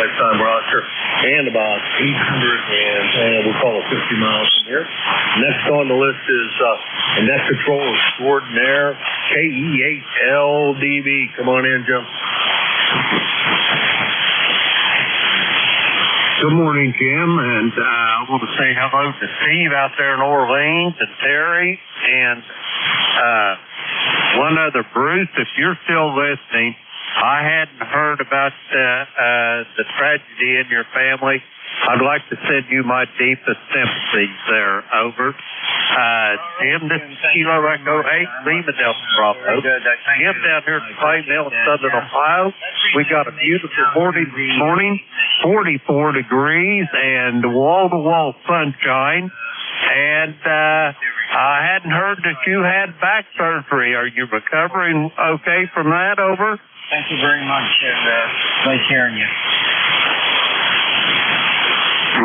lifetime roster, and about 800 we'll call it 50 miles from here. Next on the list is Net Control Extraordinaire, KE8LDB. Come on in, Jim. Good morning, Jim, and I want to say hello to Steve out there in Orleans, and Terry, and one other, Bruce, if you're still listening. I hadn't heard about the tragedy in your family. I'd like to send you my deepest sympathies there. Over. Jim, this is Kilo Echo 8, Lima Delta Bravo. Jim down here at Clay Mill in Southern Ohio. We got a beautiful morning this morning, 44 degrees and wall-to-wall sunshine. And I hadn't heard that you had back surgery. Are you recovering okay from that? Over. Thank you very much. Nice hearing you.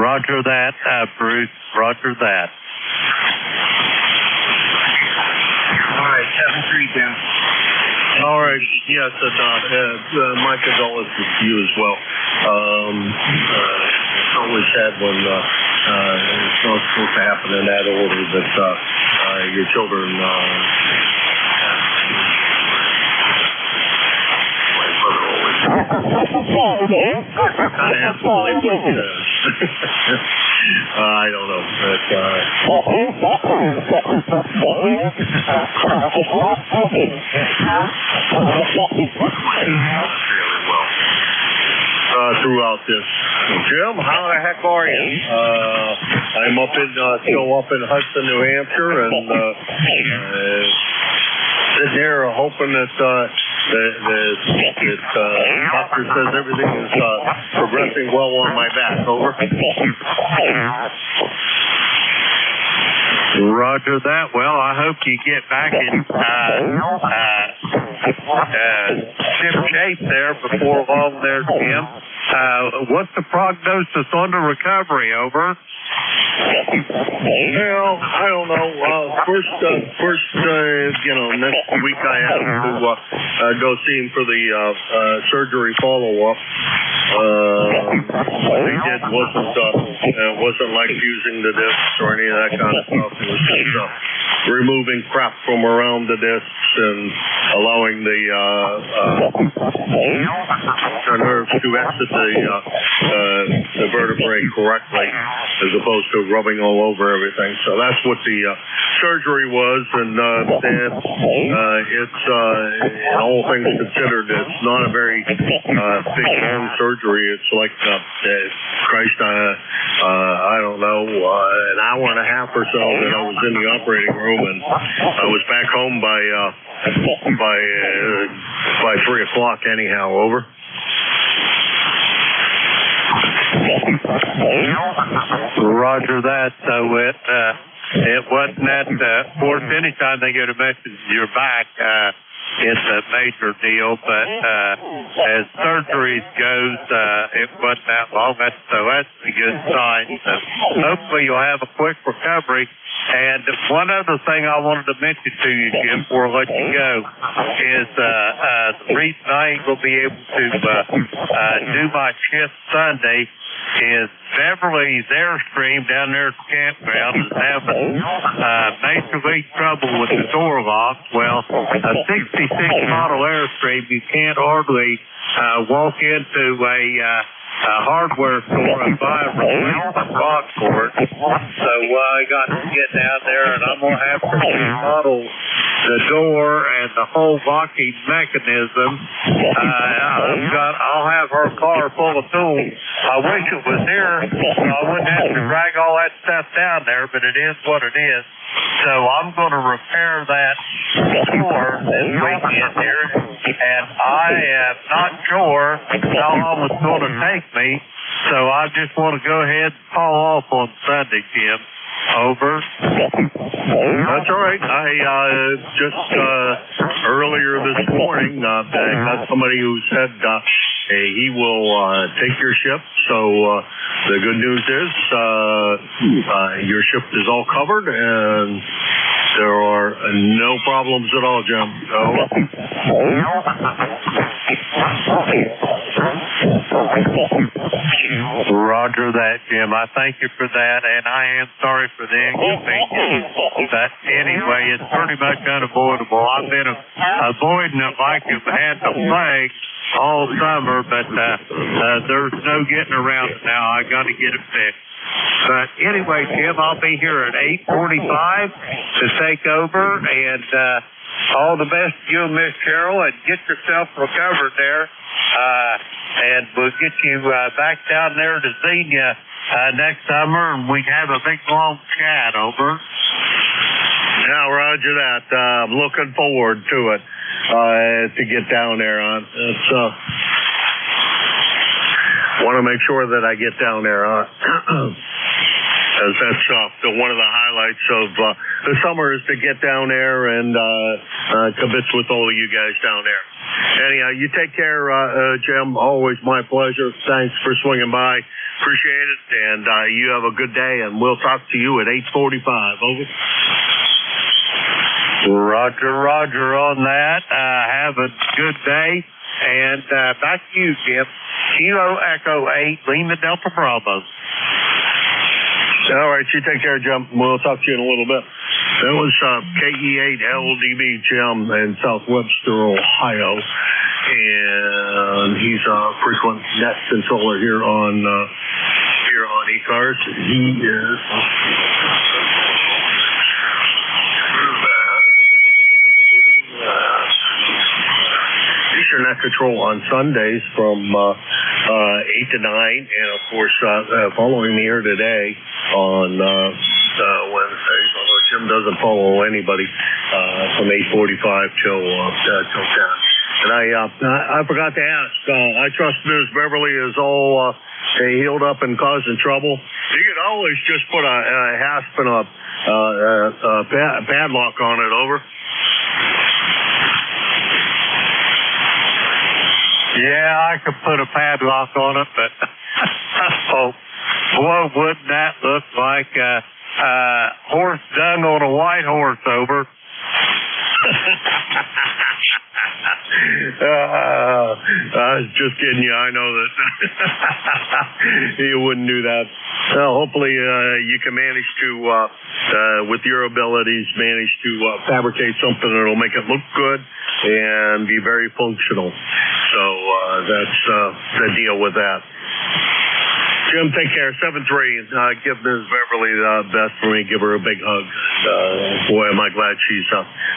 Roger that, Bruce. Roger that. All right, 7-3, Jim. All right. Yes, my condolences to you as well. It's always sad when it's not supposed to happen in that order that your children. I don't know. Throughout this. Jim, how the heck are you? I'm still up in Hudson, New Hampshire, and sitting here hoping that the doctor says everything is progressing well on my back. Over. Roger that. Well, I hope you get back in ship shape there before long there, Jim. What's the prognosis on the recovery? Over. Well, I don't know. First, next week I have to go see him for the surgery follow-up. What they did wasn't like fusing the discs or any of that kind of stuff. It was just removing crap from around the discs and allowing the nerves to exit the vertebrae correctly, as opposed to rubbing all over everything. So that's what the surgery was, and it's all things considered, it's not a very big long surgery. It's like I don't know, an hour and a half or so that I was in the operating room, and I was back home by 3 o'clock anyhow. Over. Roger that. So it wasn't that. Of course, anytime they get a message you're back, it's a major deal. But as surgeries goes, it wasn't that long. That's a good sign. So hopefully you'll have a quick recovery. And one other thing I wanted to mention to you, Jim, before I let you go, is the reason I ain't going to be able to do my shift Sunday is Beverly's Airstream down there at the campground is having major league trouble with the door lock. Well, a 66 model Airstream, you can't hardly walk into a hardware store and buy a replacement box for it. So I got to get down there, and I'm going to have to remodel the door and the whole locking mechanism. I'll have her car full of tools. I wish it was here so I wouldn't have to drag all that stuff down there, but it is what it is. So I'm going to repair that door this weekend here, and I am not sure how long it's going to take me, so I just want to go ahead and call off on Sunday, Jim. Over. That's all right. I just earlier this morning I got somebody who said he will take your shift. So the good news is your shift is all covered and there are no problems at all, Jim. Jim. I thank you for that, and I am sorry for the inconvenience. But anyway, it's pretty much unavoidable. I've been avoiding it like I've had the plague all summer, but there's no getting around it now. I got to get it fixed. But anyway, Jim, I'll be here at 8:45 to take over, and all the best to you and Miss Carol, and get yourself recovered there. And we'll get you back down there to see you next summer, and we'd have a big long chat. Over. Yeah, roger that. I'm looking forward to it, to get down there. It's want to make sure that I get down there, as that's one of the highlights of the summer is to get down there and kibitz with all of you guys down there. Anyhow, you take care, Jim. Always my pleasure. Thanks for swinging by. Appreciate it, and you have a good day, and we'll talk to you at 8:45. Over. Roger on that. Have a good day. And back to you, Jim. Kilo Echo 8, Lima Delta Bravo. All right, you take care, Jim. We'll talk to you in a little bit. That was KE8LDB Jim in South Webster, Ohio. And he's a frequent net controller here on ECARS. He is... Net control on Sundays from 8 to 9, and of course following me here today on Wednesdays, although Jim doesn't follow anybody, from 8:45 till 10. And I forgot to ask, I trust Ms. Beverly is all healed up and causing trouble. You could always just put a hasp and a padlock on it. Over. Yeah, I could put a padlock on it, but oh, boy, wouldn't that look like a horse dung on a white horse. Over. I was just kidding you. I know that you wouldn't do that. Well, hopefully you can manage to, with your abilities, manage to fabricate something that'll make it look good and be very functional. So that's the deal with that. Jim, take care. 7-3. Give Ms. Beverly the best for me. Give her a big hug. Boy, am I glad she's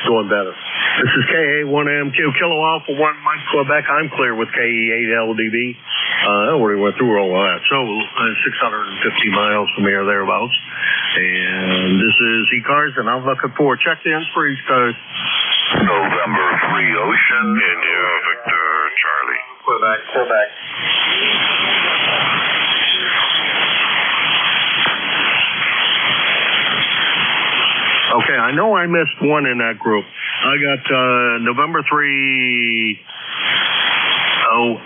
doing better. This is KA1MQ Kilo Alpha 1 Mike Quebec. I'm clear with KE8LDB. I already went through all of that. So 650 miles from here, thereabouts. And this is ECARS, and I'm looking for check-ins for East Coast. November 3 Ocean, India, Victor, Charlie. Quebec. Okay, I know I missed one in that group. I got November 3 OA,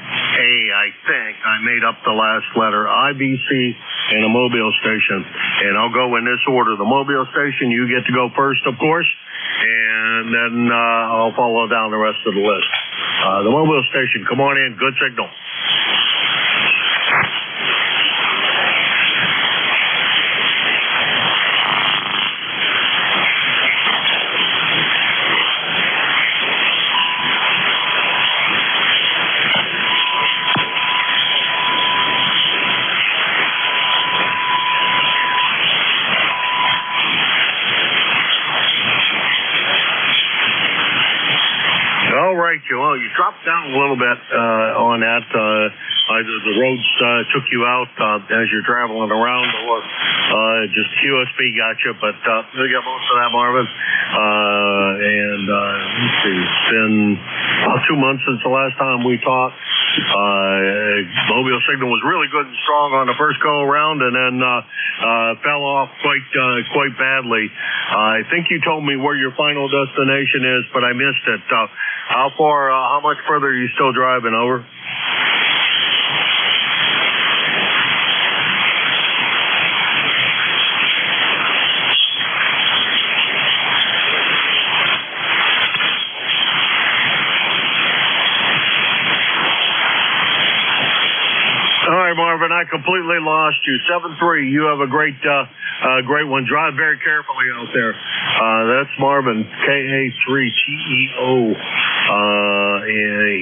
I think. I made up the last letter. IBC and a Mobile station. And I'll go in this order. The Mobile station, you get to go first, of course. And then I'll follow down the rest of the list. The Mobile station, come on in. Good signal. Well, you dropped down a little bit on that. Either the roads took you out as you're traveling around, or just QSB got you. But we got most of that, Marvin. And let's see, it's been about 2 months since the last time we talked. Mobile signal was really good and strong on the first go around, and then fell off quite badly. I think you told me where your final destination is, but I missed it. How much further are you still driving? Over. All Sorry, Marvin, I completely lost you. 7-3. You have a great one. Drive very carefully out there. That's Marvin, KA3TEO.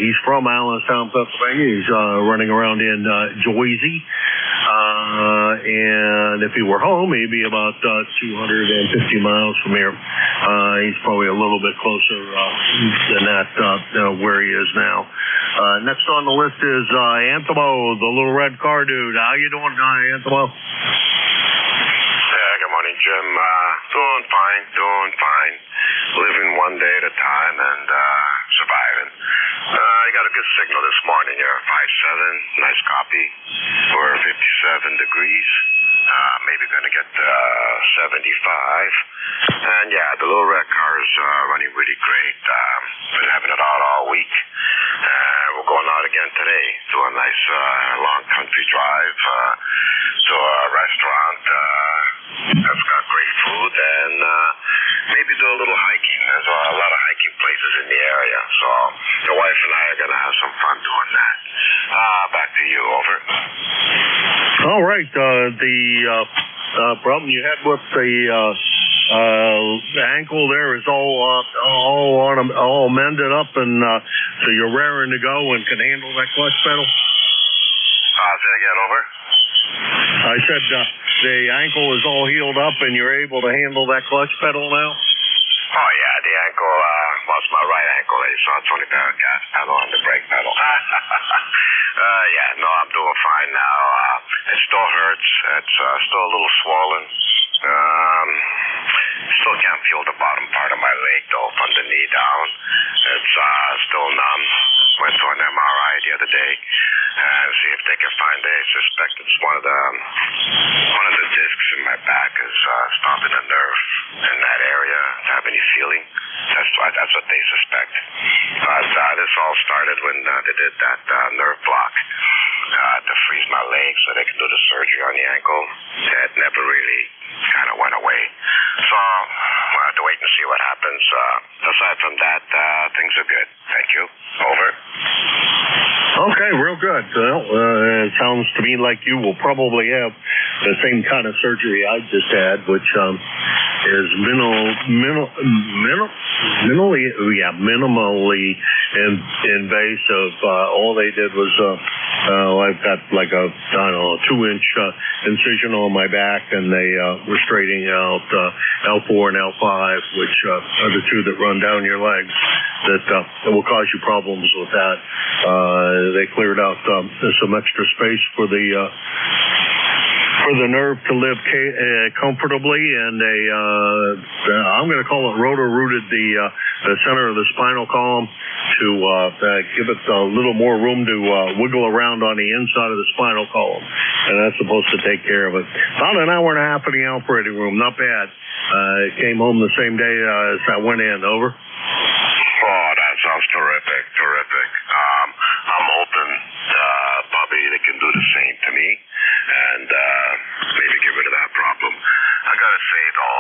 He's from Allenstown, Pennsylvania. He's running around in Jersey. And if he were home, he'd be about 250 miles from here. He's probably a little bit closer than that where he is now. Next on the list is Anthemo, the little red car dude. How you doing, Anthemo? Yeah, good morning, Jim. Doing fine. Living one day at a time and surviving. I got a good signal this morning. You're 5-7, nice copy. We're 57 degrees. Maybe going to get 75. And yeah, the little red car is running really great. Been having it out all week. We're going out again today to a nice long country drive to a restaurant that's got great food and maybe do a little hiking. There's a lot of hiking places in the area. So the wife and I are going to have some fun doing that. Back to you, over. All right. The problem you had with the ankle there is all mended up, and so you're raring to go and can handle that clutch pedal? Say again, over. I said the ankle is all healed up, and you're able to handle that clutch pedal now? Oh, yeah, the ankle, well, it's my right ankle. So it's only the gas pedal and the brake pedal. Yeah, no, I'm doing fine now. It still hurts. It's still a little swollen. Still can't feel the bottom part of my leg, though, from the knee down. It's still numb. Went to an MRI the other day and see if they can find it. I suspect it's one of the discs in my back is stopping a nerve in that area to have any feeling. That's what they suspect. This all started when they did that nerve block to freeze my leg so they can do the surgery on the ankle. It never really kind of went away. So we'll have to wait and see what happens. Aside from that, things are good. Thank you. Over. Okay, real good. Well, it sounds to me like you will probably have the same kind of surgery I just had, which is minimally invasive. All they did was I've got like a 2-inch incision on my back, and they were straightening out L4 and L5, which are the two that run down your legs that will cause you problems with that. They cleared out some extra space for the nerve to live comfortably, and they I'm going to call it rotor-rooted the center of the spinal column to give it a little more room to wiggle around on the inside of the spinal column, and that's supposed to take care of it. About an hour and a half in the operating room, not bad. Came home the same day as I went in. Over. Oh, that sounds terrific. I'm hoping probably they can do the same to me and maybe get rid of that problem. I gotta say though,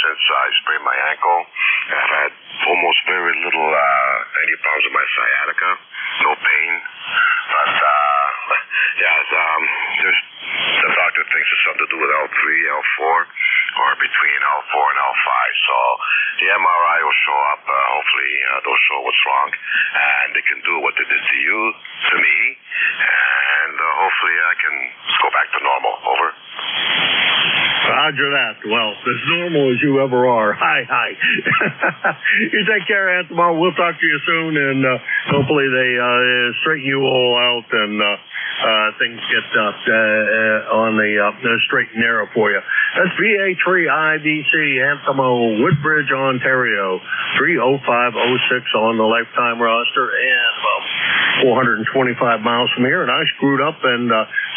since I sprained my ankle, I've had almost very little any problems with my sciatica, no pain. But yeah, there's the doctor thinks it's something to do with L3, L4, or between L4 and L5. So the MRI will show up. Hopefully they'll show what's wrong, and they can do what they did to you, to me, and hopefully I can go back to normal. Over. Roger that. Well, as normal as you ever are. Hi. You take care, Anthony. We'll talk to you soon, and hopefully they straighten you all out and things get on the straight and narrow for you. That's VA3IBC, Anthemo, Woodbridge, Ontario, 30506 on the lifetime roster, and about 425 miles from here. And I screwed up and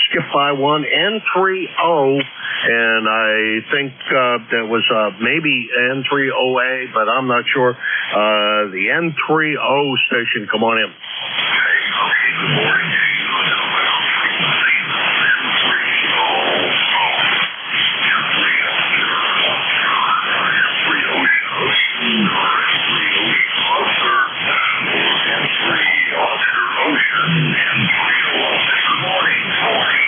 skipped by one, N30, and I think that was maybe N30A, but I'm not sure. The N30 station, come on in. Okay, good morning. Good morning.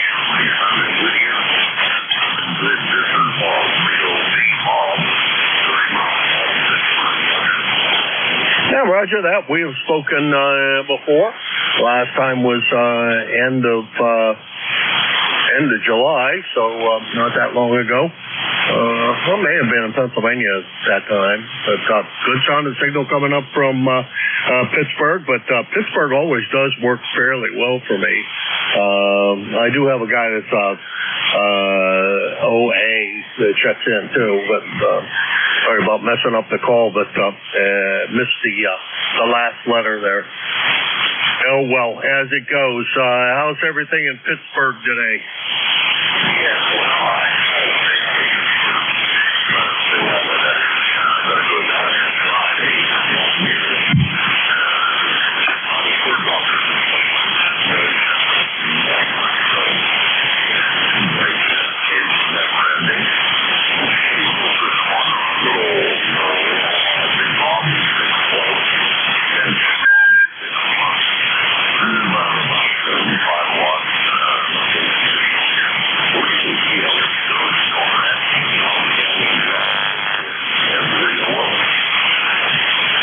Roger that. We have spoken before. Last time was end of July, so not that long ago. Well, may have been in Pennsylvania at that time. But good sound and signal coming up from Pittsburgh. But Pittsburgh always does work fairly well for me. I do have a guy that's OA that checks in too. But sorry about messing up the call, but missed the last letter there. Oh, well, as it goes. How's everything in Pittsburgh today?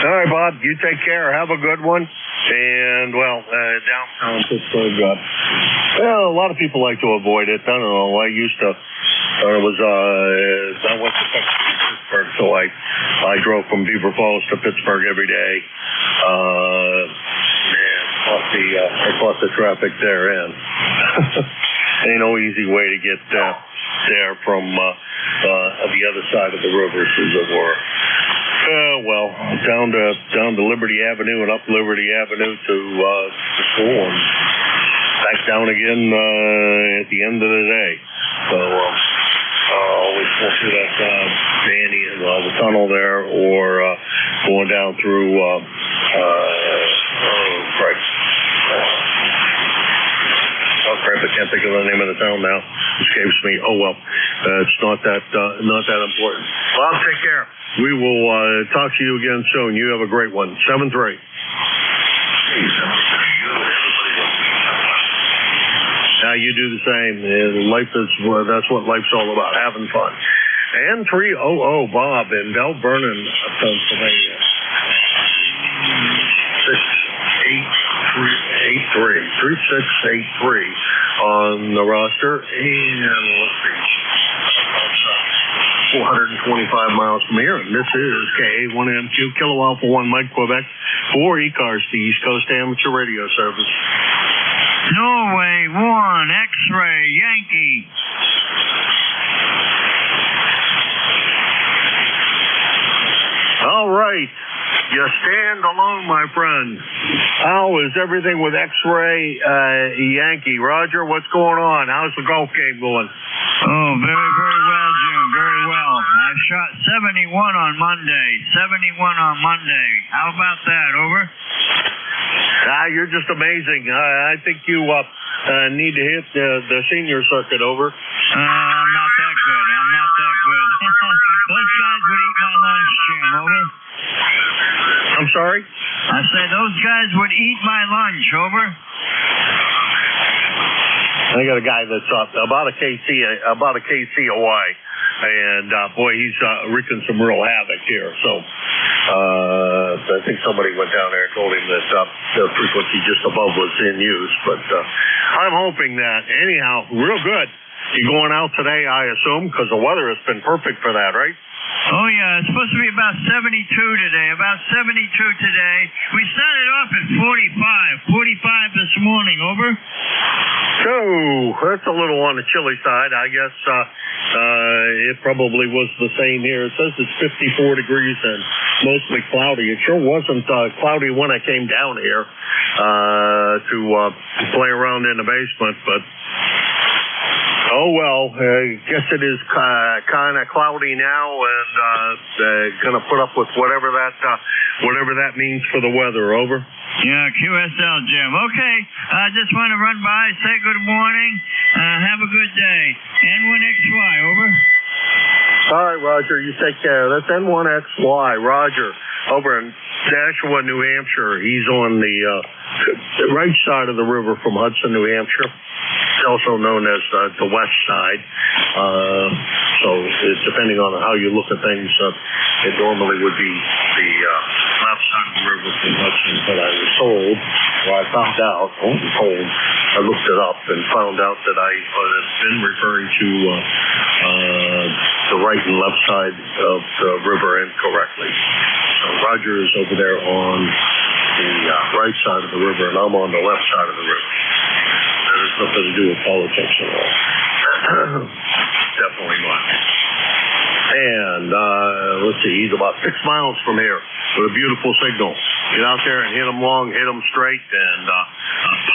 All right, Bob, you take care. Have a good one. And, well, downtown Pittsburgh, well, a lot of people like to avoid it. I don't know. I used to, I went to Pittsburgh, so I drove from Beaver Falls to Pittsburgh every day. I caught the traffic therein. Ain't no easy way to get there from the other side of the rivers, as it were. Well, down to Liberty Avenue and up Liberty Avenue to school and back down again at the end of the day. So always go through that Danny and the tunnel there, or going down through I can't think of the name of the town now. Escapes me. Oh well, it's not that important. Well, take care. We will talk to you again soon. You have a great one. 7-3. Now you do the same. Life is that's what life's all about, having fun. And 300 Bob in Bell Vernon, Pennsylvania. 3683 on the roster, and let's see, 425 miles from here. And this is KA1MQ Kilo Alpha 1 Mike Quebec for ECARS, the East Coast Amateur Radio Service. Norway 1 X-ray Yankee. All right. You stand alone, my friend. How is everything with X-ray Yankee? Roger, what's going on? How's the golf game going? Oh, very, very well, Jim. Very well. I shot 71 on Monday. 71 on Monday. How about that? Over? You're just amazing. I think you need to hit the senior circuit. Over. I'm not that good. I'm not that good. Those guys would eat my lunch, Jim. Over. I'm sorry? I said those guys would eat my lunch. Over. I got a guy that's about a KC away, and boy, he's wreaking some real havoc here. So I think somebody went down there and told him that the frequency just above was in use. But I'm hoping that anyhow, real good. You going out today, I assume, because the weather has been perfect for that, right? Oh, yeah. It's supposed to be about 72 today. About 72 today. We started off at 45 this morning. Over. So, that's a little on the chilly side. I guess it probably was the same here. It says it's 54 degrees and mostly cloudy. It sure wasn't cloudy when I came down here to play around in the basement, but oh, well, I guess it is kind of cloudy now, and going to put up with whatever that means for the weather. Over. Yeah, QSL, Jim. Okay, I just want to run by, say good morning, have a good day. N1XY, over. All right, Roger, you take care. That's N1XY, Roger, over in Nashua, New Hampshire. He's on the right side of the river from Hudson, New Hampshire. It's also known as the west side. So depending on how you look at things, it normally would be the left side of the river obviously much, but I was told, or I found out, I looked it up and found out that I had been referring to the right and left side of the river incorrectly. So Roger is over there on the right side of the river, and I'm on the left side of the river. That has nothing to do with politics at all. Definitely not. And let's see, he's about 6 miles from here with a beautiful signal. Get out there and hit him long, hit him straight, and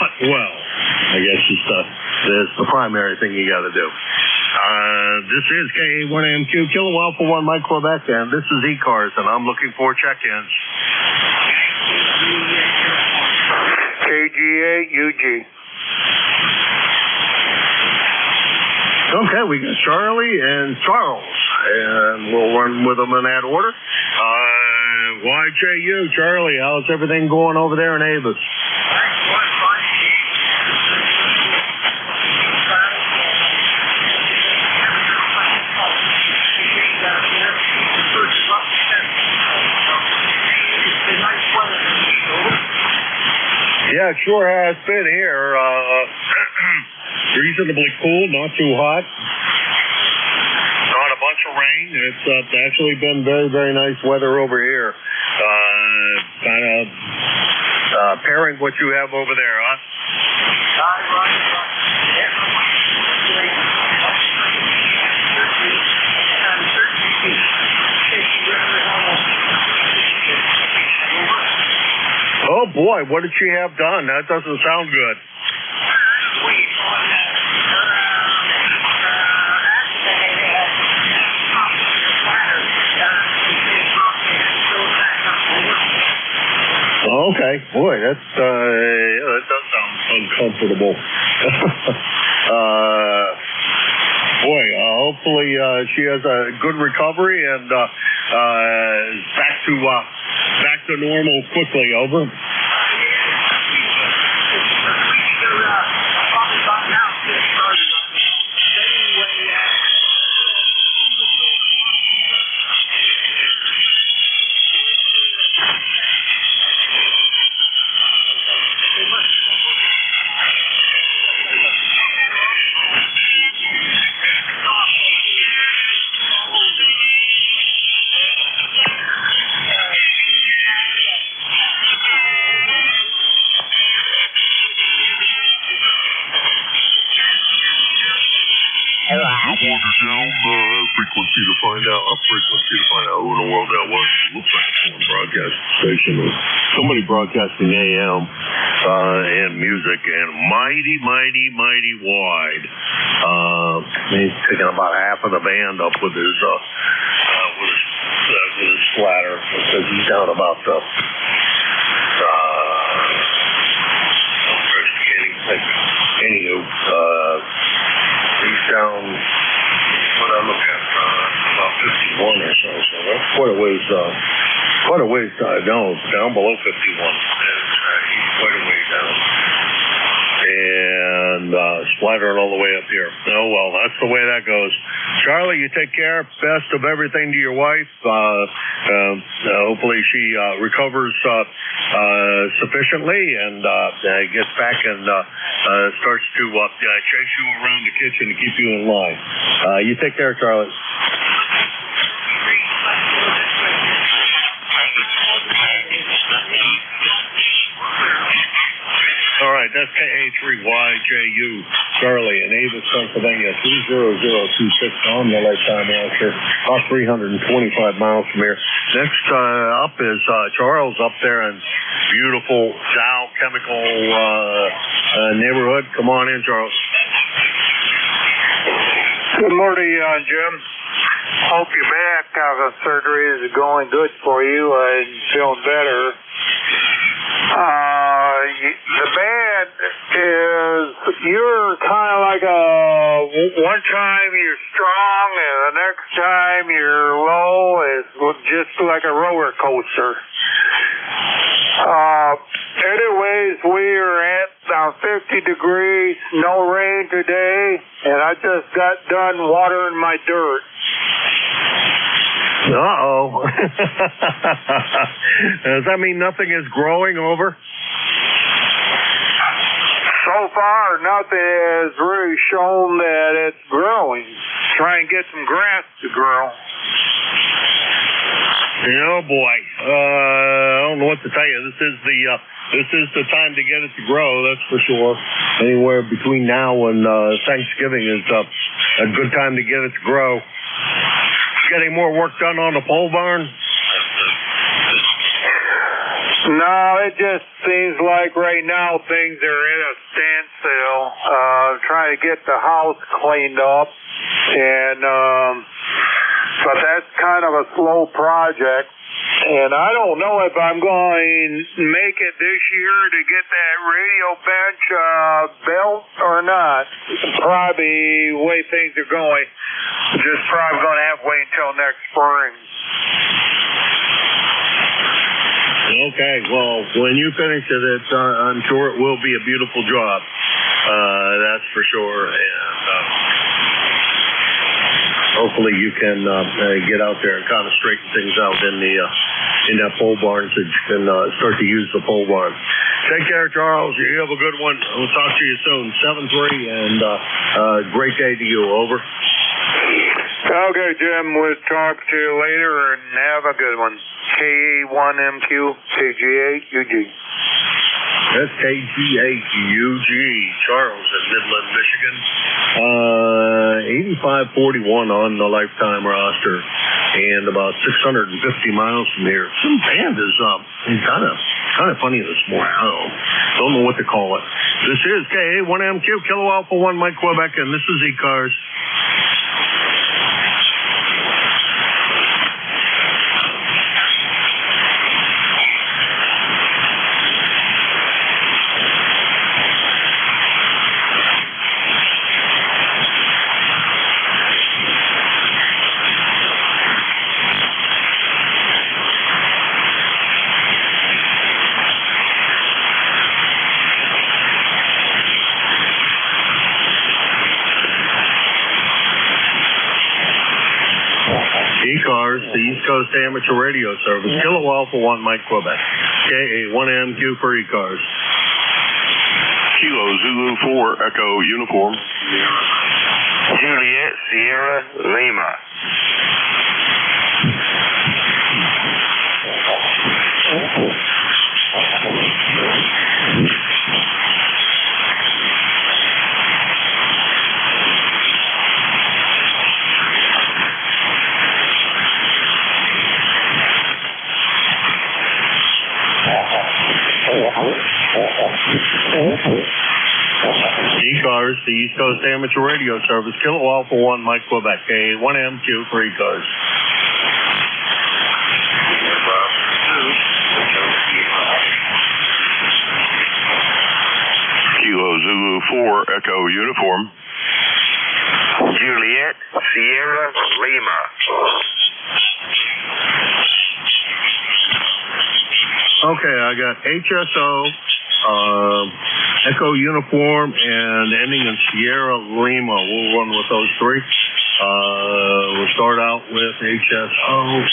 putt well. I guess that's the primary thing you got to do. This is KA1AMQ, Kilo Alpha 1 Mike Quebec, and this is ECARS, and I'm looking for check-ins. KGA-UG. Okay, we got Charlie and Charles, and we'll run with them in that order. YJU, Charlie, how's everything going over there in Avis? Yeah, it sure has been here. Reasonably cool, not too hot. Not a bunch of rain. It's actually been very, very nice weather over here. Kind of pairing what you have over there, huh? Oh boy, what did she have done? That doesn't sound good. Okay, boy, that does sound uncomfortable. Boy, hopefully she has a good recovery and back to normal quickly. Over. Frequency to find out who in the world that was. Looks like a foreign broadcast station. Somebody broadcasting AM and music and mighty wide. He's taking about half of the band up with his splatter because he's down about the anywho, he's down. What I look at about 51 or so. So that's quite a ways down below 51. He's quite a way down. And splattering all the way up here. Oh, well, that's the way that goes. Charlie, you take care. Best of everything to your wife. Hopefully she recovers sufficiently and gets back and starts to chase you around the kitchen to keep you in line. You take care, Charlie. All right, that's KA3YJU, Charlie, in Avis, Pennsylvania, 30026 on the lifetime answer, about 325 miles from here. Next up is Charles up there in beautiful Dow Chemical neighborhood. Come on in, Charles. Good morning, Jim. Hope your back surgery is going good for you and feeling better. The bad is you're kind of like one time you're strong and the next time you're low. It's just like a roller coaster. Anyways, we are at about 50 degrees, no rain today, and I just got done watering my dirt. Uh-oh. Does that mean nothing is growing over? So far, nothing has really shown that it's growing. Try and get some grass to grow. Oh boy, I don't know what to tell you. This is the time to get it to grow. That's for sure. Anywhere between now and Thanksgiving is a good time to get it to grow. Got any more work done on the pole barn? No, it just seems like right now things are at a standstill. Trying to get the house cleaned up, and but that's kind of a slow project. And I don't know if I'm going to make it this year to get that radio bench built or not. Probably the way things are going, just probably going to have to wait until next spring. Okay, well, when you finish it, I'm sure it will be a beautiful job. That's for sure. And hopefully you can get out there and kind of straighten things out in that pole barn so you can start to use the pole barn. Take care, Charles. You have a good one. We'll talk to you soon. 7-3, and great day to you. Over. Okay, Jim. We'll talk to you later, and have a good one. KA1MQ, KG8UG. That's KG8UG, Charles in Midland, Michigan. 8541 on the lifetime roster, and about 650 miles from here. Some band is kind of funny this morning. I don't know what to call it. This is KA1MQ, Kilo Alpha 1, Mike Quebec, and this is ECARS. ECARS, the East Coast Amateur Radio Service, Kilo Alpha 1, Mike Quebec. KA1MQ for ECARS. Kilo Zulu 4, Echo Uniform. Juliet Sierra Lima. ECARS, the East Coast Amateur Radio Service, Kilo Alpha 1, Mike Quebec. KA1MQ for ECARS. Kilo Zulu 4, Echo Uniform. Juliet Sierra Lima. Okay, I got HSO, Echo Uniform, and ending in Sierra Lima. We'll run with those three. We'll start out with HSO.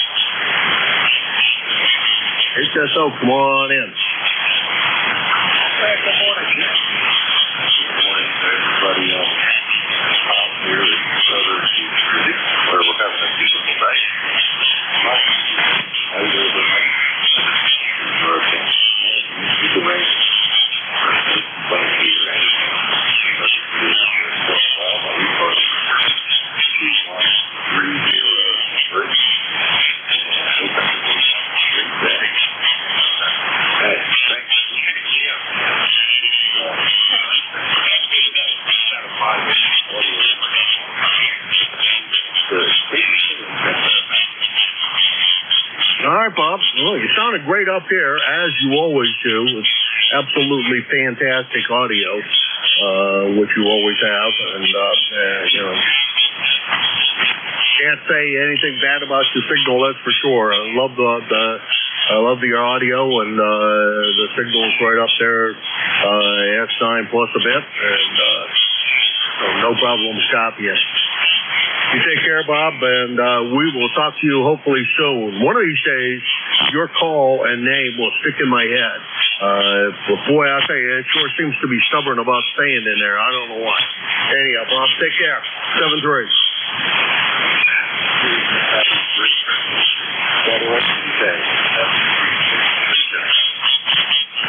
HSO, come on in. Good morning, Jim. Good morning to everybody here in southern New Jersey, where we're having a beautiful day. How you doing, Mike? All right, Bob. Well, you sounded great up here, as you always do. It's absolutely fantastic audio, which you always have. And, you know, can't say anything bad about your signal, that's for sure. I love the audio, and the signal's right up there, S9 plus a bit, and so no problem copying. You take care, Bob, and we will talk to you hopefully soon. One of these days, your call and name will stick in my head. But boy, I'll tell you, it sure seems to be stubborn about staying in there. I don't know why. Anyhow, Bob, take care. 7-3.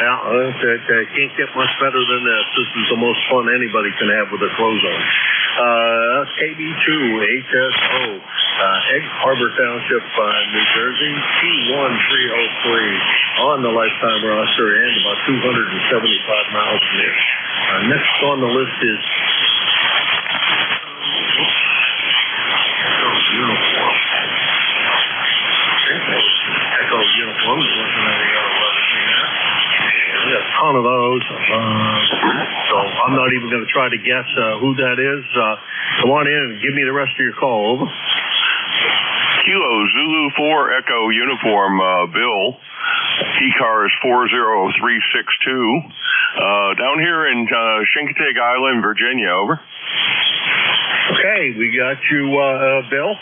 Yeah, it can't get much better than this. This is the most fun anybody can have with their clothes on. KB2HSO, Egg Harbor Township, New Jersey, T1303 on the lifetime roster and about 275 miles from here. Next on the list is Echo Uniform. Looking at the other letters here. A ton of those. So I'm not even going to try to guess who that is. Come on in and give me the rest of your call. Over. Kilo Zulu 4 Echo Uniform, Bill. ECARS 40362. Down here in Chincoteague Island, Virginia. Over. Okay, we got you, Bill.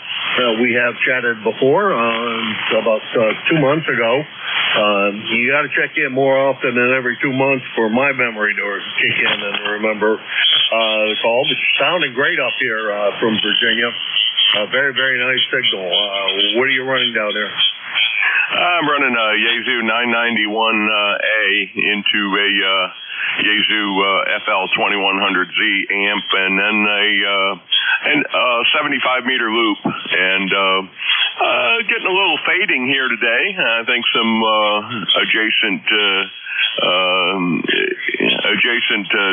We have chatted before about 2 months ago. You got to check in more often than every 2 months for my memory to kick in and remember the call. But you're sounding great up here from Virginia. Very, very nice signal. What are you running down there? I'm running a Yaesu 991A into a Yaesu FL2100Z amp, and then a 75-meter loop, and getting a little fading here today. I think some adjacent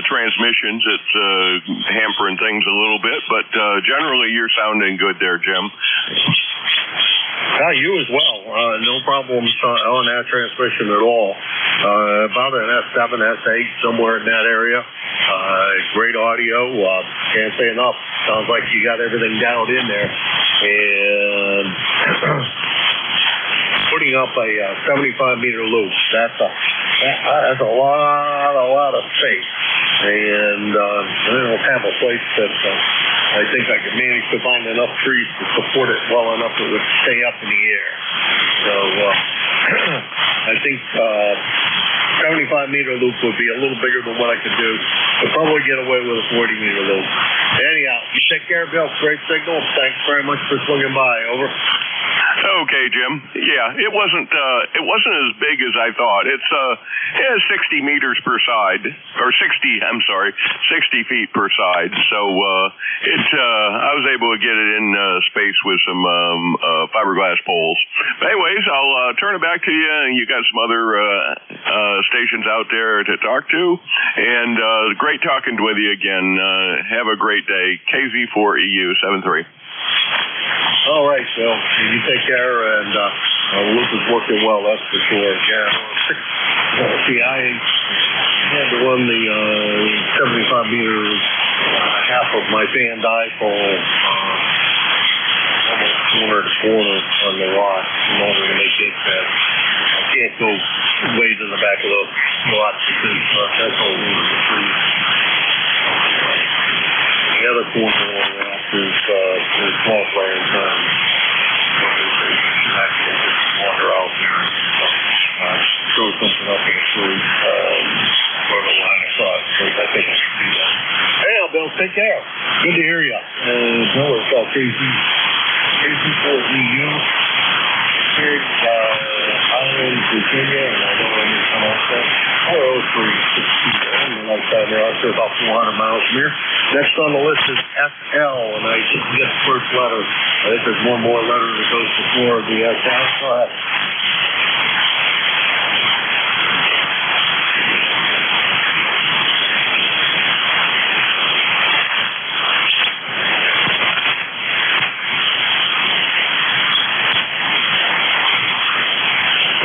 transmissions. It's hampering things a little bit, but generally you're sounding good there, Jim. You as well. No problems on that transmission at all. About an S7, S8, somewhere in that area. Great audio. Can't say enough. Sounds like you got everything dialed in there. And putting up a 75-meter loop. That's a lot of space. And I don't have a place that I think I could manage to find enough trees to support it well enough that it would stay up in the air. So I think 75-meter loop would be a little bigger than what I could do. I'd probably get away with a 40-meter loop. Anyhow, you take care, Bill. Great signal. Thanks very much for swinging by. Over. Okay, Jim. Yeah, it wasn't as big as I thought. It has 60 meters per side, or 60 feet per side. So I was able to get it in space with some fiberglass poles. But anyways, I'll turn it back to you. You got some other stations out there to talk to, and great talking with you again. Have a great day. KZ4EU 73. All right, Phil. You take care, and the loop is working well, that's for sure. Yeah. See, I had to run the 75-meter half of my Van Dyke almost corner to corner on the lot in order to make it fast. I can't go way to the back of the lot because that's all over the trees. The other corner of the lot is small players. Actually just wander out there and throw something up in the tree for the line of thought. I think I should do that. Hey, Bill, take care. Good to hear you. Bill is KZ4EU. Island, Virginia, and I don't know anything else there. 40362. Lifetime roster, about 400 miles from here. Next on the list is SL, and I didn't get the first letter. I think there's one more letter that goes before the SL. Go ahead.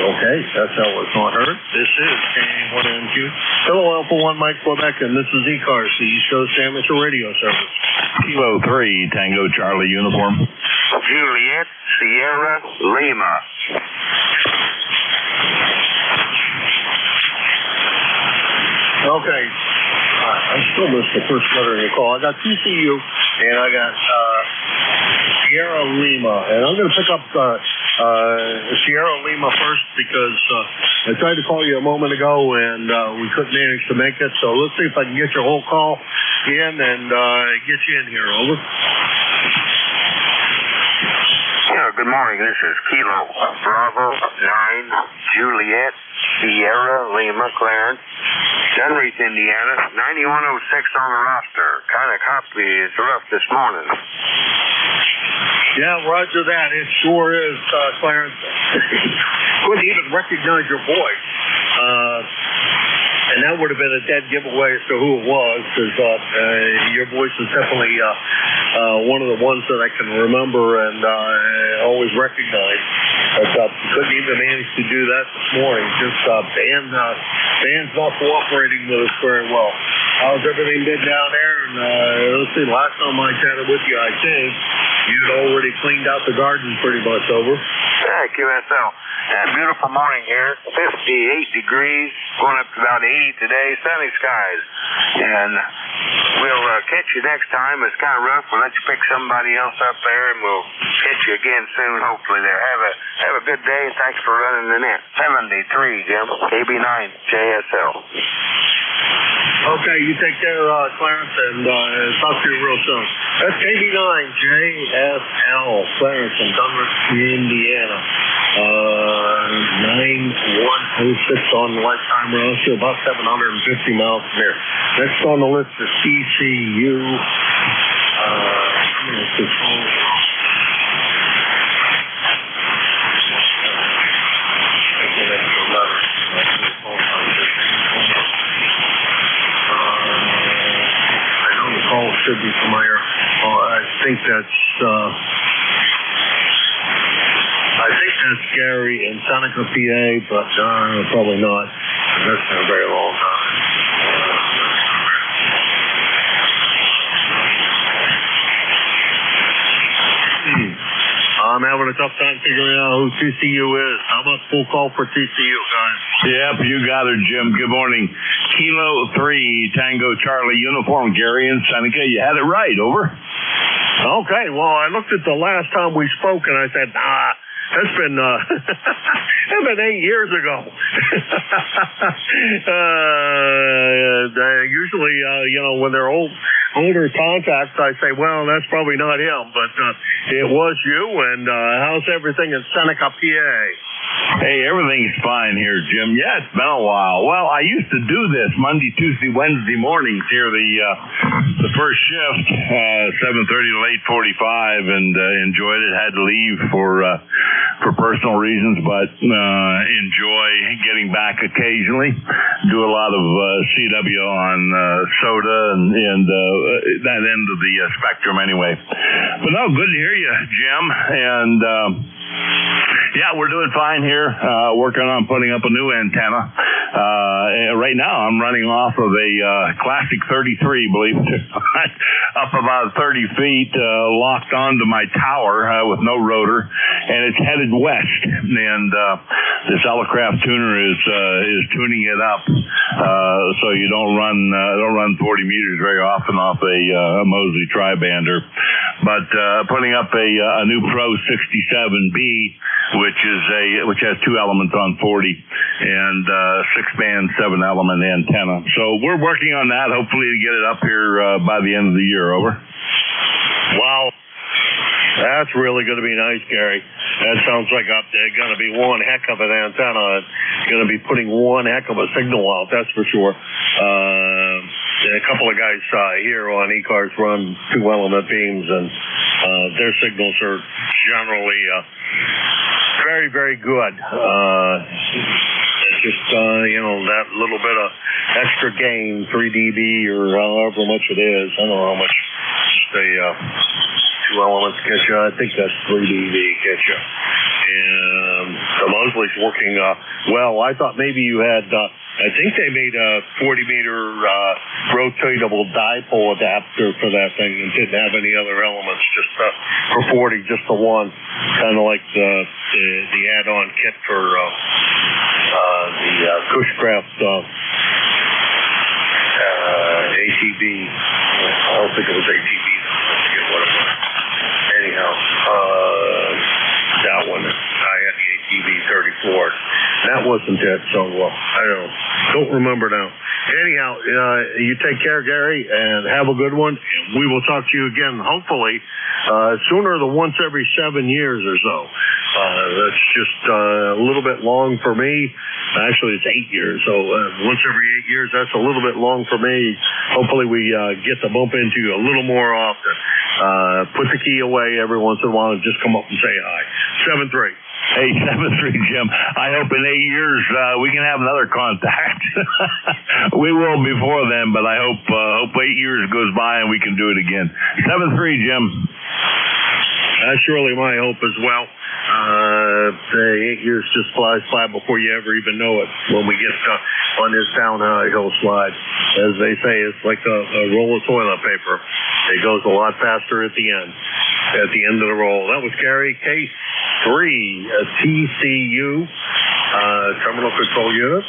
Okay, that's how it's not heard. This is K1NQ. Hello, Alpha 1 Mike Quebec, and this is ECARS, the East Coast Amateur Radio Service. Kilo 3, Tango Charlie Uniform. Juliet Sierra Lima. Okay, I still missed the first letter in your call. I got TCU, and I got Sierra Lima, and I'm going to pick up Sierra Lima first because I tried to call you a moment ago and we couldn't manage to make it. So let's see if I can get your whole call in and get you in here. Over. Yeah, good morning. This is Kilo Bravo 9 Juliet Sierra Lima Clarence, Sunrise, Indiana. 9106 on the roster. Kind of copy is rough this morning. Yeah, roger that. It sure is, Clarence. Couldn't even recognize your voice. And that would have been a dead giveaway as to who it was, because your voice is definitely one of the ones that I can remember and always recognize. But couldn't even manage to do that this morning. Just Dan's not cooperating with us very well. How's everything been down there? And let's see, last time I chatted with you, I think you'd already cleaned out the garden pretty much. Over. Yeah, QSL. Beautiful morning here. 58 degrees, going up to about 80 today. Sunny skies. And we'll catch you next time. It's kind of rough. We'll let you pick somebody else up there, and we'll catch you again soon, hopefully there. Have a good day, and thanks for running the net. 73, Jim. KB9 JSL. Okay, you take care, Clarence, and talk to you real soon. That's KB9 JSL, Clarence in Dunris, Indiana. 9106 on the lifetime roster, about 750 miles from here. Next on the list is TCU. Should be familiar. I think that's Gary in Seneca, PA, but probably not. That's been a very long time. I'm having a tough time figuring out who TCU is. How about full call for TCU, guys? Yep, you got her, Jim. Good morning. Kilo 3 Tango Charlie uniform, Gary in Seneca. You had it right. Over. Okay, well, I looked at the last time we spoke and I said, that's been that's been 8 years ago. Usually, when they're older contacts, I say, well, that's probably not him, but it was you. And how's everything in Seneca, PA? Hey, everything's fine here, Jim. Yeah, it's been a while. Well, I used to do this Monday, Tuesday, Wednesday mornings here, the first shift, 7:30 to 8:45, and enjoyed it. Had to leave for personal reasons, but enjoy getting back occasionally. Do a lot of CW on soda and that end of the spectrum anyway. But no, good to hear you, Jim. And yeah, we're doing fine here, working on putting up a new antenna. Right now, I'm running off of a Classic 33, believe it or not, up about 30 feet, locked onto my tower with no rotor, and it's headed west. And this Elecraft tuner is tuning it up so you don't run 40 meters very often off a Mosley tri-bander. But putting up a new Pro 67B, which has 2 elements on 40 and 6-band 7-element antenna. So we're working on that, hopefully to get it up here by the end of the year. Over. Wow. That's really going to be nice, Gary. That sounds like they're going to be one heck of an antenna. It's going to be putting one heck of a signal out, that's for sure. A couple of guys here on ECARS run 2-element beams, and their signals are generally very, very good. It's just, that little bit of extra gain, 3 dB or however much it is. I don't know how much the 2 elements get you. I think that's 3 dB get you. And the Mosley's working well. I thought maybe you had, I think they made a 40-meter rotatable dipole adapter for that thing and didn't have any other elements, just for 40, just the one, kind of like the add-on kit for the Cushcraft ATB. I don't think it was ATB. I forget what it was. Anyhow, wasn't it. So I don't remember now. Anyhow, you take care, Gary, and have a good one. We will talk to you again, hopefully, sooner than once every 7 years or so. That's just a little bit long for me. Actually, it's 8 years. So once every 8 years, that's a little bit long for me. Hopefully we get to bump into you a little more often. Put the key away every once in a while and just come up and say hi. 7-3. Hey, 7-3, Jim. I hope in 8 years we can have another contact. We will before then, but I hope 8 years goes by and we can do it again. 7-3, Jim. That's surely my hope as well. 8 years just flies by before you ever even know it when we get on this downhill slide. As they say, it's like a roll of toilet paper. It goes a lot faster at the end of the roll. That was Gary, K3 TCU, Terminal Control Unit,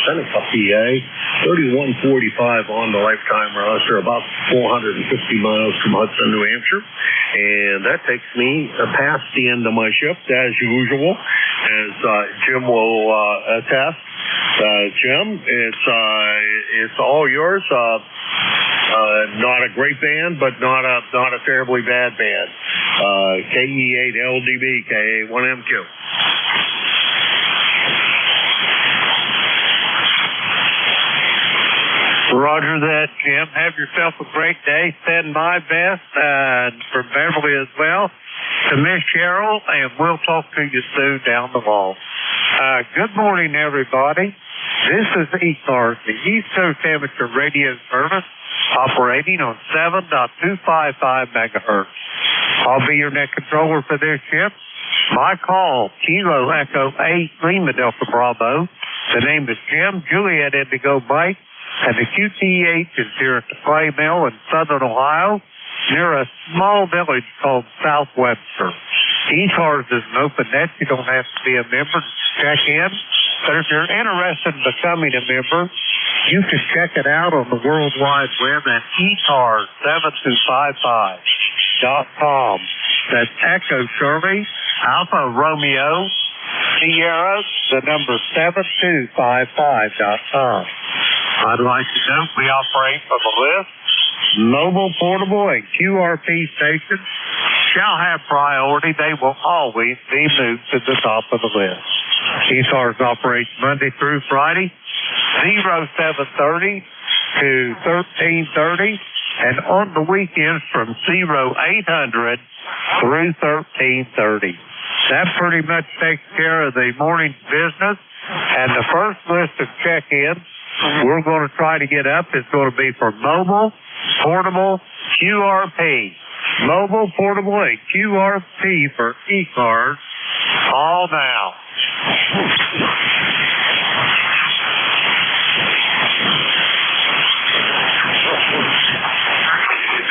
Seneca, PA, 3145 on the lifetime roster, about 450 miles from Hudson, New Hampshire. And that takes me past the end of my shift, as usual, as Jim will attest. Jim, it's all yours. Not a great band, but not a terribly bad band. KE8LDB, KA1MQ. Roger that, Jim. Have yourself a great day. Send my best from Beverly as well to Miss Cheryl, and we'll talk to you soon down the hall. Good morning, everybody. This is ECARS, the East Coast Amateur Radio Service, operating on 7.255 megahertz. I'll be your net controller for this ship. My call, Kilo Echo 8 Lima Delta Bravo. The name is Jim, Juliet Indigo Mike, and the QTH is here at the Clay Mill in southern Ohio, near a small village called South Webster. ECARS is an open net. You don't have to be a member to check in. But if you're interested in becoming a member, you can check it out on the World Wide Web at ECARS7255.com. That's Echo Shirley, Alpha Romeo, Sierra, the number 7255.com. I'd like to note we operate from a list. Mobile, portable, and QRP stations shall have priority. They will always be moved to the top of the list. ECARS operates Monday through Friday, 0730 to 1330, and on the weekends from 0800 through 1330. That pretty much takes care of the morning's business. And the first list of check-ins we're going to try to get up is going to be for mobile, portable, QRP. Mobile, portable, and QRP for ECARS. All now.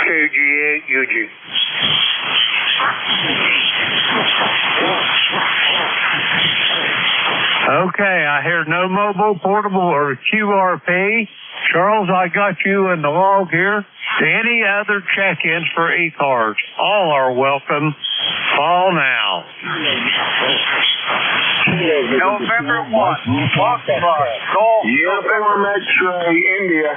KG8UG. Okay, I hear no mobile, portable, or QRP. Charles, I got you in the log here. Any other check-ins for ECARS? All are welcome. Call now. November 1, Foxtrot, Golf, November X-ray, India.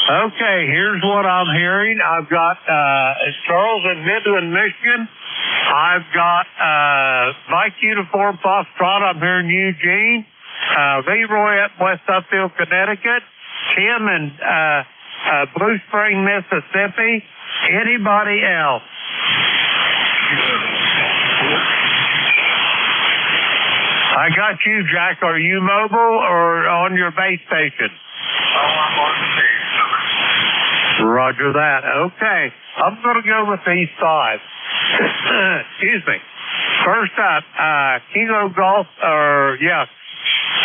Okay, here's what I'm hearing. I've got Charles in Midland, Michigan. I've got Mike Uniform Foxtrot. I'm hearing Eugene. Leroy at West Upfield, Connecticut. Tim in Blue Spring, Mississippi. Anybody else? I got you, Jack. Are you mobile or on your base station? I'm on the base. Roger that. Okay. I'm going to go with these five. Excuse me. First up, Kilo Golf,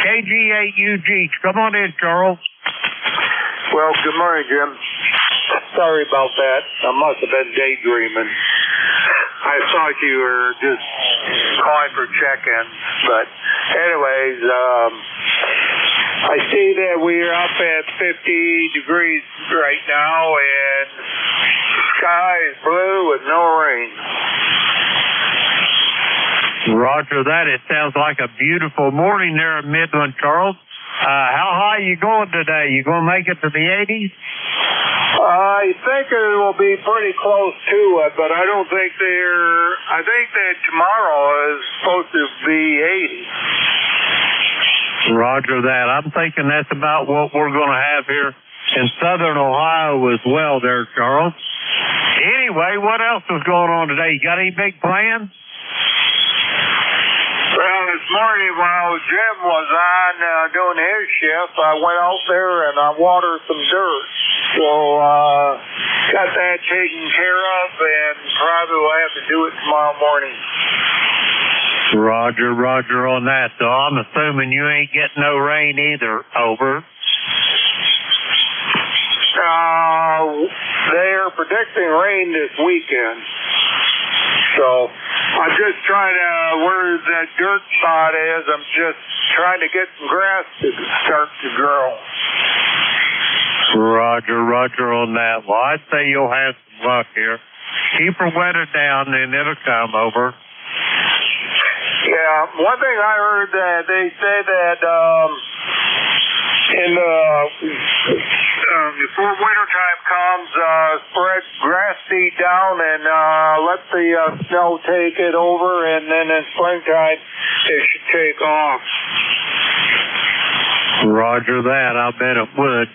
KG8UG. Come on in, Charles. Well, good morning, Jim. Sorry about that. I must have been daydreaming. I thought you were just calling for check-in. But anyways, I see that we're up at 50 degrees right now, and sky is blue with no rain. Roger that. It sounds like a beautiful morning there in Midland, Charles. How high you going today? You going to make it to the 80s? I think it will be pretty close to it, but I don't think I think that tomorrow is supposed to be 80. Roger that. I'm thinking that's about what we're going to have here in southern Ohio as well there, Charles. Anyway, what else is going on today? You got any big plans? Well, this morning while Jim was on doing his shift, I went out there and I watered some dirt. So, got that taken care of and probably will have to do it tomorrow morning. Roger on that. So I'm assuming you ain't getting no rain either. Over. They're predicting rain this weekend. So I'm just trying to, where that dirt spot is, I'm just trying to get some grass to start to grow. Roger on that. Well, I'd say you'll have some luck here. Keep her wetted down and it'll come over. Yeah, one thing I heard that they say that before wintertime comes, spread grass seed down and let the snow take it over, and then in springtime it should take off. Roger that. I bet it would.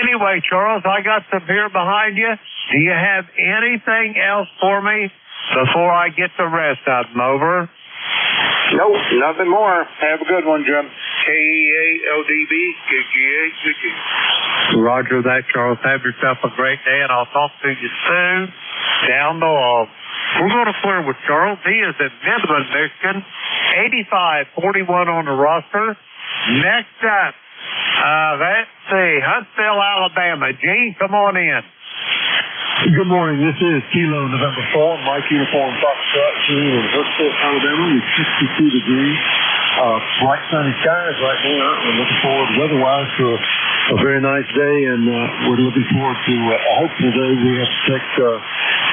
Anyway, Charles, I got some beer behind you. Do you have anything else for me before I get the rest of them over? Nope, nothing more. Have a good one, Jim. KEALDB, KGA. Roger that, Charles. Have yourself a great day, and I'll talk to you soon down the log. We're going to clear with Charles. He is in Midland, Michigan. 85-41 on the roster. Next up, let's see, Huntsville, Alabama. Gene, come on in. Good morning. This is Kilo November 4, Mike Uniform Foxtrot in Huntsville, Alabama. It's 62 degrees. Bright sunny skies right now. We're looking forward, weather-wise, to a very nice day, and we're looking forward to a hopeful day. We have to take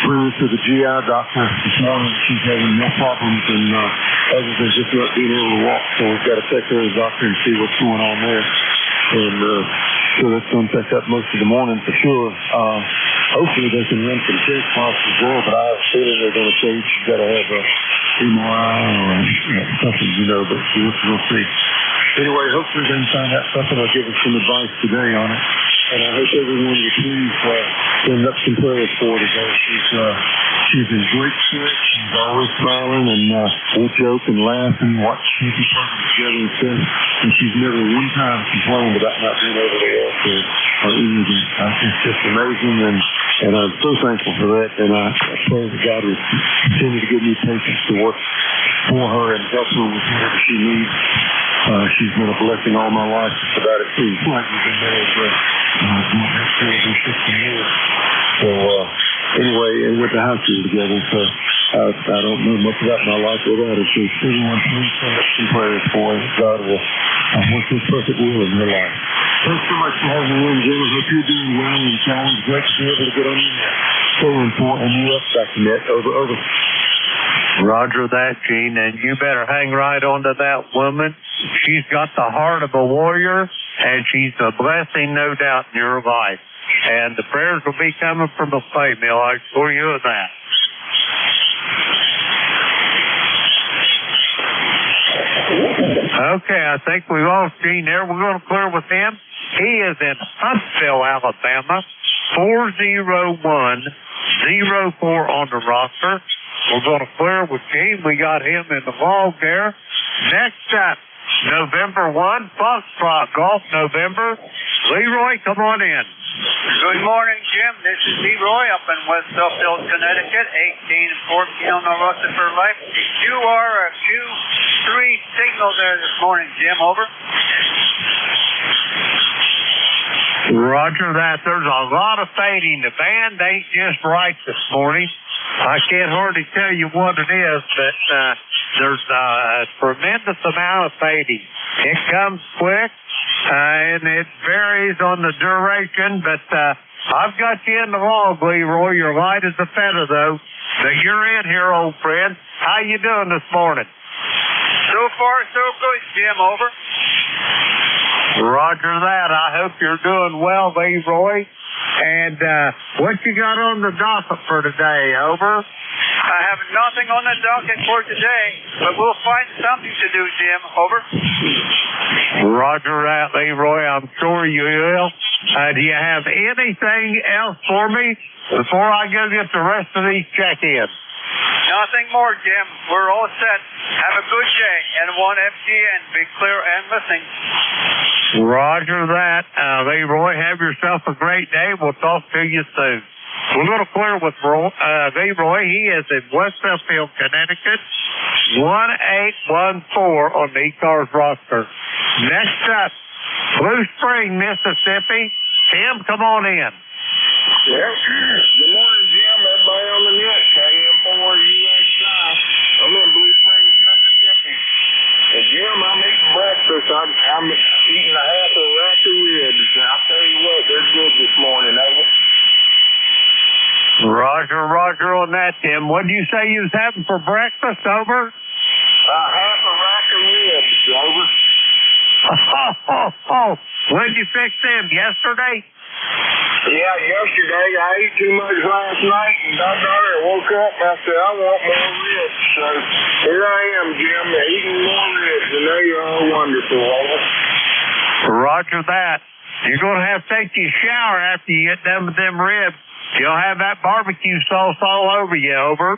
Bruce to the GI doctor this morning. She's having more problems than other than just not being able to walk, so we've got to take her to the doctor and see what's going on there. And so that's going to take up most of the morning for sure. Hopefully they can run some tests as well, but I have a feeling they're going to say she's got to have a MRI or something, but we'll see. Anyway, hopefully they can find out something. I'll give us some advice today on it. And I hope everyone will please send up some prayers for her today. She's in great spirits. She's always smiling, and we joke and laugh and watch TV programs together and stuff. And she's never one time complained about not being able to walk or anything. It's just amazing, and I'm so thankful for that. And I pray that God will continue to give me patience to work for her and help her with whatever she needs. She's been a blessing all my life. Just about it seems like we've been married for 60 years. So anyway, and went to high school together. So I don't know much about my life without her. So everyone, please send up some prayers for her. God will work His perfect will in her life. Thanks so much for having me in, Jim. I hope you're doing well, and it's always great to be able to get on your net. So important, and you up back to net. Over. Roger that, Gene, and you better hang right on to that woman. She's got the heart of a warrior, and she's a blessing, no doubt, in your life. And the prayers will be coming from the play mill, I assure you of that. Okay, I think we lost Gene there. We're going to clear with him. He is in Huntsville, Alabama. 401-04 on the roster. We're going to clear with Gene. We got him in the log there. Next up, November 1, Foxtrot Golf November. Leroy, come on in. Good morning, Jim. This is Leroy up in West Suffield, Connecticut, 18 and 14 on the roster for life. You are a Q3 signal there this morning, Jim. Over. Roger that. There's a lot of fading. The band ain't just right this morning. I can't hardly tell you what it is, but there's a tremendous amount of fading. It comes quick, and it varies on the duration, but I've got you in the log, Leroy. You're light as a feather, though. that you're in here, old friend. How you doing this morning? So far, so good, Jim. Over. Roger that. I hope you're doing well, Leroy. And what you got on the docket for today? Over. I have nothing on the docket for today, but we'll find something to do, Jim. Over. Roger that, Leroy. I'm sure you will. Do you have anything else for me before I go get the rest of these check-ins? Nothing more, Jim. We're all set. Have a good day. And 1FGN. Be clear and listening. Roger that. Leroy, have yourself a great day. We'll talk to you soon. We're a little clear with Leroy. He is in West Fairfield, Connecticut. 1814 on the ECARS roster. Next up, Blue Spring, Mississippi. Tim, come on in. Yeah. Good morning, Jim. Everybody on the net. KM4UXI. I'm in Blue Springs, Mississippi. And Jim, I'm eating breakfast. I'm eating a half a rack of ribs. I'll tell you what, they're good this morning, over. Roger on that, Tim. What did you say you was having for breakfast, over? Half a rack of ribs, over. When did you fix them? Yesterday? Yeah, yesterday. I ate too much last night, and doggone it, woke up and I said, I want more ribs. So here I am, Jim, eating more ribs, and they are wonderful, over. Roger that. You're going to have to take your shower after you get done with them ribs. You'll have that barbecue sauce all over you, over.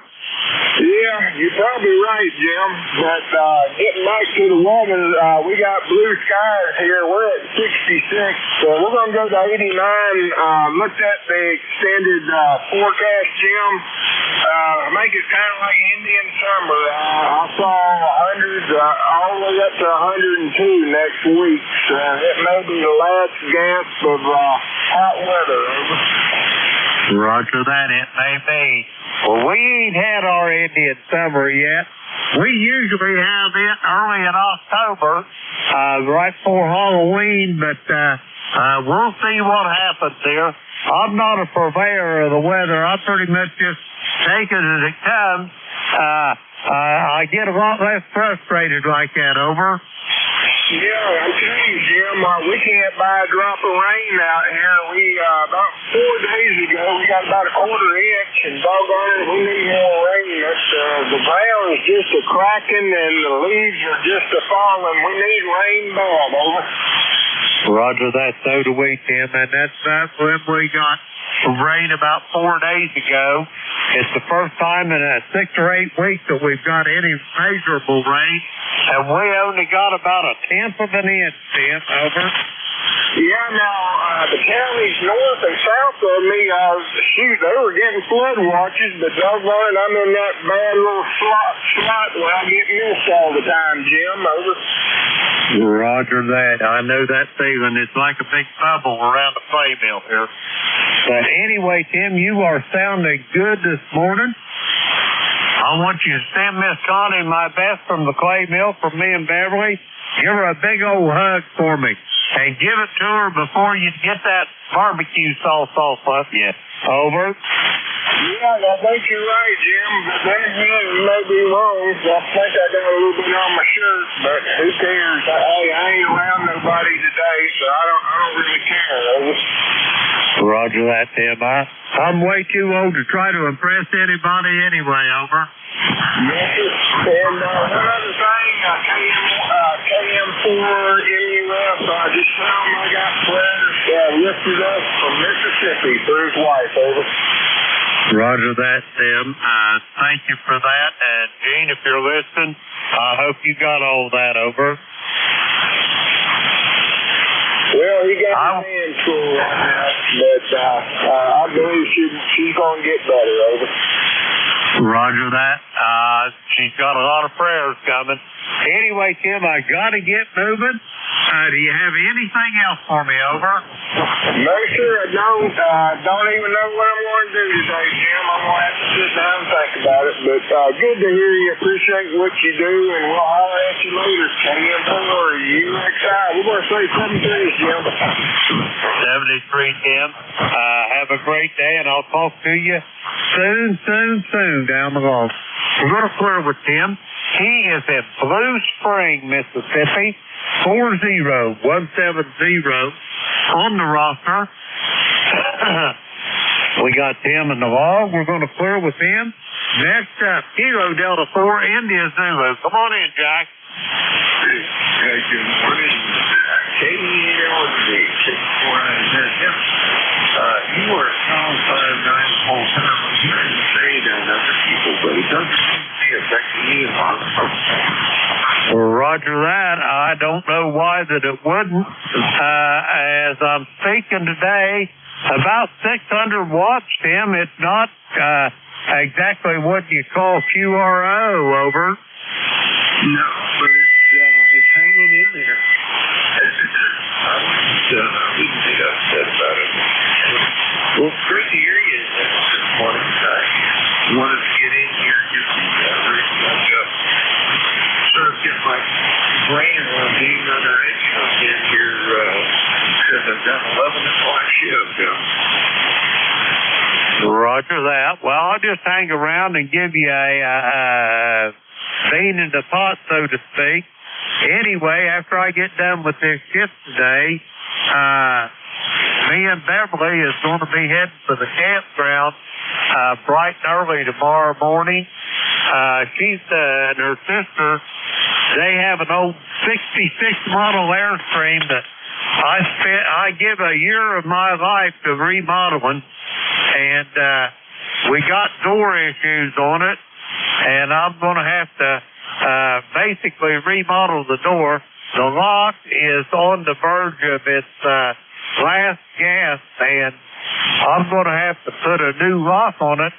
Yeah, you're probably right, Jim. But getting back to the weather, we got blue skies here. We're at 66. So we're going to go to 89. Looked at the extended forecast, Jim. I think it's kind of like Indian summer. I saw 100s all the way up to 102 next week. So it may be the last gasp of hot weather. Roger that, it may be. Well, we ain't had our Indian summer yet. We usually have it early in October, right before Halloween, but we'll see what happens here. I'm not a purveyor of the weather. I pretty much just take it as it comes. I get a lot less frustrated like that, over. Yeah, I'm telling you, Jim, we can't buy a drop of rain out here. We, about 4 days ago, we got about a quarter inch, and doggone it, we need more rain. The ground is just a-cracking, and the leaves are just a-falling. We need rain bad, over. Roger that, so do we, Tim, and that's when we got rain about 4 days ago. It's the first time in 6 or 8 weeks that we've got any measurable rain, and we only got about 1/10 of an inch, Tim, over. Yeah, now, the counties north and south of me, they were getting flood watches, but doggone it, I'm in that bad little slot where I get missed all the time, Jim, over. Roger that. I know that feeling. It's like a big bubble around the clay mill here. But anyway, Tim, you are sounding good this morning. I want you to send Miss Connie my best from the clay mill from me and Beverly. Give her a big old hug for me. And give it to her before you get that barbecue sauce off of you. Over. Yeah, I think you're right, Jim. But then again, you may be wrong. I think I got a little bit on my shirt, but who cares? Hey, I ain't around nobody today, so I don't really care. Over. Roger that, Tim. I'm way too old to try to impress anybody anyway, over. Yes, and one other thing, KM4NUS, just found I got prayers lifted up from Mississippi for his wife, over. Roger that, Tim. Thank you for that. And Gene, if you're listening, I hope you got all that, over. Well, he got his hands full right now, but I believe she's going to get better, over. Roger that. She's got a lot of prayers coming. Anyway, Tim, I got to get moving. Do you have anything else for me, over? No, sir, I don't. Don't even know what I'm going to do today, Jim. I'm going to have to sit down and think about it. But good to hear you. Appreciate what you do, and we'll holler at you later. KM4UXI. We're going to say 73, Jim. 73, Tim. Have a great day, and I'll talk to you soon down the road. We're going to clear with Tim. He is at Blue Spring, Mississippi, 40170 on the roster. We got Tim in the log. We're going to clear with him. Next up, Kilo Delta 4, India Zulu. Come on in, Jack. Good morning. KDLG 649. You were at Town 59 the whole time. I'm hearing the trade on other people, but it doesn't seem to be affecting you. Roger that. I don't know why that it wouldn't. As I'm speaking today, about 600 watts, Tim. It's not exactly what you call QRO, over. No, but it's hanging in there. I wouldn't get upset about it. Well, it's great to hear you this morning. I wanted to get in here and get the radio up. Sort of get my brain around being under edge again here because I've done 11 o'clock shift. Roger that. Well, I'll just hang around and give you a bean in the pot, so to speak. Anyway, after I get done with this shift today, me and Beverly is going to be heading for the campground bright and early tomorrow morning. She's and her sister, they have an old 66 model Airstream that I give a year of my life to remodeling, and we got door issues on it, and I'm going to have to basically remodel the door. The lock is on the verge of its last gasp, and I'm going to have to put a new lock on it,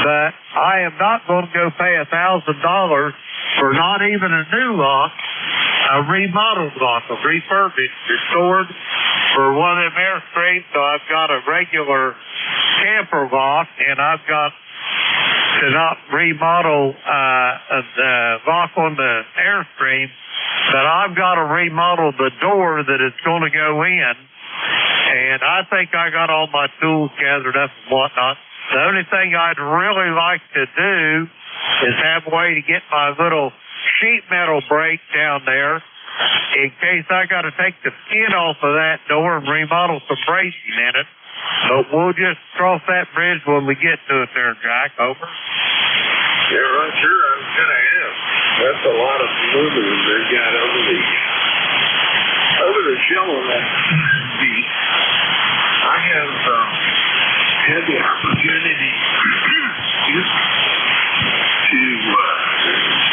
but I am not going to go pay $1,000 for not even a new lock, a remodeled lock, a refurbished, restored for one of them Airstreams. So I've got a regular camper lock, and I've got to not remodel the lock on the Airstream, but I've got to remodel the door that it's going to go in. And I think I got all my tools gathered up and whatnot. The only thing I'd really like to do is have a way to get my little sheet metal brake down there in case I got to take the skin off of that door and remodel some bracing in it. But we'll just cross that bridge when we get to it there, Jack. Over. Yeah, right, sure. I was going to ask. That's a lot of aluminum they've got over the shell on that beat. I have had the opportunity to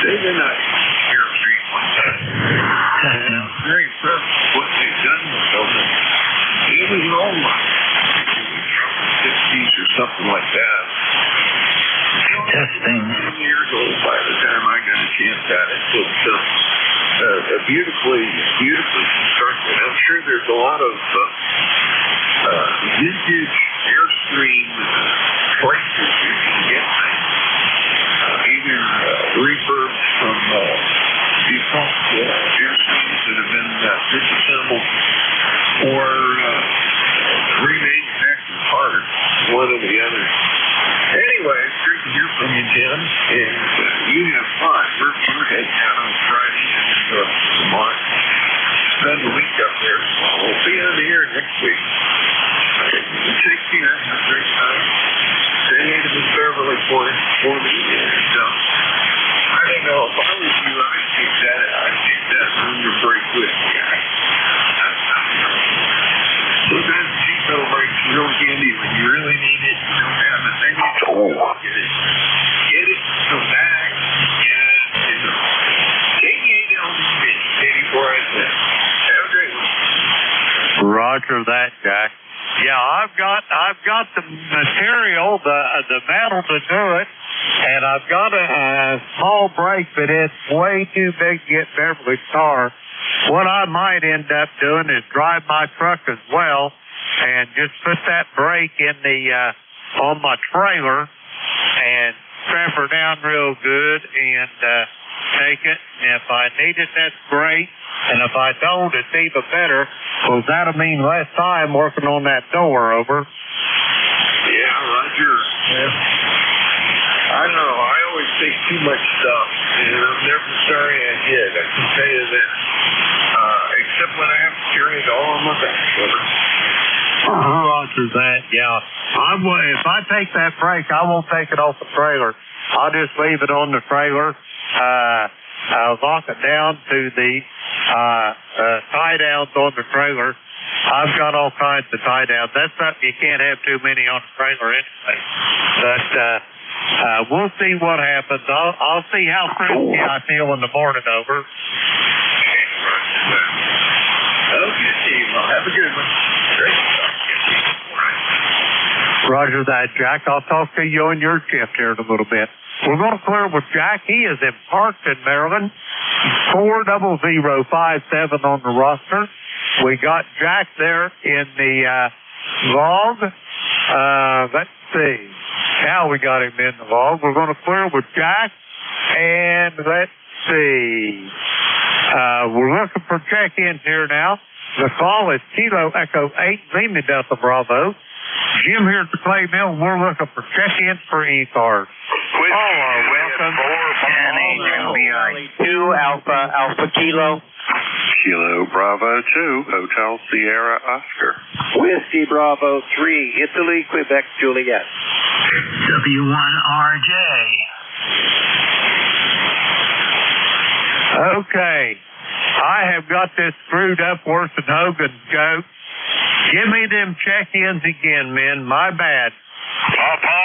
stay the night here at Street one time. And I was very impressed with what they've done with them. It was an old one. From the 60s or something like that. Testing. Years old by the time I got a chance at it. It's beautifully constructed. I'm sure there's a lot of vintage Airstream places you can get things. Either refurbs from defunct Airstreams that have been disassembled or remanufactured parts, one or the other. Anyway, it's great to hear from you, Jim, and you have fun. We're heading out on Friday and tomorrow. Spend a week up there. We'll see you on the air next week. Take care. Have a great time. Say hey to Miss Beverly for me. And I don't know, if I was you, I'd take that under break with me. Sometimes the sheet metal break's real handy when you really need it. You don't have it. Then you get it, come back, and take it down to 84 cents. Have a great one. Roger that, Jack. Yeah, I've got the material, the metal to do it, and I've got a small brake, but it's way too big to get Beverly's car. What I might end up doing is drive my truck as well, and just put that brake in the on my trailer, and strap her down real good, and take it. And if I need it, that's great. And if I don't, it's even better, because that'll mean less time working on that door. Over. Yeah, Roger. Yeah. I don't know. I always take too much stuff, and I'm never sorry I did. I can tell you that. Except when I have to carry it all on my back. Roger that. Yeah. If I take that brake, I won't take it off the trailer. I'll just leave it on the trailer. Lock it down to the tie downs on the trailer. I've got all kinds of tie downs. That's something you can't have too many on the trailer anyway. But we'll see what happens. I'll see how frisky I feel in the morning. Over. Okay, Steve. Well, have a good one. Great. Roger that, Jack. I'll talk to you on your shift here in a little bit. We're going to clear with Jack. He is in Parkton, Maryland. 40057 on the roster. We got Jack there in the log. Let's see how we got him in the log. We're going to clear with Jack. And let's see. We're looking for check-ins here now. The call is Kilo Echo 8, Lima Delta Bravo. Jim here at the Clay Mill. We're looking for check-ins for ECARS. All are welcome. NJ2US 2 Alpha Kilo. Kilo Bravo 2, Hotel Sierra Oscar. Whiskey Bravo 3, Italy, Quebec, Juliet. W1RJ. Okay. I have got this screwed up worse than Hogan's goat. Give me them check-ins again, men. My bad.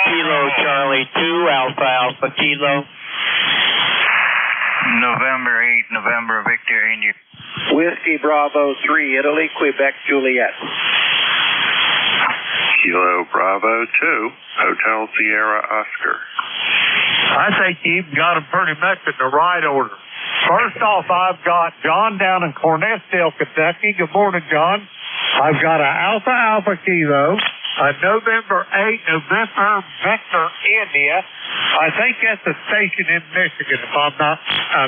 Kilo Charlie 2 Alpha Kilo. November 8, November Victor India. Whiskey Bravo 3, Italy, Quebec, Juliet. Kilo Bravo 2, Hotel Sierra Oscar. I think you've got them pretty much in the right order. First off, I've got John down in Cornettsville, Kentucky. Good morning, John. I've got an Alpha Kilo, a November 8, November Victor India. I think that's a station in Michigan, if I'm not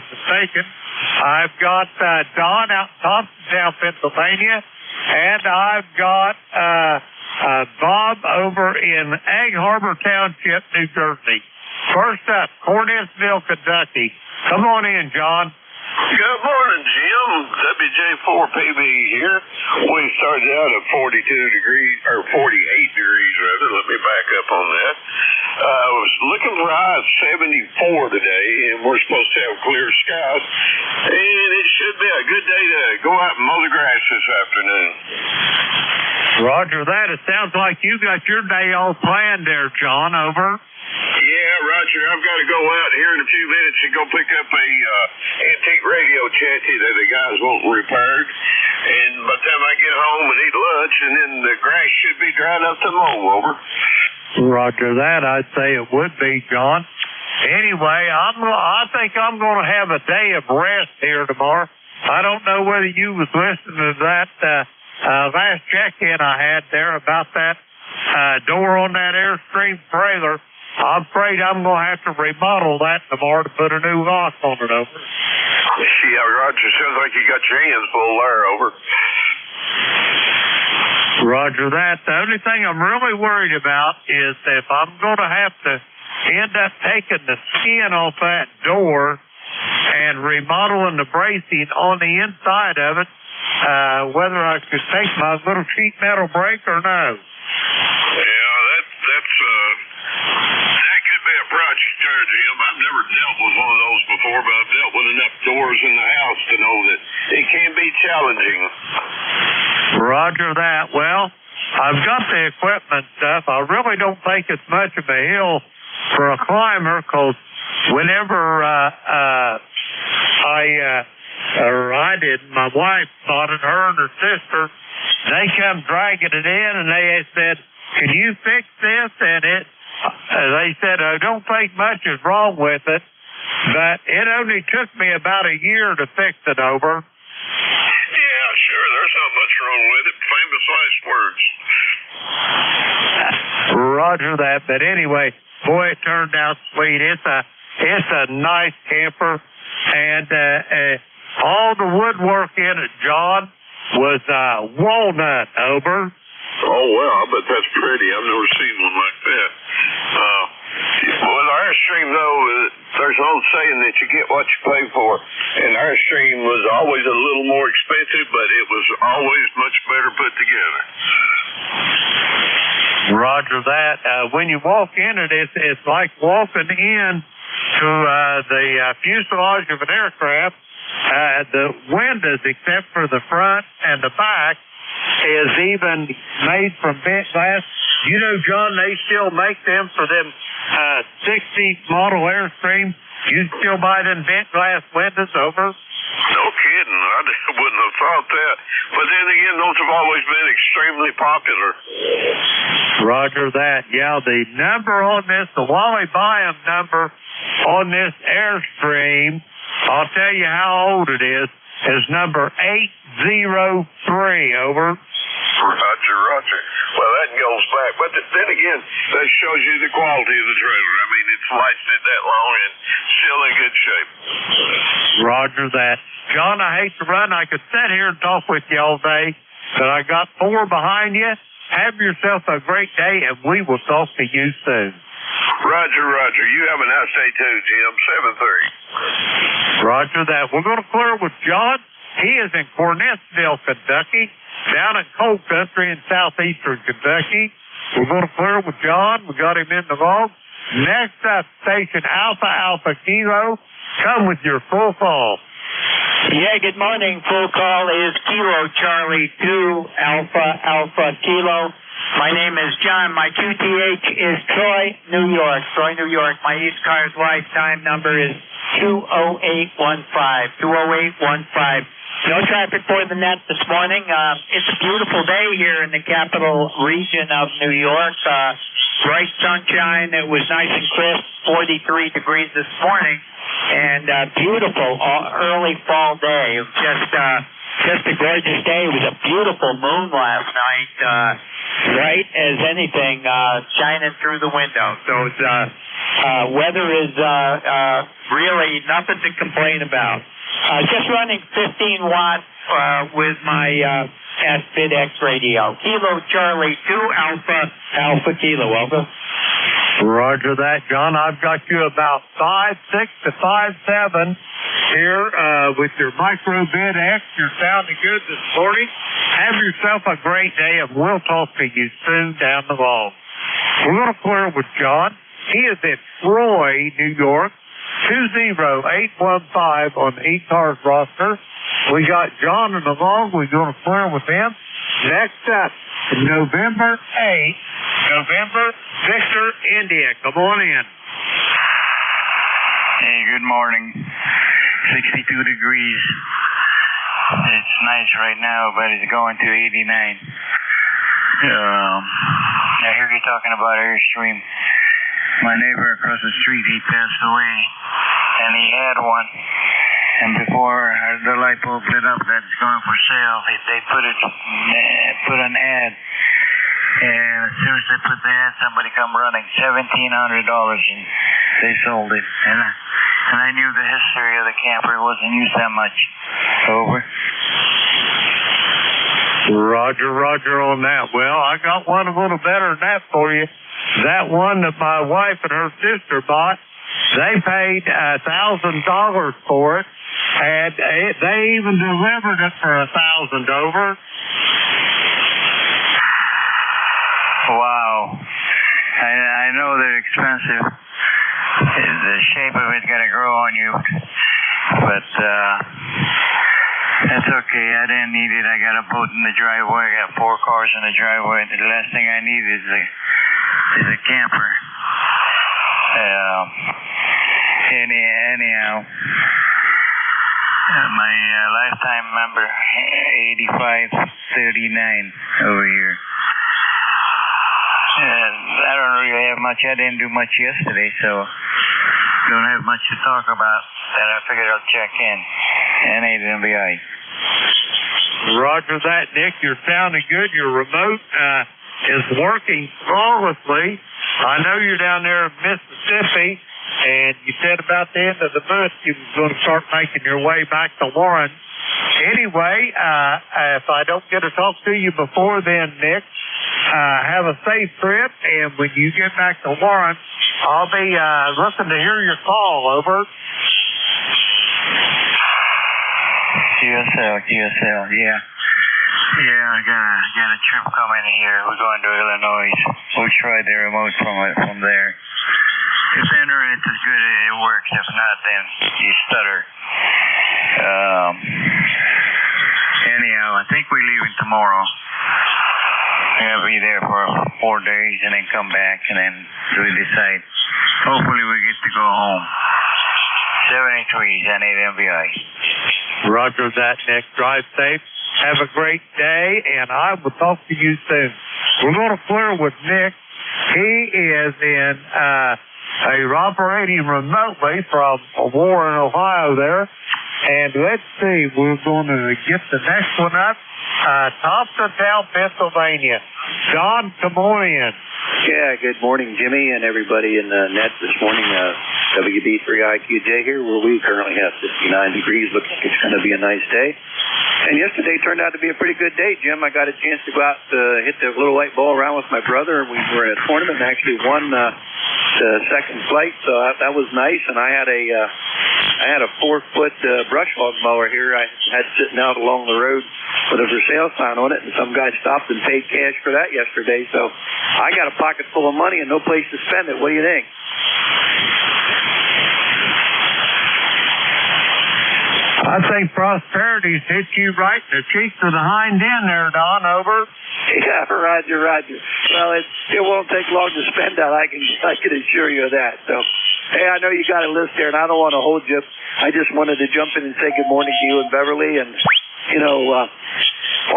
mistaken. I've got Don out in Thompsontown, Pennsylvania, and I've got Bob over in Egg Harbor Township, New Jersey. First up, Cornettsville, Kentucky. Come on in, John. Good morning, Jim. WJ4PB here. We started out at 42 degrees, or 48 degrees rather. Let me back up on that. I was looking for high of 74 today, and we're supposed to have clear skies. And it should be a good day to go out and mow the grass this afternoon. Roger that. It sounds like you got your day all planned there, John. Over. Yeah, Roger. I've got to go out here in a few minutes and go pick up a antique radio chassis that the guys want repaired. And by the time I get home and eat lunch, and then the grass should be dry enough to mow. Over. Roger that. I'd say it would be, John. Anyway, I think I'm going to have a day of rest here tomorrow. I don't know whether you was listening to that last check-in I had there about that door on that Airstream trailer. I'm afraid I'm going to have to remodel that tomorrow to put a new lock on it. Over. Yeah, Roger. Sounds like you got your hands full there. Over. Roger that. The only thing I'm really worried about is if I'm going to have to end up taking the skin off that door and remodeling the bracing on the inside of it, whether I could take my little sheet metal brake or no. Yeah, that could be a project there, Jim. I've never dealt with one of those before, but I've dealt with enough doors in the house to know that it can be challenging. Roger that. Well, I've got the equipment stuff. I really don't think it's much of a hill for a climber, because whenever I did, my wife thought it, her and her sister, they come dragging it in, and they said, "Can you fix this?" And they said, "I don't think much is wrong with it," but it only took me about a year to fix it. Over. Yeah, sure. There's not much wrong with it. Famous last words. Roger that. But anyway, boy, it turned out sweet. It's a nice camper, and all the woodwork in it, John, was walnut. Over. Oh, well, I bet that's pretty. I've never seen one like that. Well, Airstream, though, there's an old saying that you get what you pay for. And Airstream was always a little more expensive, but it was always much better put together. Roger that. When you walk in it's like walking in to the fuselage of an aircraft. The windows, except for the front and the back, is even made from bent glass. You know, John, they still make them for them 60 model Airstream. You still buy them bent glass windows over? No kidding. I wouldn't have thought that. But then again, those have always been extremely popular. Roger that. Yeah, the number on this, the Wally Byam number on this Airstream, I'll tell you how old it is number 803, over. Roger. Well, that goes back. But then again, that shows you the quality of the trailer. I mean, it's lasted that long and still in good shape. Roger that. John, I hate to run. I could sit here and talk with you all day, but I got 4 behind you. Have yourself a great day, and we will talk to you soon. Roger. You have a nice day too, Jim. 7-3. Roger that. We're going to clear with John. He is in Cornettsville, Kentucky, down in coal country in southeastern Kentucky. We're going to clear with John. We got him in the log. Next up, station Alpha Kilo. Come with your full call. Yeah, good morning. Full call is Kilo Charlie 2 Alpha Kilo. My name is John. My QTH is Troy, New York. My ECARS lifetime number is 20815. 20815. No traffic for the net this morning. It's a beautiful day here in the capital region of New York. Bright sunshine. It was nice and crisp, 43 degrees this morning. And beautiful early fall day. Just a gorgeous day. It was a beautiful moon last night. Bright as anything, shining through the window. So it's weather is really nothing to complain about. Just running 15 watts with my SBID-X radio. Kilo Charlie 2 Alpha Kilo. Over. Roger that, John. I've got you about 5.6 to 5.7 here with your micro bid X. You're sounding good this morning. Have yourself a great day, and we'll talk to you soon down the line. We're going to clear with John. He is in Troy, New York. 20815 on the ECARS roster. We got John in the log. We're going to clear with him. Next up, November 8th, November Victor India. Come on in. Hey, good morning. 62 degrees. It's nice right now, but it's going to 89. I hear you talking about Airstream. My neighbor across the street, he passed away, and he had one. And before the light bulb lit up that it's going for sale, they put an ad. And as soon as they put the ad, somebody come running, $1,700, and they sold it. And I knew the history of the camper. It wasn't used that much. Over. Roger on that. Well, I got one a little better than that for you. That one that my wife and her sister bought, they paid $1,000 for it, and they even delivered it for $1,000 over. Wow. I know they're expensive. The shape of it's got to grow on you, but that's okay. I didn't need it. I got a boat in the driveway. I got 4 cars in the driveway. The last thing I need is a camper. Anyhow, my lifetime number 8539 over here. And I don't really have much. I didn't do much yesterday, so don't have much to talk about. And I figured I'll check in. NAWI. Roger that, Nick. You're sounding good. Your remote is working flawlessly. I know you're down there in Mississippi, and you said about the end of the month you were going to start making your way back to Warren. Anyway, if I don't get to talk to you before then, Nick, have a safe trip, and when you get back to Warren, I'll be looking to hear your call. Over. QSL, yeah. Yeah, I got a trip coming here. We're going to Illinois. We'll try the remote from there. If the internet is good, it works. If not, then you stutter. Anyhow, I think we're leaving tomorrow. We're going to be there for 4 days and then come back and then we decide. Hopefully we get to go home. 73, I need MVI. Roger that, Nick. Drive safe. Have a great day, and I will talk to you soon. We're going to flirt with Nick. He is operating remotely from Warren, Ohio there. And let's see, we're going to get the next one up. Thompsontown, Pennsylvania. John, come on in. Yeah, good morning, Jimmy, and everybody in the net this morning. WB3IQJ here, where we currently have 59 degrees. Looks like it's going to be a nice day. And yesterday turned out to be a pretty good day, Jim. I got a chance to go out hit the little white ball around with my brother, and we were in a tournament and actually won the second flight, so that was nice. And I had a 4-foot brush hog mower here I had sitting out along the road with a for sale sign on it, and some guy stopped and paid cash for that yesterday. So I got a pocket full of money and no place to spend it. What do you think? I think prosperity's hit you right in the cheeks of the hind end there, Don. Over. Yeah, Roger. Well, it won't take long to spend that. I can assure you of that. So, hey, I know you got a list there, and I don't want to hold you. I just wanted to jump in and say good morning to you and Beverly, and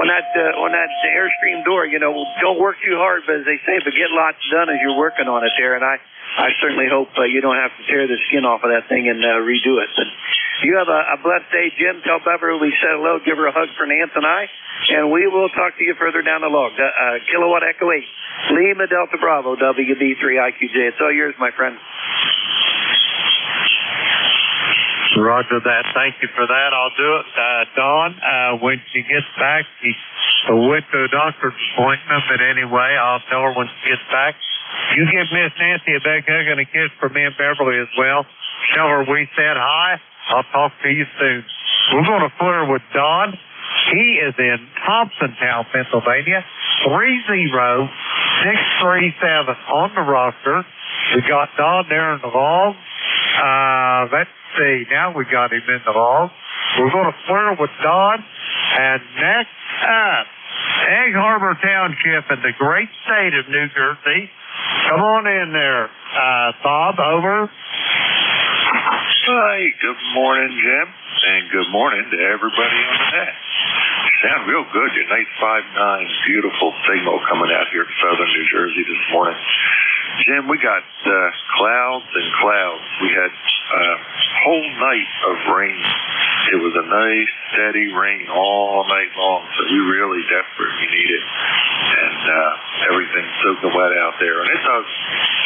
on that Airstream door, don't work too hard, but as they say, but get lots done as you're working on it there. And I certainly hope you don't have to tear the skin off of that thing and redo it. But you have a blessed day, Jim. Tell Beverly we said hello. Give her a hug for Nance and I. And we will talk to you further down the log. Kilowatt Echo 8. Lima Delta Bravo, WB3IQJ. It's all yours, my friend. Roger that. Thank you for that. I'll do it. Dawn, when she gets back, she went to a doctor's appointment, but anyway, I'll tell her when she gets back. You give Miss Nancy a big hug and a kiss for me and Beverly as well. Tell her we said hi. I'll talk to you soon. We're going to flirt with Don. He is in Thompsontown, Pennsylvania. 30637 on the roster. We got Don there in the log. Let's see. Now we got him in the log. We're going to flirt with Don. And next up, Egg Harbor Township in the great state of New Jersey. Come on in there. Bob, over. Hi, good morning, Jim, and good morning to everybody on the net. You sound real good. Your nice 5.9, beautiful signal coming out here in southern New Jersey this morning. Jim, we got clouds and clouds. We had a whole night of rain. It was a nice, steady rain all night long, so we really desperately need it. And everything's soaking wet out there. And it does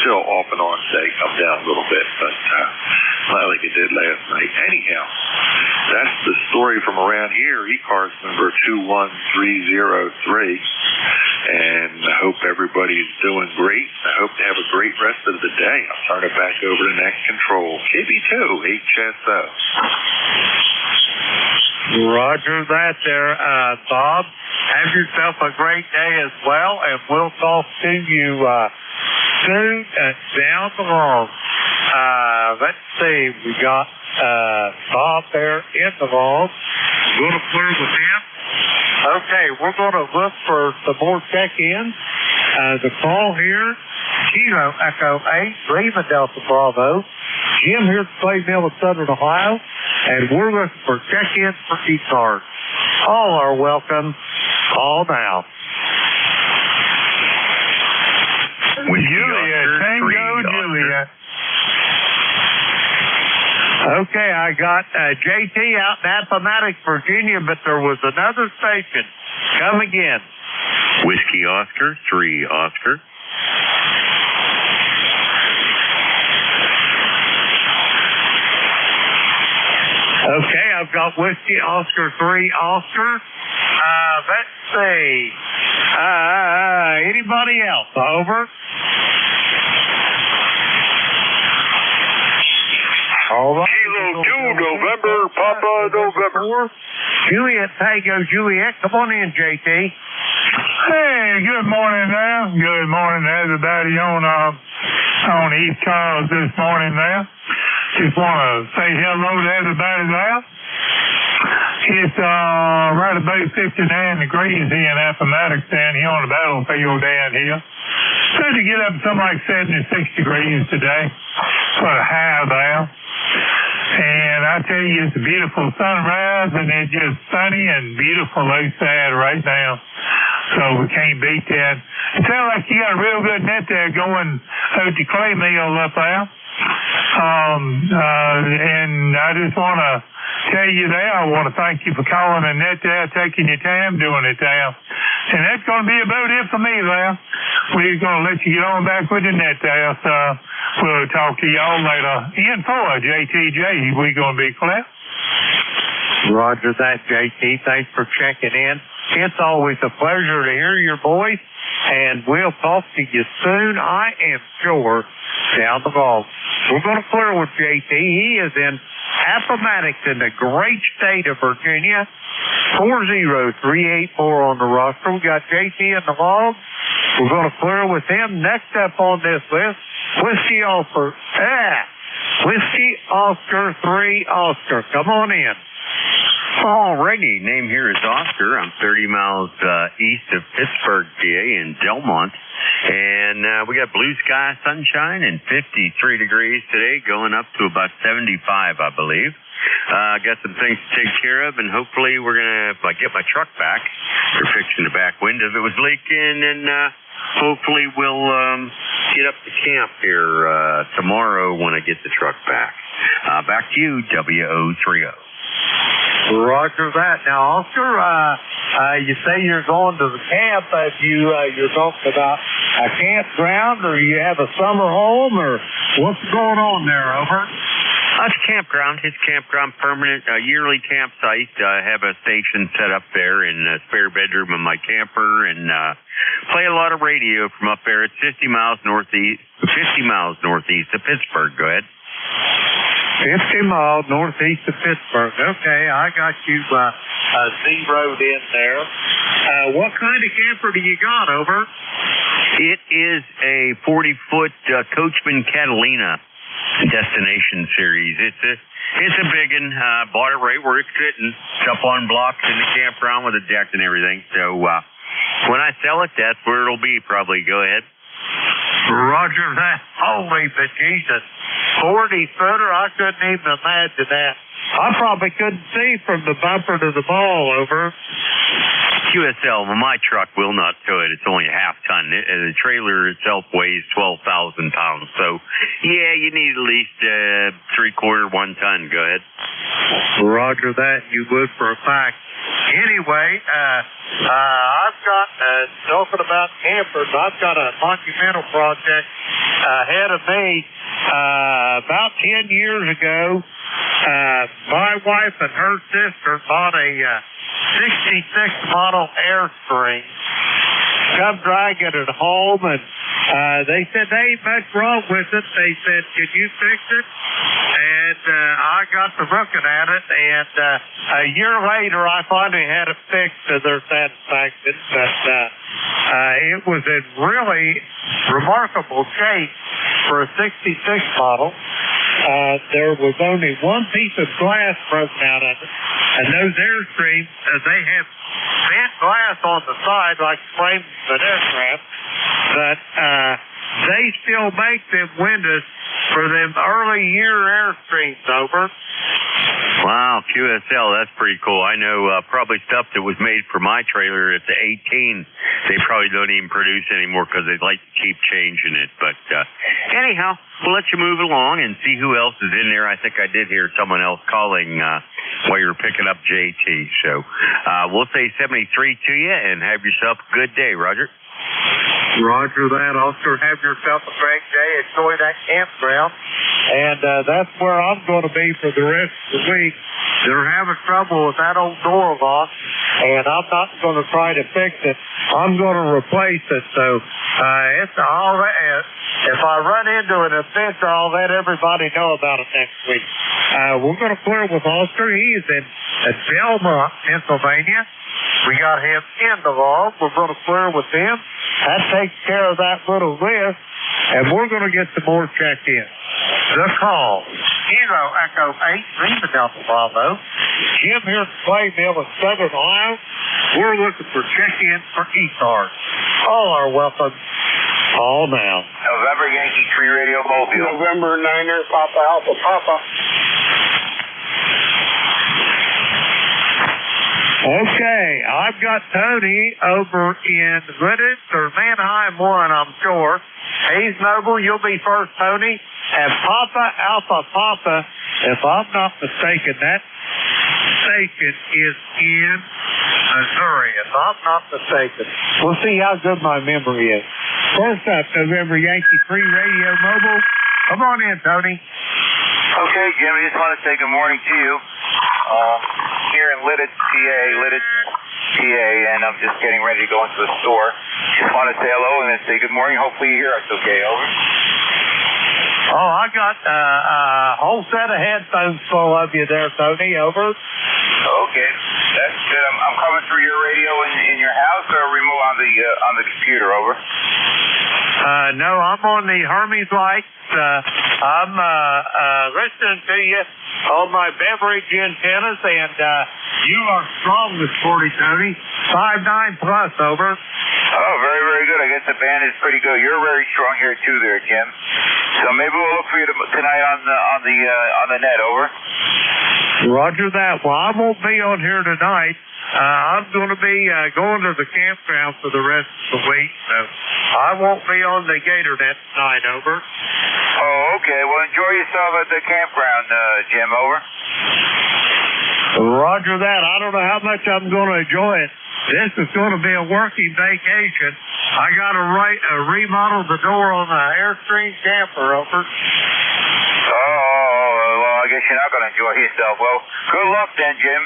still off and on today come down a little bit, but not like it did last night. Anyhow, that's the story from around here. ECARS number 21303. And I hope everybody's doing great. I hope they have a great rest of the day. I'll turn it back over to Net Control. KB2, HSO. Roger that there, Bob. Have yourself a great day as well, and we'll talk to you soon down the road. Let's see, we got Bob there in the log. Going to flirt with him. Okay, we're going to look for some more check-ins. The call here, Kilo Echo 8, Lima Delta Bravo. Jim here at Clay Mill in Southern Ohio, and we're looking for check-ins for ECARS. All are welcome. Call now. Julia, Tango Julia. Okay, I got JT out in Appomattox, Virginia, but there was another station. Come again. Whiskey Oscar, 3 Oscar. Okay, I've got Whiskey Oscar 3 Oscar. Let's see. Anybody else? Over. All right. Kilo 2, November, Papa, November. Juliet, Tango, Juliet. Come on in, JT. Hey, good morning there. Good morning to everybody on ECARS this morning there. Just want to say hello to everybody there. It's right about 59 degrees here in Appomattox down here on the battlefield down here. Supposed to get up to something like 76 degrees today for the high there. And I tell you, it's a beautiful sunrise, and it's just sunny and beautiful outside right now. So we can't beat that. It sounds like you got a real good net there going out to clay mill up there. And I just want to tell you there, I want to thank you for calling the net there, taking your time doing it there. And that's going to be about it for me there. We're going to let you get on back with the net there, so we'll talk to y'all later. Ian for JTJ, we going to be clear? Roger that, JT. Thanks for checking in. It's always a pleasure to hear your voice, and we'll talk to you soon, I am sure, down the vault. We're going to clear with JT. He is in Appomattox in the great state of Virginia. 40384 on the roster. We got JT in the log. We're going to clear with him. Next up on this list, Whiskey Oscar 3 Oscar. Come on in. Alrighty, name here is Oscar. I'm 30 miles east of Pittsburgh, PA, in Delmont. And we got blue sky, sunshine, and 53 degrees today, going up to about 75, I believe. Got some things to take care of, and hopefully we're going to get my truck back. We're fixing the back window if it was leaking, and hopefully we'll get up to camp here tomorrow when I get the truck back. Back to you, WO30. Roger that. Now, Oscar, you say you're going to the camp. You're talking about a campground, or you have a summer home, or what's going on there, over? It's a campground. It's campground, permanent, yearly campsite. I have a station set up there in a spare bedroom in my camper, and play a lot of radio from up there. It's 50 miles northeast of Pittsburgh. Go ahead. 50 miles northeast of Pittsburgh. Okay, I got you zeroed in there. What kind of camper do you got, over? It is a 40-foot Coachman Catalina destination series. It's a big one. Bought it right where it's sitting. It's up on blocks in the campground with a deck and everything. So when I sell it, that's where it'll be probably. Go ahead. Roger that. Holy bejesus. 40-footer, I couldn't even imagine that. I probably couldn't see from the bumper to the ball, over. QSL, my truck will not tow it. It's only a half ton. The trailer itself weighs 12,000 pounds. So, yeah, you need at least 3/4, 1 ton. Go ahead. Roger that. You would for a fact. Anyway, I've got, talking about campers, I've got a monumental project ahead of me. About 10 years ago, my wife and her sister bought a 66 model Airstream. Come dragging it home, and they said there ain't much wrong with it. They said, "Could you fix it?" And I got to looking at it, and a year later, I finally had it fixed to their satisfaction. But it was in really remarkable shape for a 66 model. There was only one piece of glass broken out of it, and those Airstreams, they have bent glass on the side like frames of an aircraft, but they still make them windows for them early year Airstreams, over. Wow, QSL, that's pretty cool. I know probably stuff that was made for my trailer at the 18, they probably don't even produce anymore because they'd like to keep changing it. But anyhow, we'll let you move along and see who else is in there. I think I did hear someone else calling while you were picking up JT. So we'll say 73 to you and have yourself a good day, Roger. Roger that. Also, have yourself a great day. Enjoy that campground. and that's where I'm going to be for the rest of the week. They're having trouble with that old door lock, and I'm not going to try to fix it. I'm going to replace it. So it's all that. If I run into an offense, I'll let everybody know about it next week. We're going to clear with Oscar. He's in Belmont, Pennsylvania. We got him in the log. We're going to clear with him. That takes care of that little list, and we're going to get some more checked in. The call, Kilo Echo 8, Lima Delta Bravo. Jim here at Clay Mill in Southern Ohio. We're looking for check-in for ECARS. All are welcome. Call now. November Yankee 3 Radio Mobile. November Niner, Papa Alpha Papa. Okay, I've got Tony over in Lidditz or Manheim 1, I'm sure. Hayes Noble, you'll be first, Tony. And Papa Alpha Papa, if I'm not mistaken, that station is in Missouri, if I'm not mistaken. We'll see how good my memory is. First up, November Yankee 3 Radio Mobile. Come on in, Tony. Okay, Jim, I just want to say good morning to you. Here in Lidditz, PA, and I'm just getting ready to go into the store. Just want to say hello and then say good morning. Hopefully you hear us okay. Over. Oh, I got a whole set of headphones full of you there, Tony. Over. Okay, that's good. I'm coming through your radio in your house or remote on the computer. Over. No, I'm on the Hermes lights. I'm listening to you on my beverage antennas, and you are strong this morning, Tony. 5'9" plus, over. Oh, very, very good. I guess the band is pretty good. You're very strong here too, there, Jim. So maybe we'll look for you tonight on the net. Over. Roger that. Well, I won't be on here tonight. I'm going to be going to the campground for the rest of the week, so I won't be on the GatorNet tonight. Over. Oh, okay. Well, enjoy yourself at the campground, Jim. Over. Roger that. I don't know how much I'm going to enjoy it. This is going to be a working vacation. I got to remodel the door on the Airstream camper. Over. Oh, well, I guess you're not going to enjoy yourself. Well, good luck then, Jim.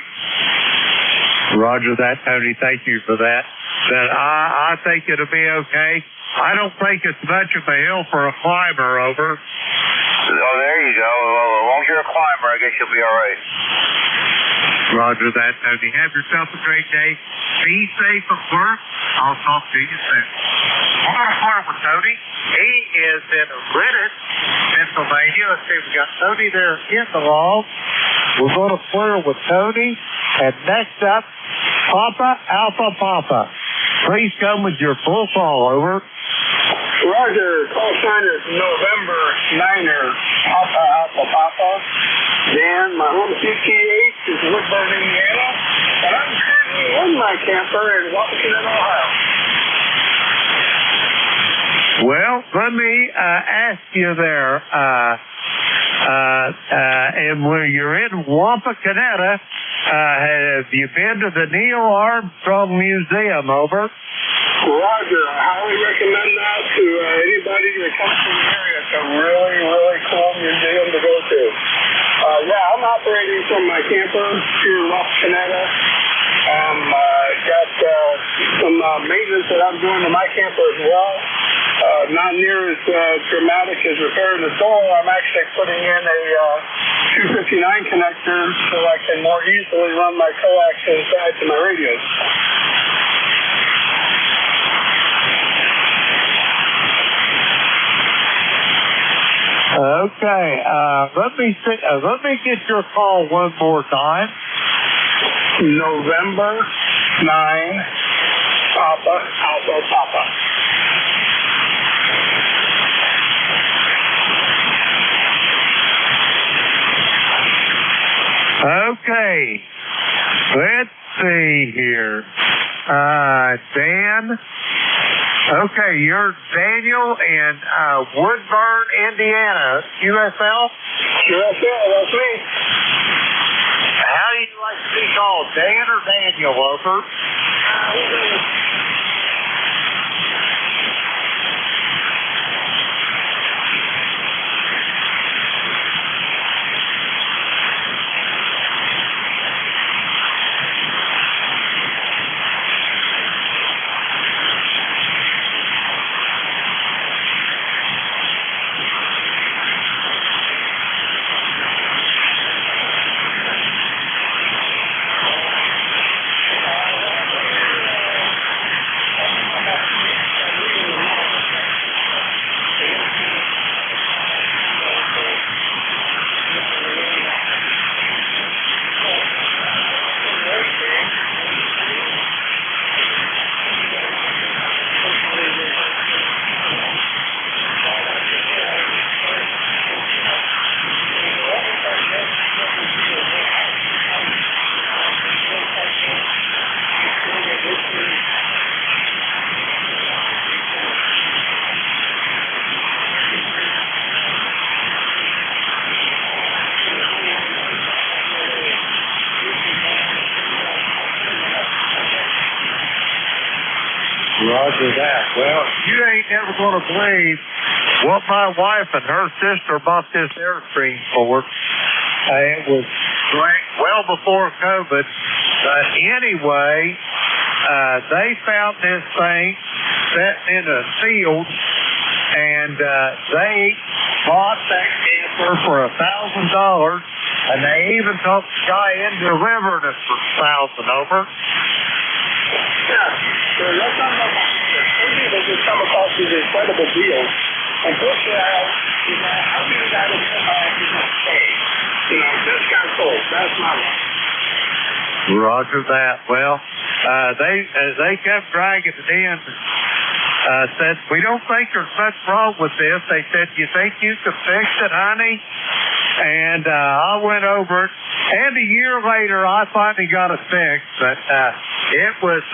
Roger that, Tony. Thank you for that. But I think it'll be okay. I don't think it's much of a hill for a climber. Over. Oh, there you go. Well, as long as you're a climber, I guess you'll be all right. Roger that, Tony. Have yourself a great day. Be safe at work. I'll talk to you soon. We're going to flirt with Tony. He is in Lidditz, Pennsylvania. Let's see, we got Tony there in the log. We're going to flirt with Tony. And next up, Papa Alpha Papa. Please come with your full call. Over. Roger, call sign is November Niner, Papa Alpha Papa. Dan, my home CT8 is Woodburn, Indiana, and I'm currently in my camper in Washington, Ohio. Well, let me ask you there, and where you're in Wapakoneta, have you been to the Neil Armstrong Museum? Over. Roger, I highly recommend that to anybody that comes from the area. It's a really, really cool museum to go to. Yeah, I'm operating from my camper here in Wapakoneta. Got some maintenance that I'm doing to my camper as well. Not near as dramatic as repairing the door. I'm actually putting in a 259 connector so I can more easily run my coax inside to my radios. Okay, let me get your call one more time. November 9, Papa Alpha Papa. Okay, let's see here. Dan. Okay, you're Daniel in Woodburn, Indiana, USL? USL, that's me. How do you like to be called, Dan or Daniel? Over. Roger that. Well, you ain't never going to believe what my wife and her sister bought this Airstream for. It was well before COVID. But anyway, they found this thing sitting in a field, and they bought that camper for $1,000, and they even took the guy into delivering it for $1,000 over. Yeah, so let's talk about this. Some people just come across these incredible deals, and unfortunately, how many guys will come back and just say, just got sold. That's my one. Roger that. Well, they kept dragging it in. Said, we don't think there's much wrong with this. They said, you think you could fix it, honey? And I went over it. And a year later, I finally got it fixed. But it was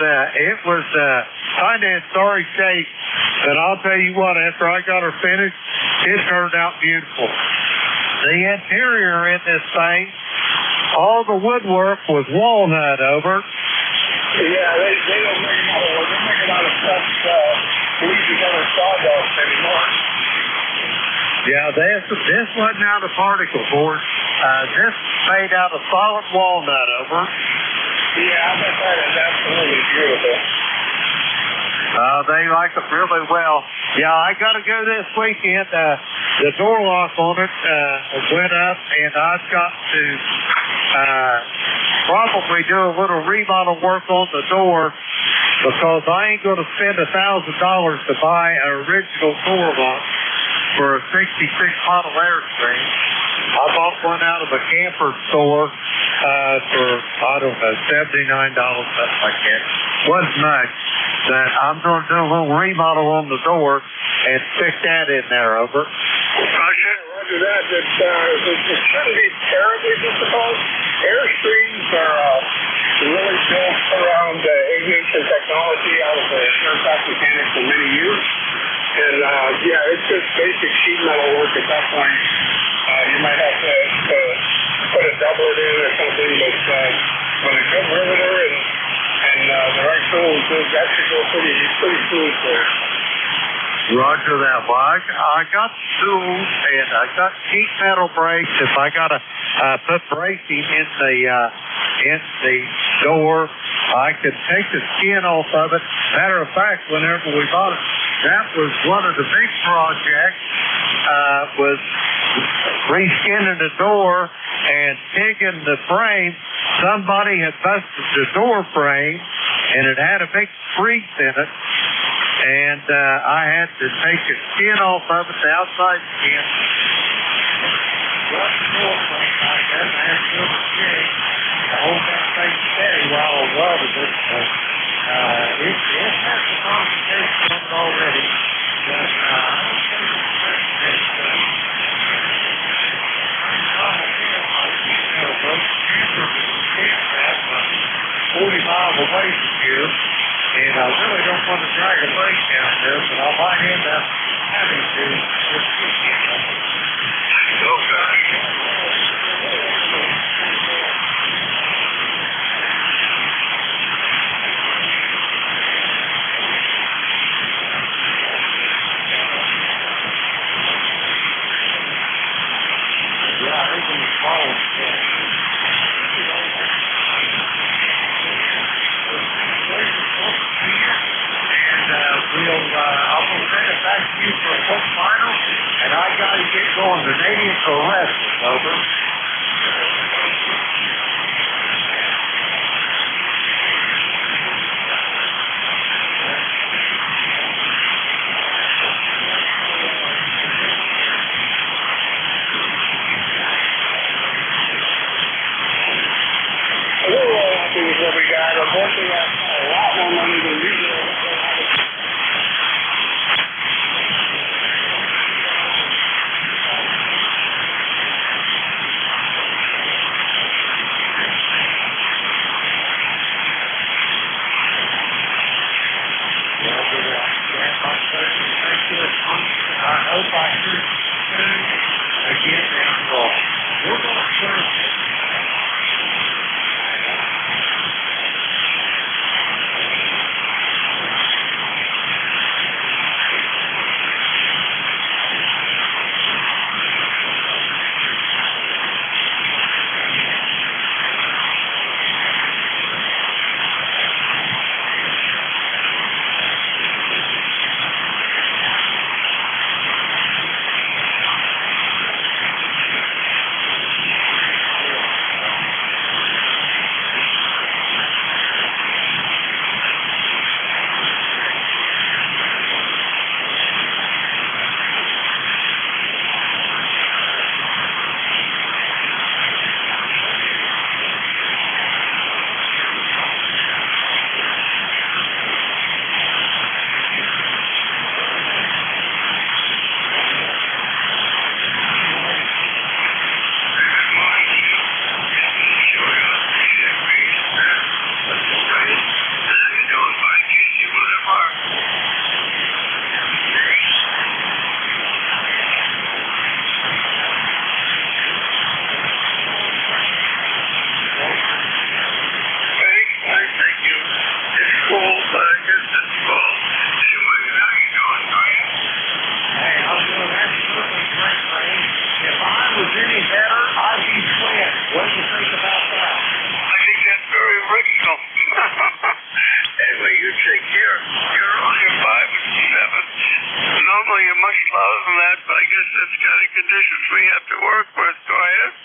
kind of in sorry shape. But I'll tell you what, after I got her finished, it turned out beautiful. The interior in this thing, all the woodwork was walnut over. Yeah, they don't make a lot of stuff glued together sawdust anymore. Yeah, this wasn't out of particle board. This made out of solid walnut over. Yeah, I bet that is absolutely beautiful. They like it really well. Yeah, I got to go this weekend. The door lock on it went up, and I've got to probably do a little remodel work on the door, because I ain't going to spend $1,000 to buy an original door lock for a 66 model Airstream. I bought one out of a camper store for, I don't know, $79, something like that. Wasn't much. That I'm going to do a little remodel on the door and stick that in there over. Roger that. It shouldn't be terribly difficult. Airstreams are really built around aviation technology out of the aircraft mechanics for many years. And yeah, it's just basic sheet metal work at that point. You might have to put a doublet in or something, but with a good riveter and the right tools, that should go pretty smooth there. Roger that. Well, I got tools and I got sheet metal brakes. If I got to put bracing in the door, I could take the skin off of it. Matter of fact, whenever we bought it, that was one of the big projects, was reskinning the door and digging the frame. Somebody had busted the door frame, and it had a big crease in it. And I had to take the skin off of it, the outside skin. Got the door frame like that, and I had to do a jig to hold that thing steady while I welded it. It has some complications on it already. But I don't think it's 40 miles away from here, and I really don't want to drag a brake down there, but I might end up having to this weekend. I'm going to send it back to you for a quick final, and I got to get going. The natives are resting, over. We're happy with what we got. Unfortunately, I spent a lot more money than usual. I hope I hear soon again down the road. We're going to serve it. normally you're much lower than that, but I guess that's kind of conditions we have to work with. Go ahead.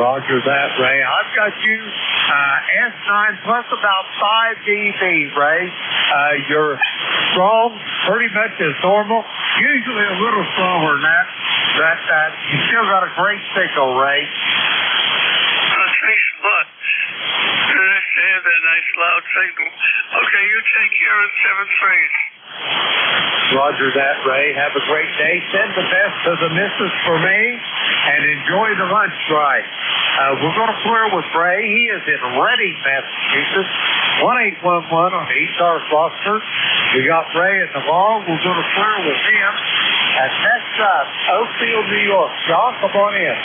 Roger that, Ray. I've got you S9 plus about 5 dB, Ray. You're strong, pretty much as normal. Usually a little stronger than that. You still got a great signal, Ray. Thanks a lot. Nice to hear that nice loud signal. Okay, you take care of 7-3. Roger that, Ray. Have a great day. Send the best to the missus for me, and enjoy the lunch ride. We're going to clear with Ray. He is in Reading, Massachusetts. 1811 on the ECARS roster. We got Ray in the log. We're going to clear with him. And next up, Oakfield, New York. John, come on in.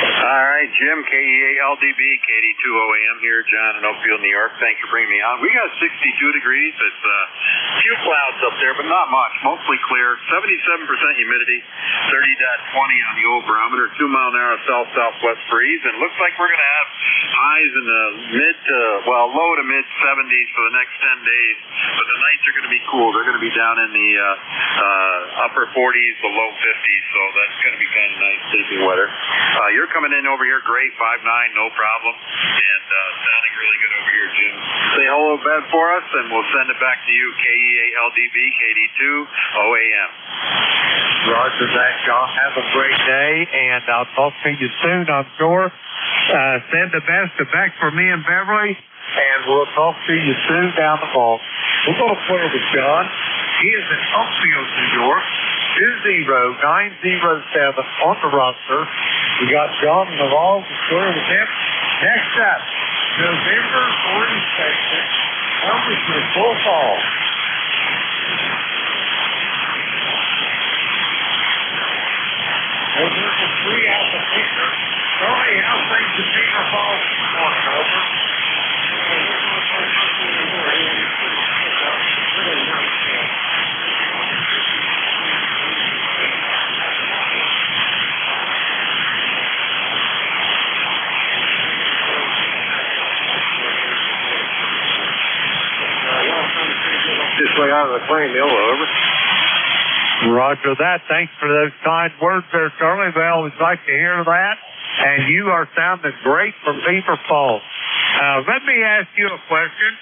All right, Jim, KEALDB, KD2OAM here, John in Oakfield, New York. Thanks for bringing me on. We got 62 degrees. It's a few clouds up there, but not much. Mostly clear. 77% humidity, 30.20 on the old barometer, 2 mile an hour south-southwest breeze. And it looks like we're going to have highs in the low to mid 70s for the next 10 days. But the nights are going to be cool. They're going to be down in the upper 40s, the low 50s. So that's going to be kind of nice sleeping weather. You're coming in over here great, 5'9", no problem, and sounding really good over here, Jim. Say hello, Ben, for us, and we'll send it back to you, KEALDB, KD2OAM. Roger that, John. Have a great day, and I'll talk to you soon, I'm sure. Send the best to Beck for me and Beverly, and we'll talk to you soon down the hall. We're going to play with John. He is in Oakfield, New York. 20907 on the roster. We got John in the log. We're clear with him. Next up, November 42nd. Numbers for full fall. November 3 out the picture. Tony, how things in Beaver Falls this morning, over? This way out of the claim mill, over. Roger that. Thanks for those kind words there, Charlie. We always like to hear that. And you are sounding great from Beaver Falls. Let me ask you a question.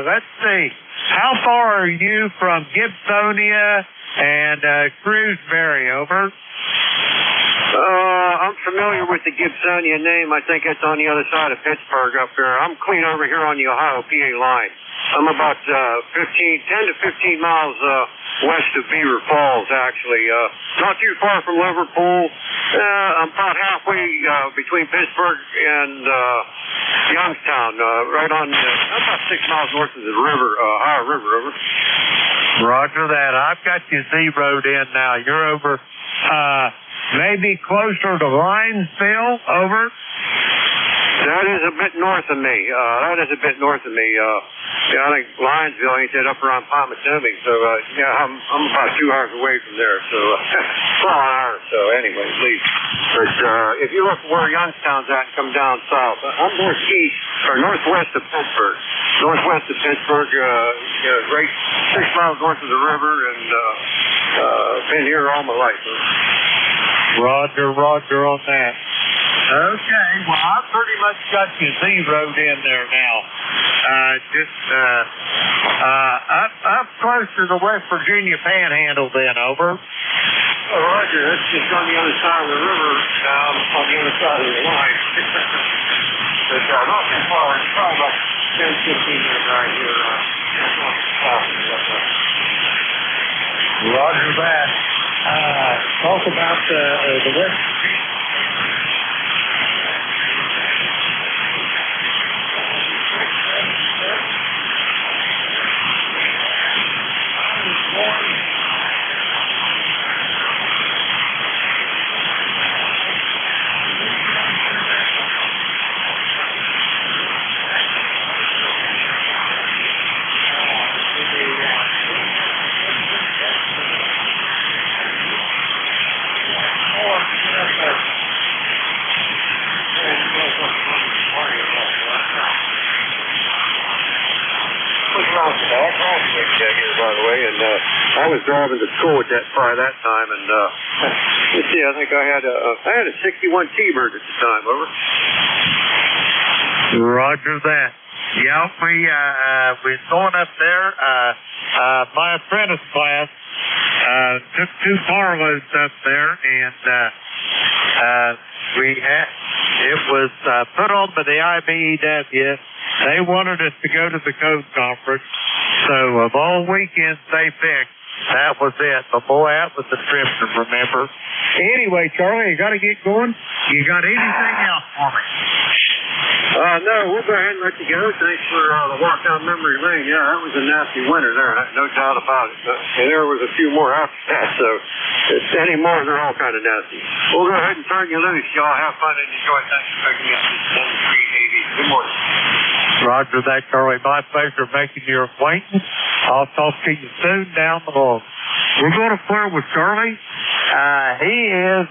Let's see. How far are you from Gibsonia and Shrewsbury, over? I'm familiar with the Gibsonia name. I think it's on the other side of Pittsburgh up there. I'm clean over here on the Ohio-PA line. I'm about 10 to 15 miles west of Beaver Falls, actually. Not too far from Liverpool. I'm about halfway between Pittsburgh and Youngstown, right on about 6 miles north of the river, Ohio River, over. Roger that. I've got you zeroed in now. You're over maybe closer to Linesville, over. That is a bit north of me. I think Linesville ain't that up around Pomatummy. So, I'm about 2 hours away from there. So, well, an hour or so anyway, at least. But if you look where Youngstown's at and come down south, I'm northwest of Pittsburgh. Northwest of Pittsburgh, right 6 miles north of the river, and been here all my life. Roger on that. Okay, well, I pretty much got you zeroed in there now. Up close to the West Virginia Panhandle then, over. Oh, Roger, that's just on the other side of the river, on the other side of the line. But not too far, it's probably about 10, 15 minutes right here. Roger that. Talk about the West Virginia. by the way, and I was driving to school at that time, and let's see, I think I had a 61 T-Bird at the time. Over. Roger that. Yeah, we're going up there. My apprentice class took 2 carloads up there, and it was put on by the IBEW. They wanted us to go to the code conference, so of all weekends they picked, that was it. But boy, that was a trip to remember. Anyway, Charlie, you got to get going. You got anything else for me? No, we'll go ahead and let you go. Thanks for the walk down memory lane. Yeah, that was a nasty winter there, no doubt about it. And there was a few more after that, so any more, they're all kind of nasty. We'll go ahead and turn you loose. Y'all have fun and enjoy. Thanks for picking me up. This 1380. Good morning. Roger that, Charlie. My pleasure making your acquaintance. I'll talk to you soon down the road. We're going to flirt with Charlie. He is,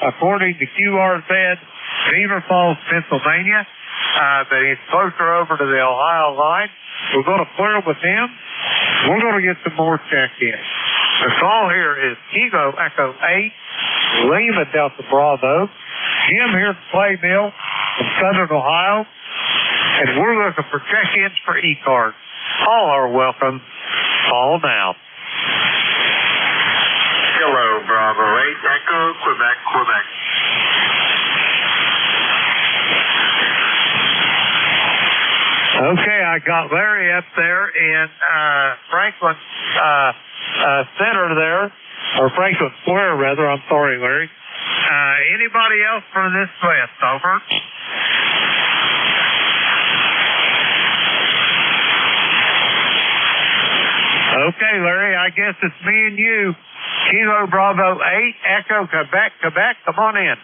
according to QRZ, Beaver Falls, Pennsylvania, but he's closer over to the Ohio line. We're going to flirt with him. We're going to get some more checked in. The call here is Kilo Echo 8, Lima Delta Bravo. Jim here at Clay Mill from Southern Ohio, and we're looking for check-ins for ECARS. All are welcome. Call now. Hello, Bravo 8, Echo, Quebec, Quebec. Okay, I got Larry up there in Franklin Center there, or Franklin Square rather. I'm sorry, Larry. Anybody else for this list? Over. Okay, Larry, I guess it's me and you. Kilo Bravo 8, Echo, Quebec, Quebec. Come on in.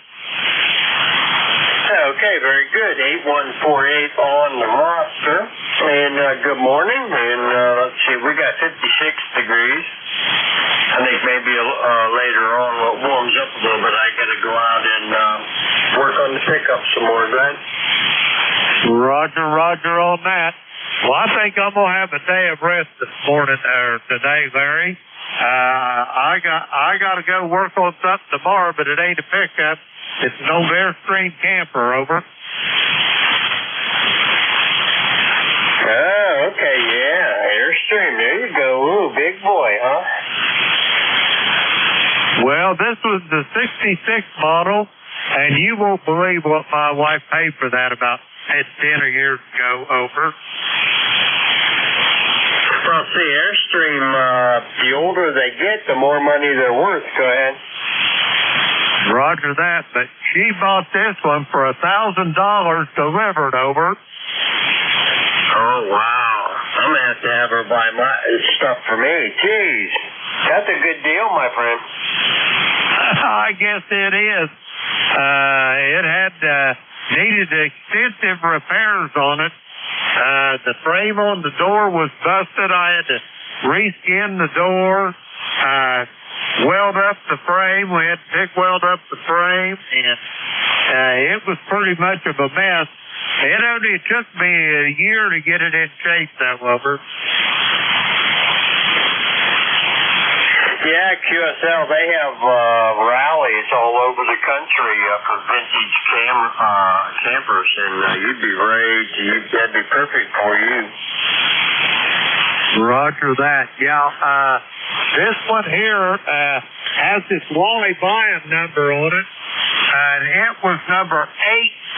Okay, very good. 8148 on the roster. And good morning. And let's see, we got 56 degrees. I think maybe later on it warms up a little bit. I got to go out and work on the pickup some more, Glenn. Roger on that. Well, I think I'm going to have a day of rest this morning, or today, Larry. I got to go work on something tomorrow, but it ain't a pickup. It's an old Airstream camper, over. Oh, okay, yeah, Airstream, there you go. Ooh, big boy, huh? Well, this was the 66 model, and you won't believe what my wife paid for that about 10 years ago, over. Well, see, Airstream, the older they get, the more money they're worth. Go ahead. Roger that, but she bought this one for $1,000 delivered, over. Oh, wow. I'm going to have her buy my stuff for me. Jeez. That's a good deal, my friend. I guess it is. It had needed extensive repairs on it. The frame on the door was busted. I had to reskin the door, weld up the frame. We had to pick weld up the frame, and it was pretty much of a mess. It only took me a year to get it in shape, that rubber. Yeah, QSL, they have rallies all over the country for vintage campers, and you'd be that'd be perfect for you. Roger that. Yeah, this one here has this Wally Byam number on it, and it was number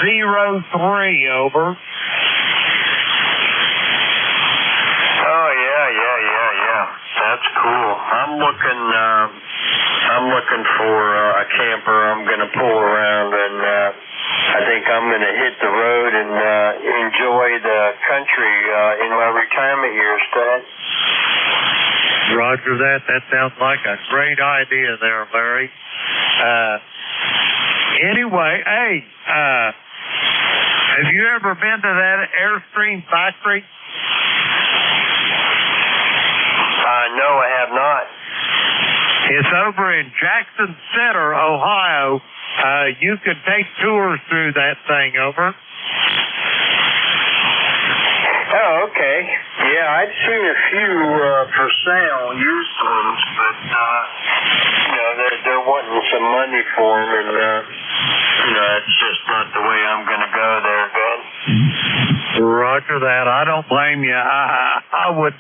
803, over. Oh, yeah. That's cool. I'm looking for a camper I'm going to pull around, and I think I'm going to hit the road and enjoy the country in my retirement years, Dad. Roger that. That sounds like a great idea there, Larry. Anyway, hey, have you ever been to that Airstream factory? No, I have not. It's over in Jackson Center, Ohio. You can take tours through that thing, over. Oh, okay. Yeah, I'd seen a few for sale, used ones, but they're wanting some money for them, and that's just not the way I'm going to go there, Ben. Roger that. I don't blame you. I would.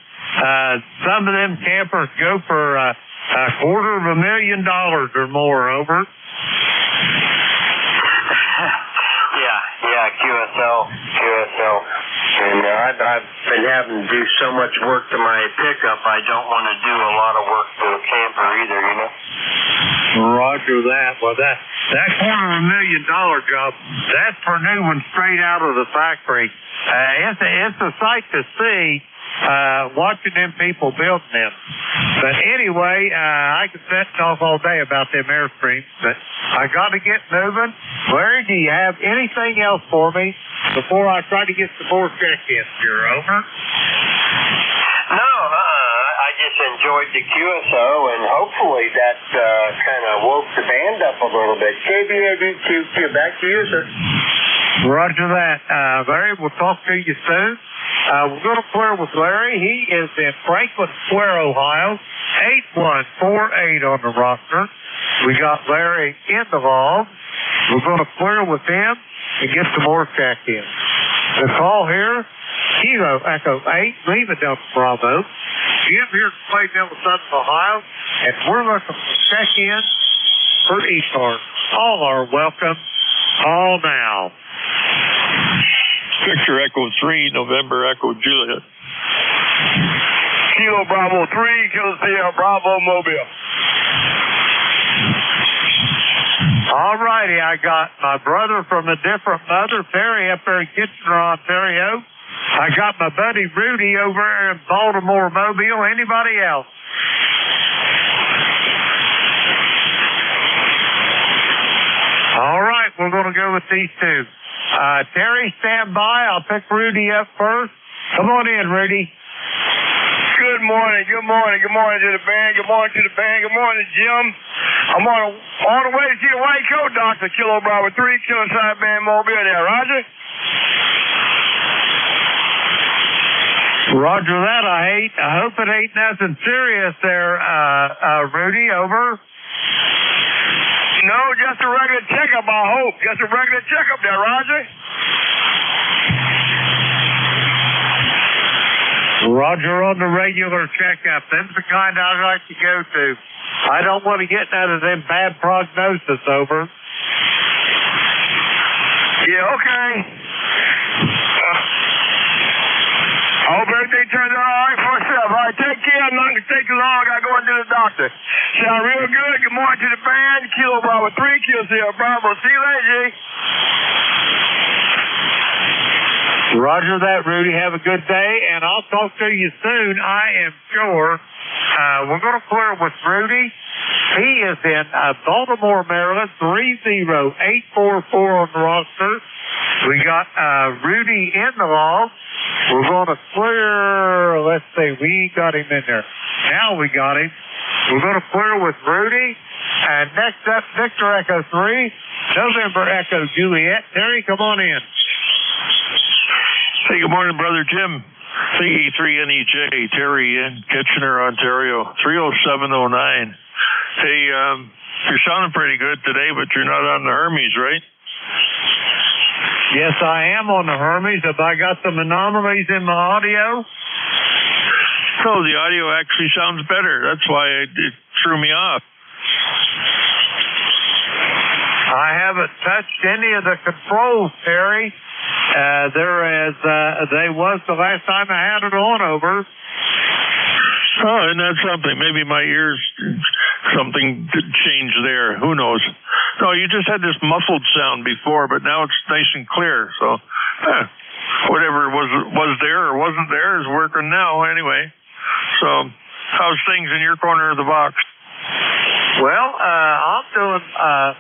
Some of them campers go for $250,000 or more. Over. Yeah, QSL. And I've been having to do so much work to my pickup, I don't want to do a lot of work to a camper either, Roger that. Well, that $250,000 job, that's for new ones straight out of the factory. It's a sight to see, watching them people building them. But anyway, I could sit and talk all day about them Airstreams, but I got to get moving. Larry, do you have anything else for me before I try to get some more check-ins here? Over. No, I just enjoyed the QSO, and hopefully that kind of woke the band up a little bit. KBADQ, back to you, sir. Roger that. Larry, we'll talk to you soon. We're going to clear with Larry. He is in Franklin Square, Ohio. 8148 on the roster. We got Larry in the log. We're going to clear with him and get some more check-ins. The call here, Kilo Echo 8, Lima Delta Bravo. Jim here to play Middle Southern Ohio, and we're looking for check-in for ECARS. All are welcome. Call now. Victor Echo 3, November Echo Juliet. Kilo Bravo 3, Kilo Sierra Bravo Mobile. All righty, I got my brother from a different mother, Terry, up there in Kitchener, Ontario. I got my buddy Rudy over there in Baltimore, Mobile. Anybody else? All right, we're going to go with these two. Terry, stand by. I'll pick Rudy up first. Come on in, Rudy. Good morning to the band. Good morning, Jim. I'm on the way to see the white coat doctor, Kilo Bravo 3, Kilo Side Band Mobile there, Roger? Roger that. I hope it ain't nothing serious there, Rudy. Over. No, just a regular checkup, I hope. Just a regular checkup there, Roger. Roger on the regular checkup. Them's the kind I like to go to. I don't want to get none of them bad prognosis. Over. Yeah, okay. I hope everything turns out all right for myself. All right, take care. I'm not going to take too long. I got to go and do the doctor. Sound real good. Good morning to the band. Kilo Bravo 3, Kilo Sierra Bravo. See you later, G. Roger that, Rudy. Have a good day, and I'll talk to you soon, I am sure. We're going to clear with Rudy. He is in Baltimore, Maryland, 30844 on the roster. We got Rudy in the log. We're going to clear, let's see, we ain't got him in there. Now we got him. We're going to clear with Rudy. And next up, Victor Echo 3, November Echo Juliet. Terry, come on in. Hey, good morning, Brother Jim. CE3NEJ, Terry in Kitchener, Ontario, 30709. Hey, you're sounding pretty good today, but you're not on the Hermes, right? Yes, I am on the Hermes. Have I got some anomalies in my audio? No, the audio actually sounds better. That's why it threw me off. I haven't touched any of the controls, Terry. They was the last time I had it on. Over. Oh, isn't that something? Maybe my ears, something changed there. Who knows? No, you just had this muffled sound before, but now it's nice and clear. So, whatever was there or wasn't there is working now anyway. So, how's things in your corner of the box? Well, I'm doing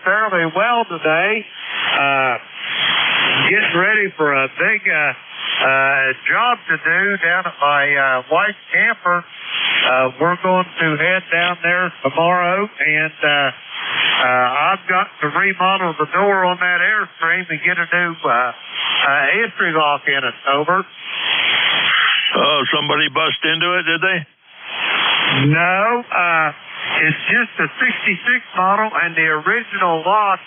fairly well today. Getting ready for a big job to do down at my wife's camper. We're going to head down there tomorrow, and I've got to remodel the door on that Airstream and get a new entry lock in it. Over. Oh, somebody bust into it, did they? No, it's just a 66 model, and the original lock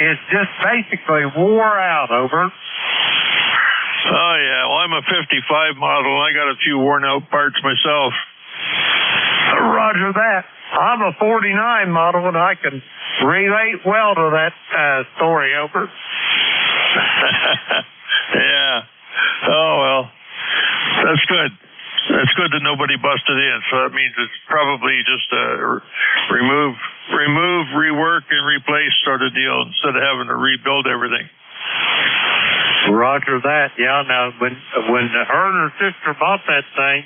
is just basically wore out, over. Oh, yeah. Well, I'm a 55 model, and I got a few worn out parts myself. Roger that. I'm a 49 model, and I can relate well to that story, over. Yeah. Oh, well. That's good. That's good that nobody busted in. So that means it's probably just remove, rework, and replace sort of deal instead of having to rebuild everything. Roger that. Yeah. Now, when her and her sister bought that thing,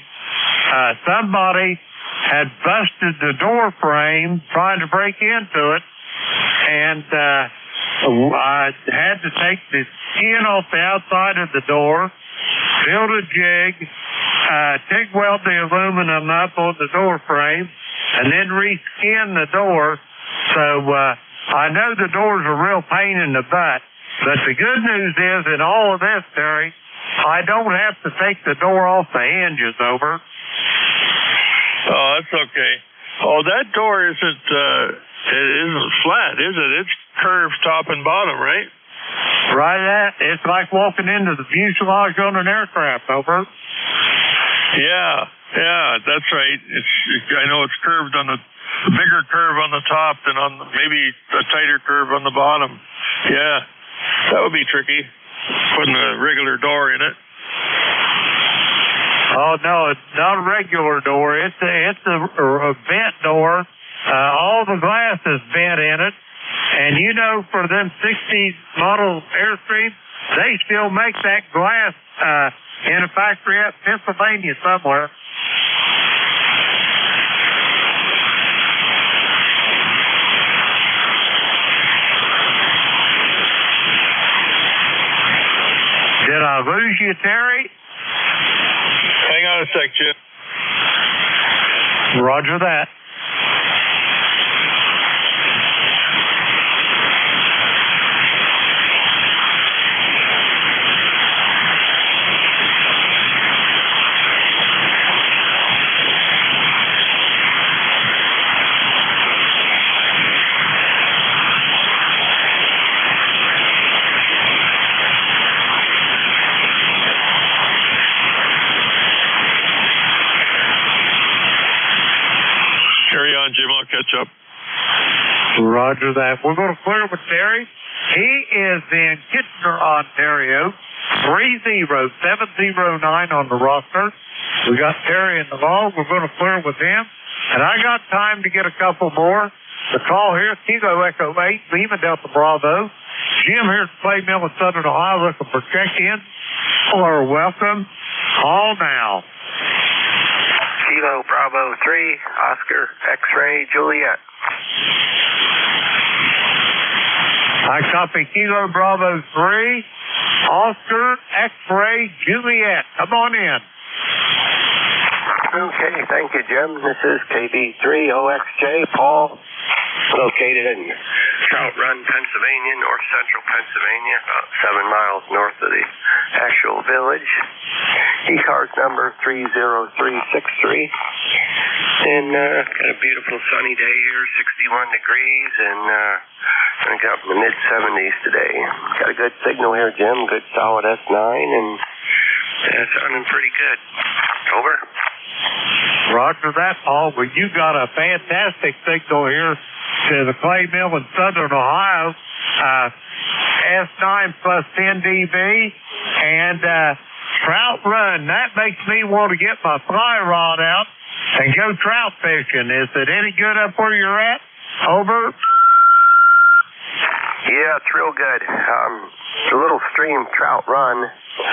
somebody had busted the door frame trying to break into it, and I had to take the skin off the outside of the door, build a jig, TIG weld the aluminum up on the door frame, and then reskin the door. So I know the door's a real pain in the butt, but the good news is in all of this, Terry, I don't have to take the door off the hinges, over. Oh, that's okay. Oh, that door isn't flat, is it? It's curved top and bottom, right? Right. It's like walking into the fuselage on an aircraft, over. Yeah, that's right. I know it's curved on the bigger curve on the top than on maybe a tighter curve on the bottom. Yeah, that would be tricky, putting a regular door in it. Oh no, it's not a regular door. It's a vent door. All the glass is bent in it, and you know, for them 60s model Airstream, they still make that glass in a factory up in Pennsylvania somewhere. Did I lose you, Terry? Hang on a sec, Jim. Roger that. Carry on, Jim. I'll catch up. Roger that. We're going to clear with Terry. He is in Kitchener, Ontario. 30709 on the roster. We got Terry in the log. We're going to clear with him. And I got time to get a couple more. The call here, Kilo Echo 8, Lima Delta Bravo. Jim here at the Clay Mill in Southern Ohio looking for check-in or welcome. Call now. Kilo Bravo 3, Oscar X-Ray Juliet. I copy Kilo Bravo 3, Oscar X-Ray Juliet. Come on in. Okay, thank you, Jim. This is KB3OXJ, Paul, located in Trout Run, Pennsylvania, north central Pennsylvania, about 7 miles north of the actual village. ECARS number 30363. And got a beautiful sunny day here, 61 degrees, and I got up in the mid-70s today. Got a good signal here, Jim, good solid S9, and sounding pretty good. Over. Roger that, Paul. Well, you got a fantastic signal here to the Clay Mill in Southern Ohio. S9 plus 10 dB and trout run. That makes me want to get my fly rod out and go trout fishing. Is it any good up where you're at? Over. Yeah, it's real good. It's a little stream, Trout Run.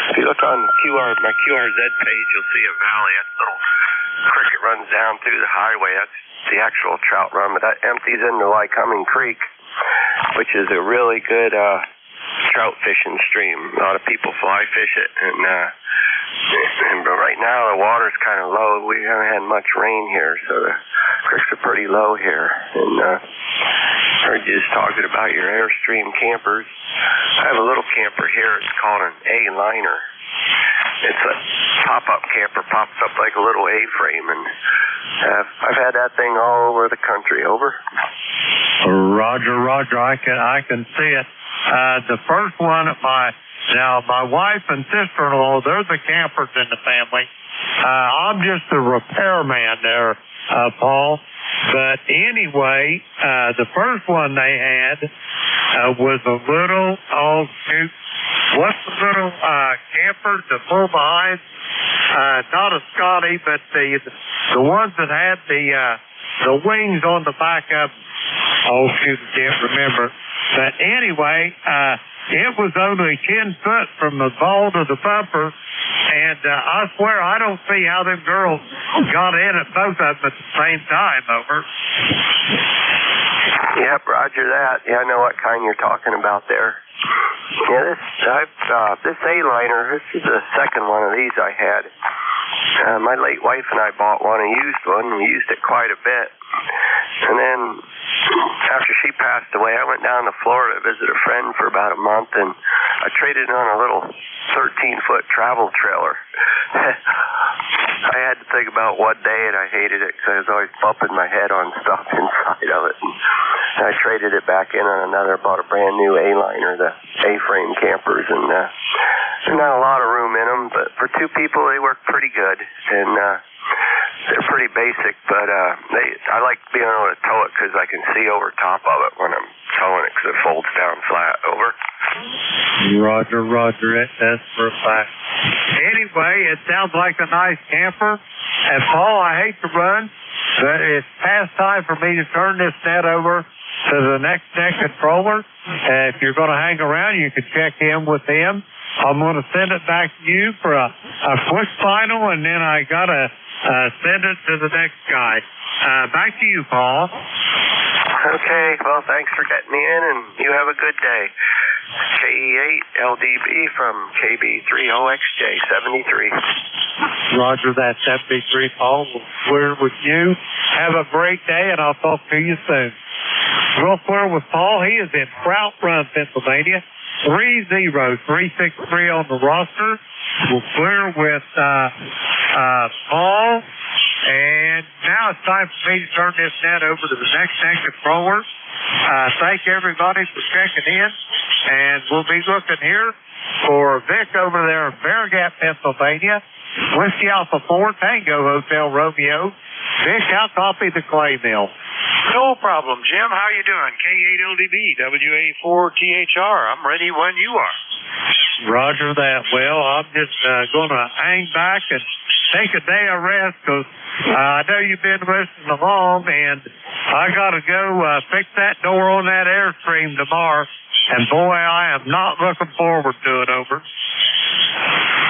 If you look on my QRZ page, you'll see a valley. That little creek that runs down through the highway. That's the actual Trout Run, but that empties into Lycoming Creek, which is a really good trout fishing stream. A lot of people fly fish it, but right now the water's kind of low. We haven't had much rain here, so the creeks are pretty low here. And heard you just talking about your Airstream campers. I have a little camper here. It's called an A-liner. It's a pop-up camper pops up like a little A-frame, and I've had that thing all over the country. Over. Roger. I can see it. The first one at my wife and sister-in-law, they're the campers in the family. I'm just the repairman there, Paul. But anyway, the first one they had was a little, what's the little camper to pull behind? Not a Scotty, but the ones that had the wings on the back of. Oh shoot, I can't remember. But anyway, it was only 10 foot from the ball to the bumper, and I swear I don't see how them girls got in at both of them at the same time. Over. Yep, roger that. Yeah, I know what kind you're talking about there. Yeah, this A-liner, this is the second one of these I had. My late wife and I bought one, a used one, and we used it quite a bit. And then after she passed away, I went down to Florida to visit a friend for about a month, and I traded on a little 13-foot travel trailer. I had to think about what day, and I hated it because I was always bumping my head on stuff inside of it. And I traded it back in on another, bought a brand new A-liner, the A-frame campers, and there's not a lot of room in them, but for two people, they work pretty good, and they're pretty basic, but I like being able to tow it because I can see over top of it when I'm towing it because it folds down flat. Over. Roger. That's for a fact. Anyway, it sounds like a nice camper. And Paul, I hate to run, but it's past time for me to turn this net over to the next deck controller. If you're going to hang around, you can check in with them. I'm going to send it back to you for a quick final, and then I got to send it to the next guy. Back to you, Paul. Okay, well, thanks for getting me in, and you have a good day. KE8LDB from KB30XJ 73. Roger that, 73, Paul. We're with you. Have a great day, and I'll talk to you soon. Real clear with Paul. He is in Trout Run, Pennsylvania. 30363 on the roster. We're clear with Paul. And now it's time for me to turn this net over to the next net controller. Thank everybody for checking in. And we'll be looking here for Vic over there in Bear Gap, Pennsylvania. Whiskey Alpha 4 Tango Hotel Romeo. Vic, I'll copy the clay mill. No problem, Jim. How you doing? K8LDB, WA4THR. I'm ready when you are. Roger that. Well, I'm just going to hang back and take a day of rest because I know you've been listening along, and I got to go fix that door on that Airstream tomorrow. And boy, I am not looking forward to it. Over.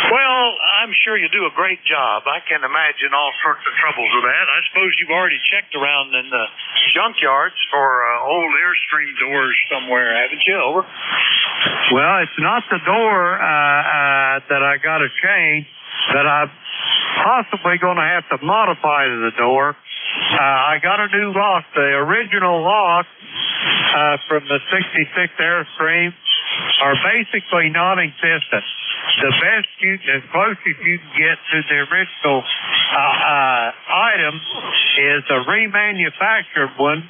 Well, I'm sure you do a great job. I can imagine all sorts of troubles with that. I suppose you've already checked around in the junkyards for old Airstream doors somewhere, haven't you? Over. Well, it's not the door that I got to change, that I'm possibly going to have to modify the door. I got a new lock. The original lock from the 66 Airstream are basically non-existent. The best as closest you can get to the original item is a remanufactured one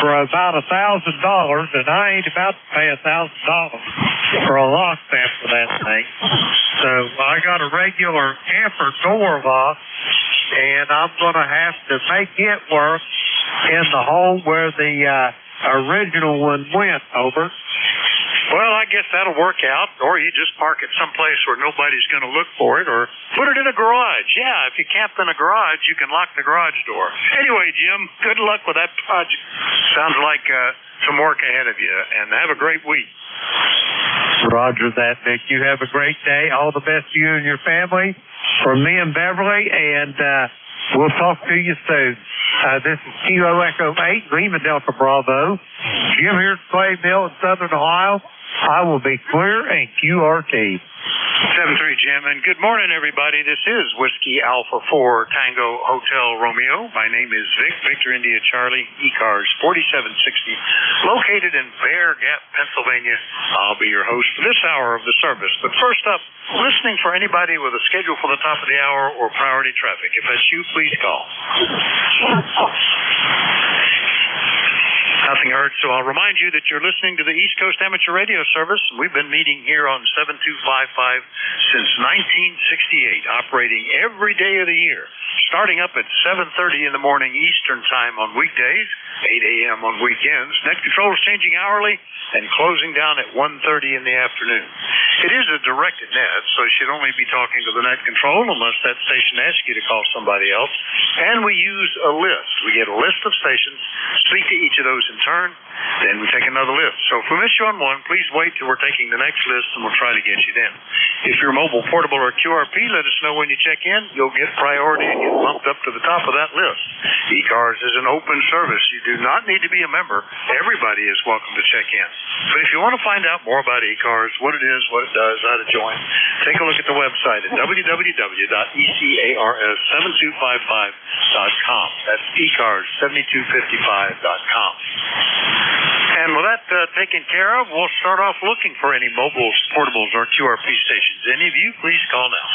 for about $1,000, and I ain't about to pay $1,000 for a lock stamp for that thing. So I got a regular camper door lock, and I'm going to have to make it work in the hole where the original one went. Over. Well, I guess that'll work out, or you just park it someplace where nobody's going to look for it, or put it in a garage. Yeah, if you camp in a garage, you can lock the garage door. Anyway, Jim, good luck with that project. Sounds like some work ahead of you, and have a great week. Roger that, Nick. You have a great day. All the best to you and your family. From me and Beverly, and we'll talk to you soon. This is Kilo Echo 8, Lima Delta Bravo. Jim here at Clay Mill in Southern Ohio. I will be clear and QRT. 73, Jim, and good morning, everybody. This is Whiskey Alpha 4 Tango Hotel Romeo. My name is Vic, Victor India Charlie, ECARS 4760, located in Bear Gap, Pennsylvania. I'll be your host for this hour of the service. But first up, listening for anybody with a schedule for the top of the hour or priority traffic. If that's you, please call. Nothing heard, so I'll remind you that you're listening to the East Coast Amateur Radio Service. We've been meeting here on 7255 since 1968, operating every day of the year, starting up at 7:30 in the morning Eastern Time on weekdays, 8 a.m. on weekends. Net control is changing hourly and closing down at 1:30 in the afternoon. It is a directed net, so you should only be talking to the net control unless that station asks you to call somebody else. And we use a list. We get a list of stations, speak to each of those in turn, then we take another list. So if we miss you on one, please wait till we're taking the next list and we'll try to get you then. If you're mobile, portable, or QRP, let us know when you check in. You'll get priority and get bumped up to the top of that list. ECARS is an open service. You do not need to be a member. Everybody is welcome to check in. But if you want to find out more about ECARS, what it is, what it does, how to join, take a look at the website at www.ECARS7255.com. That's ECARS7255.com. And with that taken care of, we'll start off looking for any mobiles, portables, or QRP stations. Any of you, please call now.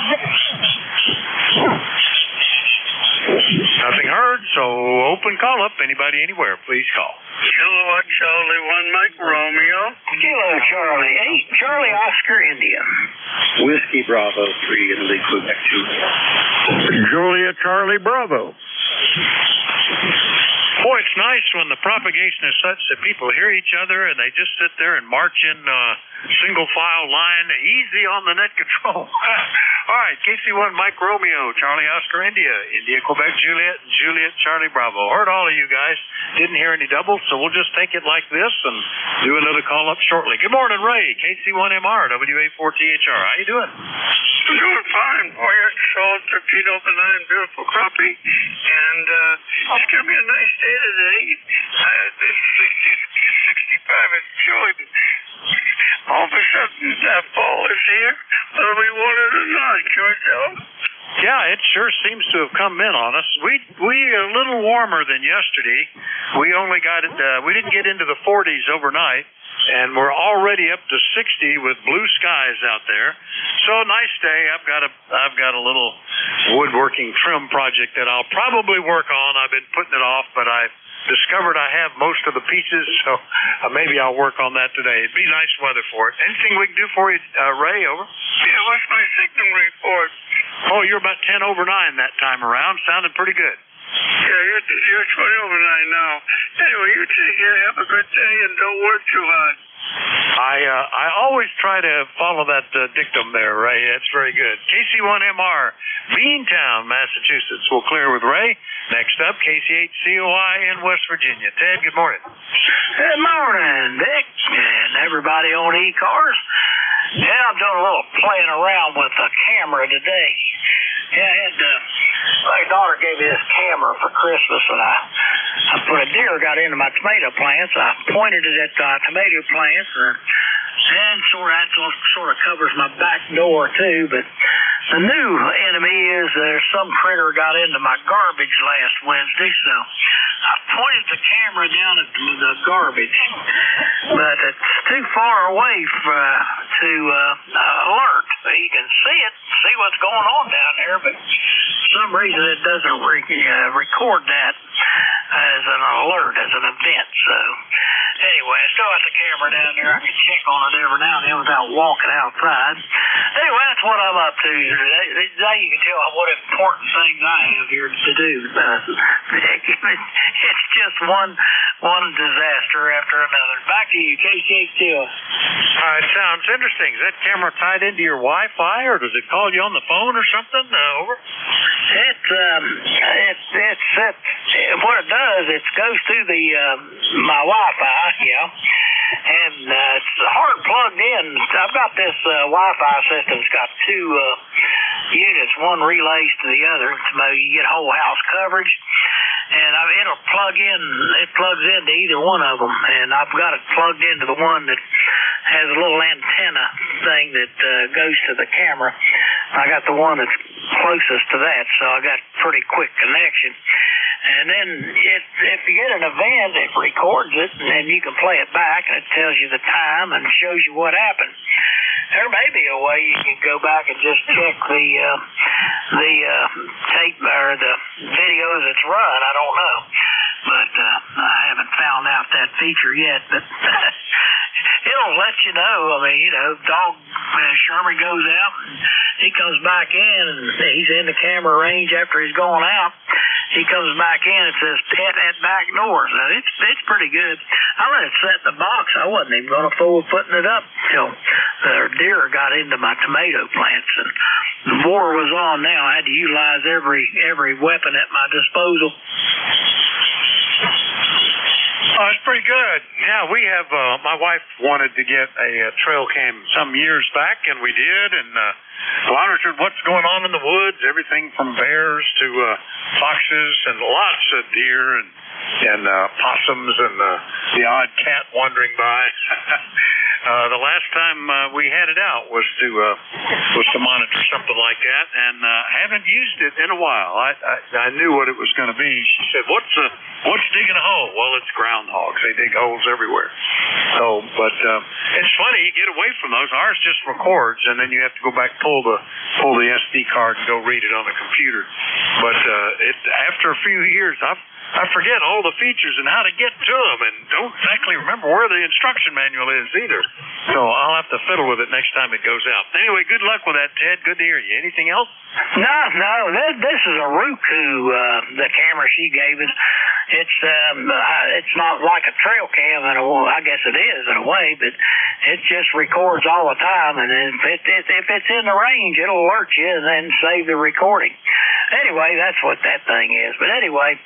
Nothing heard, so open call up. Anybody, anywhere, please call. Kilo Charlie 1 Mike Romeo. Kilo Charlie 8 Charlie Oscar India. Whiskey Bravo 3 Italy Quebec 2. Julia Charlie Bravo. Boy, it's nice when the propagation is such that people hear each other and they just sit there and march in single file line, easy on the net control. All right, KC1 Mike Romeo, Charlie Oscar India, India Quebec Juliet, Juliet Charlie Bravo. Heard all of you guys. Didn't hear any doubles, so we'll just take it like this and do another call up shortly. Good morning, Ray, KC1MR, WA4THR. How you doing? I'm doing fine. Boy, I saw torpedo over 9, beautiful crappie, and it's going to be a nice day today. This 60, 65 is chilly. All of a sudden, that fall is here, whether we want it or not. Can I tell? Yeah, it sure seems to have come in on us. We a little warmer than yesterday. We only got it. We didn't get into the 40s overnight, and we're already up to 60 with blue skies out there. So nice day. I've got a little woodworking trim project that I'll probably work on. I've been putting it off, but I discovered I have most of the pieces, so maybe I'll work on that today. It'd be nice weather for it. Anything we can do for you, Ray? Over. Yeah, what's my signal report? Oh, you're about 10 over 9 that time around. Sounded pretty good. Yeah, you're 20 over 9 now. Anyway, you take care. Have a good day and don't work too hard. I always try to follow that dictum there, Ray. That's very good. KC1MR, Beantown, Massachusetts. We'll clear with Ray. Next up, KC8COI in West Virginia. Ted, good morning. Good morning, Dick, and everybody on ECARS. Yeah, I'm doing a little playing around with the camera today. Yeah, I had my daughter gave me this camera for Christmas, and I put a deer got into my tomato plants. I pointed it at tomato plants, and sort of covers my back door too. But the new enemy is there's some critter got into my garbage last Wednesday, so I pointed the camera down at the garbage, but it's too far away to alert. You can see what's going on down there, but for some reason it doesn't record that as an alert, as an event. So anyway, I still got the camera down there. I can check on it every now and then without walking outside. Anyway, that's what I'm up to today. Now you can tell what important things I have here to do. It's just one disaster after another. Back to you, KC8 All right, sounds interesting. Is that camera tied into your Wi-Fi, or does it call you on the phone or something? Over. What it does, it goes through my Wi-Fi, and it's hard plugged in. I've got this Wi-Fi system. It's got two units, one relays to the other. You get whole house coverage, and it'll plug in. It plugs into either one of them, and I've got it plugged into the one that has a little antenna thing that goes to the camera. I got the one that's closest to that, so I got pretty quick connection. And then if you get an event, it records it, and then you can play it back, and it tells you the time and shows you what happened. There may be a way you can go back and just check the tape or the video that's run. I don't know, but I haven't found out that feature yet. But it'll let you know. I mean, dog Sherman goes out and he comes back in, and he's in the camera range after he's gone out. He comes back in and says, pet at back door. So it's pretty good. I let it sit in the box. I wasn't even going to fool putting it up till the deer got into my tomato plants. And the war was on now. I had to utilize every weapon at my disposal. Oh, it's pretty good. Yeah, we have, my wife wanted to get a trail cam some years back, and we did, and monitored what's going on in the woods, everything from bears to foxes and lots of deer and possums and the odd cat wandering by. The last time we had it out was to monitor something like that, and haven't used it in a while. I knew what it was going to be. She said, "What's digging a hole?" Well, it's groundhogs. They dig holes everywhere. So, but it's funny. You get away from those. Ours just records, and then you have to go back pull the SD card and go read it on the computer. But after a few years, I forget all the features and how to get to them, and don't exactly remember where the instruction manual is either. So I'll have to fiddle with it next time it goes out. Anyway, good luck with that, Ted. Good to hear you. Anything else? No. This is a Roku, the camera she gave us. It's not like a trail cam, I guess it is in a way, but it just records all the time, and if it's in the range, it'll alert you and then save the recording. Anyway, that's what that thing is. But anyway,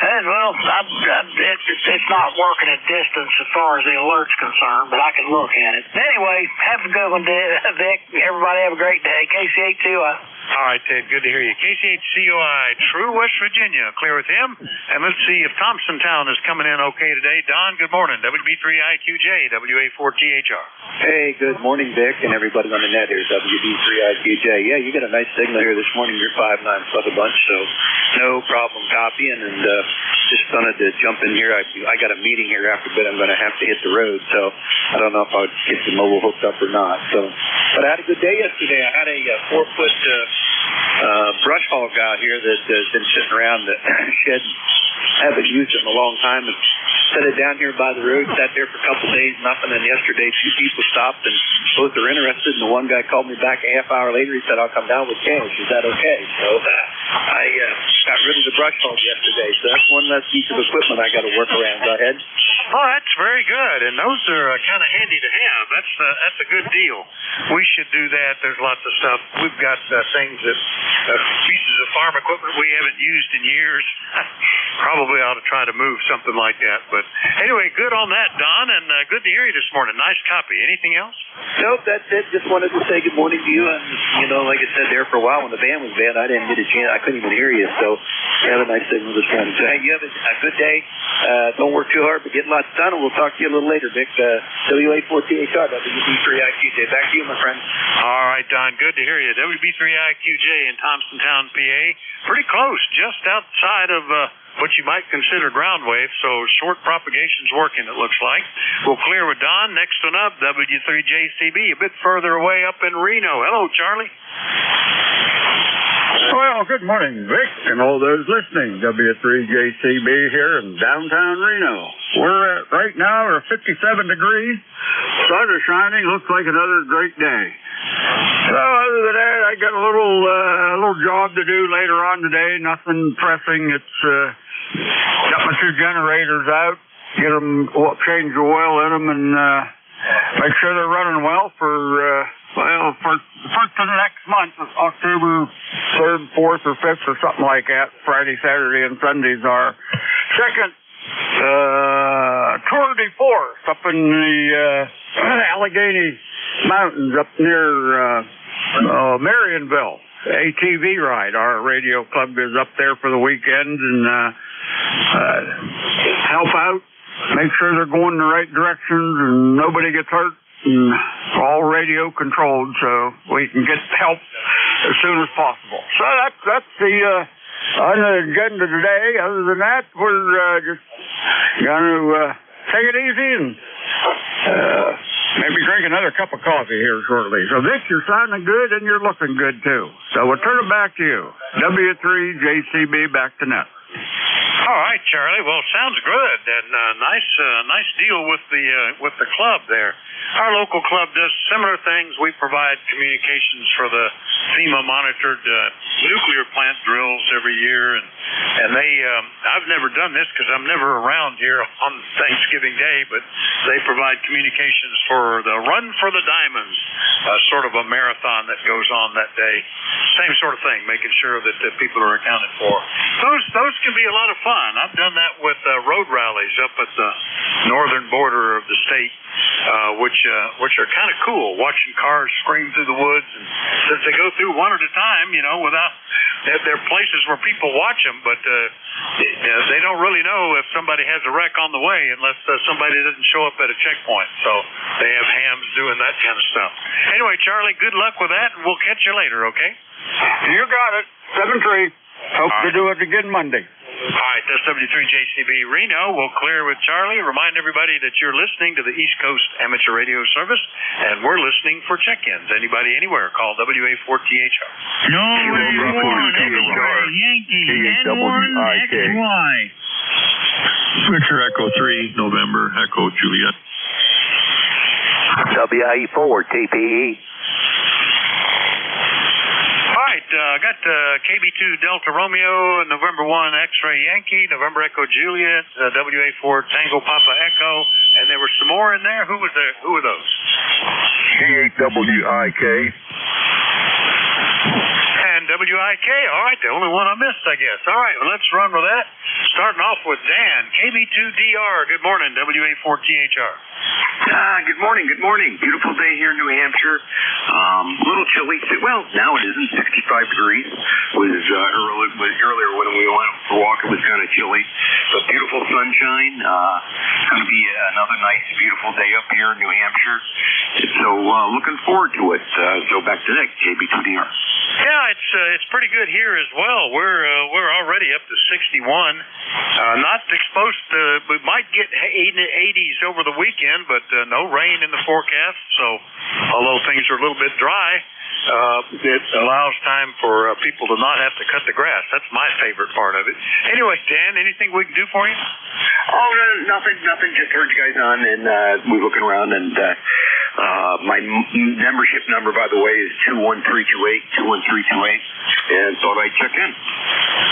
well, it's not working at distance as far as the alert's concerned, but I can look at it. Anyway, have a good one, Vic. Everybody have a great day. KCH2. All right, Ted, good to hear you. KCHCOI, True West Virginia, clear with him. And let's see if Thompsontown is coming in okay today. Don, good morning. WB3IQJ, WA4THR. Hey, good morning, Vic, and everybody on the net here. WB3IQJ. Yeah, you got a nice signal here this morning. You're 5'9" plus a bunch, so no problem copying. And just wanted to jump in here. I got a meeting here after a bit. I'm going to have to hit the road, so I don't know if I'll get the mobile hooked up or not. But I had a good day yesterday. I had a 4-foot brush hog out here that's been sitting around the shed. Haven't used it in a long time, and set it down here by the road, sat there for a couple of days, nothing, and yesterday 2 people stopped, and both are interested, and the one guy called me back a half hour later. He said, "I'll come down with cash. Is that okay?" So I got rid of the brush hog yesterday, so that's one less piece of equipment I got to work around. Go ahead. Oh, that's very good, and those are kind of handy to have. That's a good deal. We should do that. There's lots of stuff. We've got things that pieces of farm equipment we haven't used in years. Probably ought to try to move something like that. But anyway, good on that, Don, and good to hear you this morning. Nice copy. Anything else? Nope, that's it. Just wanted to say good morning to you. And, like I said there for a while when the band was bad, I didn't get a chance. I couldn't even hear you. So you have a nice signal this morning. So, hey, you have a good day. Don't work too hard, but get lots done, and we'll talk to you a little later, Vic. WA4THR, WB3IQJ. Back to you, my friend. All right, Don. Good to hear you. WB3IQJ in Thompsontown, PA. Pretty close, just outside of what you might consider ground wave, so short propagation's working, it looks like. We'll clear with Don. Next one up, W3JCB, a bit further away up in Reno. Hello, Charlie. Well, good morning, Vic, and all those listening. W3JCB here in downtown Reno. We're at, right now, we're 57 degrees. Sun is shining. Looks like another great day. So other than that, I got a little job to do later on today. Nothing pressing. It's got my 2 generators out. Get them, change the oil in them, and make sure they're running well for the first of the next month, October 3rd, 4th, or 5th, or something like that. Friday, Saturday, and Sundays are second tour de force up in the Allegheny Mountains up near Marionville. ATV ride. Our radio club is up there for the weekend and help out, make sure they're going in the right directions and nobody gets hurt. and all radio controlled, so we can get help as soon as possible. So that's the on the agenda today. Other than that, we're just going to take it easy and maybe drink another cup of coffee here shortly. So, Vic, you're sounding good and you're looking good, too. So we'll turn it back to you. W3JCB, back to net. All right, Charlie. Well, sounds good, and nice deal with the club there. Our local club does similar things. We provide communications for the FEMA monitored nuclear plant drills every year, and they I've never done this because I'm never around here on Thanksgiving Day, but they provide communications for the Run for the Diamonds, sort of a marathon that goes on that day. Same sort of thing, making sure that the people are accounted for. Those can be a lot of fun. I've done that with road rallies up at the northern border of the state, which are kind of cool, watching cars scream through the woods. And since they go through one at a time, without there are places where people watch them, but they don't really know if somebody has a wreck on the way unless somebody doesn't show up at a checkpoint. So they have hams doing that kind of stuff. Anyway, Charlie, good luck with that, and we'll catch you later, okay? You got it. 7-3. Hope to do it again Monday. All right, that's W3JCB Reno. We'll clear with Charlie. Remind everybody that you're listening to the East Coast Amateur Radio Service, and we're listening for check-ins. Anybody, anywhere, call WA4THR. No, X-Ray Yankee, N1XY. Switcher Echo 3, November, Echo Juliet. WIE4, TPE. Got KB2 Delta Romeo, November 1 X-Ray Yankee, November Echo Juliet, WA4 Tango Papa Echo, and there were some more in there. Who were those? C8WIK. And WIK. All right, the only one I missed, I guess. All right, well, let's run with that. Starting off with Dan, KB2DR. Good morning, WA4THR. Good morning. Beautiful day here in New Hampshire. A little chilly. Well, now it isn't. 65 degrees. Earlier when we went for a walk, it was kind of chilly. But beautiful sunshine. Going to be another nice, beautiful day up here in New Hampshire. So looking forward to it. So back to Nick, KB2DR. Yeah, it's pretty good here as well. We're already up to 61. Not exposed to. We might get 80s over the weekend, but no rain in the forecast. So although things are a little bit dry, it allows time for people to not have to cut the grass. That's my favorite part of it. Anyway, Dan, anything we can do for you? Oh, nothing. Just heard you guys on, and we're looking around, and my membership number, by the way, is 21328, and thought I'd check in.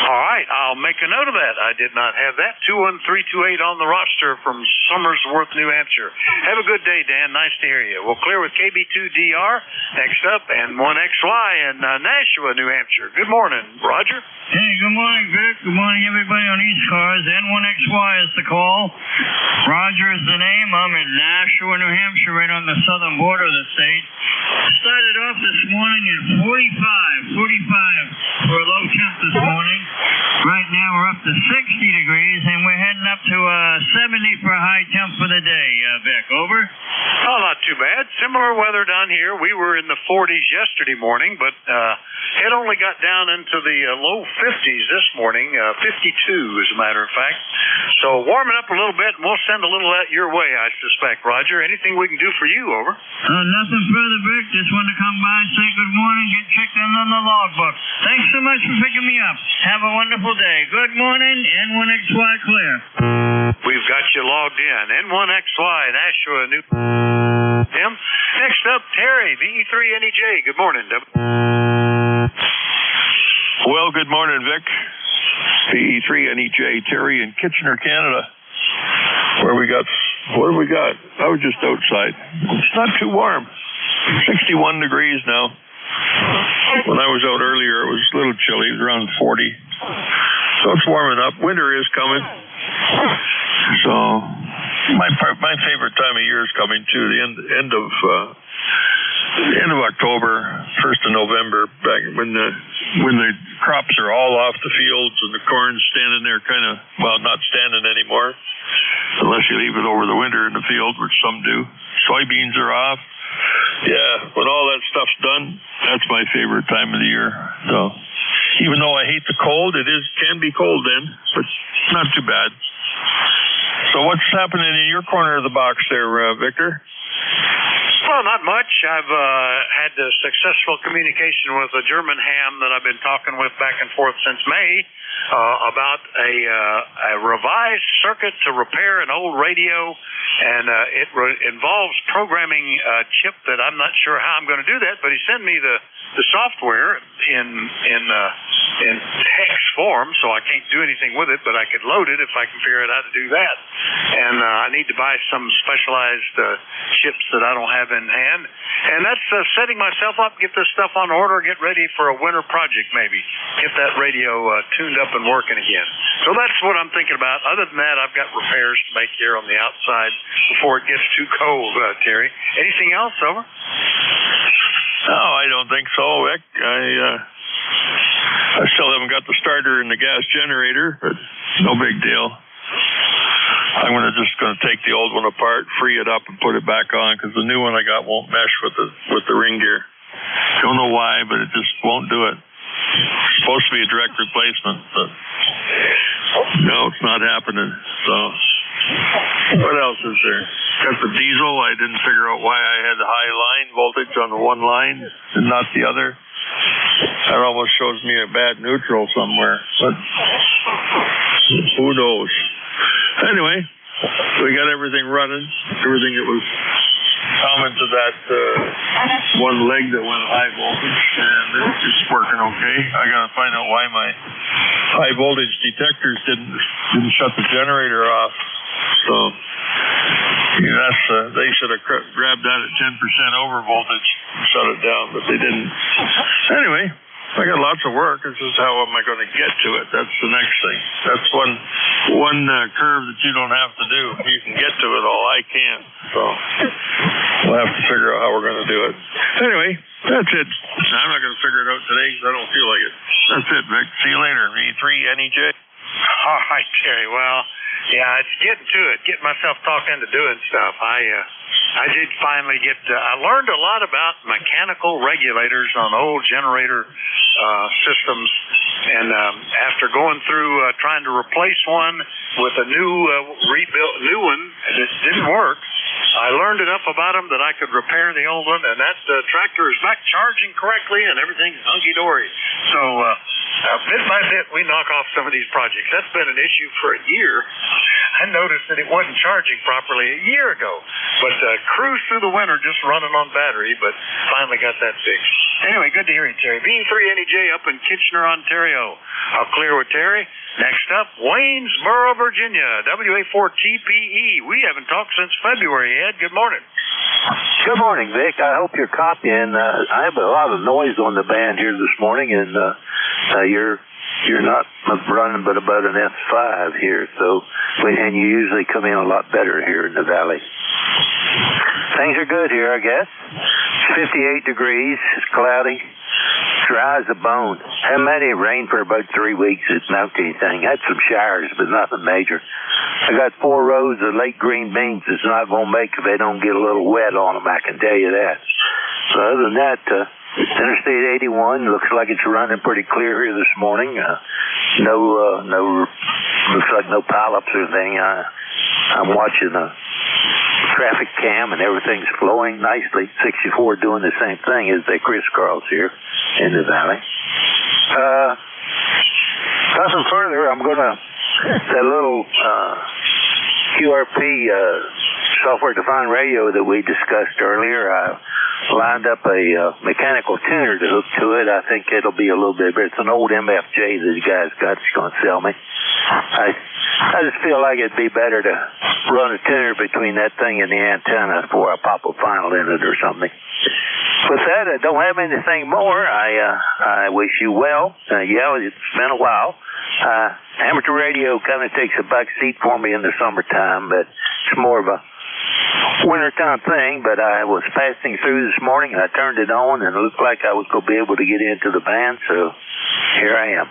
All right, I'll make a note of that. I did not have that. 21328 on the roster from Somersworth, New Hampshire. Have a good day, Dan. Nice to hear you. We'll clear with KB2DR next up, and N1XY in Nashua, New Hampshire. Good morning, Roger. Hey, good morning, Vic. Good morning, everybody on ECARS. N1XY is the call. Roger is the name. I'm in Nashua, New Hampshire, right on the southern border of the state. Started off this morning at 45 for a low temp this morning. Right now we're up to 60 degrees, and we're heading up to 70 for a high temp for the day, Vic. Over? Oh, not too bad. Similar weather down here. We were in the 40s yesterday morning, but it only got down into the low 50s this morning, 52 as a matter of fact. So warming up a little bit, and we'll send a little of that your way, I suspect. Roger, anything we can do for you? Over. Nothing further, Vic. Just wanted to come by and say good morning, get checked in on the logbook. Thanks so much for picking me up. Have a wonderful day. Good morning, N1XY clear. We've got you logged in. N1XY, Nashua, New Tim. Next up, Terry, VE3NEJ. Good morning, Well, good morning, Vic. VE3NEJ, Terry in Kitchener, Canada. What do we got? I was just outside. It's not too warm. 61 degrees now. When I was out earlier, it was a little chilly. It was around 40. So it's warming up. Winter is coming. So my favorite time of year is coming too. The end of October, 1st of November, back when the crops are all off the fields and the corn's standing there not standing anymore. unless you leave it over the winter in the field, which some do. Soybeans are off. Yeah, when all that stuff's done, that's my favorite time of the year. So, even though I hate the cold, can be cold then, but not too bad. So what's happening in your corner of the box there, Victor? Well, not much. I've had successful communication with a German ham that I've been talking with back and forth since May about a revised circuit to repair an old radio, and it involves programming a chip that I'm not sure how I'm going to do that, but he sent me the software in text form, so I can't do anything with it, but I could load it if I can figure out how to do that. And I need to buy some specialized chips that I don't have in hand. And that's setting myself up, get this stuff on order, get ready for a winter project maybe. Get that radio tuned up and working again. So that's what I'm thinking about. Other than that, I've got repairs to make here on the outside before it gets too cold, Terry. Anything else, over? No, I don't think so, Vic. I still haven't got the starter in the gas generator, but no big deal. I'm just going to take the old one apart, free it up, and put it back on, because the new one I got won't mesh with the ring gear. Don't know why, but it just won't do it. It's supposed to be a direct replacement, but no, it's not happening. So, what else is there? Got the diesel. I didn't figure out why I had the high line voltage on the one line and not the other. That almost shows me a bad neutral somewhere, but who knows? Anyway, we got everything running, everything that was common to that one leg that went high voltage, and it's working okay. I got to find out why my high voltage detectors didn't shut the generator off. So they should have grabbed that at 10% over voltage and shut it down, but they didn't. Anyway, I got lots of work. This is how am I going to get to it? That's the next thing. That's one curve that you don't have to do. You can get to it all. I can't. So we'll have to figure out how we're going to do it. Anyway, that's it. I'm not going to figure it out today because I don't feel like it. That's it, Vic. See you later. E3 NEJ. All right, Terry. Well, yeah, it's getting to it. Getting myself talked into doing stuff. I did finally get. I learned a lot about mechanical regulators on old generator systems, and after going through trying to replace one with a new new one, and it didn't work. I learned enough about them that I could repair the old one, and that tractor is back charging correctly, and everything's hunky-dory. So bit by bit, we knock off some of these projects. That's been an issue for a year. I noticed that it wasn't charging properly a year ago, but cruised through the winter just running on battery, but finally got that fixed. Anyway, good to hear you, Terry. B3 NEJ up in Kitchener, Ontario. I'll clear with Terry. Next up, Waynesboro, Virginia, WA4TPE. We haven't talked since February, Ed. Good morning. Good morning, Vic. I hope you're copying. I have a lot of noise on the band here this morning, and you're not running but about an F5 here, and you usually come in a lot better here in the valley. Things are good here, I guess. 58 degrees. It's cloudy. Dry as a bone. Haven't had any rain for about 3 weeks. It's not anything. Had some showers, but nothing major. I got 4 rows of late green beans it's not going to make if they don't get a little wet on them, I can tell you that. So other than that, Interstate 81 looks like it's running pretty clear here this morning. Looks like no pileups or anything. I'm watching a traffic cam and everything's flowing nicely. 64 doing the same thing as they crisscross here in the valley. Nothing further. I'm going to, that little QRP software-defined radio that we discussed earlier, I lined up a mechanical tuner to hook to it. I think it'll be a little bit better. It's an old MFJ that the guy's got. He's going to sell me. I just feel like it'd be better to run a tuner between that thing and the antenna before I pop a final in it or something. With that, I don't have anything more. I wish you well. Yeah, it's been a while. Amateur radio kind of takes a back seat for me in the summertime, but it's more of a wintertime thing. But I was passing through this morning, and I turned it on, and it looked like I was going to be able to get into the band, so here I am.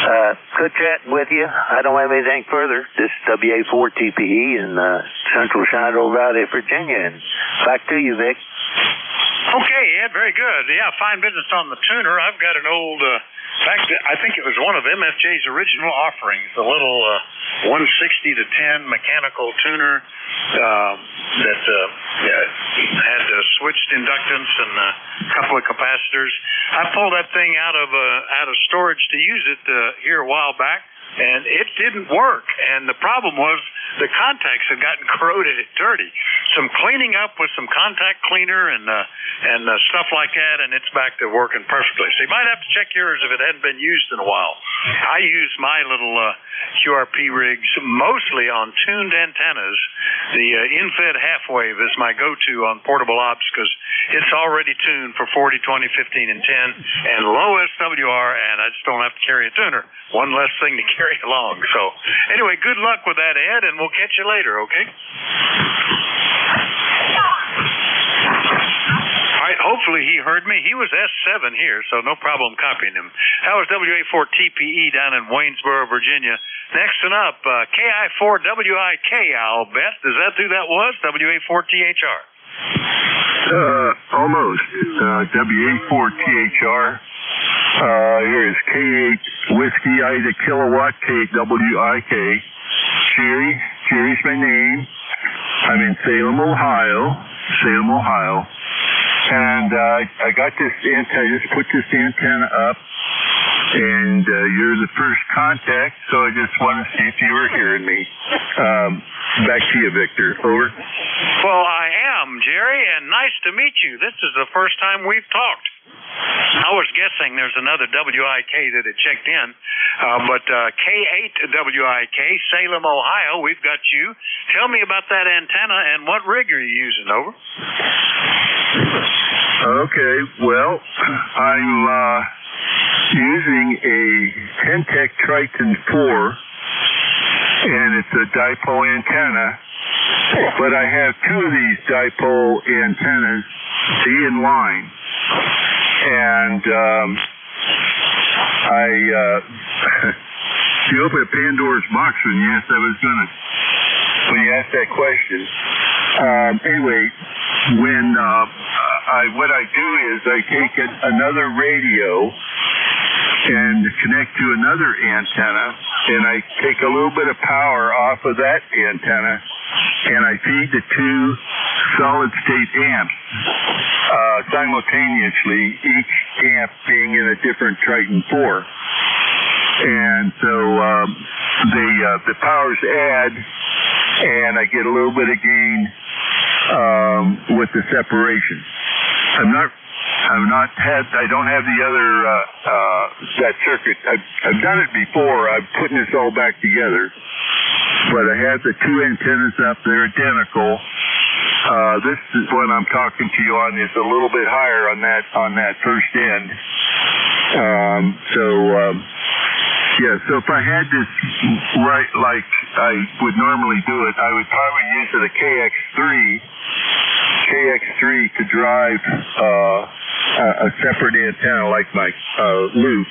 Good chatting with you. I don't have anything further. This is WA4TPE in Central Shiloh Valley, Virginia. And back to you, Vic. Okay, Ed, very good. Yeah, fine business on the tuner. I've got an old, in fact, I think it was one of MFJ's original offerings, the little 160 to 10 mechanical tuner that had switched inductance and a couple of capacitors. I pulled that thing out of storage to use it here a while back, and it didn't work. And the problem was the contacts had gotten corroded and dirty. Some cleaning up with some contact cleaner and stuff like that, and it's back to working perfectly. So you might have to check yours if it hadn't been used in a while. I use my little QRP rigs mostly on tuned antennas. The infed half wave is my go-to on portable ops because it's already tuned for 40, 20, 15, and 10, and low SWR, and I just don't have to carry a tuner. One less thing to carry along. So anyway, good luck with that, Ed, and we'll catch you later, okay? All right, hopefully he heard me. He was S7 here, so no problem copying him. That was WA4TPE down in Waynesboro, Virginia. Next one up, KI4WIK, I'll bet. Is that who that was? WA4THR. Almost. WA4THR. Here is K8 Whiskey Ida Kilowatt KWIK. Jerry's my name. I'm in Salem, Ohio. And I got this antenna, I just put this antenna up, and you're the first contact, so I just want to see if you were hearing me. Back to you, Victor. Over. Well, I am, Jerry, and nice to meet you. This is the first time we've talked. I was guessing there's another WIK that had checked in, but K8WIK, Salem, Ohio, we've got you. Tell me about that antenna and what rig are you using, over? Okay, well, I'm using a Tentec Triton 4, and it's a dipole antenna, but I have two of these dipole antennas in line. And you opened Pandora's box when you asked when you asked that question. Anyway, what I do is I take another radio and connect to another antenna, and I take a little bit of power off of that antenna, and I feed the two solid-state amps simultaneously, each amp being in a different Triton 4. And so the powers add, and I get a little bit of gain with the separation. I don't have the other that circuit. I've done it before. I'm putting this all back together, but I have the two antennas up. They're identical. This is what I'm talking to you on. Is a little bit higher on that first end. So if I had this right like I would normally do it, I would probably use a KX3 to drive a separate antenna like my loop,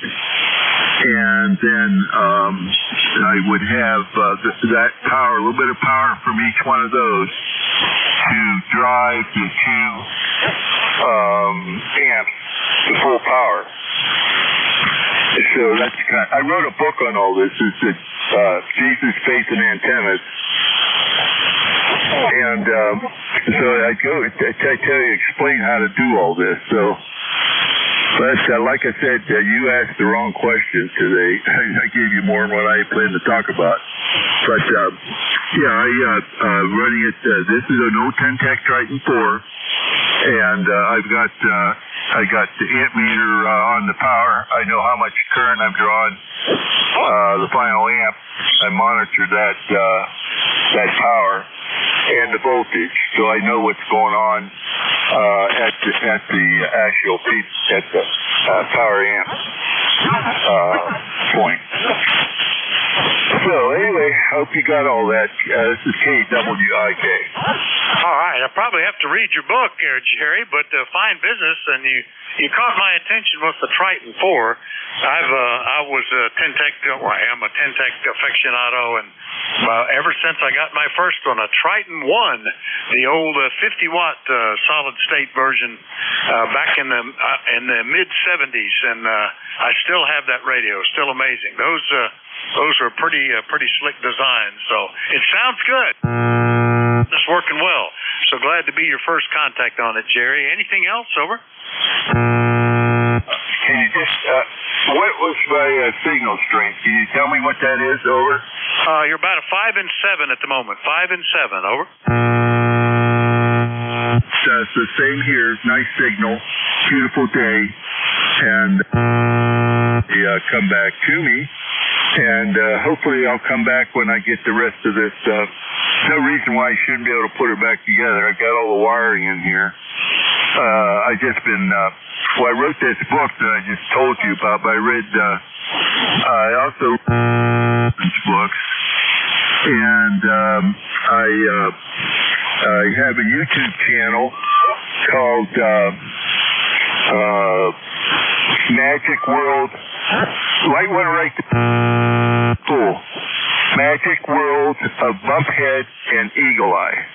and then I would have that power, a little bit of power from each one of those to drive the two amps to full power. So that's I wrote a book on all this. It's Jesus, Faith, and Antennas. And so I explain how to do all this. So, but like I said, you asked the wrong questions today. I gave you more than what I planned to talk about. But running it. This is an old Tentec Triton 4, and I got the amp meter on the power. I know how much current I'm drawing. The final amp, I monitor that power and the voltage, so I know what's going on at the actual peak at the power amp point. So anyway, hope you got all that. This is KWIK. All right, I probably have to read your book there, Jerry, but fine business, and you caught my attention with the Triton 4. I was a Tentec, I am a Tentec aficionado, and ever since I got my first one, a Triton 1, the old 50-watt solid-state version, back in the mid-'70s, and I still have that radio. Still amazing. Those are pretty slick designs. So it sounds good. It's working well. So glad to be your first contact on it, Jerry. Anything else? Over. Can you just, what was my signal strength? Can you tell me what that is? Over. You're about a 5 and 7 at the moment. 5 and 7. Over. It's the same here. Nice signal. Beautiful day. And they come back to me. And hopefully I'll come back when I get the rest of this. No reason why I shouldn't be able to put it back together. I got all the wiring in here. I just been, I wrote this book that I just told you about, but I read, I also read books. And I have a YouTube channel called Magic World. Might want to write full. Magic World of Bumphead and Eagle Eye.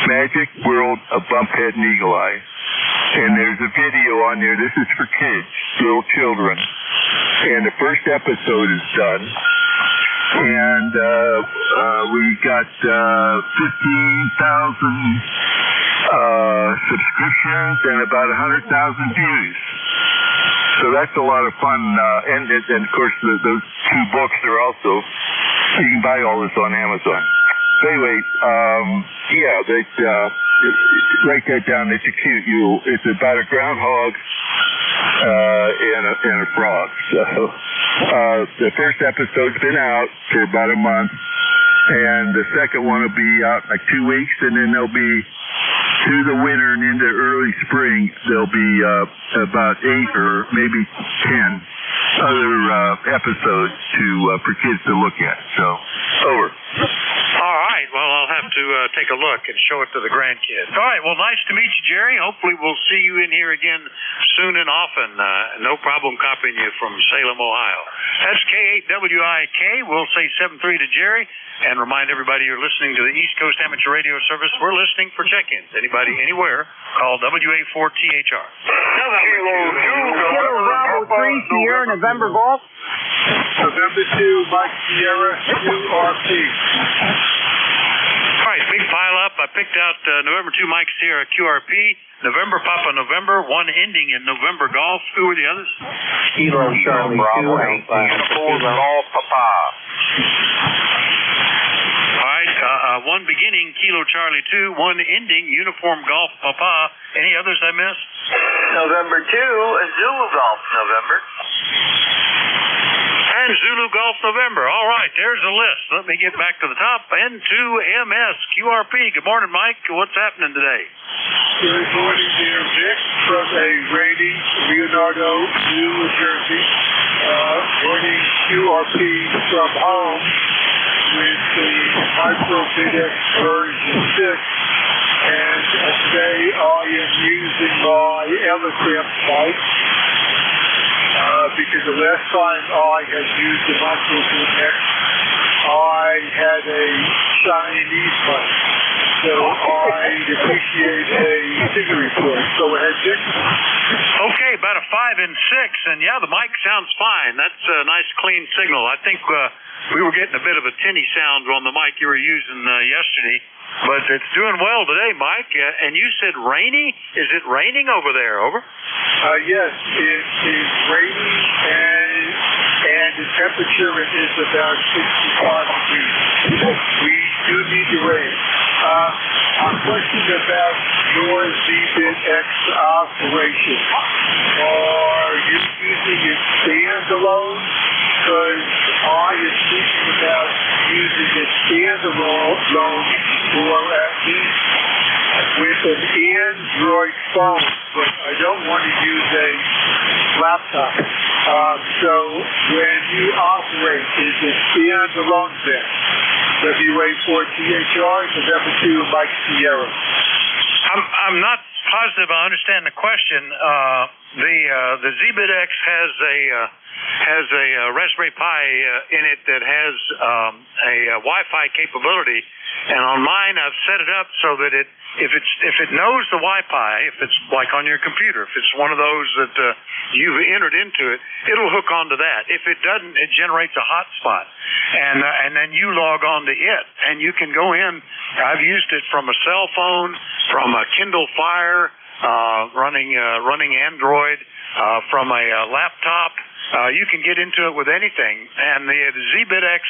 Magic World of Bumphead and Eagle Eye. And there's a video on there. This is for kids, little children. And the first episode is done. And we got 15,000 subscriptions and about 100,000 views. So that's a lot of fun. And of course, those 2 books are also, you can buy all this on Amazon. So anyway, write that down. It's cute. It's about a groundhog and a frog. So the first episode's been out for about a month, and the second one will be out in like 2 weeks, and then there'll be through the winter and into early spring, there'll be about 8 or maybe 10 other episodes for kids to look at. So, over. All right. Well, I'll have to take a look and show it to the grandkids. All right. Well, nice to meet you, Jerry. Hopefully we'll see you in here again soon and often. No problem copying you from Salem, Ohio. That's K8WIK. We'll say 7-3 to Jerry. And remind everybody you're listening to the East Coast Amateur Radio Service. We're listening for check-ins. Anybody, anywhere, call WA4THR. Kilo Bravo 3, Sierra, November Golf. November 2, Mike Sierra, QRP. All right, big pile up. I picked out November 2, Mike Sierra, QRP. November Papa November, 1 ending in November Golf. Who are the others? Kilo Charlie 2, Bravo 18, Golf Papa. All right, 1 beginning, Kilo Charlie 2, 1 ending, Uniform Golf Papa. Any others I missed? November 2, Zulu Golf November. And Zulu Golf November. All right, there's a list. Let me get back to the top. N2US QRP. Good morning, Mike. What's happening today? Good morning, dear Vic, from a rainy Leonardo, New Jersey. Morning QRP from home with the Micro FedEx version 6. And today I am using my Eloquent mic. Because the last time I had used the Micro FedEx, I had a Chinese mic. So I appreciate a signal report. Go ahead, Dick. Okay, about a 5 and 6, and yeah, the mic sounds fine. That's a nice, clean signal. I think we were getting a bit of a tinny sound on the mic you were using yesterday, but it's doing well today, Mike. And you said rainy? Is it raining over there? Over. Yes, it is raining, and the temperature is about 65 degrees. We do need the rain. A question about your ZBitX operation. Are you using it standalone? Because I am thinking about using it standalone or at least with an Android phone, but I don't want to use a laptop. So when you operate, is it in the long set? WA4THR, November 2, Mike Sierra. I'm not positive I understand the question. The ZBitX has a Raspberry Pi in it that has a Wi-Fi capability, and on mine I've set it up so that if it knows the Wi-Fi, if it's like on your computer, if it's one of those that you've entered into it, it'll hook onto that. If it doesn't, it generates a hotspot, and then you log on to it, and you can go in. I've used it from a cell phone, from a Kindle Fire, running Android, from a laptop. You can get into it with anything, and the ZBitX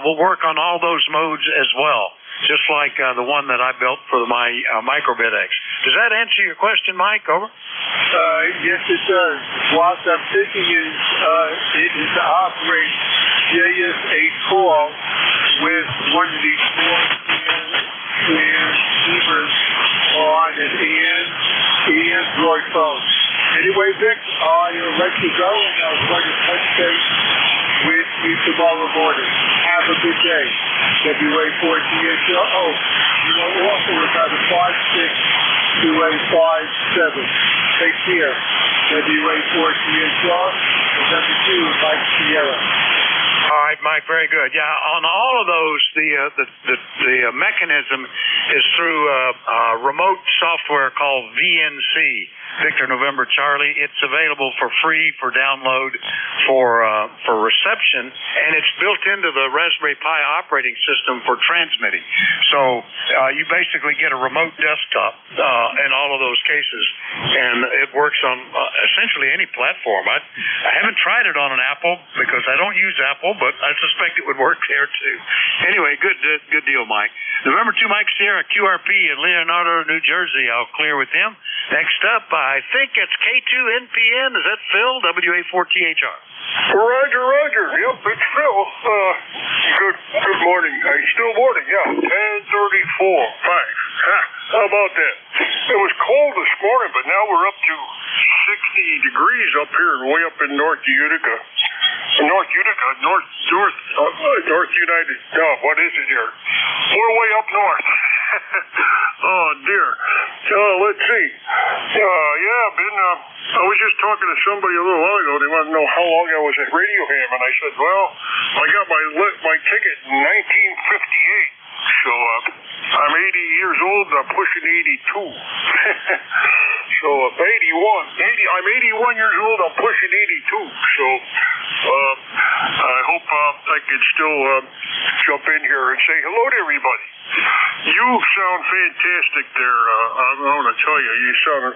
will work on all those modes as well, just like the one that I built for my MicroBitX. Does that answer your question, Mike? Over. Yes, it does. What I'm thinking is it is to operate JS812 with one of these 4 receivers on an Android phone. Anyway, Vic, I'll let you go, and I'll try to touch base with you tomorrow morning. Have a good day. WA4THR. Oh, you want to offer about a 56257. Take care. WA4THR. November 2, Mike Sierra. All right, Mike, very good. Yeah, on all of those, the mechanism is through remote software called VNC, Victor November Charlie. It's available for free for download for reception, and it's built into the Raspberry Pi operating system for transmitting. So you basically get a remote desktop in all of those cases, and it works on essentially any platform. I haven't tried it on an Apple because I don't use Apple, but I suspect it would work there too. Anyway, good deal, Mike. November 2, Mike Sierra, QRP in Leonardo, New Jersey. I'll clear with him. Next up, I think it's K2NPN. Is that Phil? WA4THR. Roger. Yep, it's Phil. Good morning. Still morning, yeah. 10:34. Fine. How about that? It was cold this morning, but now we're up to 60 degrees up here, way up in North Utica. North United. No, what is it here? We're way up north. Oh dear. Let's see. I was just talking to somebody a little while ago. They wanted to know how long I was at Radio Ham, and I said, well, I got my ticket in 1958. So I'm 80 years old, and I'm pushing 82. So I'm 81 years old, I'm pushing 82. So I hope I can still jump in here and say hello to everybody. You sound fantastic there. I'm going to tell you, you sound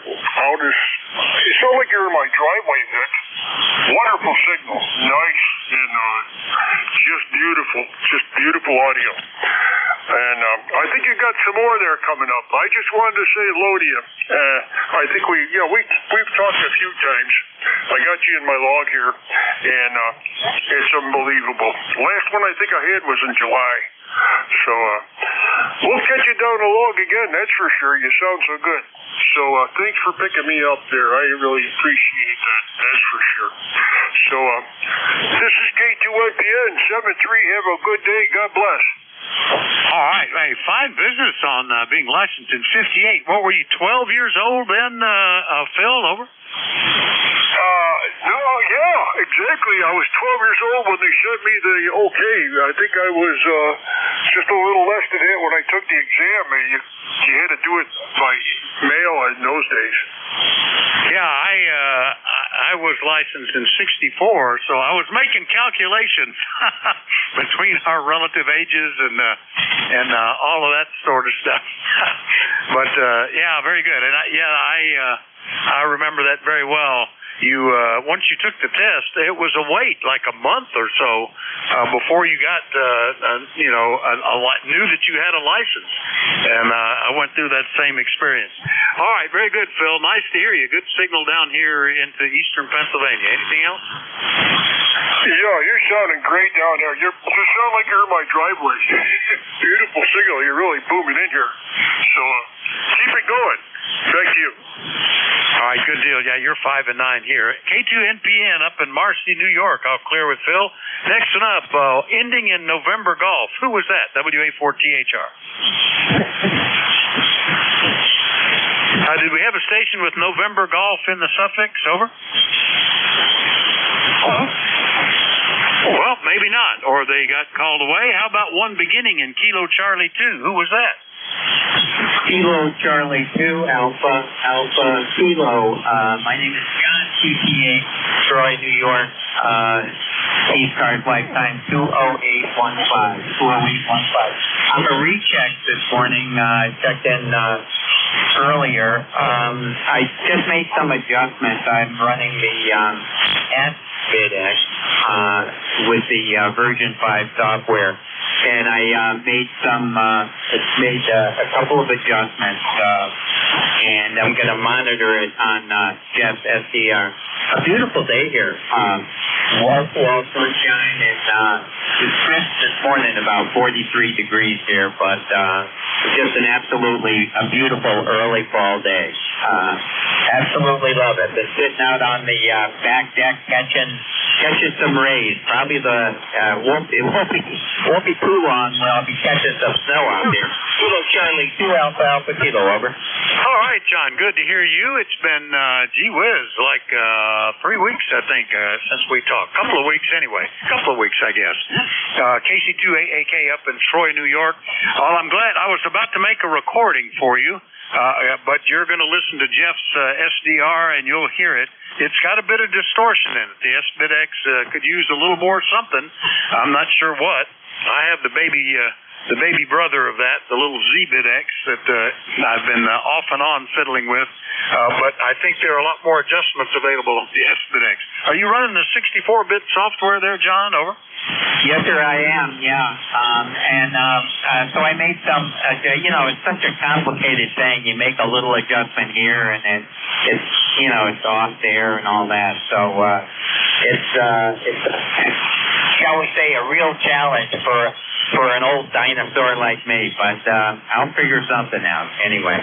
like you're in my driveway, Vic. Wonderful signal, nice, and just beautiful audio. And I think you got some more there coming up. I just wanted to say hello to you. I think we've talked a few times. I got you in my log here, and it's unbelievable. Last one I think I had was in July. So we'll catch you down the log again, that's for sure. You sound so good. So thanks for picking me up there. I really appreciate that. That's for sure. So this is K2NPN 73. Have a good day. God bless. All right. Hey, fine business on being licensed in 58. What were you, 12 years old then, Phil? Over? No, yeah, exactly. I was 12 years old when they sent me the okay. I think I was just a little less than that when I took the exam. You had to do it by mail in those days. Yeah, I was licensed in 64, so I was making calculations between our relative ages and all of that sort of stuff. But yeah, very good. And I remember that very well. You once you took the test, it was a wait like a month or so before you got knew that you had a license, and I went through that same experience. All right, very good, Phil. Nice to hear you. Good signal down here into eastern Pennsylvania. Anything else? Yeah, you're sounding great down there. You sound like you're in my driveway. Beautiful signal. You're really booming in here. So keep it going. Thank you. All right, good. Good deal. Yeah, you're 5 and 9 here. K2NPN up in Marcy, New York. I'll clear with Phil. Next one up, ending in November Golf. Who was that? WA4THR. Did we have a station with November Golf in the suffix? Over? Well, maybe not. Or they got called away. How about one beginning in Kilo Charlie 2? Who was that? Kilo Charlie 2, Alpha Kilo. My name is John, QTA, Troy, New York. ECARS lifetime 20815. I'm a recheck this morning. Checked in earlier. I just made some adjustments. I'm running the SBIDX with the version 5 software. And I made a couple of adjustments, and I'm going to monitor it on Jeff's SDR. A beautiful day here. Wall sunshine, and it's crisp this morning, about 43 degrees here, but just a beautiful early fall day. Absolutely love it. Been sitting out on the back deck catching some rays. Probably it won't be too long when I'll be catching some snow out there. Kilo Charlie 2 Alpha Kilo, over. All right, John. Good to hear you. It's been gee whiz, like 3 weeks, I think, since we talked. Couple of weeks anyway. Couple of weeks, I guess. KC2AAK up in Troy, New York. Well, I'm glad. I was about to make a recording for you. But you're going to listen to Jeff's SDR, and you'll hear it. It's got a bit of distortion in it. The SBIDX could use a little more something. I'm not sure what. I have the baby brother of that, the little ZBIDX that I've been off and on fiddling with. But I think there are a lot more adjustments available on the SBIDX. Are you running the 64-bit software there, John? Over. Yes, sir, I am, yeah. So I made some, it's such a complicated thing. You make a little adjustment here, and then it's off there and all that. So it's shall we say, a real challenge for an old dinosaur like me. But I'll figure something out anyway.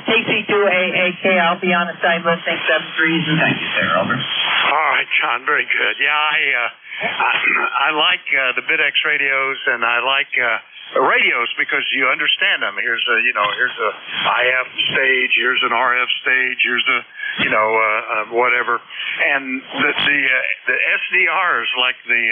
KC2AAK, I'll be on the side listening 7-3s, and thank you, sir. Over. All right, John, very good. Yeah, I like the BitX radios, and I like radios because you understand them. Here's a IF stage, here's an RF stage, here's a whatever, and the SDRs like the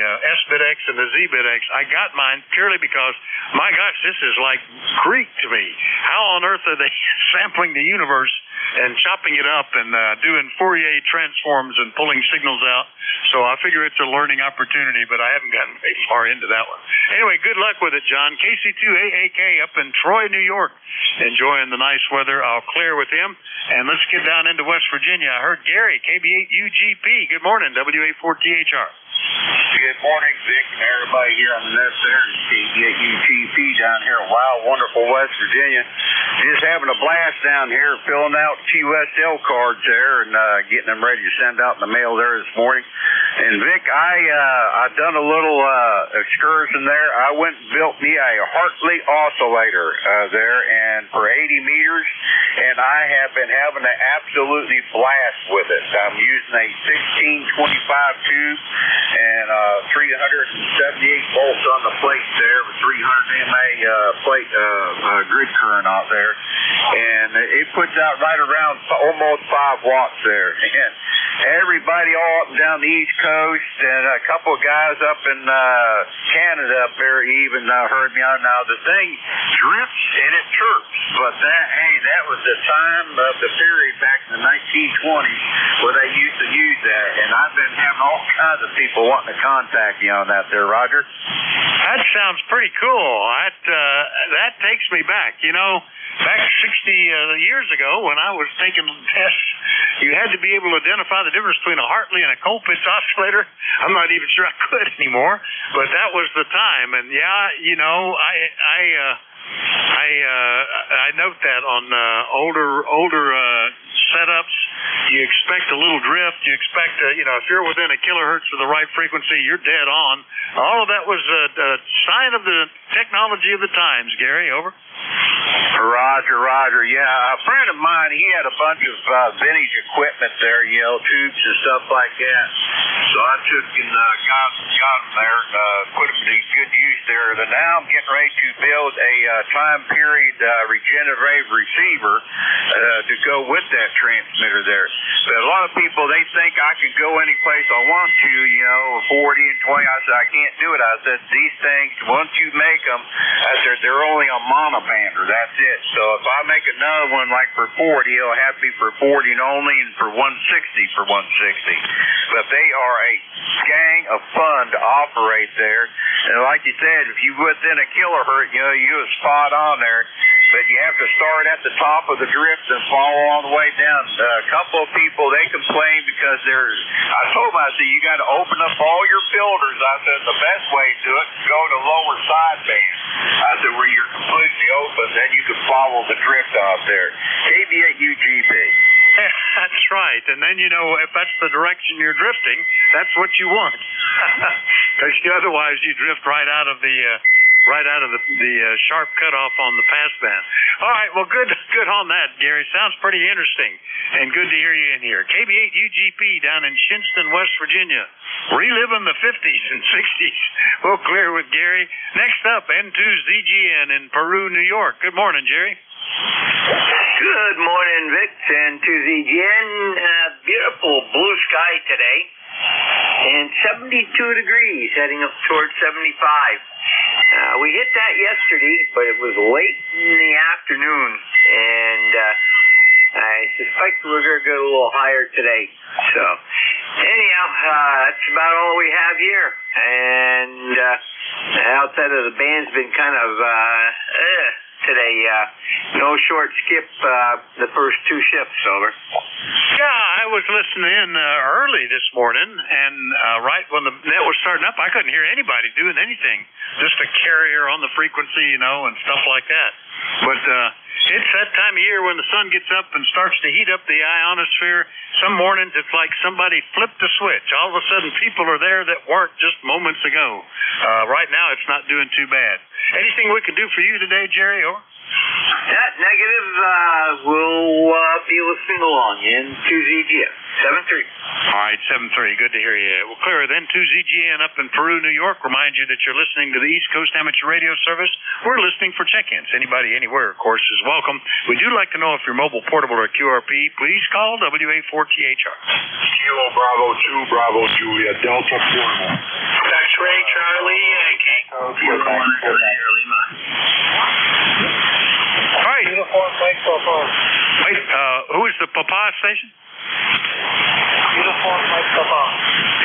SBitX and the ZBitX. I got mine purely because, my gosh, this is like Greek to me. How on earth are they sampling the universe and chopping it up and doing Fourier transforms and pulling signals out? So I figure it's a learning opportunity, but I haven't gotten very far into that one. Anyway, good luck with it, John. KC2AAK up in Troy, New York, enjoying the nice weather. I'll clear with him. And let's get down into West Virginia. I heard Gary, KB8UGP. Good morning, WA4THR. Good morning, Vic, and everybody here on the net there. KB8UGP down here in wild, wonderful West Virginia. Just having a blast down here, filling out QSL cards there and getting them ready to send out in the mail there this morning. And Vic, I've done a little excursion there. I went and built me a Hartley oscillator there, and for 80 meters, and I have been having an absolutely blast with it. I'm using a 1625 tube and 378 volts on the plate there with 300 MA plate grid current out there, and it puts out right around almost 5 watts there. And everybody all up and down the East Coast, and a couple of guys up in Canada up there even heard me on. Now the thing drips and it chirps, but that was the time of the period back in the 1920s where they used to use that, and I've been having all kinds of people wanting to contact me on that there, Roger. That sounds pretty cool. That takes me back. Back 60 years ago when I was taking tests, you had to be able to identify the difference between a Hartley and a Colpitts oscillator. I'm not even sure I could anymore, but that was the time. And I note that on older setups, you expect a little drift. You expect, if you're within a kilohertz of the right frequency, you're dead on. All of that was a sign of the technology of the times, Gary. Over. Roger. Yeah, a friend of mine, he had a bunch of vintage equipment there, tubes and stuff like that. So I took and got them there, put them to good use there. And now I'm getting ready to build a time period regenerative receiver to go with that transmitter there. But a lot of people, they think I can go any place I want to, 40 and 20. I said, I can't do it. I said, these things, once you make them, they're only a monobander. That's it. So if I make another one like for 40, it'll have to be for 40 and only, and for 160 for 160. But they are a gang of fun to operate there. And like you said, if you within a kilohertz, you was spot on there. But you have to start at the top of the drift and follow all the way down. A couple of people, they complain because I told them, I said, you got to open up all your filters. I said, the best way to do it is go to lower sideband. I said, where you're completely open, then you can follow the drift out there. KB8UGP. That's right. And then, if that's the direction you're drifting, that's what you want. Because otherwise you drift right out of the sharp cutoff on the passband. All right, well, good on that, Gary. Sounds pretty interesting, and good to hear you in here. KB8UGP down in Shinston, West Virginia, reliving the 50s and 60s. We'll clear with Gary. Next up, N2ZGN in Peru, New York. Good morning, Jerry. Good morning, Vic. N2ZGN. Beautiful blue sky today, and 72 degrees, heading up towards 75. We hit that yesterday, but it was late in the afternoon, and I suspect we're going to go a little higher today. So, anyhow, that's about all we have here. And outside of the band's been kind of today. No short skip the first two shifts, over. Yeah, I was listening in early this morning, and right when the net was starting up, I couldn't hear anybody doing anything. Just a carrier on the frequency, and stuff like that. But it's that time of year when the sun gets up and starts to heat up the ionosphere. Some mornings it's like somebody flipped a switch. All of a sudden people are there that weren't just moments ago. Right now it's not doing too bad. Anything we can do for you today, Jerry? Over? Negative. We'll be listening along in 2ZGN. 7-3. All right, 7-3. Good to hear you. We'll clear then 2ZGN up in Peru, New York. Remind you that you're listening to the East Coast Amateur Radio Service. We're listening for check-ins. Anybody, anywhere, of course, is welcome. We do like to know if you're mobile, portable, or QRP. Please call WA4THR. Kilo Bravo 2, Bravo Julia, Delta Portable. X-ray Charlie Yankee. Lima. All right. Uniform Mike Papa. Wait, who is the Papa station? Uniform Mike Papa.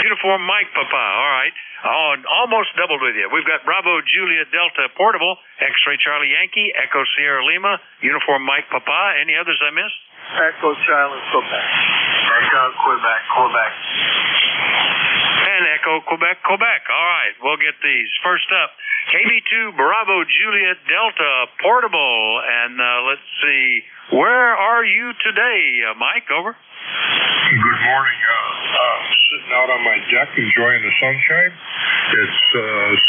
Uniform Mike Papa, all right. Oh, almost doubled with you. We've got Bravo Julia Delta Portable, X-ray Charlie Yankee, Echo Sierra Lima, Uniform Mike Papa. Any others I missed? Echo Charlie Quebec. Echo Quebec. And Echo Quebec. All right, we'll get these. First up, KB2 Bravo Julia Delta Portable. And let's see, where are you today, Mike? Over. Good morning. Sitting out on my deck enjoying the sunshine. It's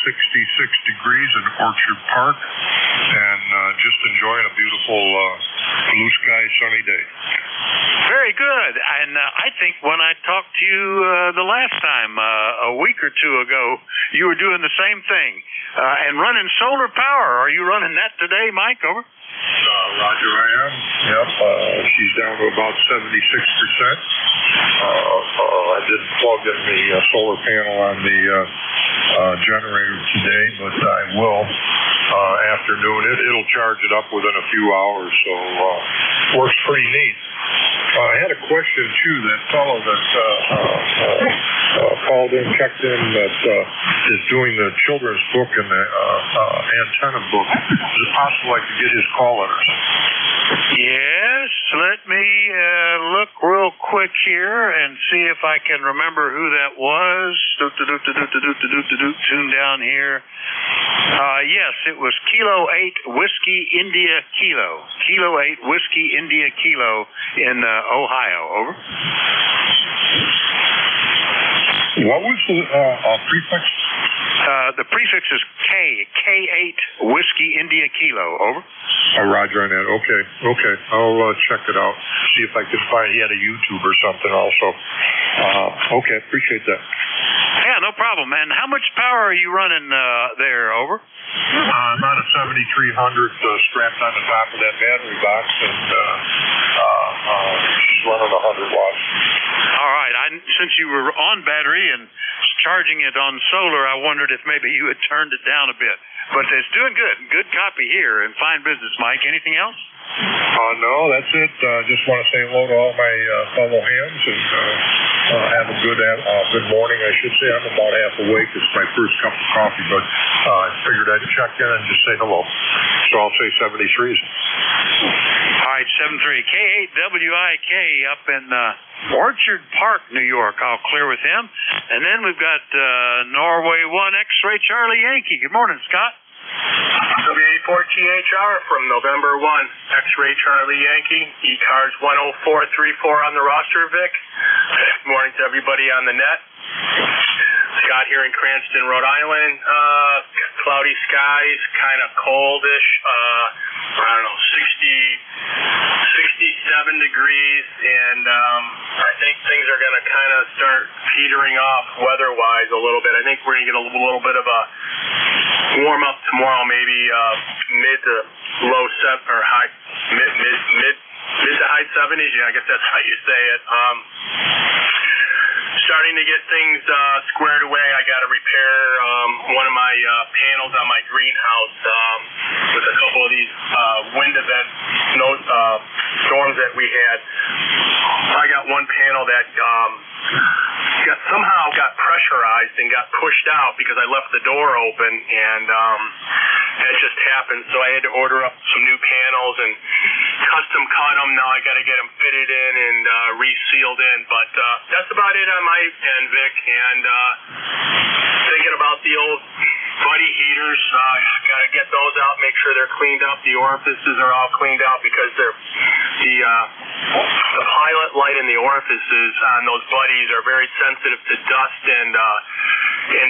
66 degrees in Orchard Park, and just enjoying a beautiful blue sky sunny day. Very good. And I think when I talked to you the last time, a week or two ago, you were doing the same thing and running solar power. Are you running that today, Mike? Over. Roger, I am. Yep. She's down to about 76%. I didn't plug in the solar panel on the generator today, but I will afternoon. It'll charge it up within a few hours, so works pretty neat. I had a question too. That fellow that called in, checked in, that is doing the children's book and the antenna book. Is it possible I could get his call letters? Yes. Let me look real quick here and see if I can remember who that was. Tune down here. Yes, it was Kilo 8 Whiskey India Kilo. Kilo 8 Whiskey India Kilo in Ohio. Over. What was the prefix? The prefix is K. K8 Whiskey India Kilo. Over. Roger on that. Okay. I'll check it out. See if I can find. He had a YouTube or something also. Okay, appreciate that. Yeah, no problem. And how much power are you running there? Over. I'm on a 7300 strapped on the top of that battery box, and she's running 100 watts. All right. Since you were on battery and charging it on solar, I wondered if maybe you had turned it down a bit. But it's doing good. Good copy here and fine business, Mike. Anything else? No, that's it. Just want to say hello to all my fellow hams and have a good morning, I should say. I'm about half awake. It's my first cup of coffee, but I figured I'd check in and just say hello. So I'll say 73s. All right, 73. K8WIK up in Orchard Park, New York. I'll clear with him. And then we've got Norway 1 X-Ray Charlie Yankee. Good morning, Scott. WA4THR from November 1, X-Ray Charlie Yankee, ECARS 10434 on the roster, Vic. Good morning to everybody on the net. Scott here in Cranston, Rhode Island. Cloudy skies, kind of coldish. I don't know, 67 degrees, and I think things are going to kind of start petering off weather-wise a little bit. I think we're going to get a little bit of a warm up tomorrow, maybe mid to low or high mid to high 70s. Yeah, I guess that's how you say it. Starting to get things squared away. I got to repair one of my panels on my greenhouse with a couple of these wind event storms that we had. I got one panel that somehow got pressurized and got pushed out because I left the door open, and that just happened. So I had to order up some new panels and custom cut them. Now I got to get them fitted in and resealed in. But that's about it on my end, Vic. And thinking about the old buddy heaters, got to get those out, make sure they're cleaned up. The orifices are all cleaned out because the pilot light in the orifices on those buddies are very sensitive to dust and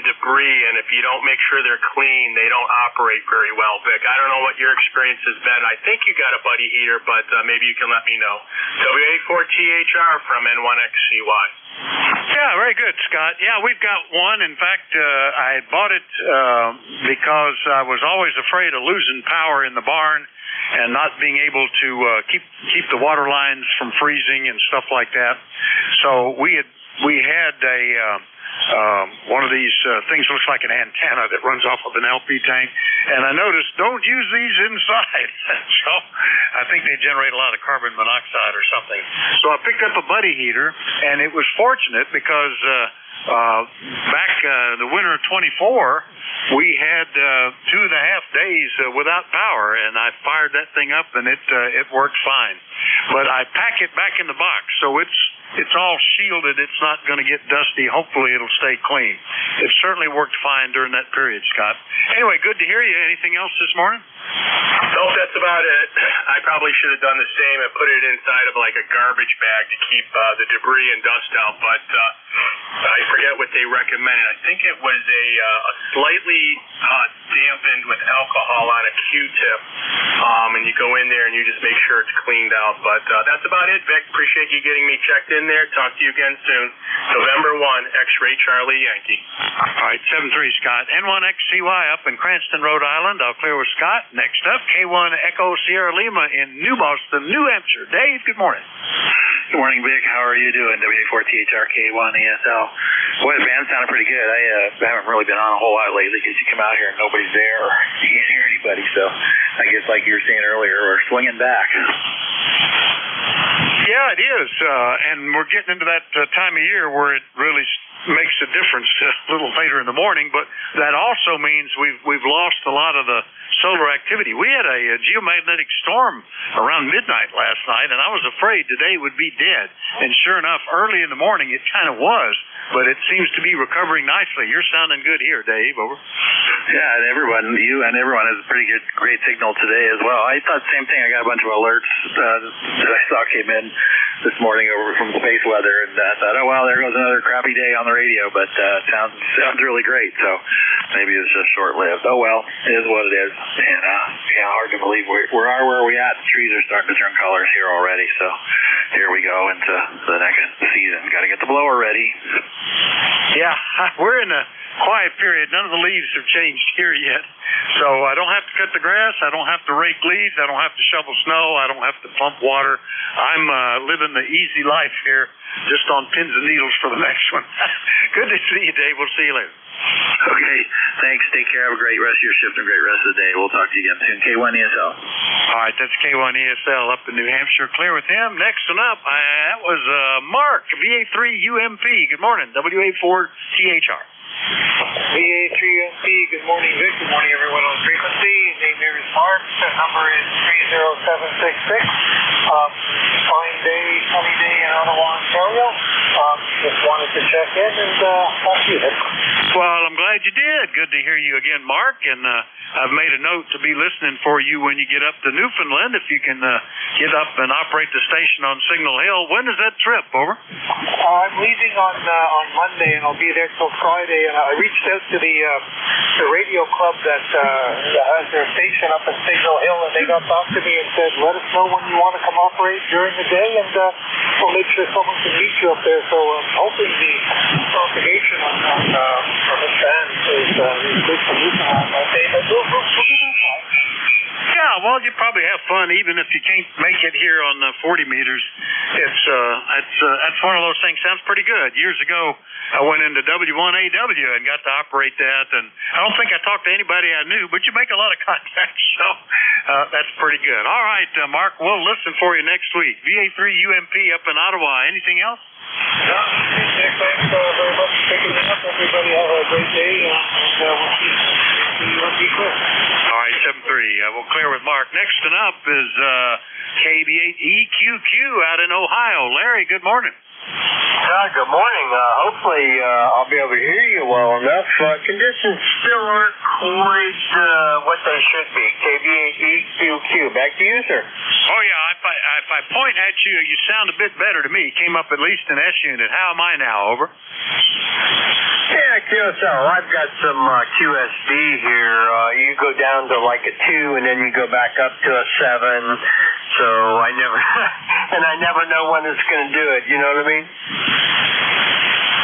debris, and if you don't make sure they're clean, they don't operate very well, Vic. I don't know what your experience has been. I think you got a buddy heater, but maybe you can let me know. WA4THR from N1XCY. Yeah, very good, Scott. Yeah, we've got one. In fact, I bought it because I was always afraid of losing power in the barn and not being able to keep the water lines from freezing and stuff like that. So we had a one of these things looks like an antenna that runs off of an LP tank, and I noticed don't use these inside. So I think they generate a lot of carbon monoxide or something. So I picked up a buddy heater, and it was fortunate because back the winter of 24, we had 2.5 days without power, and I fired that thing up, and it worked fine. But I pack it back in the box, so it's all shielded. It's not going to get dusty. Hopefully it'll stay clean. It certainly worked fine during that period, Scott. Anyway, good to hear you. Anything else this morning? Nope, that's about it. I probably should have done the same and put it inside of like a garbage bag to keep the debris and dust out, but I forget what they recommended. I think it was a slightly dampened with alcohol on a Q-tip, and you go in there and you just make sure it's cleaned out. But that's about it, Vic. Appreciate you getting me checked in there. Talk to you again soon. November 1, X-Ray Charlie Yankee. All right, 7-3, Scott. N1XCY up in Cranston, Rhode Island. I'll clear with Scott. Next up, K1 Echo Sierra Lima in New Boston, New Hampshire. Dave, good morning. Good morning, Vic. How are you doing? WA4THR K1 ESL. Boy, the band sounded pretty good. I haven't really been on a whole lot lately because you come out here and nobody's there or you can't hear anybody. So I guess like you were saying earlier, we're swinging back. Yeah, it is. And we're getting into that time of year where it really makes a difference a little later in the morning, but that also means we've lost a lot of the solar activity. We had a geomagnetic storm around midnight last night, and I was afraid today would be dead. And sure enough, early in the morning it kind of was. but it seems to be recovering nicely. You're sounding good here, Dave. Over. Yeah, and you and everyone has a pretty great signal today as well. I thought the same thing. I got a bunch of alerts that I saw came in this morning over from space weather, and I thought, oh well, there goes another crappy day on the radio. But sounds really great. So maybe it's just short-lived. Oh well, it is what it is. And hard to believe we are where we at. The trees are starting to turn colors here already. So here we go into the next season. Got to get the blower ready. Yeah, we're in a quiet period. None of the leaves have changed here yet. So I don't have to cut the grass. I don't have to rake leaves. I don't have to shovel snow. I don't have to pump water. I'm living the easy life here, just on pins and needles for the next one. Good to see you, Dave. We'll see you later. Okay, thanks. Take care. Have a great rest of your shift and a great rest of the day. We'll talk to you again soon. K1ESL. All right, that's K1ESL up in New Hampshire. Clear with him. Next one up, that was Mark, VA3UMP. Good morning, WA4THR. VA3UMP, good morning, Vic. Good morning, everyone on frequency. Name here is Mark. The number is 30766. Fine day, sunny day in Ottawa, Ontario. Just wanted to check in and talk to you. Well, I'm glad you did. Good to hear you again, Mark. And I've made a note to be listening for you when you get up to Newfoundland, if you can get up and operate the station on Signal Hill. When is that trip? Over. I'm leaving on Monday, and I'll be there till Friday. And I reached out to the radio club that has their station up at Signal Hill, and they got back to me and said, let us know when you want to come operate during the day, and we'll make sure someone can meet you up there. So I'm hoping the propagation on this band is good for Newfoundland that day. But we'll yeah, well, you probably have fun even if you can't make it here on 40 meters. That's one of those things. Sounds pretty good. Years ago, I went into W1AW and got to operate that, and I don't think I talked to anybody I knew, but you make a lot of contacts, so that's pretty good. All right, Mark, we'll listen for you next week. VA3UMP up in Ottawa. Anything else? No, thanks very much for picking it up. Everybody have a great day, and we'll see you clear. All right, 7-3. We'll clear with Mark. Next one up is KB8EQQ out in Ohio. Larry, good morning. Good morning. Hopefully I'll be able to hear you well enough. Conditions still aren't quite what they should be. KB8EQQ. Back to you, sir. Oh, yeah. If I point at you, you sound a bit better to me. Came up at least an S unit. How am I now? Over. Yeah, QSL. I've got some QSD here. You go down to like a 2, and then you go back up to a 7. So I never know when it's going to do it. You know what I mean?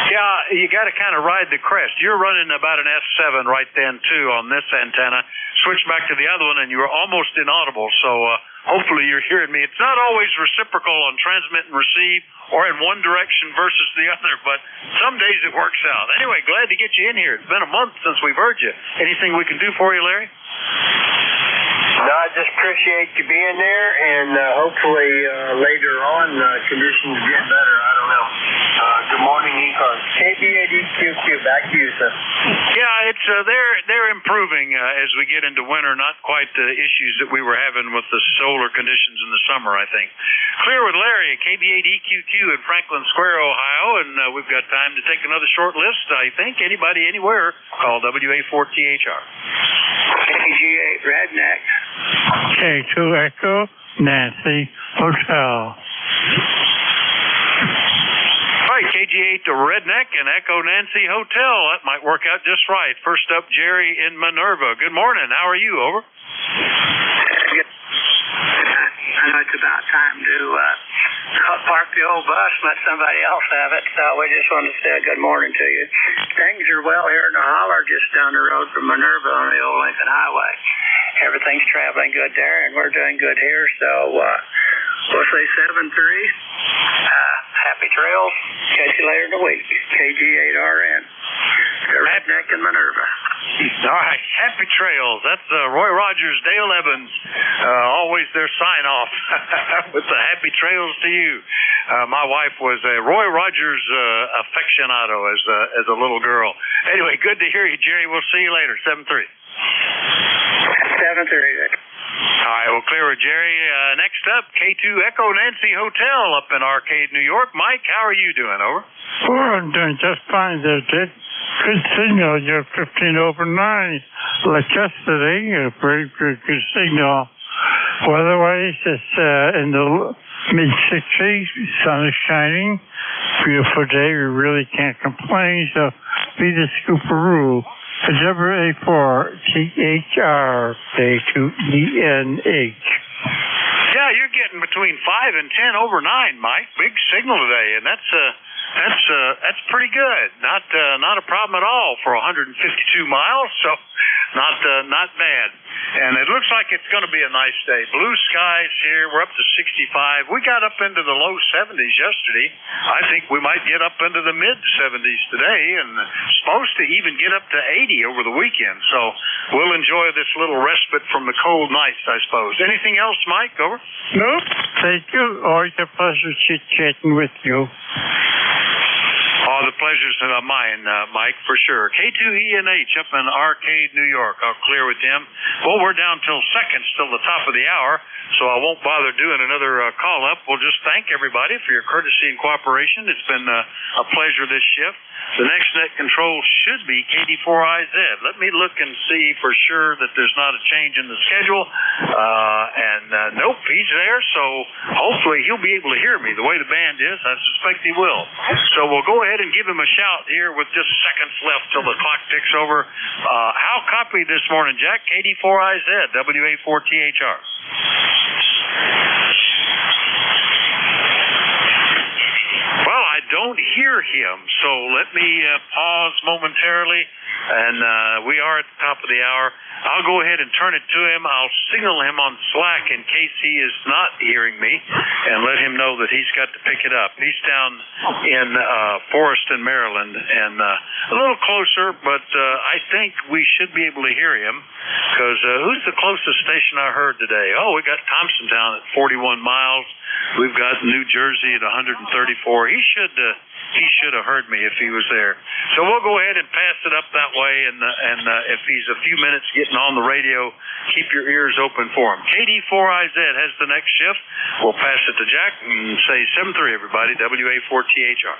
Yeah, you got to kind of ride the crest. You're running about an S7 right then, too, on this antenna. Switch back to the other one, and you were almost inaudible. So hopefully you're hearing me. It's not always reciprocal on transmit and receive or in one direction versus the other, but some days it works out. Anyway, glad to get you in here. It's been a month since we've heard you. Anything we can do for you, Larry? No, I just appreciate you being there, and hopefully later on conditions get better. I don't know. Good morning, ECARS. KB8EQQ, back to you, sir. Yeah, it's they're improving as we get into winter. Not quite the issues that we were having with the solar conditions in the summer, I think. Clear with Larry, KB8EQQ in Franklin Square, Ohio, and we've got time to take another short list, I think. Anybody, anywhere, call WA4THR. KG8 Redneck. K2 Echo Nancy Hotel. All right, KG8 to Redneck and Echo Nancy Hotel. That might work out just right. First up, Jerry in Minerva. Good morning. How are you? Over. I know it's about time to park the old bus and let somebody else have it, so we just wanted to say a good morning to you. Things are well here in the holler, just down the road from Minerva on the old Lincoln Highway. Everything's traveling good there, and we're doing good here, so we'll say 7-3. Happy trails. Catch you later in the week. KG8RN. Redneck and Minerva. All right, happy trails. That's Roy Rogers, Dale Evans. Always their sign-off with the happy trails to you. My wife was a Roy Rogers aficionado as a little girl. Anyway, good to hear you, Jerry. We'll see you later. 7-3. 7-3. All right, well, clear with Jerry. Next up, K2 Echo Nancy Hotel up in Arcade, New York. Mike, how are you doing? Over. Well, I'm doing just fine there, Dick. Good signal. You're 15 over 9. Like yesterday, a very good signal. Weather-wise, it's in the mid-60s. Sun is shining. Beautiful day. We really can't complain. So be the scooperoo. WA4THR, K2ENH. Yeah, you're getting between 5 and 10 over 9, Mike. Big signal today, and that's pretty good. Not a problem at all for 152 miles. So not bad. And it looks like it's going to be a nice day. Blue skies here. We're up to 65. We got up into the low 70s yesterday. I think we might get up into the mid 70s today, and supposed to even get up to 80 over the weekend. So we'll enjoy this little respite from the cold nights, I suppose. Anything else, Mike? Over. No, thank you. Always a pleasure chit-chatting with you. Oh, the pleasure's mine, Mike, for sure. K2ENH up in Arcade, New York. I'll clear with him. Well, we're down till seconds till the top of the hour, so I won't bother doing another call-up. We'll just thank everybody for your courtesy and cooperation. It's been a pleasure this shift. The next net control should be KD4IZ. Let me look and see for sure that there's not a change in the schedule. Nope, he's there, so hopefully he'll be able to hear me the way the band is. I suspect he will. So we'll go ahead and give him a shout here with just seconds left till the clock ticks over. How copy this morning, Jack? KD4IZ, WA4THR. Well, I don't hear him, so let me pause momentarily, and we are at the top of the hour. I'll go ahead and turn it to him. I'll signal him on Slack in case he is not hearing me, and let him know that he's got to pick it up. He's down in Forreston, Maryland, and a little closer, but I think we should be able to hear him, because who's the closest station I heard today? Oh, we got Thompsontown at 41 miles. We've got New Jersey at 134. He should have heard me if he was there. So we'll go ahead and pass it up that way, and if he's a few minutes getting on the radio, keep your ears open for him. KD4IZ has the next shift. We'll pass it to Jack and say 7-3, everybody, WA4THR.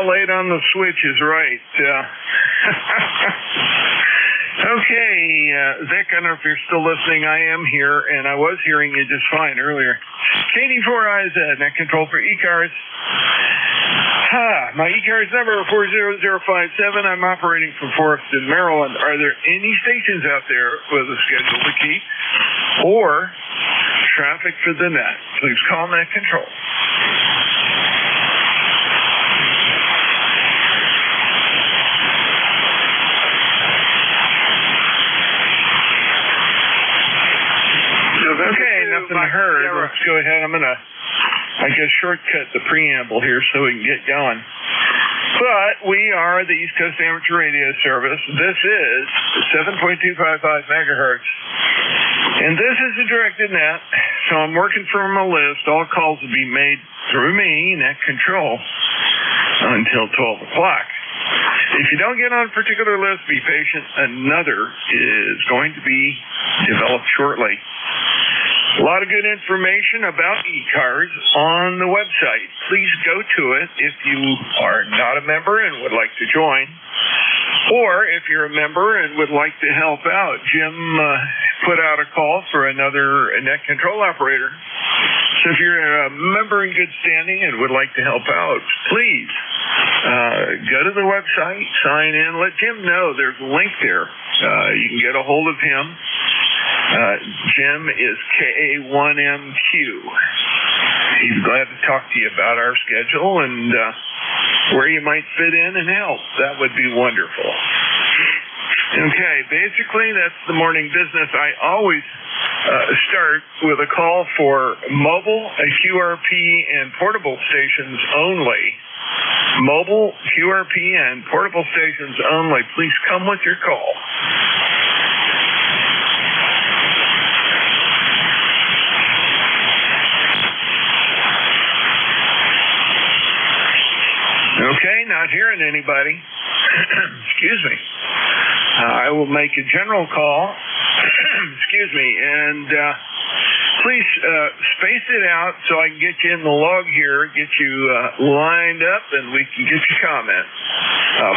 Late on the switch is right. Okay, Vic, I don't know if you're still listening. I am here, and I was hearing you just fine earlier. KD4IZ, net control for ECARS. My ECARS number 40057. I'm operating from Forreston, Maryland. Are there any stations out there with a schedule to keep or traffic for the net? Please call net control. Okay, nothing heard. Let's go ahead. I'm going to, shortcut the preamble here so we can get going. But we are the East Coast Amateur Radio Service. This is 7.255 megahertz. And this is a directed net, so I'm working from a list. All calls will be made through me, net control, until 12 o'clock. If you don't get on a particular list, be patient. Another is going to be developed shortly. A lot of good information about ECARS on the website. Please go to it if you are not a member and would like to join, or if you're a member and would like to help out. Jim put out a call for another net control operator. So if you're a member in good standing and would like to help out, please go to the website, sign in, let Jim know there's a link there. You can get a hold of him. Jim is KA1MQ. He's glad to talk to you about our schedule and where you might fit in and help. That would be wonderful. Okay, basically that's the morning business. I always start with a call for mobile, QRP, and portable stations only. Mobile, QRP, and portable stations only. Please come with your call. Okay, not hearing anybody. Excuse me. I will make a general call. Excuse me, and please space it out so I can get you in the log here, get you lined up, and we can get your comments.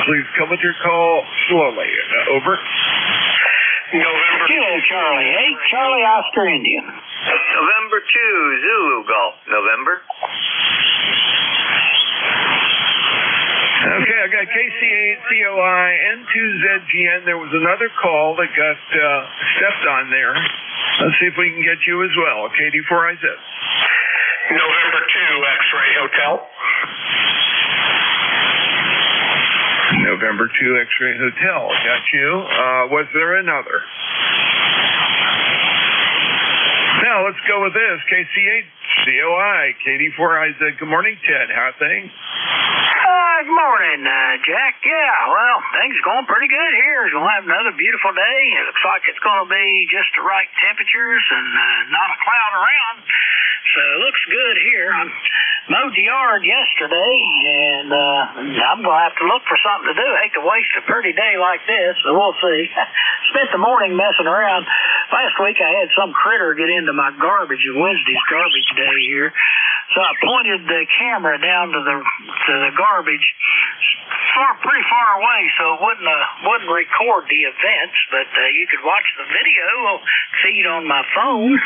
Please come with your call slowly. Over. November 2, Charlie. 8, Charlie, Oscar, Indian. November 2, Zulu Golf. November. Okay, I got KC8COI, N2ZGN. There was another call that got stepped on there. Let's see if we can get you as well. KD4IZ. November 2, X-Ray Hotel. November 2, X-Ray Hotel. Got you. Was there another? Now, let's go with this. KC8COI, KD4IZ. Good morning, Ted. How are things? Good morning, Jack. Yeah, well, things are going pretty good here. We'll have another beautiful day. It looks like it's going to be just the right temperatures and not a cloud around. So it looks good here. I mowed the yard yesterday, and I'm going to have to look for something to do. I hate to waste a pretty day like this, but we'll see. Spent the morning messing around. Last week I had some critter get into my garbage, Wednesday's garbage day here. So I pointed the camera down to the garbage pretty far away, so it wouldn't record the events, but you could watch the video feed on my phone.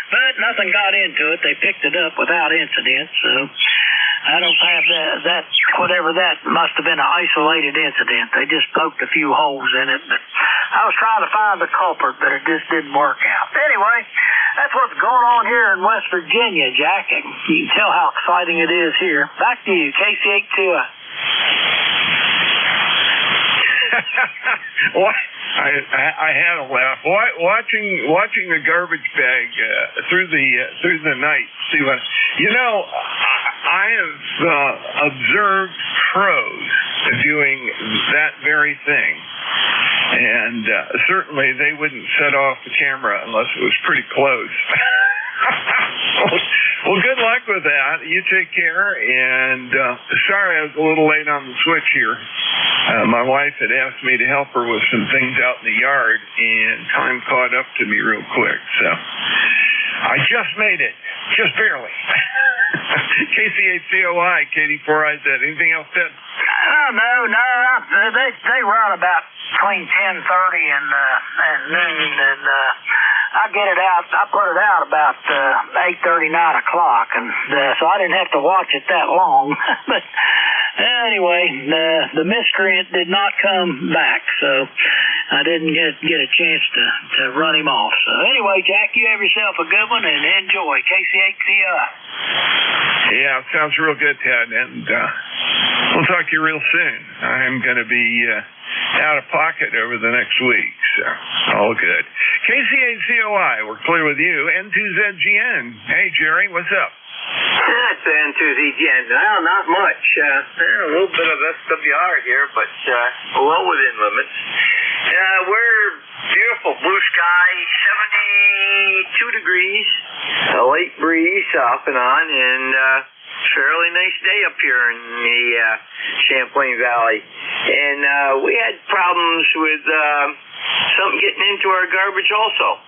But nothing got into it. They picked it up without incident, so I don't have that whatever that must have been an isolated incident. They just poked a few holes in it, but I was trying to find the culprit, but it just didn't work out. Anyway, that's what's going on here in West Virginia, Jack. You can tell how exciting it is here. Back to you, KC8COI. I had a laugh watching the garbage bag through the night. See what I have observed pros doing that very thing, and certainly they wouldn't set off the camera unless it was pretty close. Well, good luck with that. You take care, and sorry I was a little late on the switch here. My wife had asked me to help her with some things out in the yard, and time caught up to me real quick, so I just made it, just barely. KC8COI, KD4IZ. Anything else, Ted? No. They run about between 10:30 and noon, and I get it out. I put it out about 8:30, 9 o'clock, and so I didn't have to watch it that long. But anyway, the miscreant did not come back, so I didn't get a chance to run him off. So anyway, Jack, you have yourself a good one and enjoy. KC8COI. Yeah, sounds real good, Ted, and we'll talk to you real soon. I'm going to be out of pocket over the next week, so all good. KC8COI, we're clear with you. N2ZGN. Hey, Jerry, what's up? That's N2ZGN. Well, not much. A little bit of SWR here, but well within limits. We're beautiful blue sky, 72 degrees, a light breeze off and on, and fairly nice day up here in the Champlain Valley. And we had problems with something getting into our garbage also.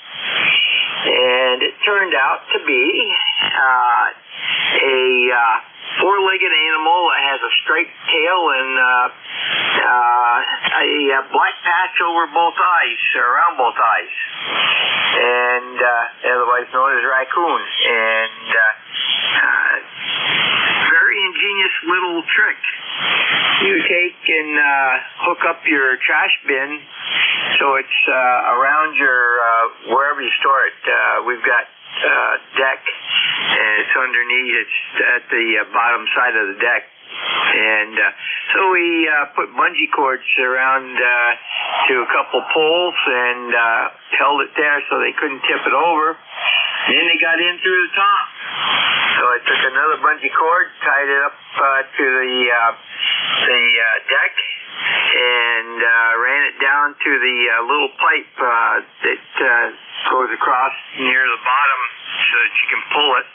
And it turned out to be a four-legged animal that has a striped tail and a black patch over both eyes, or around both eyes, and otherwise known as raccoon. And very ingenious little trick. You take and hook up your trash bin so it's around your wherever you store it. We've got deck, and it's underneath. It's at the bottom side of the deck. And so we put bungee cords around to a couple poles and held it there so they couldn't tip it over. And then they got in through the top. So I took another bungee cord, tied it up to the deck, and ran it down to the little pipe that goes across near the bottom so that you can pull it.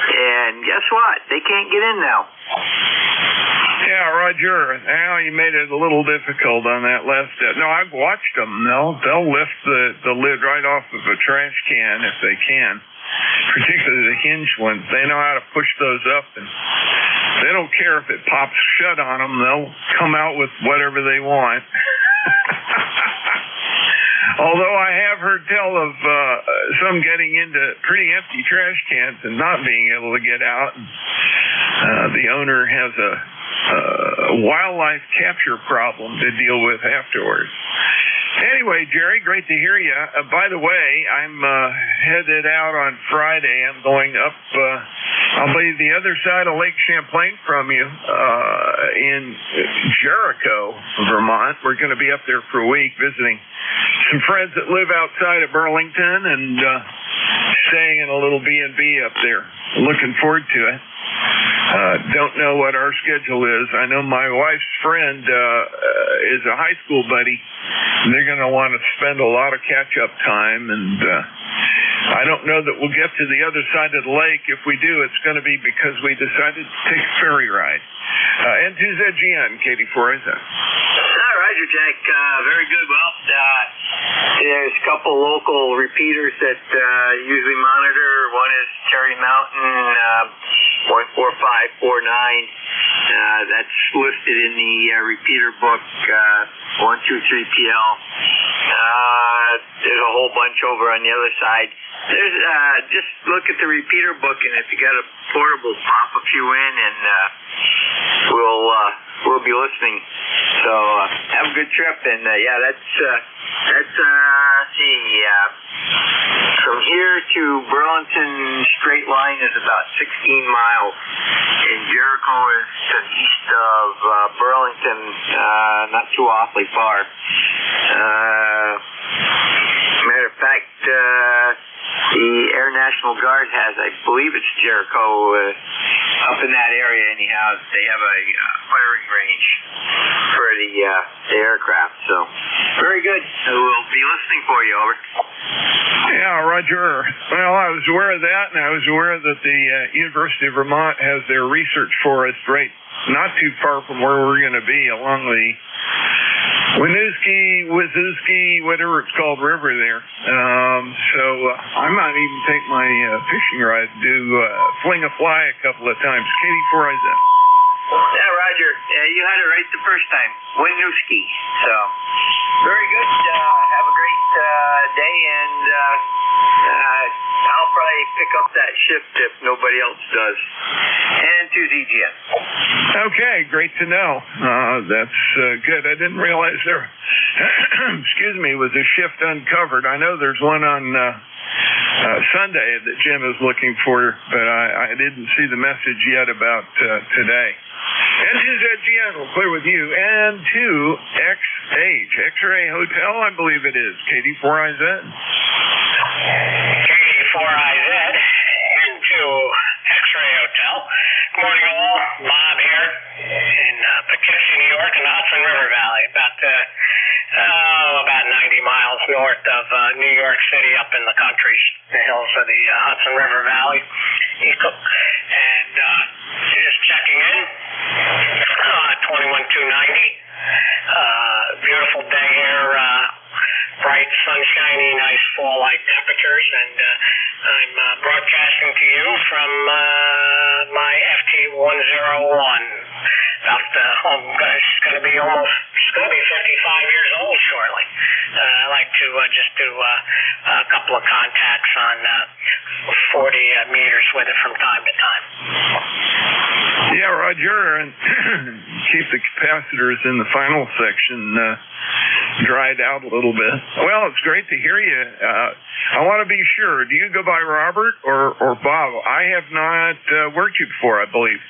And guess what? They can't get in now. Yeah, Roger. Now you made it a little difficult on that last step. No, I've watched them. They'll lift the lid right off of a trash can if they can, particularly the hinge ones. They know how to push those up, and they don't care if it pops shut on them. They'll come out with whatever they want. Although I have heard tell of some getting into pretty empty trash cans and not being able to get out. The owner has a wildlife capture problem to deal with afterwards. Anyway, Jerry, great to hear you. By the way, I'm headed out on Friday. I'm going up, I'll be the other side of Lake Champlain from you, in Jericho, Vermont. We're going to be up there for a week visiting some friends that live outside of Burlington and staying in a little B&B up there. Looking forward to it. Don't know what our schedule is. I know my wife's friend is a high school buddy. They're going to want to spend a lot of catch-up time, and I don't know that we'll get to the other side of the lake. If we do, it's going to be because we decided to take a ferry ride. N2ZGN, Katie Forza. Roger, Jack. Very good. Well, there's a couple local repeaters that usually monitor. One is Terry Mountain, 14549. That's listed in the repeater book, 123PL. There's a whole bunch over on the other side. There's just look at the repeater book, and if you got a portable, pop a few in, and we'll be listening. So have a good trip, and yeah, that's from here to Burlington straight line is about 16 miles, and Jericho is to the east of Burlington, not too awfully far. Matter of fact, the Air National Guard has, I believe it's Jericho, up in that area anyhow. They have a firing range for the aircraft. So very good. We'll be listening for you. Over. Yeah, Roger. Well, I was aware of that, and I was aware that the University of Vermont has their research forest right not too far from where we're going to be along the Winooski, whatever it's called, river there. So I might even take my fishing rod to fling a fly a couple of times. Katie, before I said. Yeah, Roger. You had it right the first time. Winooski. So very good. Have a great day, and I'll probably pick up that shift if nobody else does. And to ZGN. Okay, great to know. That's good. I didn't realize there, excuse me, was a shift uncovered. I know there's one on Sunday that Jim is looking for, but I didn't see the message yet about today. N2ZGN will clear with you. N2XH, X-Ray Hotel, I believe it is. Katie 4IZ. Katie 4IZ, N2 X-Ray Hotel. Good morning, all. Bob here in Poughkeepsie, New York, in the Hudson River Valley, about 90 miles north of New York City, up in the country, the hills of the Hudson River Valley. And just checking in, 21290. Beautiful day here, bright, sunshiny, nice fall-like temperatures, and I'm broadcasting to you from my FT-101. It's going to be 55 years old shortly. I like to just do a couple of contacts on 40 meters with it from time to time. Yeah, Roger, and keep the capacitors in the final section dried out a little bit. Well, it's great to hear you. I want to be sure, do you go by Robert or Bob? I have not worked you before, I believe.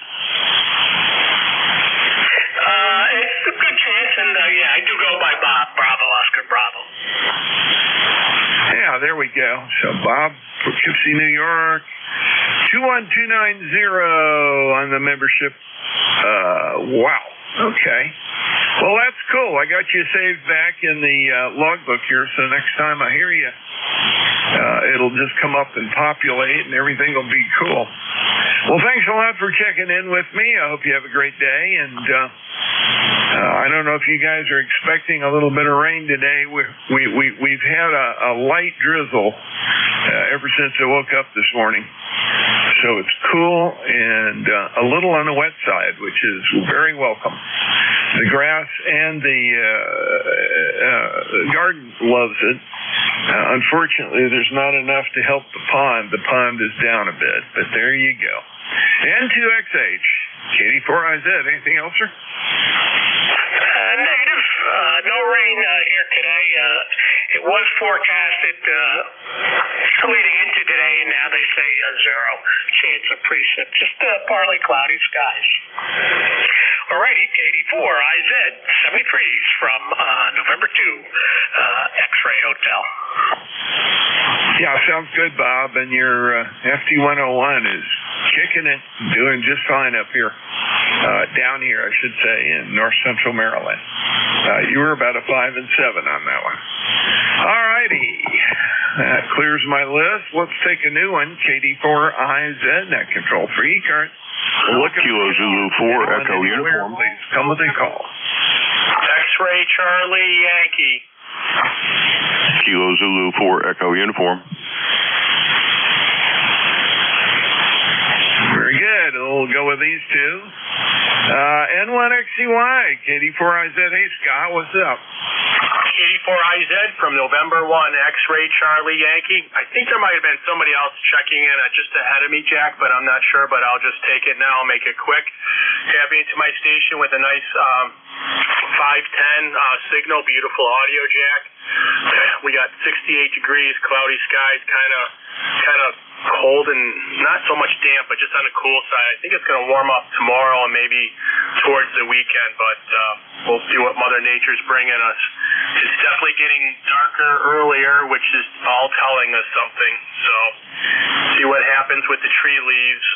And I do go by Bob. Bravo, Oscar, Bravo. Yeah, there we go. So Bob, Poughkeepsie, New York, 21290 on the membership. Wow. Okay. Well, that's cool. I got you saved back in the logbook here, so next time I hear you, it'll just come up and populate, and everything will be cool. Well, thanks a lot for checking in with me. I hope you have a great day, and I don't know if you guys are expecting a little bit of rain today. We've had a light drizzle ever since I woke up this morning. So it's cool and a little on the wet side, which is very welcome. The grass and the garden loves it. Unfortunately, there's not enough to help the pond. The pond is down a bit, but there you go. N2XH, KD4IZ. Anything else, sir? Negative. No rain here today. It was forecasted leading into today, and now they say zero chance of precip. Just partly cloudy skies. Alrighty, KD4IZ, 73s from November 2, X-Ray Hotel. Yeah, sounds good, Bob. And your FT101 is kicking it, doing just fine up here. Down here, I should say, in north central Maryland. You were about a 5 and 7 on that one. All righty. That clears my list. Let's take a new one. KD4IZ, net control for ECARS. Kilo Zulu 4, Echo Uniform. Please come with a call. X-Ray Charlie Yankee. Kilo Zulu 4, Echo Uniform. Very good. We'll go with these two. N1XCY, KD4IZ. Hey, Scott, what's up? KD4IZ from November 1, X-Ray Charlie Yankee. I think there might have been somebody else checking in just ahead of me, Jack, but I'm not sure, but I'll just take it now. I'll make it quick. Tapping into my station with a nice 510 signal, beautiful audio, Jack. We got 68 degrees, cloudy skies, kind of cold and not so much damp, but just on the cool side. I think it's going to warm up tomorrow and maybe towards the weekend, but we'll see what Mother Nature's bringing us. It's definitely getting darker earlier, which is all telling us something. So see what happens with the tree leaves.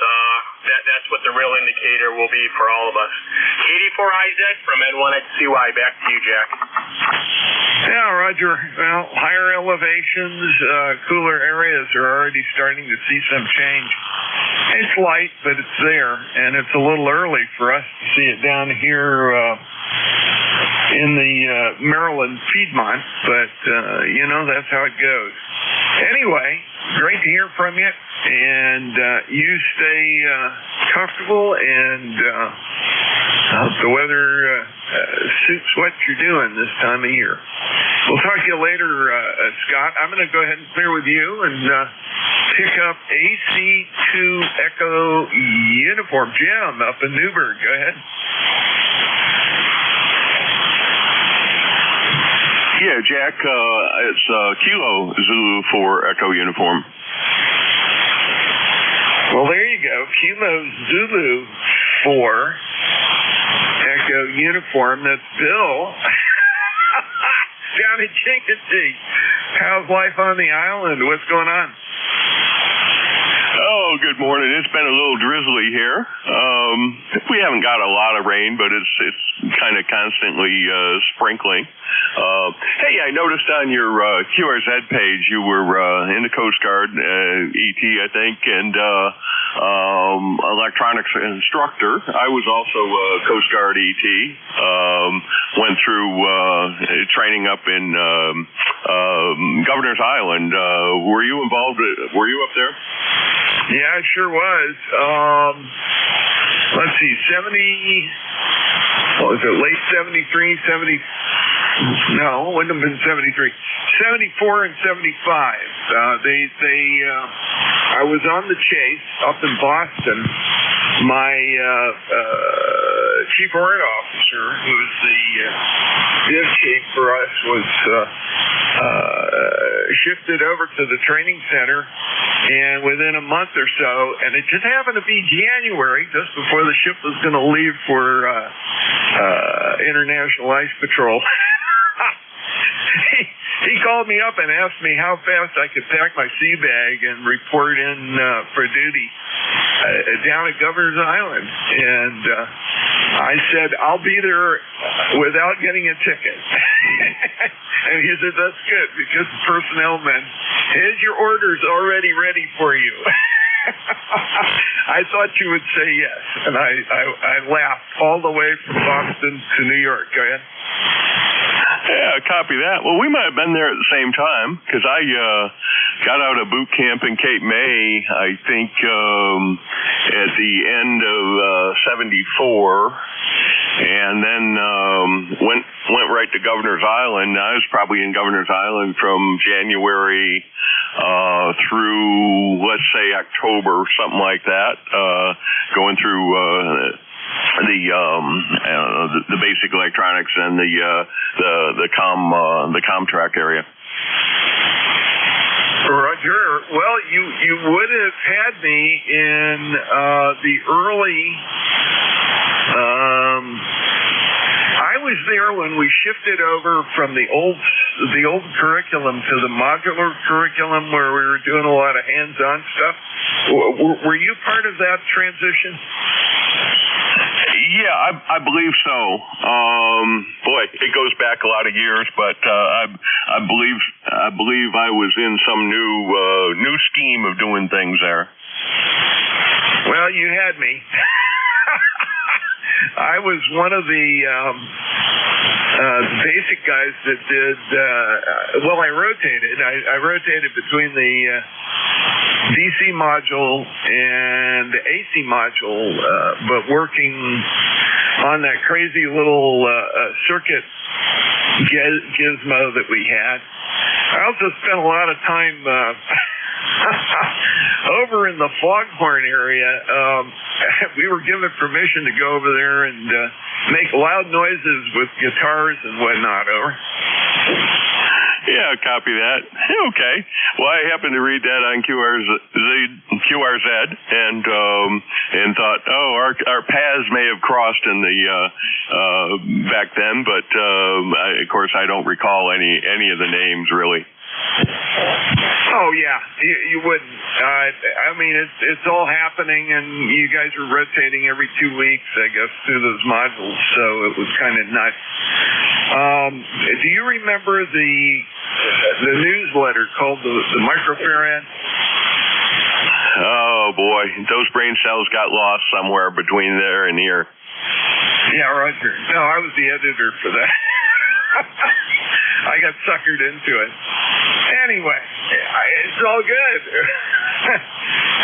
That's what the real indicator will be for all of us. KD4IZ from N1XCY. Back to you, Jack. Yeah, Roger. Well, higher elevations, cooler areas are already starting to see some change. It's light, but it's there, and it's a little early for us to see it down here in the Maryland Piedmont, but, that's how it goes. Anyway, great to hear from you, and you stay comfortable, and hope the weather suits what you're doing this time of year. We'll talk to you later, Scott. I'm going to go ahead and clear with you and pick up AC2 Echo Uniform. Jim up in Newburgh. Go ahead. Yeah, Jack, it's Kilo Zulu 4, Echo Uniform. Well, there you go. Kilo Zulu 4, Echo Uniform. That's Bill down in Chincoteague. How's life on the island? What's going on? Oh, good morning. It's been a little drizzly here. We haven't got a lot of rain, but it's kind of constantly sprinkling. Hey, I noticed on your QRZ page you were in the Coast Guard, ET, I think, and electronics instructor. I was also Coast Guard ET. Went through training up in Governor's Island. Were you involved? Were you up there? Yeah, I sure was. Let's see, what was it, late 73, 70, no, it wouldn't have been 73, 74 and 75. I was on the chase up in Boston. My chief warrant officer, who was the div chief for us, was shifted over to the training center, and within a month or so, and it just happened to be January, just before the ship was going to leave for International Ice Patrol. He called me up and asked me how fast I could pack my sea bag and report in for duty down at Governor's Island. And I said, I'll be there without getting a ticket. And he said, that's good, because the personnel man, here's your orders already ready for you. I thought you would say yes, and I laughed all the way from Boston to New York. Go ahead. Yeah, copy that. Well, we might have been there at the same time, because I got out of boot camp in Cape May, I think, at the end of 74, and then went right to Governor's Island. I was probably in Governor's Island from January through, let's say, October, something like that, going through the basic electronics and the Comtrack area. Roger. Well, you would have had me in the early. I was there when we shifted over from the old curriculum to the modular curriculum, where we were doing a lot of hands-on stuff. Were you part of that transition? Yeah, I believe so. Boy, it goes back a lot of years, but I believe I was in some new scheme of doing things there. Well, you had me. I was one of the basic guys that did. I rotated. I rotated between the DC module and the AC module, but working on that crazy little circuit gizmo that we had. I also spent a lot of time over in the Foghorn area. We were given permission to go over there and make loud noises with guitars and whatnot. Over. Yeah, copy that. Okay. Well, I happened to read that on QRZ and thought, our paths may have crossed in the back then, but of course I don't recall any of the names really. Oh yeah, you wouldn't. I mean, it's all happening, and you guys were rotating every 2 weeks, I guess, through those modules. So it was kind of nuts. Do you remember the newsletter called the Microfarad? Oh boy, those brain cells got lost somewhere between there and here. Yeah, Roger. No, I was the editor for that. I got suckered into it. Anyway, it's all good.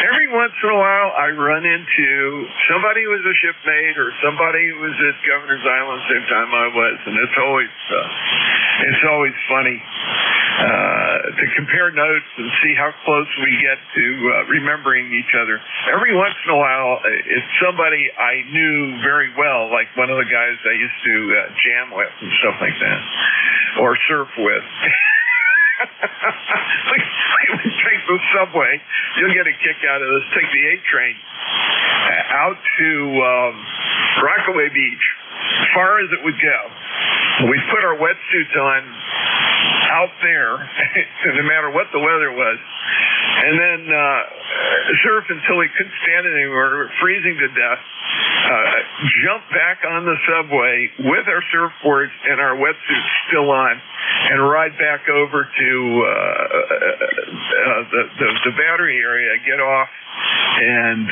Every once in a while, I run into somebody who was a shipmate or somebody who was at Governor's Island the same time I was, and it's always funny to compare notes and see how close we get to remembering each other. Every once in a while, it's somebody I knew very well, like one of the guys I used to jam with and stuff like that, or surf with. We would take the subway. You'll get a kick out of this. Take the 8 train out to Rockaway Beach, as far as it would go. We'd put our wetsuits on out there, no matter what the weather was, and then surf until we couldn't stand it anymore, freezing to death. Jump back on the subway with our surfboards and our wetsuits still on, and ride back over to the battery area, get off, and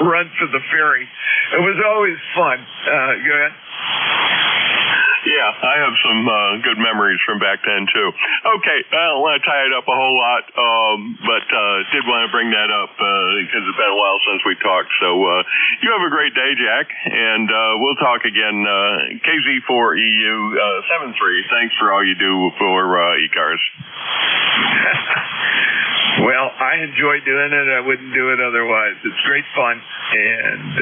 run for the ferry. It was always fun. Go ahead. Yeah, I have some good memories from back then, too. Okay, I don't want to tie it up a whole lot, but did want to bring that up because it's been a while since we talked. So you have a great day, Jack, and we'll talk again. KZ4EU 73, thanks for all you do for ECARS. Well, I enjoy doing it. I wouldn't do it otherwise. It's great fun, and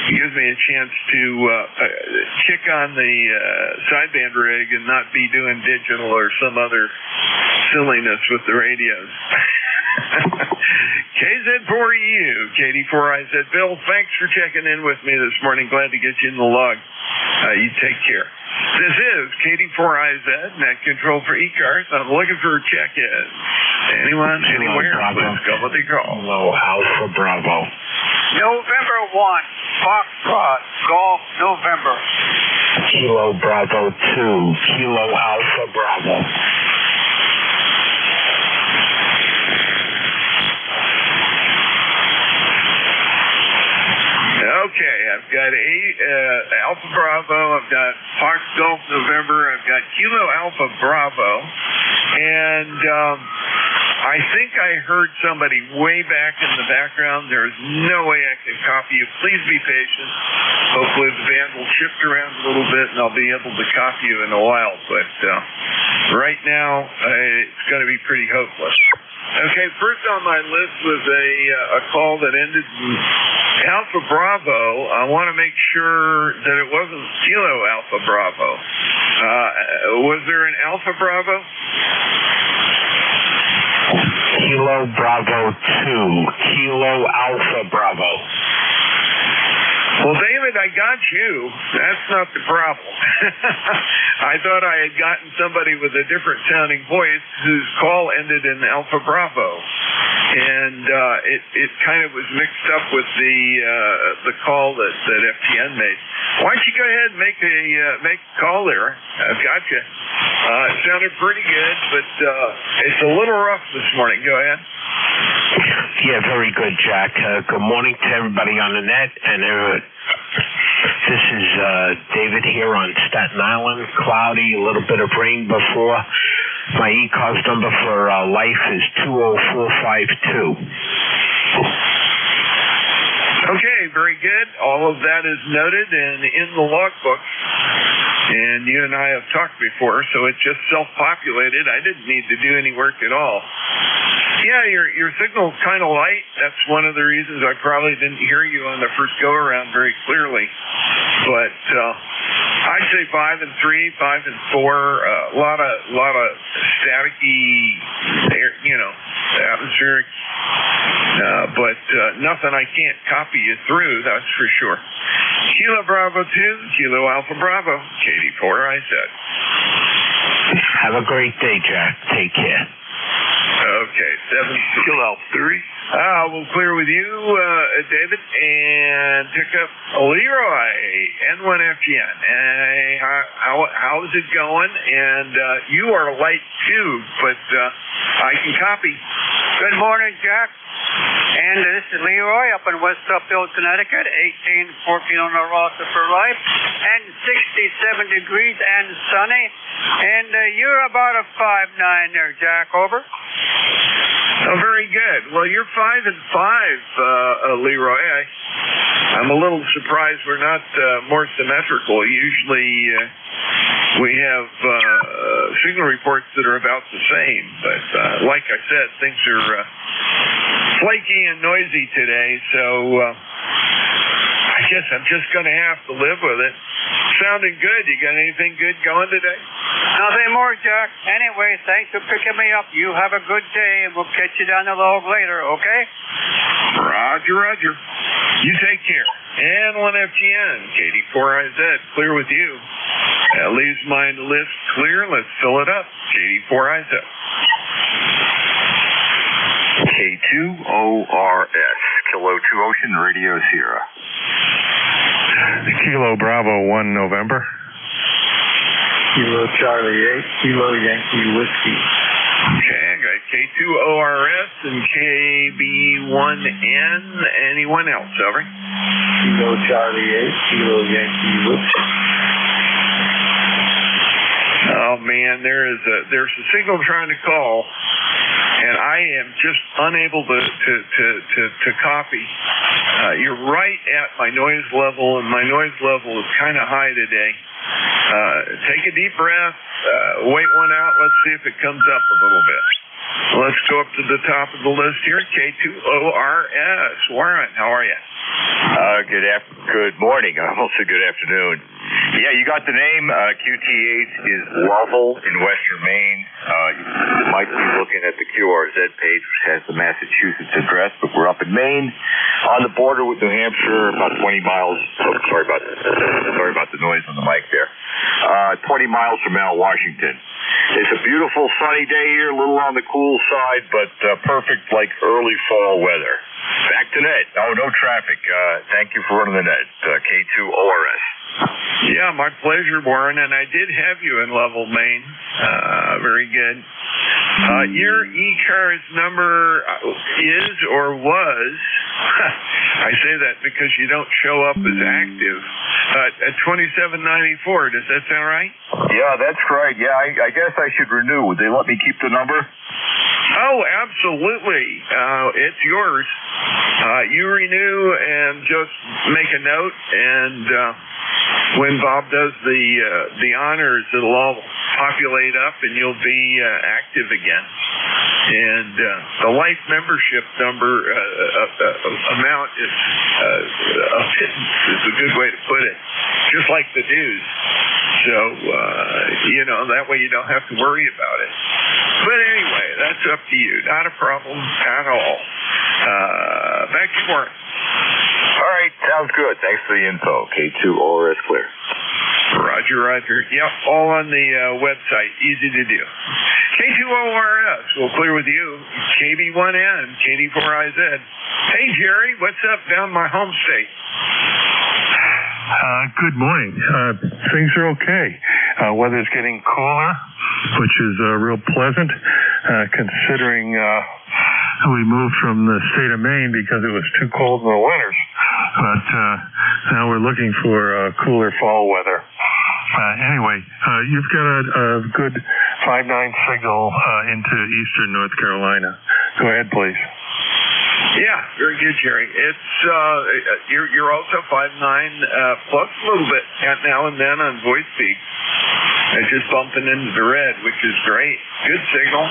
it gives me a chance to kick on the sideband rig and not be doing digital or some other silliness with the radios. KZ4EU, KD4IZ. Bill, thanks for checking in with me this morning. Glad to get you in the log. You take care. This is KD4IZ, net control for ECARS. I'm looking for a check-in. Anyone, anywhere, please go with the call. Hello, Alpha Bravo. November 1, Foxtrot, Golf, November. Kilo Bravo 2, Kilo Alpha Bravo. Okay, I've got Alpha Bravo, I've got Fox Golf November, I've got Kilo Alpha Bravo, and I think I heard somebody way back in the background. There's no way I can copy you. Please be patient. Hopefully the band will shift around a little bit and I'll be able to copy you in a while, but right now it's going to be pretty hopeless. Okay, first on my list was a call that ended in Alpha Bravo. I want to make sure that it wasn't Kilo Alpha Bravo. Was there an Alpha Bravo? Kilo Bravo 2, Kilo Alpha Bravo. Well, David, I got you. That's not the problem. I thought I had gotten somebody with a different sounding voice whose call ended in Alpha Bravo. And it kind of was mixed up with the call that FTN made. Why don't you go ahead and make a call there? I've got you. It sounded pretty good, but it's a little rough this morning. Go ahead. Yeah, very good, Jack. Good morning to everybody on the net. And this is David here on Staten Island. Cloudy, a little bit of rain before. My ECARS number for life is 20452. Okay, very good. All of that is noted and in the logbook. And you and I have talked before, so it just self-populated. I didn't need to do any work at all. Yeah, your signal's kind of light. That's one of the reasons I probably didn't hear you on the first go-around very clearly. But I'd say 5 and 3, 5 and 4. A lot of staticky, atmospheric. But nothing I can't copy you through, that's for sure. Kilo Bravo 2, Kilo Alpha Bravo, KD4IZ. Have a great day, Jack. Take care. Okay, 7 Kilo Alpha 3. We'll clear with you, David, and pick up Leroy, N1FGN. How's it going? And you are light too, but I can copy. Good morning, Jack. And this is Leroy up in West Upfield, Connecticut, 1814 on the roster for life, and 67 degrees and sunny. And you're about a 5'9" there, Jack. Over. Oh, very good. Well, you're 5 and 5, Leroy. I'm a little surprised we're not more symmetrical. Usually we have signal reports that are about the same, but like I said, things are flaky and noisy today, so I guess I'm just going to have to live with it. Sounding good. You got anything good going today? Nothing more, Jack. Anyway, thanks for picking me up. You have a good day, and we'll catch you down the log later, okay? Roger. You take care. N1FGN, KD4IZ, clear with you. That leaves my list clear. Let's fill it up. KD4IZ. K2ORS, Kilo 2 Ocean, Radio Sierra. Kilo Bravo 1 November. Kilo Charlie 8, Kilo Yankee Whiskey. Okay, I got K2ORS and KB1N. Anyone else? Over. Kilo Charlie 8, Kilo Yankee Whiskey. Oh man, there's a signal trying to call, and I am just unable to copy. You're right at my noise level, and my noise level is kind of high today. Take a deep breath, wait one out. Let's see if it comes up a little bit. Let's go up to the top of the list here. K2ORS. Warren, how are you? Good morning. Almost a good afternoon. Yeah, you got the name. QT8 is Lovell in western Maine. You might be looking at the QRZ page, which has the Massachusetts address, but we're up in Maine, on the border with New Hampshire, about 20 miles. Oh, sorry about the noise on the mic there. 20 miles from Mount Washington. It's a beautiful sunny day here, a little on the cool side, but perfect like early fall weather. Back to Ned. Oh, no traffic. Thank you for running the Ned. K2ORS. Yeah, my pleasure, Warren, and I did have you in Lovell, Maine. Very good. Your ECARS number is or was, I say that because you don't show up as active, at 2794. Does that sound right? Yeah, that's right. Yeah, I guess I should renew. Would they let me keep the number? Oh, absolutely. It's yours. You renew and just make a note, and when Bob does the honors, it'll all populate up and you'll be active again. And the life membership number amount is a pittance, is a good way to put it, just like the dues. So, that way you don't have to worry about it. But anyway, that's up to you. Not a problem at all. Back to work. All right, sounds good. Thanks for the info. K2ORS clear. Roger. Yep, all on the website. Easy to do. K2ORS will clear with you. KB1N, KD4IZ. Hey, Jerry, what's up down my home state? Good morning. Things are okay. Weather's getting cooler, which is real pleasant, considering we moved from the state of Maine because it was too cold in the winters. But now we're looking for cooler fall weather. Anyway, you've got a good 5.9 signal into eastern North Carolina. Go ahead, please. Yeah, very good, Jerry. It's you're also 5.9 plus a little bit now and then on voice speak. Just bumping into the red, which is great. Good signal.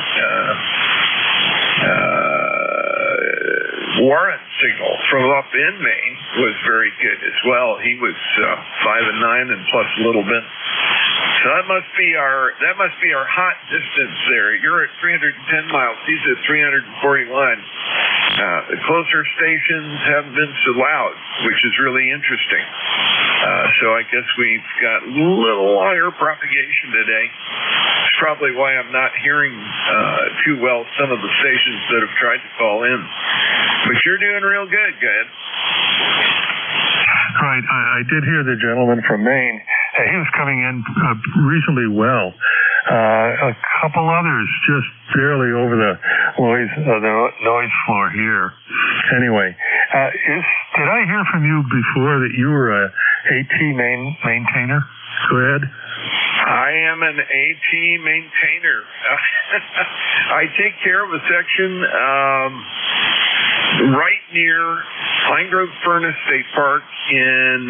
Warren's signal from up in Maine was very good as well. He was 5.9 and plus a little bit. So that must be our hot distance there. You're at 310 miles. He's at 341. The closer stations haven't been so loud, which is really interesting. So I guess we've got a little higher propagation today. It's probably why I'm not hearing too well some of the stations that have tried to call in. But you're doing real good. Go ahead. Right. I did hear the gentleman from Maine. He was coming in reasonably well. A couple others just barely over the noise floor here. Anyway, did I hear from you before that you were a AT maintainer? Go ahead. I am an AT maintainer. I take care of a section right near Pine Grove Furnace State Park in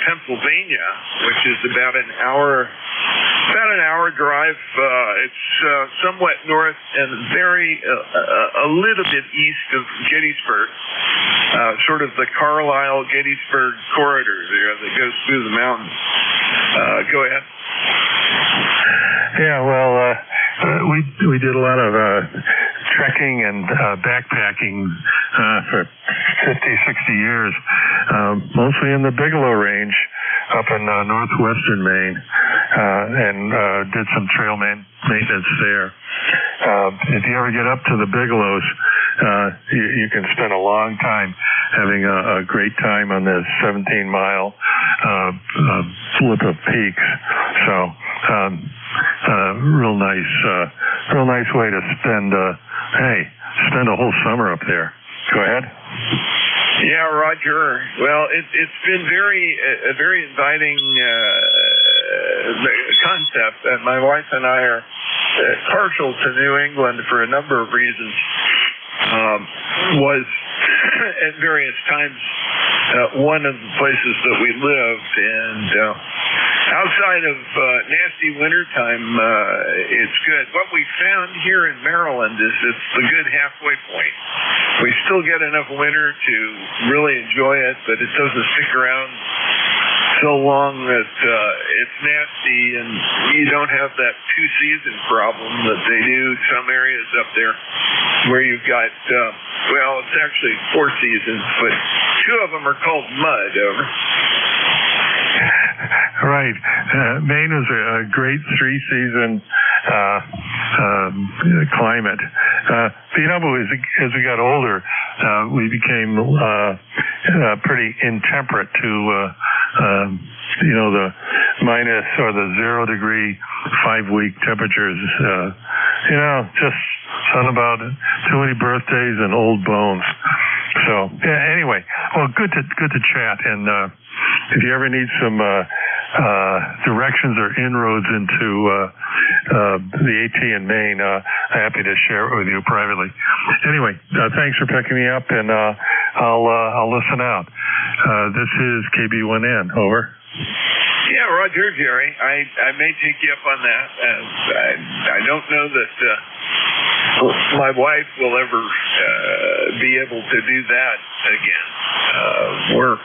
Pennsylvania, which is about an hour drive. It's somewhat north and a little bit east of Gettysburg, sort of the Carlisle-Gettysburg corridor there that goes through the mountains. Go ahead. Yeah, well, we did a lot of trekking and backpacking for 50, 60 years, mostly in the Bigelow Range up in northwestern Maine, and did some trail maintenance there. If you ever get up to the Bigelows, you can spend a long time having a great time on this 17-mile flip of peaks. So, real nice way to spend a whole summer up there. Go ahead. Yeah, Roger. Well, it's been a very inviting concept, and my wife and I are partial to New England for a number of reasons. Was at various times one of the places that we lived, and outside of nasty wintertime, it's good. What we found here in Maryland is it's the good halfway point. We still get enough winter to really enjoy it, but it doesn't stick around so so long that it's nasty, and you don't have that two-season problem that they do some areas up there where you've got, well, it's actually 4 seasons, but 2 of them are called mud, over. Right. Maine was a great 3-season climate. But, you know, as we got older, we became pretty intemperate to, you know, the minus or the 0-degree 5-week temperatures. You know, just something about it. Too many birthdays and old bones. So, yeah, anyway, well, good to chat. And if you ever need some directions or inroads into the AT in Maine, happy to share it with you privately. Anyway, thanks for picking me up, and I'll listen out. This is KB1N. Over. Yeah, Roger, Jerry. I may take you up on that. I don't know that my wife will ever be able to do that again. We're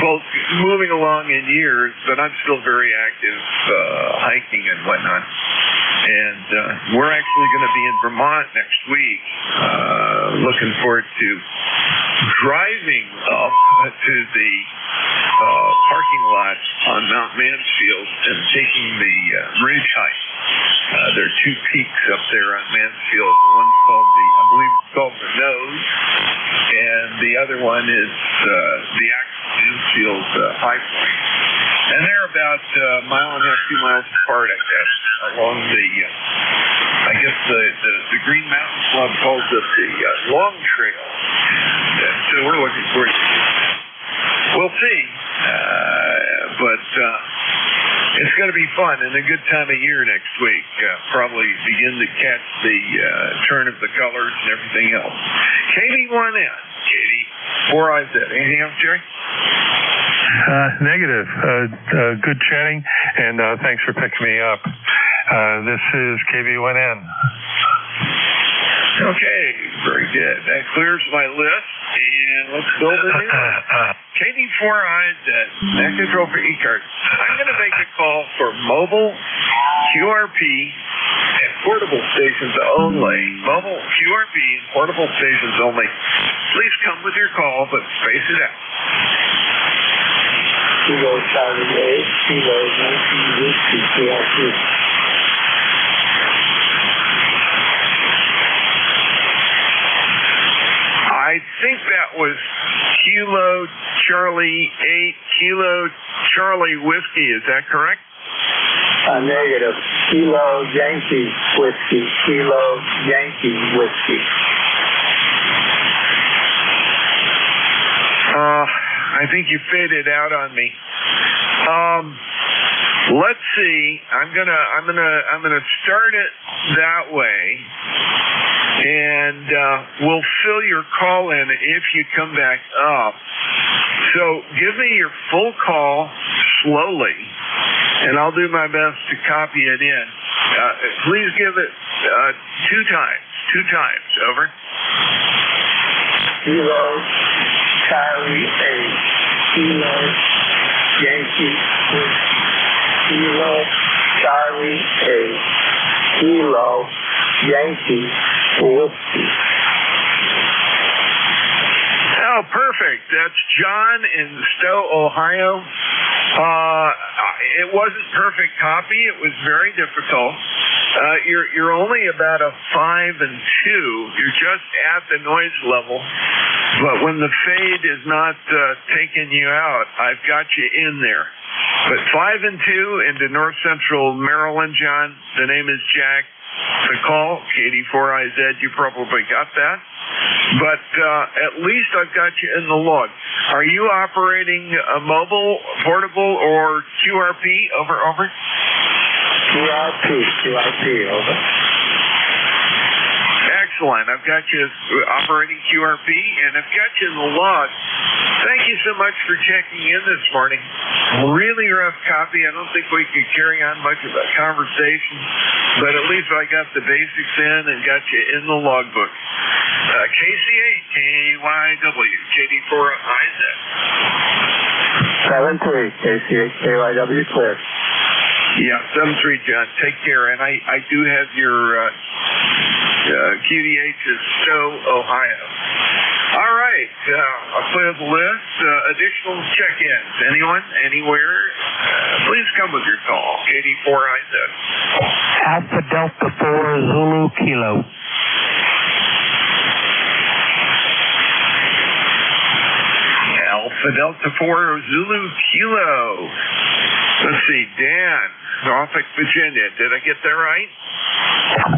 both moving along in years, but I'm still very active hiking and whatnot. And we're actually going to be in Vermont next week. Looking forward to driving up to the parking lot on Mount Mansfield and taking the ridge hike. There are 2 peaks up there on Mansfield. One's called I believe it's called the Nose, and the other one is the actual Mansfield High Point. And they're about a mile and a half, 2 miles apart, I guess, along the, I guess the Green Mountain Club calls it the Long Trail. And so we're looking forward to it. We'll see. But it's going to be fun and a good time of year next week. Probably begin to catch the turn of the colors and everything else. KB1N, KD4IZ. Anything else, Jerry? Negative. Good chatting, and thanks for picking me up. This is KB1N. Okay, very good. That clears my list, and let's build a new one. KD4IZ, net control for ECARS. I'm going to make a call for mobile, QRP, and portable stations only. Mobile, QRP, and portable stations only. Please come with your call, but space it out. Kilo Charlie 8, Kilo 19 Whiskey, QRP. I think that was Kilo Charlie 8, Kilo Charlie Whiskey. Is that correct? Negative. Kilo Yankee Whiskey. Kilo Yankee Whiskey. I think you faded out on me. Let's see. I'm gonna start it that way, and we'll fill your call in if you come back up. So give me your full call slowly, and I'll do my best to copy it in. Please give it 2 times. 2 times. Over. Kilo Charlie 8, Kilo Yankee Whiskey. Kilo Charlie 8, Kilo Yankee Whiskey. Oh, perfect. That's John in Stowe, Ohio. It wasn't perfect copy. It was very difficult. You're only about a 5 and 2. You're just at the noise level. But when the fade is not taking you out, I've got you in there. But 5 and 2 into north central Maryland, John. The name is Jack. The call, KD4IZ, you probably got that. But at least I've got you in the log. Are you operating a mobile, portable, or QRP? Over, over? QRP, over. Excellent. I've got you operating QRP, and I've got you in the log. Thank you so much for checking in this morning. Really rough copy. I don't think we could carry on much of a conversation, but at least I got the basics in and got you in the logbook. KC8, KYW, KD4IZ. 73, KCHKYW clear. Yeah, 73, John. Take care. And I do have your QDH is Stowe, Ohio. All right. I'll clear the list. Additional check-ins. Anyone, anywhere, please come with your call. 84IZ. Alpha Delta 4 Zulu Kilo. Alpha Delta 4 Zulu Kilo. Let's see, Dan, Norfolk, Virginia. Did I get that right?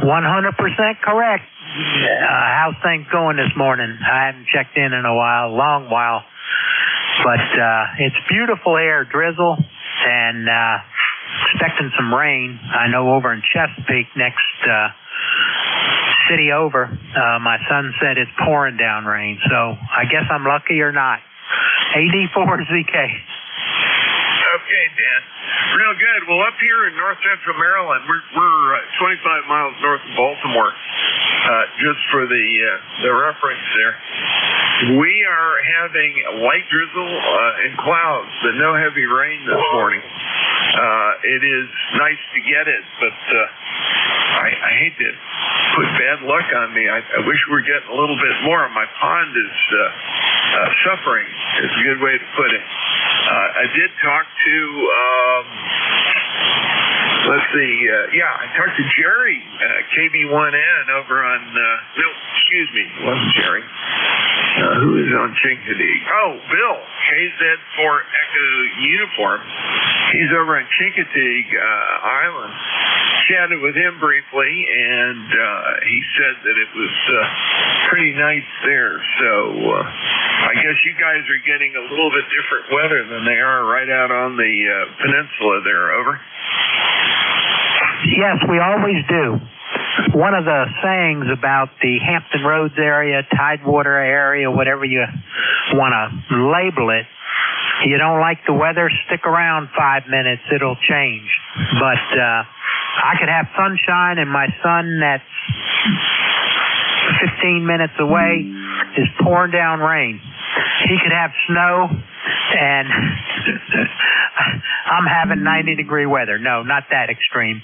100% correct. How's things going this morning? I haven't checked in a while, long while. But it's beautiful air, drizzle, and expecting some rain. I know over in Chesapeake, next city over, my son said it's pouring down rain. So I guess I'm lucky or not. AD4ZK. Okay, Dan. Real good. Well, up here in north central Maryland, we're 25 miles north of Baltimore. Just for the reference there, we are having light drizzle and clouds, but no heavy rain this morning. It is nice to get it, but I hate to put bad luck on me. I wish we were getting a little bit more. My pond is suffering, is a good way to put it. I did talk to, I talked to Jerry, KB1N over on, it wasn't Jerry. Who is on Chincoteague? Oh, Bill, KZ4 Echo Uniform. He's over on Chincoteague Island. Chatted with him briefly, and he said that it was pretty nice there. So I guess you guys are getting a little bit different weather than they are right out on the peninsula there. Over. Yes, we always do. One of the sayings about the Hampton Roads area, Tidewater area, whatever you want to label it, you don't like the weather, stick around 5 minutes, it'll change. But I could have sunshine and my son that's 15 minutes away is pouring down rain. He could have snow and I'm having 90-degree weather. No, not that extreme.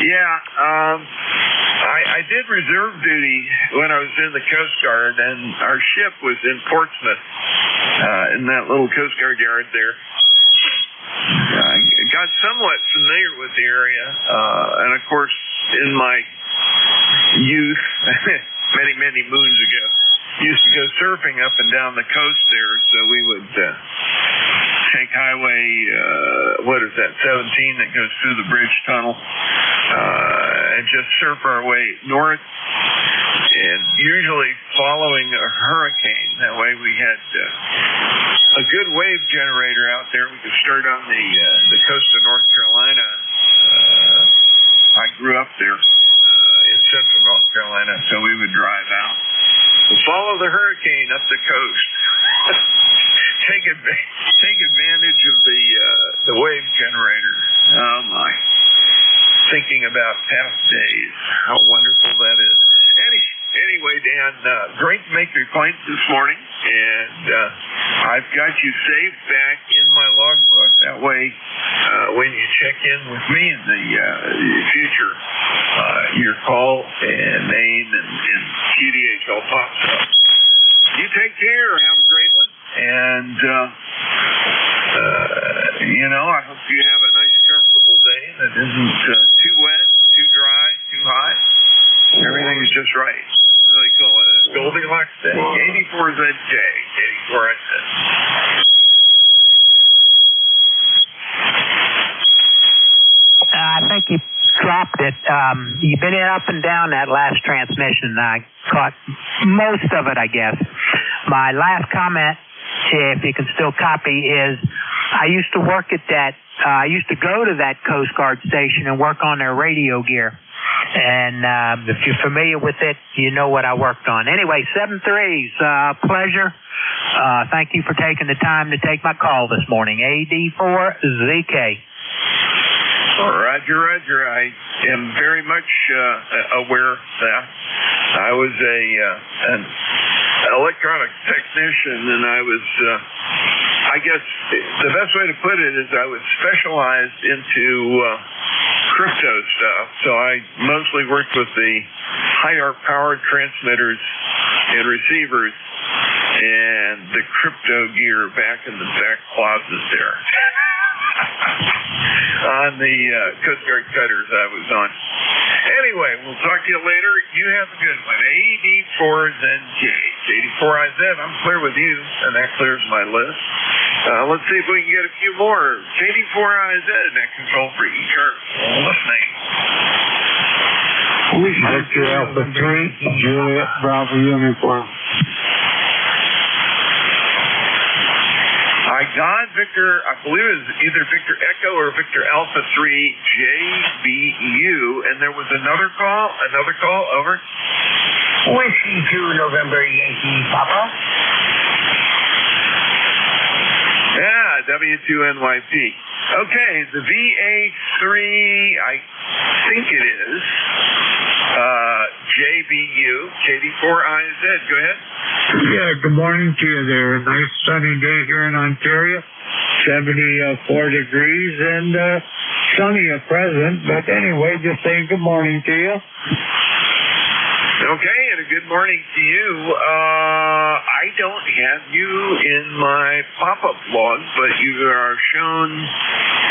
Yeah, I did reserve duty when I was in the Coast Guard, and our ship was in Portsmouth, in that little Coast Guard yard there. I got somewhat familiar with the area, and of course, in my youth, many, many moons ago, used to go surfing up and down the coast there, so we would take highway, 17 that goes through the bridge tunnel, and just surf our way north, and usually following a hurricane. That way we had a good wave generator out there. We could start on the coast of North Carolina. I grew up there in central North Carolina, so we would drive out. We'll follow the hurricane up the coast. Take advantage of the wave generator. Oh my! Thinking about past days, how wonderful that is. Anyway, Dan, great to make your point this morning, and I've got you saved back in my logbook. That way, when you check in with me in the future, your call and name and QDH all pops up. You take care. Have a great one. And, I hope you have a nice, comfortable day that isn't too wet, too dry, too hot. Everything is just right. Really cool. Goldilocks Day. 84ZJ. 84IZ. I think you dropped it. You've been up and down that last transmission. I caught most of it, I guess. My last comment, if you can still copy, is I used to work at that, I used to go to that Coast Guard station and work on their radio gear. And if you're familiar with it, you know what I worked on. Anyway, 7-3's pleasure. Thank you for taking the time to take my call this morning. AD4ZK. Roger. I am very much aware of that. I was a electronic technician, and I was, I guess the best way to put it is I was specialized into crypto stuff. So I mostly worked with the high arc powered transmitters and receivers and the crypto gear back in the back closet there. On the Coast Guard cutters I was on. Anyway, we'll talk to you later. You have a good one. AD4ZJ. JD4IZ, I'm clear with you, and that clears my list. Let's see if we can get a few more. JD4IZ, net control for ECARS. Listening. Victor Alpha 3, Juliet Bravo Uniform. I got Victor, I believe it was either Victor Echo or Victor Alpha 3 JBU, and there was another call, over. Whiskey 2 November Yankee Papa. Yeah, W2NYP. Okay, the VA3, I think it is, JBU, KD4IZ, go ahead. Yeah, good morning to you there. A nice sunny day here in Ontario. 74 degrees and sunny at present. But anyway, just saying good morning to you. Okay, and a good morning to you. I don't have you in my pop-up log, but you are shown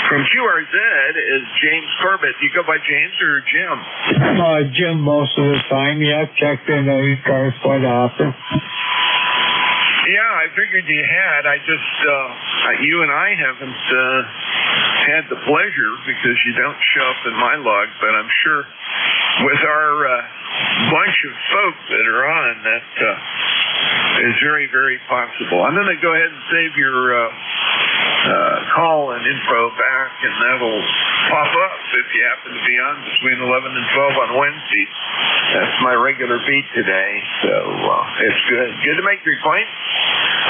from QRZ as James Corbett. Do you go by James or Jim? Jim most of the time. Yeah, I've checked in ECARS quite often. Yeah, I figured you had. I just, you and I haven't had the pleasure because you don't show up in my log, but I'm sure with our bunch of folk that are on, that is very, very possible. I'm going to go ahead and save your call and info back, and that'll pop up if you happen to be on between 11 and 12 on Wednesday. That's my regular beat today, so it's good. Good to make your point.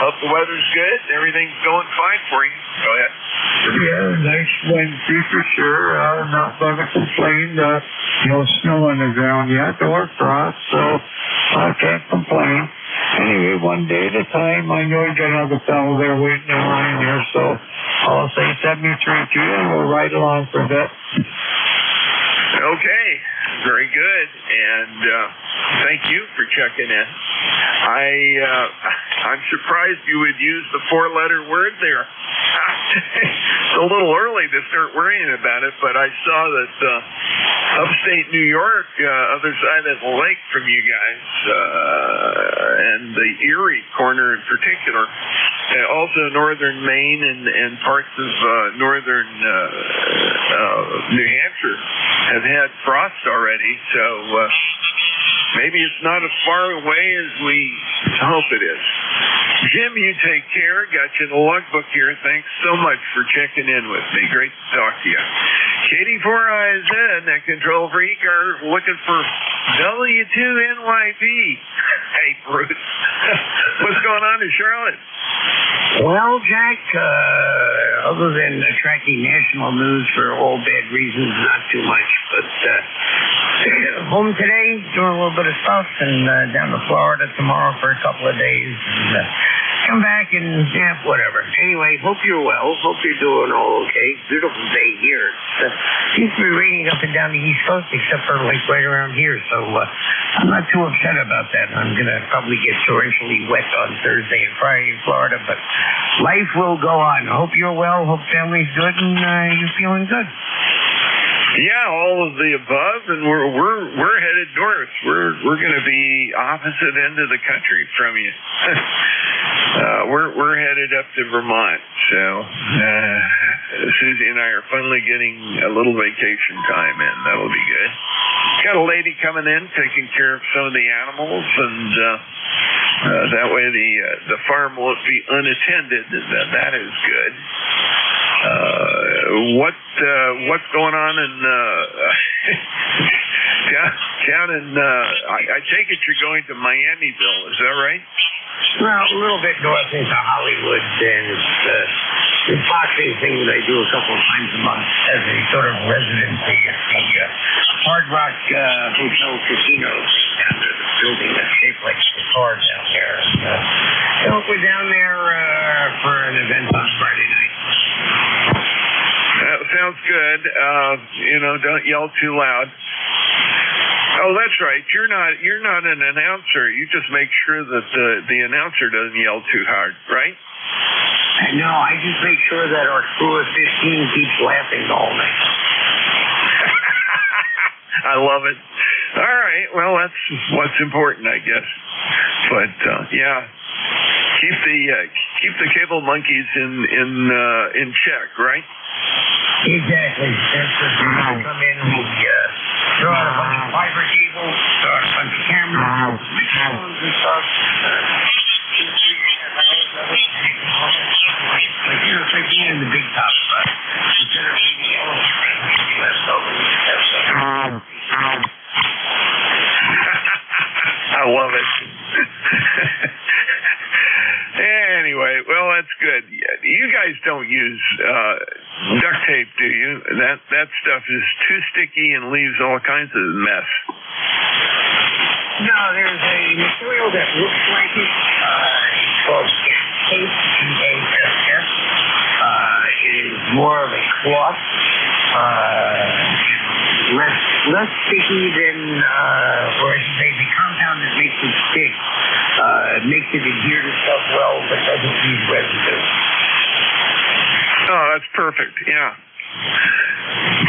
Hope the weather's good. Everything's going fine for you. Go ahead. Yeah, nice Wednesday for sure. Not going to complain. No snow on the ground yet or frost, so I can't complain. Anyway, one day at a time. I know you got another fellow there waiting in line here, so I'll say 73 to you, and we'll ride along for a bit. Okay, very good, and thank you for checking in. I'm surprised you would use the four-letter word there. It's a little early to start worrying about it, but I saw that upstate New York, other side of the lake from you guys, and the Erie corner in particular, also northern Maine and parts of northern New Hampshire have had frost already, so maybe it's not as far away as we hope it is. Jim, you take care. Got you in the logbook here. Thanks so much for checking in with me. Great to talk to you. KD4IZ, net control for ECARS, looking for W2NYP. Hey, Bruce. What's going on in Charlotte? Well, Jack, other than tracking national news for all bad reasons, not too much. But home today, doing a little bit of stuff, and down to Florida tomorrow for a couple of days. And, come back and, yeah, whatever. Anyway, hope you're well. Hope you're doing all okay. Beautiful day here. Seems to be raining up and down the East Coast, except for, like, right around here. So I'm not too upset about that. I'm going to probably get torrentially wet on Thursday and Friday in Florida, but life will go on. Hope you're well. Hope family's good, and you're feeling good. Yeah, all of the above, and we're headed north. We're going to be opposite end of the country from you. We're headed up to Vermont, so Susie and I are finally getting a little vacation time in. That'll be good. Got a lady coming in taking care of some of the animals, and that way the farm won't be unattended. That is good. What's going on in down in I take it you're going to Miamiville, is that right? Well, a little bit north into Hollywood, and it's the boxing thing that I do a couple of times a month as a sort of residency at the Hard Rock Hotel Casino down there, the building that's shaped like a guitar down there. So we're down there for an event on Friday night. That sounds good. Don't yell too loud. Oh, that's right. You're not an announcer. You just make sure that the announcer doesn't yell too hard, right? No, I just make sure that our crew of 15 keeps laughing the whole night. I love it. All right. Well, that's what's important, I guess. But yeah, keep the cable monkeys in check, right? Exactly. That's what we come in. We throw out a bunch of fiber cables, throw out a bunch of cameras, microphones and stuff. It's like being in the big top spot. Instead of reading the elephant around, we left over. I love it. Anyway, well, that's good. You guys don't use duct tape, do you? That stuff is too sticky and leaves all kinds of mess. No, there's a material that looks like it. It's called gas tape, GASS. It is more of a cloth. Less sticky than, or I should say, the compound that makes it stick makes it adhere to stuff well, but doesn't leave residue. Oh, that's perfect. Yeah.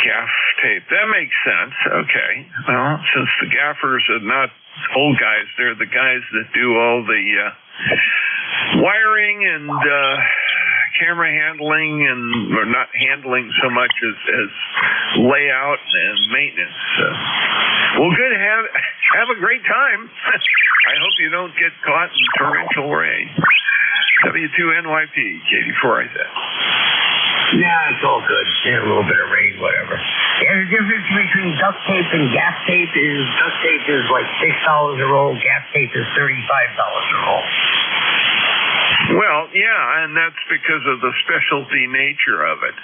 Gaff tape. That makes sense. Okay. Well, since the gaffers are not old guys, they're the guys that do all the wiring and camera handling, or not handling so much as layout and maintenance. Well, good. Have a great time. I hope you don't get caught in torrential rain. W2NYP, Katie Forsyth. Nah, it's all good. Yeah, a little bit of rain, whatever. Yeah, the difference between duct tape and gas tape is duct tape is like $6 a roll, gas tape is $35 a roll. Well, yeah, and that's because of the specialty nature of it.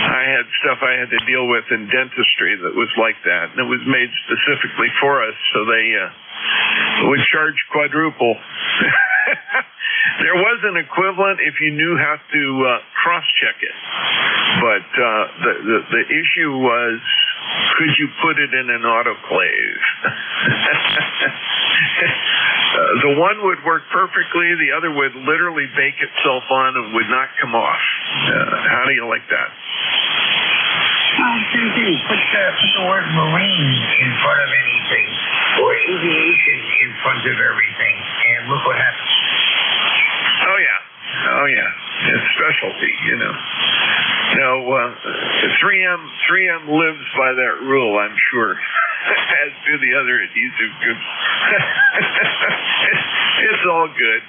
I had stuff I had to deal with in dentistry that was like that, and it was made specifically for us, so they would charge quadruple. There was an equivalent if you knew how to cross-check it, but the issue was, could you put it in an autoclave? The one would work perfectly, the other would literally bake itself on and would not come off. How do you like that? Same thing. Put the word marine in front of anything, or aviation in front of everything, and look what happens. Oh yeah. It's specialty, No, 3M lives by that rule, I'm sure, as do the other adhesive groups. It's all good.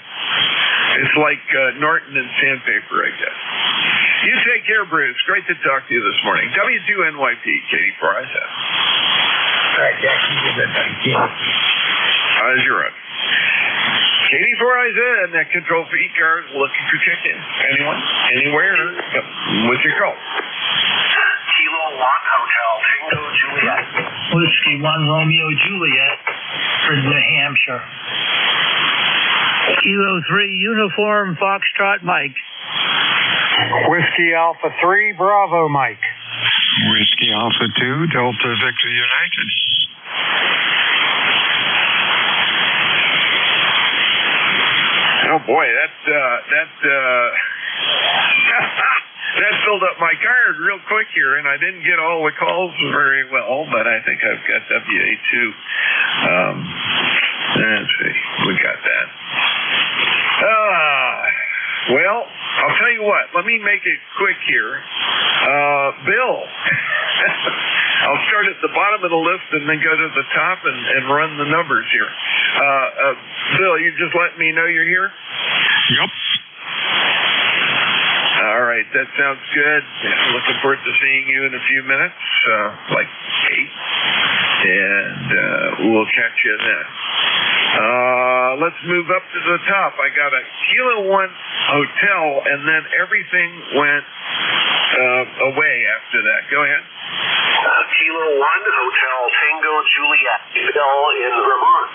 It's like Norton and sandpaper, I guess. You take care, Bruce. Great to talk to you this morning. W2NYP, Katie Forsyth. All right, Jack, you did that. Thank you. How's your run? Katie Forsyth, net control for ECARS, looking for chicken. Anyone? Anywhere? What's your call? Kilo 1 Hotel, Tango Juliet. Whiskey 1 Romeo Juliet for New Hampshire. Kilo 3 Uniform Foxtrot Mike. Whiskey Alpha 3 Bravo Mike. Whiskey Alpha 2 Delta Victor United. Oh boy, that filled up my card real quick here, and I didn't get all the calls very well, but I think I've got WA2. Let's see, we got that. Well, I'll tell you what, let me make it quick here. Bill, I'll start at the bottom of the list and then go to the top and run the numbers here. Bill, you just let me know you're here? Yep. All right, that sounds good. Looking forward to seeing you in a few minutes, like 8. And we'll catch you then. Let's move up to the top. I got a Kilo 1 hotel, and then everything went away after that. Go ahead. Kilo 1, Hotel Tango Juliet, Bill in Vermont.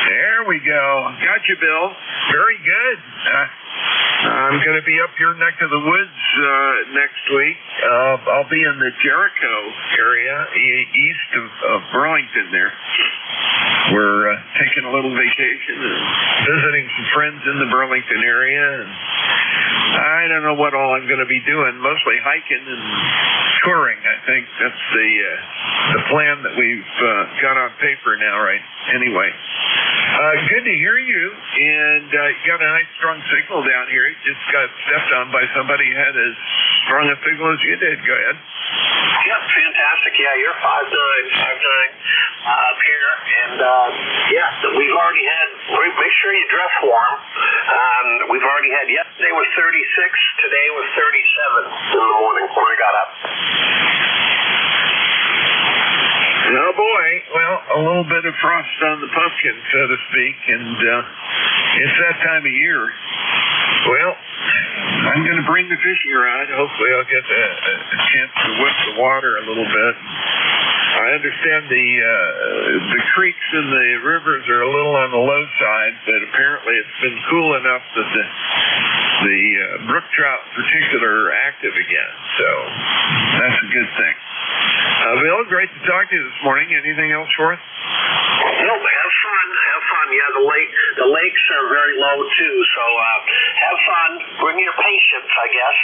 There we go. Got you, Bill. Very good. I'm going to be up your neck of the woods next week. I'll be in the Jericho area, east of Burlington there. We're taking a little vacation and visiting some friends in the Burlington area. And I don't know what all I'm going to be doing, mostly hiking and touring. I think that's the plan that we've got on paper now, right? Anyway, good to hear you, and you got a nice strong signal down here. You just got stepped on by somebody who had as strong a signal as you did. Go ahead. Yep, fantastic. Yeah, you're 5'9" up here, and we've already had. Make sure you dress warm. We've already had. Yesterday was 36. Today was 37 in the morning when I got up. Oh boy, well, a little bit of frost on the pumpkin, so to speak, and it's that time of year. Well, I'm going to bring the fishing rod. Hopefully I'll get a chance to whip the water a little bit. I understand the creeks and the rivers are a little on the low side, but apparently it's been cool enough that the brook trout in particular are active again, so that's a good thing. Bill, great to talk to you this morning. Anything else for us? No, have fun. Yeah, the lakes are very low too, so have fun. Bring your patience, I guess,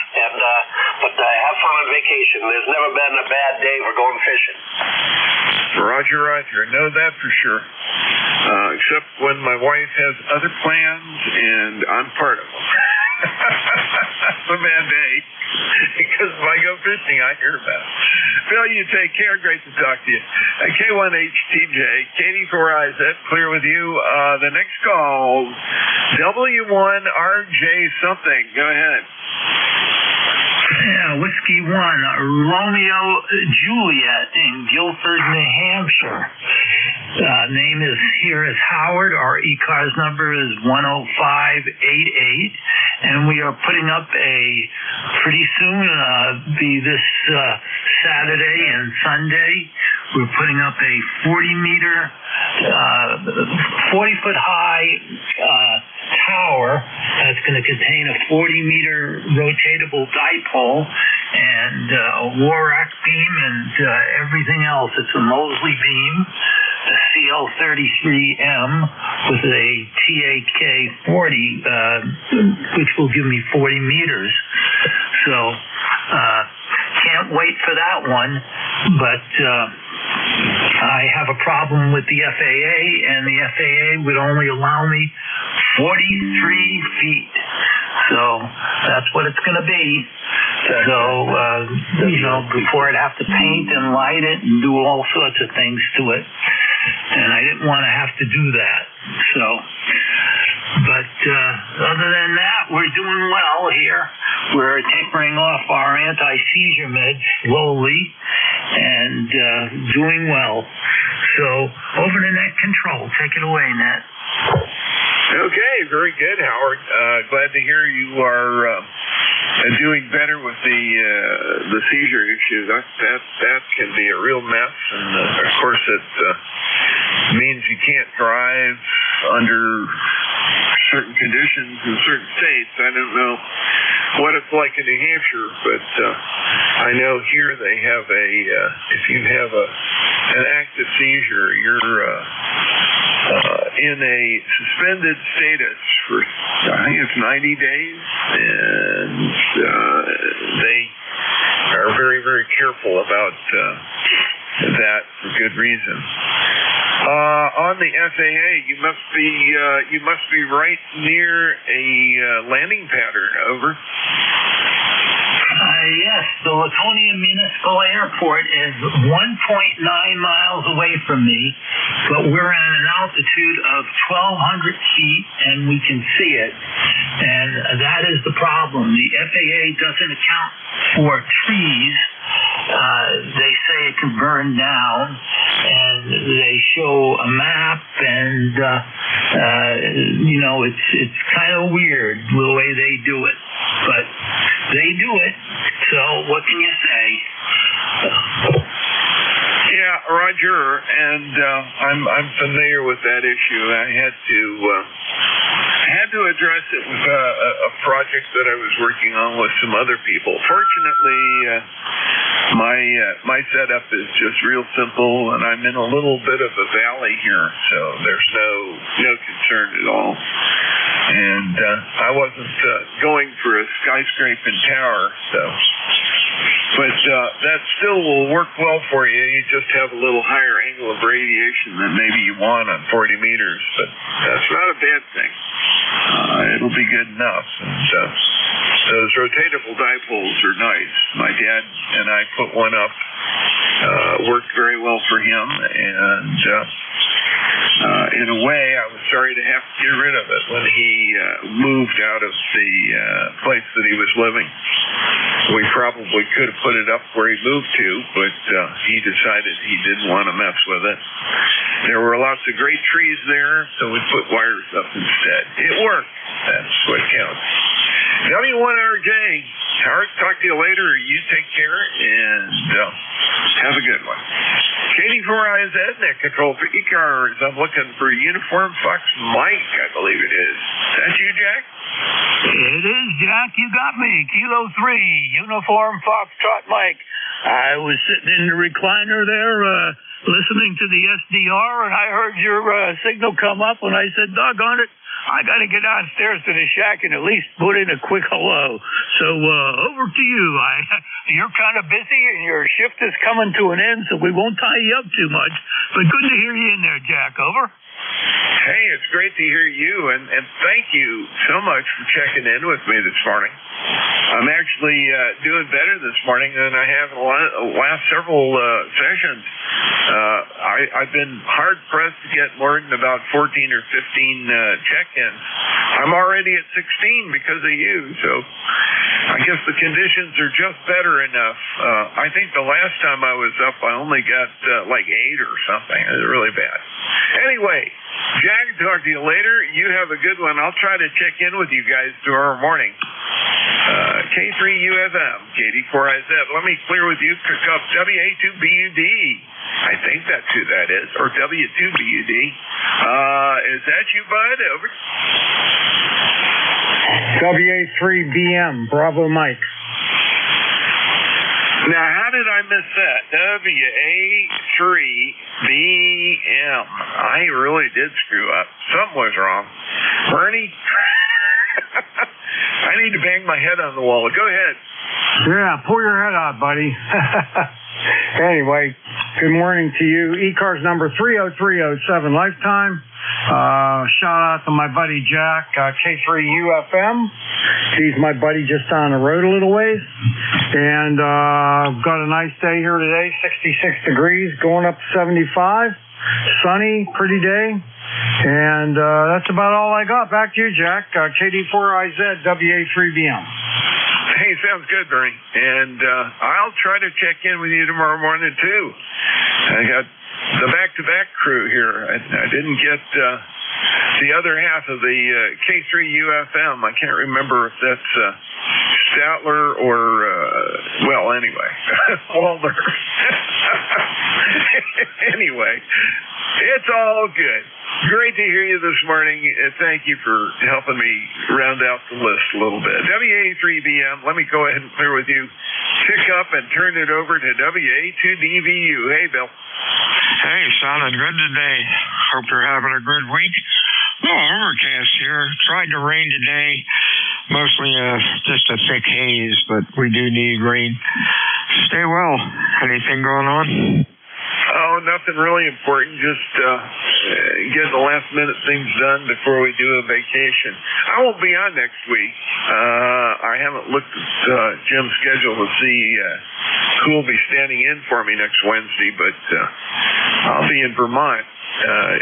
but have fun on vacation. There's never been a bad day for going fishing. Roger. Know that for sure. Except when my wife has other plans and I'm part of them. That's a bad day. Because if I go fishing, I hear about it. Phil, you take care. Great to talk to you. K1HTJ, Katie 4IZ, clear with you. The next call, W1RJ something. Go ahead. Yeah, Whiskey 1, Romeo Juliet in Guilford, New Hampshire. Name is Howard. Our ECARS number is 10588, and we are putting up pretty soon, be this Saturday and Sunday, we're putting up a 40-foot high tower that's going to contain a 40-meter rotatable dipole and a Warrack beam and everything else. It's a Mosley beam, a CL33M with a TAK40, which will give me 40 meters. So can't wait for that one, but I have a problem with the FAA, and the FAA would only allow me 43 feet. So that's what it's going to be. So, before I'd have to paint and light it and do all sorts of things to it. And I didn't want to have to do that. So, but other than that, we're doing well here. We're tapering off our anti-seizure meds slowly and doing well. So, over to Net Control. Take it away, Net. Okay, very good, Howard. Glad to hear you are doing better with the seizure issue. That can be a real mess, and of course it means you can't drive under certain conditions in certain states. I don't know what it's like in New Hampshire, but I know here they have if you have an active seizure, you're in a suspended status for, I think it's 90 days, and they are very, very careful about that for good reason. On the FAA, you must be right near a landing pattern. Over. Yes, the Laconia Municipal Airport is 1.9 miles away from me, but we're at an altitude of 1,200 feet, and we can see it. And that is the problem. The FAA doesn't account for trees. They say it can burn down, and they show a map, and it's kind of weird the way they do it. they do it. So what can you say? Yeah, Roger, and I'm familiar with that issue. I had to address it with a project that I was working on with some other people. Fortunately, my setup is just real simple, and I'm in a little bit of a valley here, so there's no concern at all. And I wasn't going for a skyscraping tower, so. But that still will work well for you. You just have a little higher angle of radiation than maybe you want on 40 meters, but that's not a bad thing. It'll be good enough. And those rotatable dipoles are nice. My dad and I put one up. Worked very well for him, and in a way, I was sorry to have to get rid of it when he moved out of the place that he was living. We probably could have put it up where he moved to, but he decided he didn't want to mess with it. There were lots of great trees there, so we put wires up instead. It worked. That's what counts. W1RJ, Howard, talk to you later. You take care, and have a good one. KD4IZ, net control for ECARS. I'm looking for Uniform Fox Mike, I believe it is. Is that you, Jack? It is, Jack. You got me. Kilo 3, Uniform Foxtrot Mike. I was sitting in the recliner there, listening to the SDR, and I heard your signal come up, and I said, doggone it, I got to get downstairs to the shack and at least put in a quick hello. So over to you. You're kind of busy, and your shift is coming to an end, so we won't tie you up too much. But good to hear you in there, Jack. Over. Hey, it's great to hear you, and thank you so much for checking in with me this morning. I'm actually doing better this morning than I have in the last several sessions. I've been hard-pressed to get more than about 14 or 15 check-ins. I'm already at 16 because of you, so I guess the conditions are just better enough. I think the last time I was up, I only got like 8 or something. It was really bad. Anyway, Jack, talk to you later. You have a good one. I'll try to check in with you guys tomorrow morning. K3UFM, KD4IZ. Let me clear with you. Cook up WA2BUD. I think that's who that is. Or W2BUD. Is that you, bud? Over. WA3BM, Bravo Mike. Now, how did I miss that? WA3BM. I really did screw up. Something was wrong. Bernie? I need to bang my head on the wall. Go ahead. Yeah, pull your head out, buddy. Anyway, good morning to you. ECARS number 30307 lifetime. Shout out to my buddy Jack, K3UFM. He's my buddy just down the road a little ways. And got a nice day here today, 66 degrees, going up to 75. Sunny, pretty day. And that's about all I got. Back to you, Jack. KD4IZ, WA3BM. Hey, sounds good, Bernie. And I'll try to check in with you tomorrow morning, too. I got the back-to-back crew here. I didn't get the other half of the K3UFM. I can't remember if that's Statler or, well, anyway, Walter. Anyway, it's all good. Great to hear you this morning. Thank you for helping me round out the list a little bit. WA3BM, let me go ahead and clear with you. Pick up and turn it over to WA2DVU. Hey, Bill. Hey, sounding good today. Hope you're having a good week. No, overcast here. Tried to rain today. Mostly just a thick haze, but we do need rain. Stay well. Anything going on? Oh, nothing really important. Just getting the last minute things done before we do a vacation. I won't be on next week. I haven't looked at Jim's schedule to see who will be standing in for me next Wednesday, but I'll be in Vermont.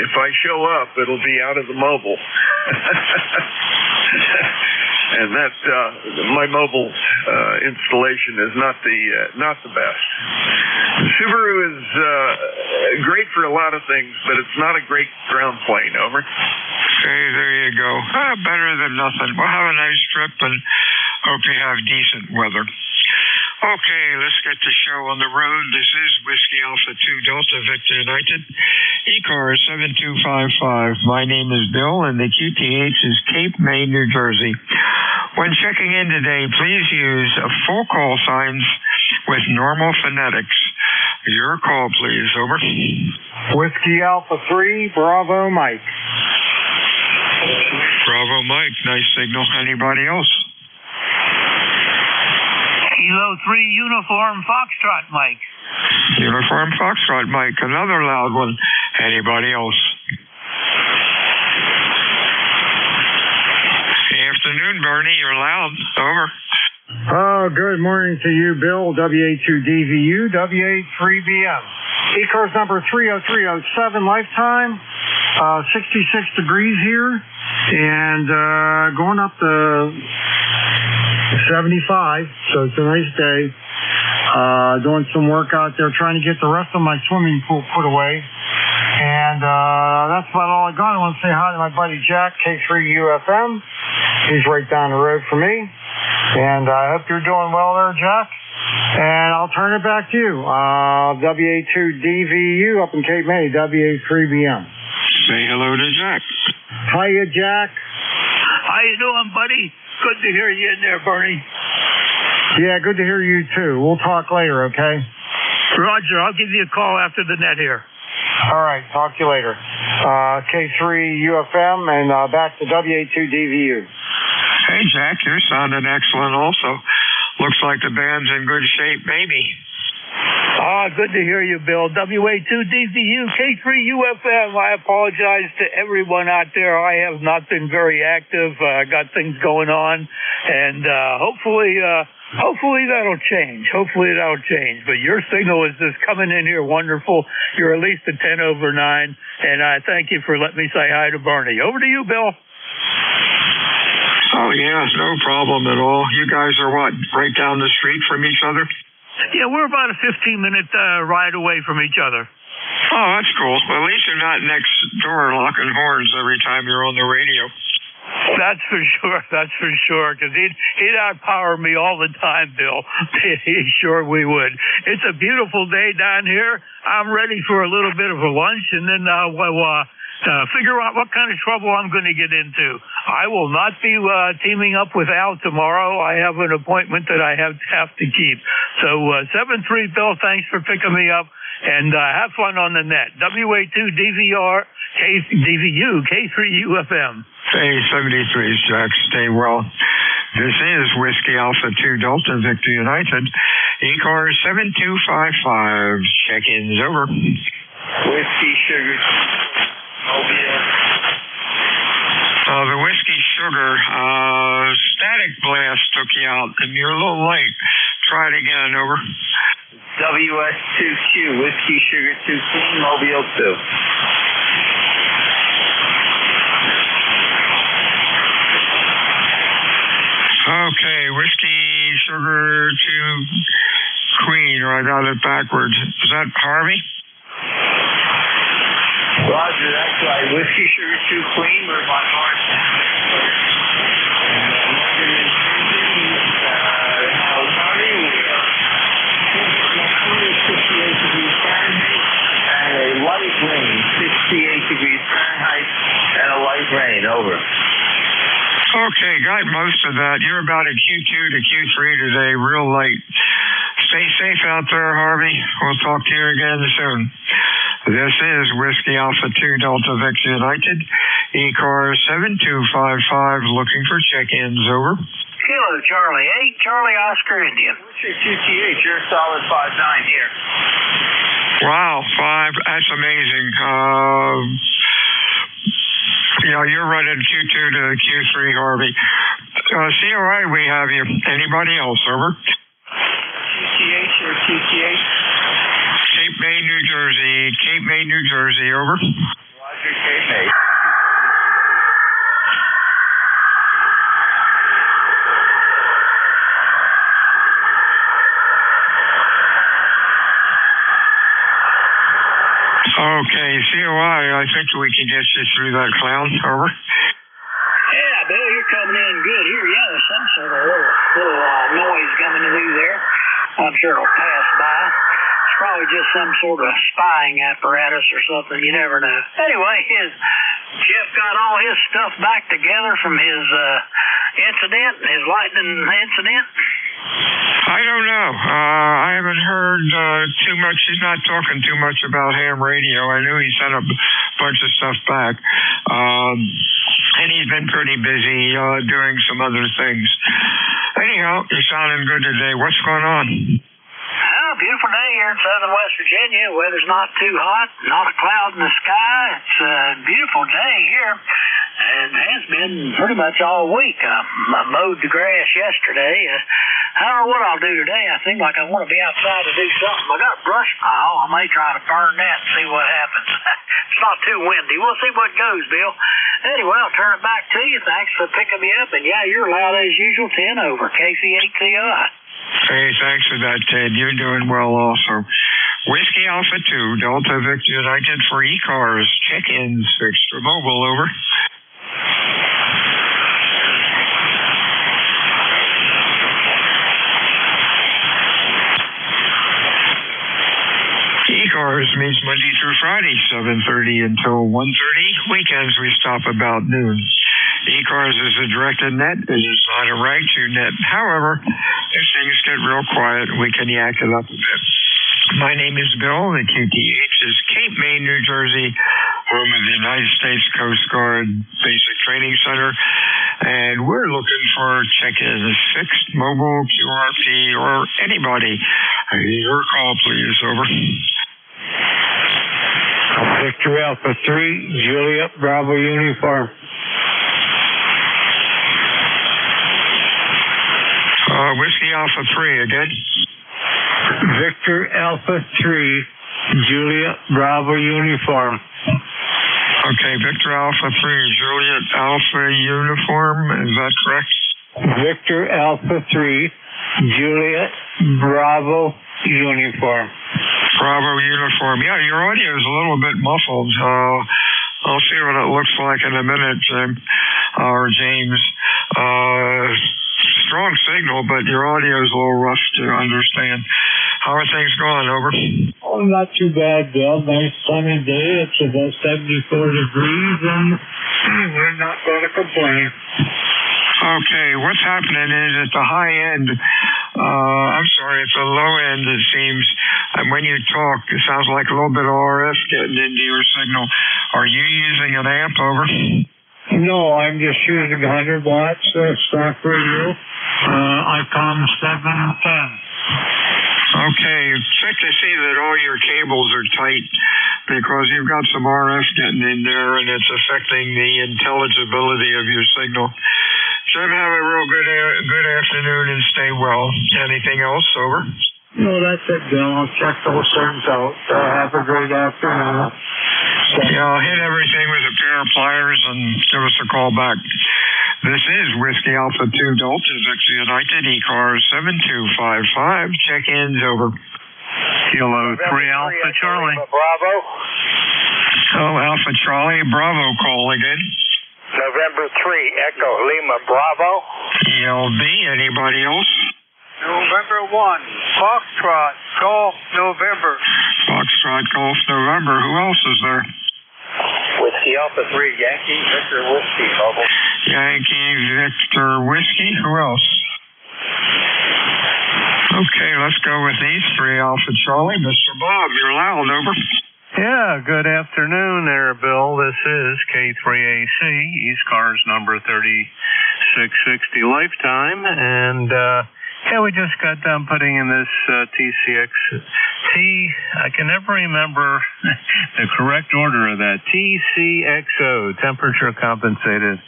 If I show up, it'll be out of the mobile. And that my mobile installation is not the best. Subaru is great for a lot of things, but it's not a great ground plane. Over. Hey, there you go. Better than nothing. We'll have a nice trip, and Hope you have decent weather. Okay, let's get the show on the road. This is Whiskey Alpha 2 Delta Victor United, ECARS 7255. My name is Bill, and the QTH is Cape May, New Jersey. When checking in today, please use full call signs with normal phonetics. Your call, please. Over. Whiskey Alpha 3, Bravo Mike. Bravo Mike, nice signal. Anybody else? Kilo 3 Uniform Foxtrot Mike. Uniform Foxtrot Mike, another loud one. Anybody else? Afternoon, Bernie, you're loud. Over. Oh, good morning to you, Bill. WA2DVU, WA3BM. ECARS number 30307, lifetime. 66 degrees here, and going up to 75, so it's a nice day. Doing some work out there, trying to get the rest of my swimming pool put away. And that's about all I got. I want to say hi to my buddy Jack, K3UFM. He's right down the road from me. And I hope you're doing well there, Jack. And I'll turn it back to you. WA2DVU up in Cape May, WA3BM. Say hello to Jack. Hiya, Jack. How you doing, buddy? Good to hear you in there, Bernie. Yeah, good to hear you, too. We'll talk later, okay? Roger, I'll give you a call after the net here. All right, talk to you later. K3UFM and back to WA2DVU. Hey, Jack, you're sounding excellent also. Looks like the band's in good shape, maybe. Good to hear you, Bill. WA2DVU, K3UFM. I apologize to everyone out there. I have not been very active. Got things going on, and hopefully that'll change. But your signal is just coming in here wonderful. You're at least a 10 over 9, and I thank you for letting me say hi to Bernie. Over to you, Bill. Oh, yeah, no problem at all. You guys are what, right down the street from each other? Yeah, we're about a 15-minute ride away from each other. Oh, that's cool. Well, at least you're not next door locking horns every time you're on the radio. That's for sure, because he'd outpower me all the time, Bill. He sure we would. It's a beautiful day down here. I'm ready for a little bit of a lunch, and then figure out what kind of trouble I'm going to get into. I will not be teaming up with Al tomorrow. I have an appointment that I have to keep. So 7-3, Bill, thanks for picking me up, and have fun on the net. WA2DVR, DVU, K3UFM. Hey, 73, Jack. Stay well. This is Whiskey Alpha 2 Delta Victor United. ECARS 7255. Check-ins over. Whiskey Sugar. The Whiskey Sugar, static blast took you out, and you're a little late. Try it again, over. WS2Q, Whiskey Sugar 2 Queen, Mobile 2. Okay, Whiskey Sugar 2 Queen, or I got it backwards. Is that Harvey? Roger, that's right. Whiskey Sugar 2 Queen, we're by March. And a light rain, 68 degrees Fahrenheit, and a light rain, over. Okay, got most of that. You're about a Q2 to Q3 today, real late. Stay safe out there, Harvey. We'll talk to you again soon. This is Whiskey Alpha 2 Delta Victor United, ECARS 7255, looking for check-ins, over. Kilo Charlie 8, Charlie Oscar Indian. QTH, you're a solid 5-9 here. Wow, 5, that's amazing. You're running Q2 to Q3, Harvey. COI, we have you. Anybody else, over? QTH or QTH? Cape May, New Jersey, over. Roger, Cape May. Okay, COI, I think we can get you through that clown, over. Yeah, Bill, here comes coming in good here. Yeah, there's some sort of little noise coming through there. I'm sure it'll pass by. It's probably just some sort of spying apparatus or something. You never know. Anyway, Jeff got all his stuff back together from his his lightning incident. I don't know. I haven't heard too much. He's not talking too much about ham radio. I knew he sent a bunch of stuff back. And he's been pretty busy doing some other things. Anyhow, you're sounding good today. What's going on? Oh, beautiful day here in southern West Virginia. Weather's not too hot, not a cloud in the sky. It's a beautiful day here, and has been pretty much all week. I mowed the grass yesterday. I don't know what I'll do today. I seem like I want to be outside to do something. I got a brush pile. I may try to burn that and see what happens. It's not too windy. We'll see what goes, Bill. Anyway, I'll turn it back to you. Thanks for picking me up. And yeah, you're loud as usual. 10 over. KC8CI. Hey, thanks for that, Ted. You're doing well also. Whiskey Alpha 2, Delta Victor United for ECARS. Check-ins fixed for mobile, over. ECARS meets Monday through Friday, 7:30 until 1:30. Weekends we stop about noon. ECARS is a directed net. It is not a right-to net. However, if things get real quiet, we can yak it up a bit. My name is Bill. The QTH is Cape May, New Jersey, home of the United States Coast Guard Basic Training Center. And we're looking for check-ins, fixed, mobile, QRP, or anybody. Your call, please. Over. Victor Alpha 3, Juliet Bravo Uniform. Whiskey Alpha 3 again. Victor Alpha 3, Juliet Bravo Uniform. Okay, Victor Alpha 3, Juliet Alpha Uniform, is that correct? Victor Alpha 3, Juliet Bravo Uniform. Bravo Uniform. Yeah, your audio is a little bit muffled. I'll see what it looks like in a minute, Jim, or James. Strong signal, but your audio is a little rough to understand. How are things going, over? Oh, not too bad, Bill. Nice sunny day. It's about 74 degrees, and we're not going to complain. Okay, what's happening is at the high end, at the low end, it seems, and when you talk, it sounds like a little bit of RF getting into your signal. Are you using an amp, over? No, I'm just using 100 watts stock radio. ICOM 710. Okay, check to see that all your cables are tight, because you've got some RF getting in there and it's affecting the intelligibility of your signal. Jim, have a real good afternoon and stay well. Anything else, over? No, that's it, Bill. I'll check those things out. Have a great afternoon. Yeah, I'll hit everything with a pair of pliers and give us a call back. This is Whiskey Alpha 2 Delta Victor United, ECARS 7255. Check-ins, over. Kilo 3 Alpha Charlie. Bravo. Oh, Alpha Charlie, Bravo call again. November 3, Echo Lima Bravo. ELB, anybody else? November 1, Foxtrot, Golf, November. Foxtrot, Golf, November. Who else is there? Whiskey Alpha 3, Yankee, Victor Whiskey, Mobile. Yankee, Victor Whiskey. Who else? Okay, let's go with these three. Alpha Charlie. Mr. Bob, you're loud, over. Yeah, good afternoon there, Bill. This is K3AC, ECARS number 3660 Lifetime, and we just got done putting in this I can never remember the correct order of that. TCXO, temperature compensated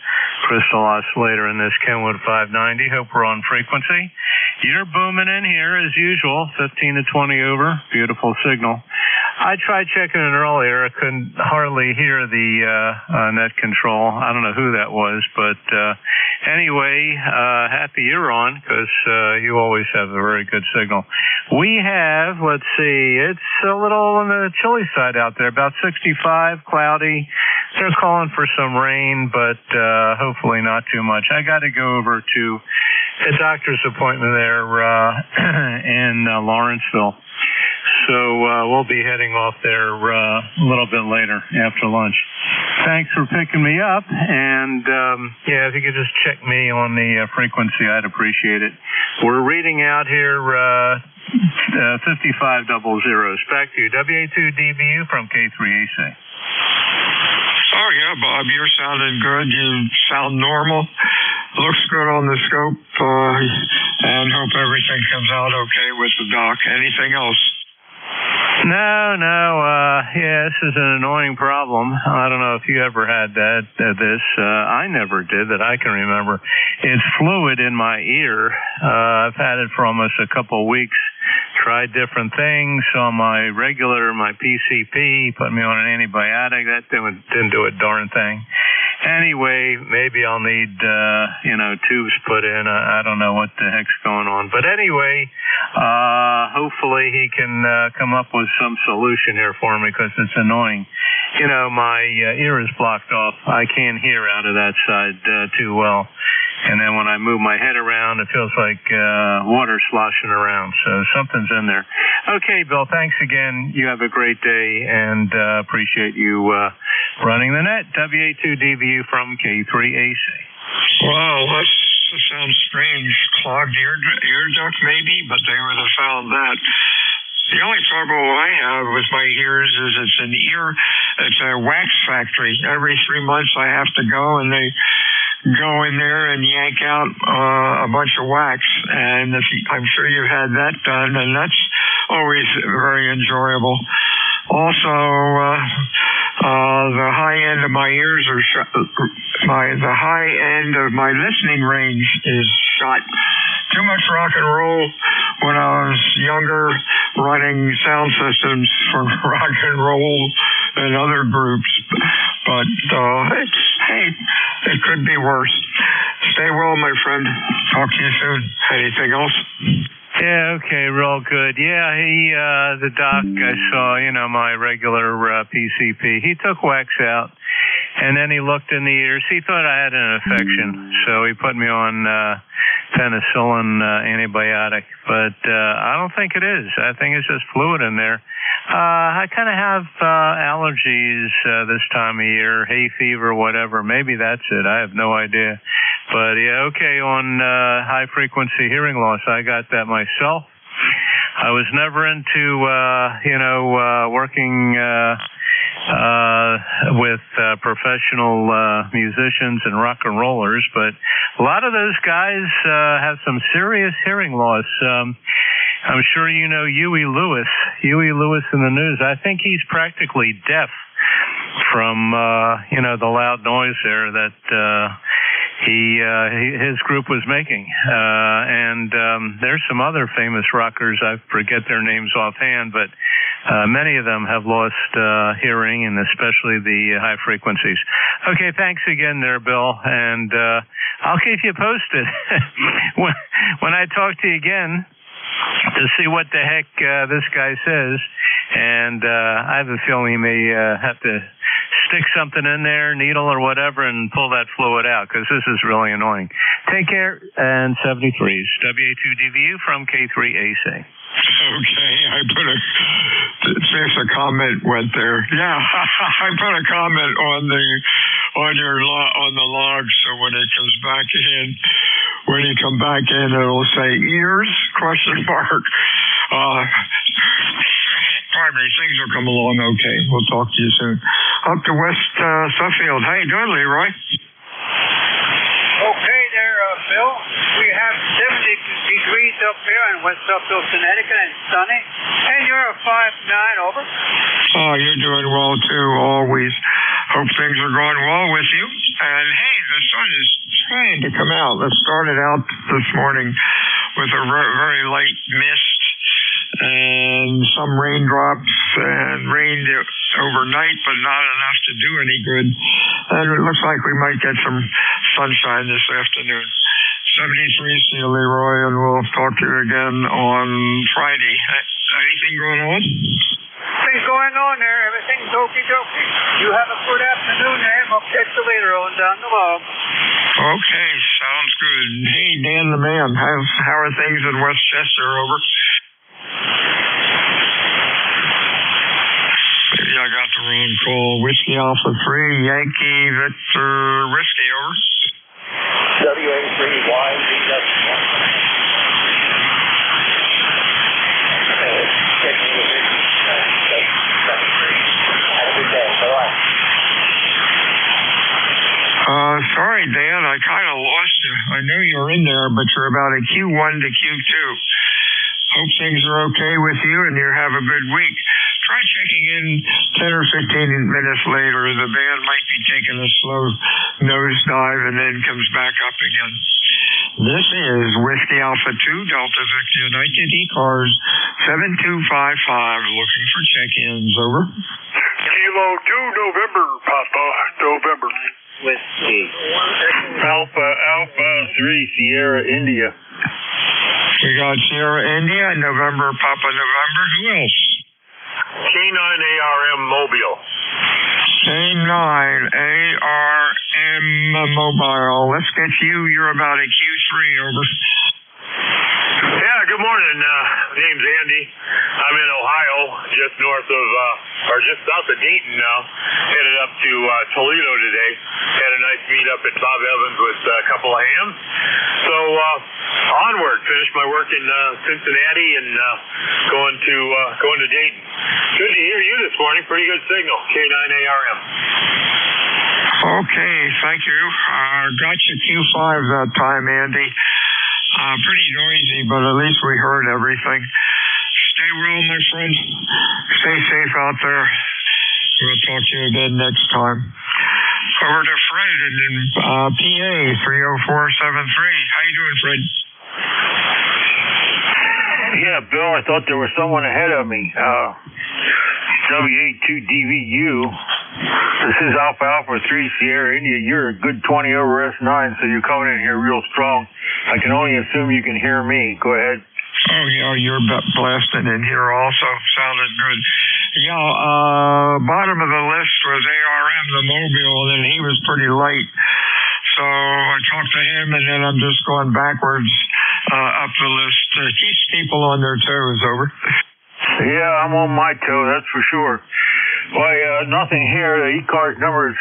crystal oscillator in this Kenwood 590. Hope we're on frequency. You're booming in here as usual, 15 to 20 over. Beautiful signal. I tried checking it earlier. I couldn't hardly hear the net control. I don't know who that was, but anyway, happy you're on, because you always have a very good signal. We have, let's see, it's a little on the chilly side out there, about 65, cloudy, they're calling for some rain, but hopefully not too much. I got to go over to a doctor's appointment there in Lawrenceville. So we'll be heading off there a little bit later after lunch. Thanks for picking me up, and yeah, if you could just check me on the frequency, I'd appreciate it. We're reading out here 5500. Back to you, WA2DBU from K3AC. Oh yeah, Bob, you're sounding good. You sound normal. Looks good on the scope, and hope everything comes out okay with the doc. Anything else? No. Yeah, this is an annoying problem. I don't know if you ever had this. I never did that I can remember. It's fluid in my ear. I've had it for almost a couple of weeks. Tried different things on my PCP, put me on an antibiotic. That didn't do a darn thing. Anyway, maybe I'll need, tubes put in. I don't know what the heck's going on. But anyway, hopefully he can come up with some solution here for me because it's annoying. My ear is blocked off. I can't hear out of that side too well. And then when I move my head around, it feels like water sloshing around. So something's in there. Okay, Bill, thanks again. You have a great day, and appreciate you running the net. WA2DBU from K3AC. Wow, that sounds strange. Clogged ear duct maybe, but they would have found that. The only trouble I have with my ears is it's a wax factory. Every 3 months I have to go, and they go in there and yank out a bunch of wax, and I'm sure you've had that done, and that's always very enjoyable. Also, the high end of my ears are the high end of my listening range is shot. Too much rock and roll when I was younger, running sound systems for rock and roll and other groups. But it could be worse. Stay well, my friend. Talk to you soon. Anything else? Yeah, okay, real good. Yeah, the doc I saw, my regular PCP, he took wax out, and then he looked in the ears. He thought I had an infection, so he put me on penicillin antibiotic, but I don't think it is. I think it's just fluid in there. I kind of have allergies this time of year, hay fever, whatever. Maybe that's it. I have no idea. But yeah, okay, on high frequency hearing loss, I got that myself. I was never into, working with professional musicians and rock and rollers, but a lot of those guys have some serious hearing loss. I'm sure you know Huey Lewis in the news. I think he's practically deaf from, the loud noise there that his group was making. And there's some other famous rockers. I forget their names offhand, but many of them have lost hearing, and especially the high frequencies. Okay, thanks again there, Bill, and I'll keep you posted when I talk to you again to see what the heck this guy says. And I have a feeling he may have to stick something in there, needle or whatever, and pull that fluid out, because this is really annoying. Take care, and 73s. WA2DBU from K3AC. Okay, there's a comment went there. Yeah, I put a comment on the log, so when it comes back in, when you come back in, it'll say ears ? Pardon me, things will come along okay. We'll talk to you soon. Up to West Suffield. How you doing, Leroy? Okay there, Bill. We have 70 degrees up here in West Suffield, Connecticut, and sunny. And you're a 5'9", over. Oh, you're doing well, too, always. Hope things are going well with you. And, hey, the sun is trying to come out. It started out this morning with a very light mist and some raindrops, and rained overnight, but not enough to do any good. And it looks like we might get some sunshine this afternoon. 73, see you, Leroy, and we'll talk to you again on Friday. Anything going on? nothing's going on there. Everything's okie-dokie. You have a good afternoon there, and we'll catch you later on down the log. Okay, sounds good. Hey, Dan the man, how are things in Westchester? Over. Maybe I got the wrong call. Whiskey Alpha 3, Yankee Victor Whiskey, over. WA3Y. Sorry, Dan, I kind of lost you. I know you're in there, but you're about a Q1 to Q2. Hope things are okay with you and you have a good week. Try checking in 10 or 15 minutes later. The band might be taking a slow nosedive and then comes back up again. This is Whiskey Alpha 2 Delta Victor United ECARS 7255 looking for check-ins. Over. Kilo 2 November, Papa, November. Whiskey. Alpha 3 Sierra India. We got Sierra India, November, Papa November. Who else? K9ARM Mobile. K9ARM Mobile. Let's get you. You're about a Q3, over. Yeah, good morning. Name's Andy. I'm in Ohio, just north of, or just south of Dayton now. Headed up to Toledo today. Had a nice meet up at Bob Evans with a couple of hams. So, onward. Finished my work in Cincinnati and going to Dayton. Good to hear you this morning. Pretty good signal. K9ARM. Okay, thank you. Got you Q5 that time, Andy. Pretty noisy, but at least we heard everything. Stay well, my friend. Stay safe out there. We'll talk to you again next time. Over to Fred in PA 30473. How you doing, Fred? Yeah, Bill, I thought there was someone ahead of me. W82DVU. This is Alpha 3 Sierra India. You're a good 20 over S9, so you're coming in here real strong. I can only assume you can hear me. Go ahead. Oh, yeah, you're blasting in here also. Sounded good. Yeah, bottom of the list was ARM, the Mobile, and he was pretty light. So I talked to him, and then I'm just going backwards up the list. Keeps people on their toes, over. Yeah, I'm on my toe, that's for sure. Why, nothing here. The ECARS number is,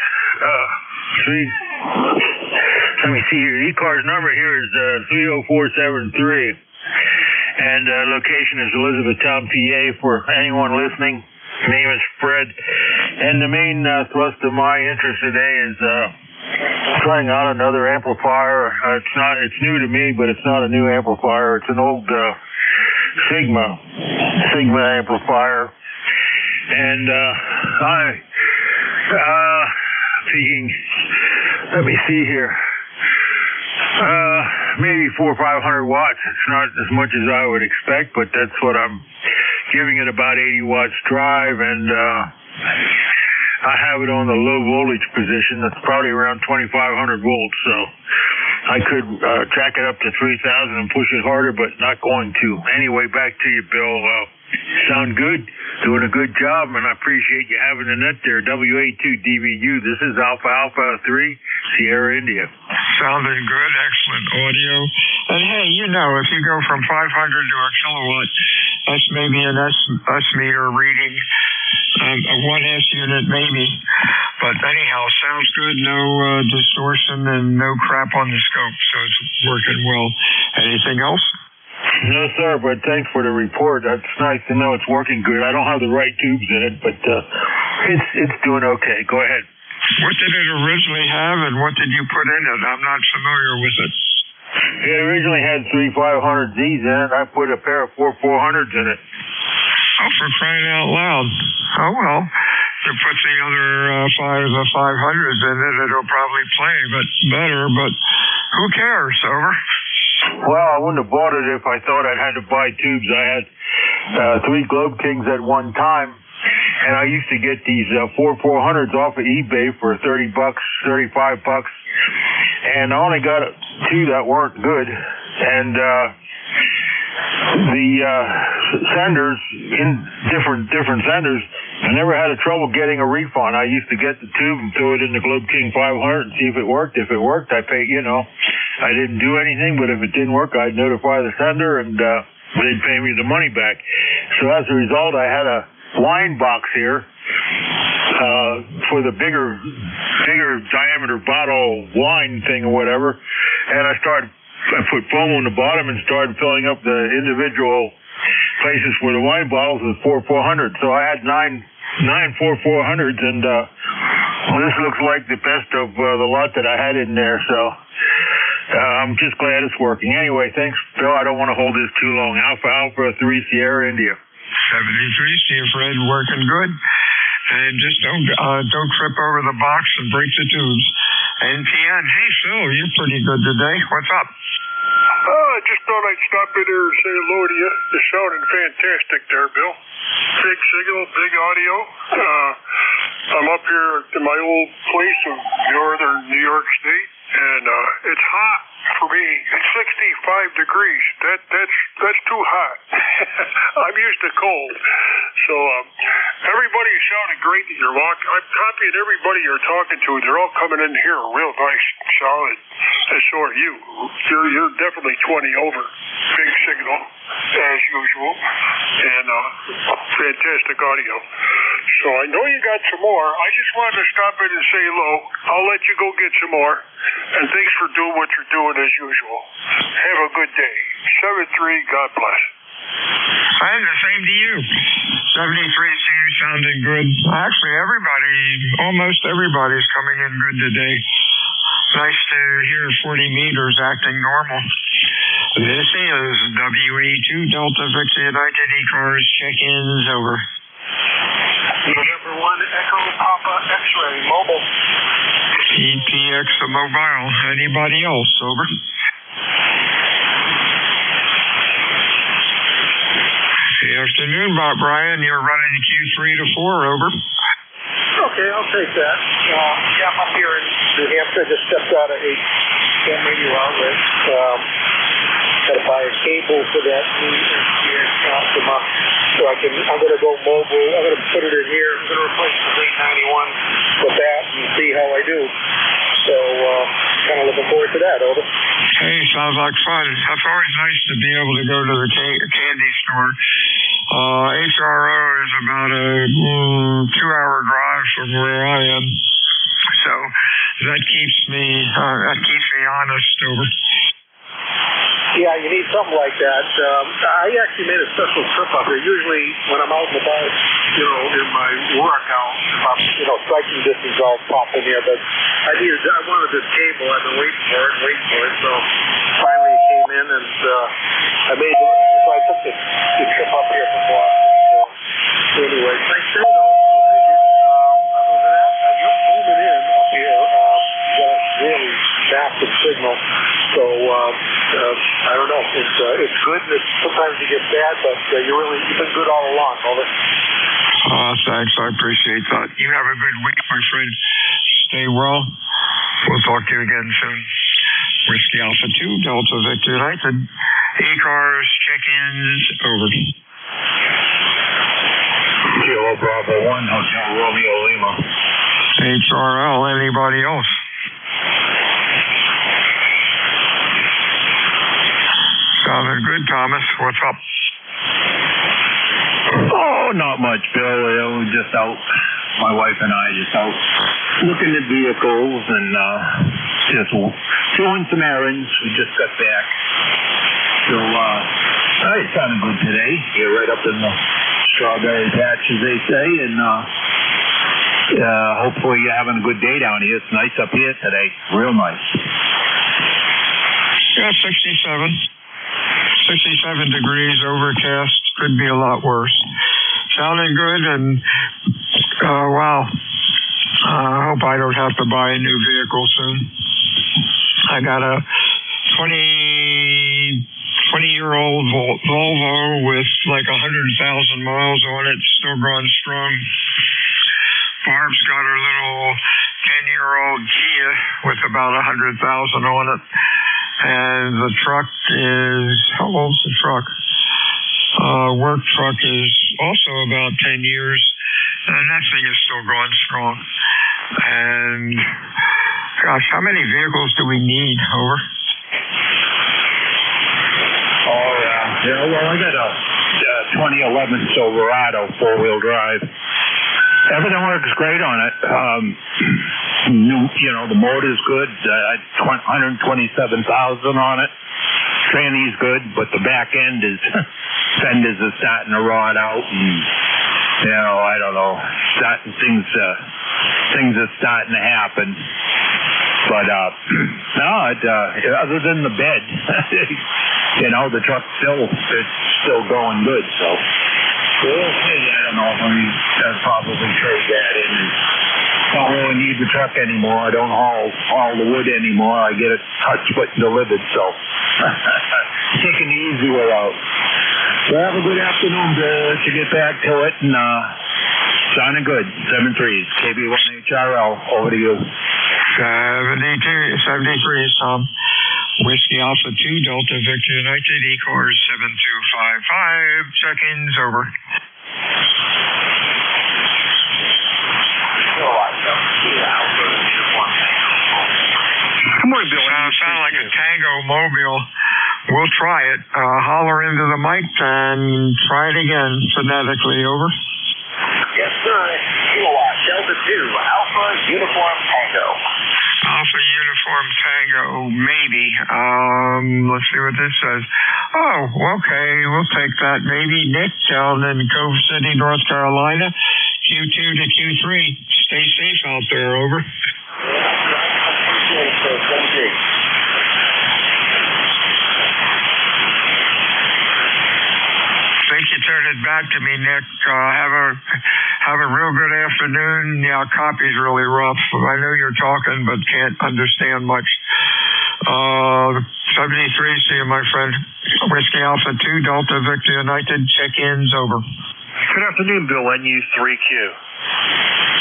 let me see here. The ECARS number here is 30473. And location is Elizabethtown, PA, for anyone listening. Name is Fred. And the main thrust of my interest today is trying out another amplifier. It's new to me, but it's not a new amplifier. It's an old Sigma amplifier. And thinking, let me see here. Maybe 400 or 500 watts. It's not as much as I would expect, but that's what I'm giving it, about 80 watts drive, and I have it on the low voltage position. That's probably around 2,500 volts, so I could jack it up to 3,000 and push it harder, but not going to. Anyway, back to you, Bill. Sound good? Doing a good job, and I appreciate you having the net there. WA2DVU. This is Alpha 3 Sierra India. Sounding good, excellent audio. And hey, you know, if you go from 500 to a kilowatt, that's maybe an S meter reading, a 1S unit maybe. But anyhow, sounds good, no distortion and no crap on the scope, so it's working well. Anything else? No, sir, but thanks for the report. That's nice to know it's working good. I don't have the right tubes in it, but it's doing okay. Go ahead. What did it originally have, and what did you put in it? I'm not familiar with it. It originally had 3 500Zs in it. I put a pair of 4 400s in it. Oh, for crying out loud. Oh, well, you put the other 500s in it, it'll probably play better, but who cares, over? Well, I wouldn't have bought it if I thought I'd had to buy tubes. I had 3 Globe Kings at one time, and I used to get these 4 400s off of eBay for $30, $35, and I only got 2 that weren't good, and the senders, in different senders, I never had a trouble getting a refund. I used to get the tube and throw it in the Globe King 500 and see if it worked. If it worked, I paid, I didn't do anything, but if it didn't work, I'd notify the sender and they'd pay me the money back. So as a result, I had a wine box here for the bigger diameter bottle wine thing or whatever, and I put foam on the bottom and started filling up the individual places for the wine bottles with 400. So I had nine 400s, and this looks like the best of the lot that I had in there. So I'm just glad it's working. Anyway, thanks, Bill. I don't want to hold this too long. Alpha 3 Sierra India. 73, see you, Fred. Working good. And just don't trip over the box and break the tubes. NPN, hey Phil, you're pretty good today. What's up? I just thought I'd stop in there and say hello to you. You're sounding fantastic there, Bill. Big signal, big audio. I'm up here at my old place in northern New York State, and it's hot for me. It's 65 degrees. That's too hot. I'm used to cold. So everybody sounded great that you're walking. I'm copying everybody you're talking to. They're all coming in here real nice, solid. And so are you. You're definitely 20 over. Big signal, as usual. And fantastic audio. So I know you got some more. I just wanted to stop in and say hello. I'll let you go get some more. And thanks for doing what you're doing as usual. Have a good day. 7-3, God bless. And the same to you. 73 seems sounding good. Actually, almost everybody's coming in good today. Nice to hear 40 meters acting normal. This is WA2 Delta Victor United ECARS check-ins over. November 1 Echo Papa X-ray mobile. EPX mobile. Anybody else? Over. Good afternoon, Bob Brian. You're running Q3 to 4. Over. Okay, I'll take that. Yeah, I'm up here in New Hampshire. I just stepped out of a 10 radio outlet. Got to buy a cable for that new Optima. So I'm going to go mobile. I'm going to put it in here. I'm going to replace the 891 with that and see how I do. So kind of looking forward to that. Over. Hey, sounds like fun. It's always nice to be able to go to the candy store. HRO is about a 2-hour drive from where I am. So that keeps me honest. Over. Yeah, you need something like that. I actually made a special trip up here. Usually when I'm out and about, in my work, striking distance, I'll pop in here. But I wanted this cable. I've been waiting for it. So finally it came in, and I took the trip up here from Boston. So anyway, thanks for that. Other than that, you're moving in up here. Got a really massive signal. So I don't know. It's good. Sometimes you get bad, but you've been good all along. Over. Thanks. I appreciate that. You have a good week, my friend. Stay well. We'll talk to you again soon. Whiskey Alpha 2, Delta Victor United. ECARS check-ins over. Kilo Bravo 1, Hotel Romeo Lima. HRL, anybody else? Sounding good, Thomas. What's up? Oh, not much, Bill. We're just out, my wife and I just out looking at vehicles and just doing some errands. We just got back. So, it's sounding good today. You're right up in the strawberry patch, as they say, and hopefully you're having a good day down here. It's nice up here today. Real nice. Yeah, 67 degrees, overcast. Could be a lot worse. Sounding good, and wow. I hope I don't have to buy a new vehicle soon. I got a 20-year-old Volvo with like 100,000 miles on it, still going strong. Barb's got her little 10-year-old Kia with about 100,000 on it. And the truck is, how old's the truck? Work truck is also about 10 years, And that thing is still going strong. And, gosh, how many vehicles do we need? Over. Oh, yeah. Well, I got a 2011 Silverado 4-wheel drive. Everything works great on it. The motor's good. 127,000 on it. Tranny's good, but the back end fenders are starting to rot out, and I don't know. Things are starting to happen. But other than the bed, the truck's still going good. So we'll see. I don't know if I'll probably trade that in. I don't really need the truck anymore. I don't haul the wood anymore. I get it touched but delivered. So taking the easy way out. Well, have a good afternoon, Bill. Let's get back to it, and sounding good. 7-3s, KB1HRL. Over to you. 73, Tom. Whiskey Alpha 2, Delta Victor United, ECARS 7255. Check-ins, over. Good morning, Bill. Sound like a Tango Mobile. We'll try it. Holler into the mic and try it again phonetically, over. Yes, sir. Kilowatt Delta 2, Alpha Uniform Tango. Alpha Uniform Tango, maybe. Let's see what this says. Oh, okay, we'll take that. Maybe Nick down in Cove City, North Carolina, Q2 to Q3. Stay safe out there, over. Think you turned it back to me, Nick. Have a real good afternoon. Yeah, copy's really rough. I know you're talking, but can't understand much. 73, see you, my friend. Whiskey Alpha 2, Delta Victor United, check-ins, over. Good afternoon, Bill. NU3Q.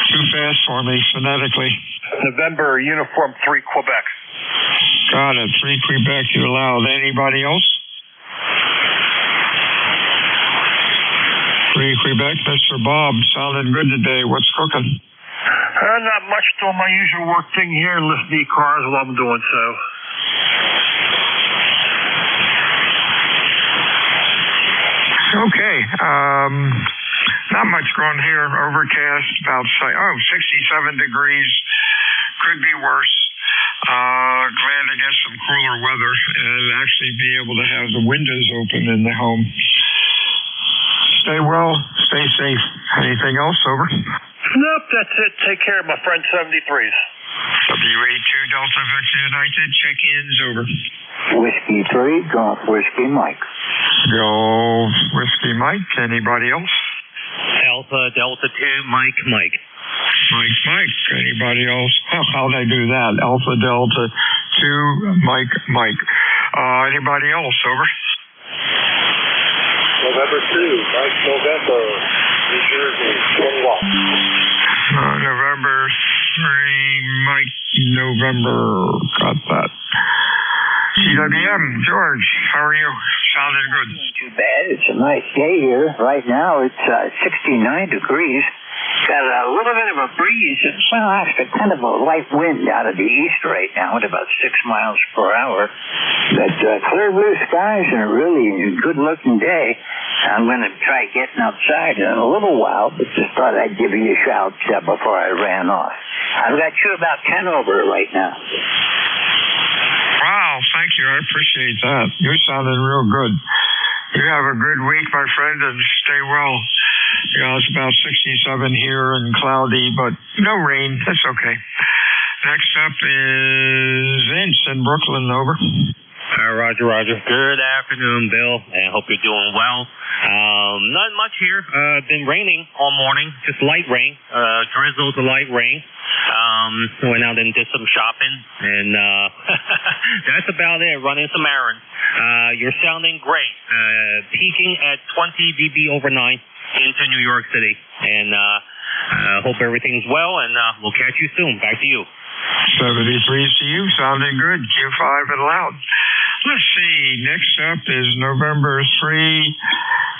Too fast for me, phonetically. November, Uniform 3, Quebec. Got it. 3 Quebec, you allowed. Anybody else? 3 Quebec, Mr. Bob. Sounding good today. What's cooking? Not much. Doing my usual work thing here and listening to ECARS while I'm doing so. Okay. Not much going here. Overcast, about 67 degrees. Could be worse. Glad to get some cooler weather and actually be able to have the windows open in the home. Stay well. Stay safe. Anything else, over? Nope, that's it. Take care, my friend. 73s. WA2 Delta Victor United, check-ins, over. Whiskey 3, Golf Whiskey Mike. Golf Whiskey Mike. Anybody else? Alpha Delta 2, Mike. Mike. Anybody else? How'd I do that? Alpha Delta 2, Mike. Anybody else, over? November 2, Mike November, New Jersey, 21. November 3, Mike November. Got that. CWM, George, how are you? Sounding good. Too bad. It's a nice day here. Right now it's 69 degrees. Got a little bit of a breeze. Well, actually kind of a light wind out of the east right now at about 6 miles per hour. But clear blue skies and a really good-looking day. I'm going to try getting outside in a little while, but just thought I'd give you a shout before I ran off. I've got you about 10 over right now. Wow, thank you. I appreciate that. You're sounding real good. You have a good week, my friend, and stay well. It's about 67 here and cloudy, but no rain. That's okay. Next up is Vince in Brooklyn, over. Roger. Good afternoon, Bill. I hope you're doing well. Not much here. Been raining all morning, just light rain, drizzle to light rain. Went out and did some shopping, and that's about it. Running some errands. You're sounding great. Peaking at 20 dB overnight into New York City, and hope everything's well, and we'll catch you soon. Back to you. 73 to you, sounding good. Q5 and loud. Let's see. Next up is November 3,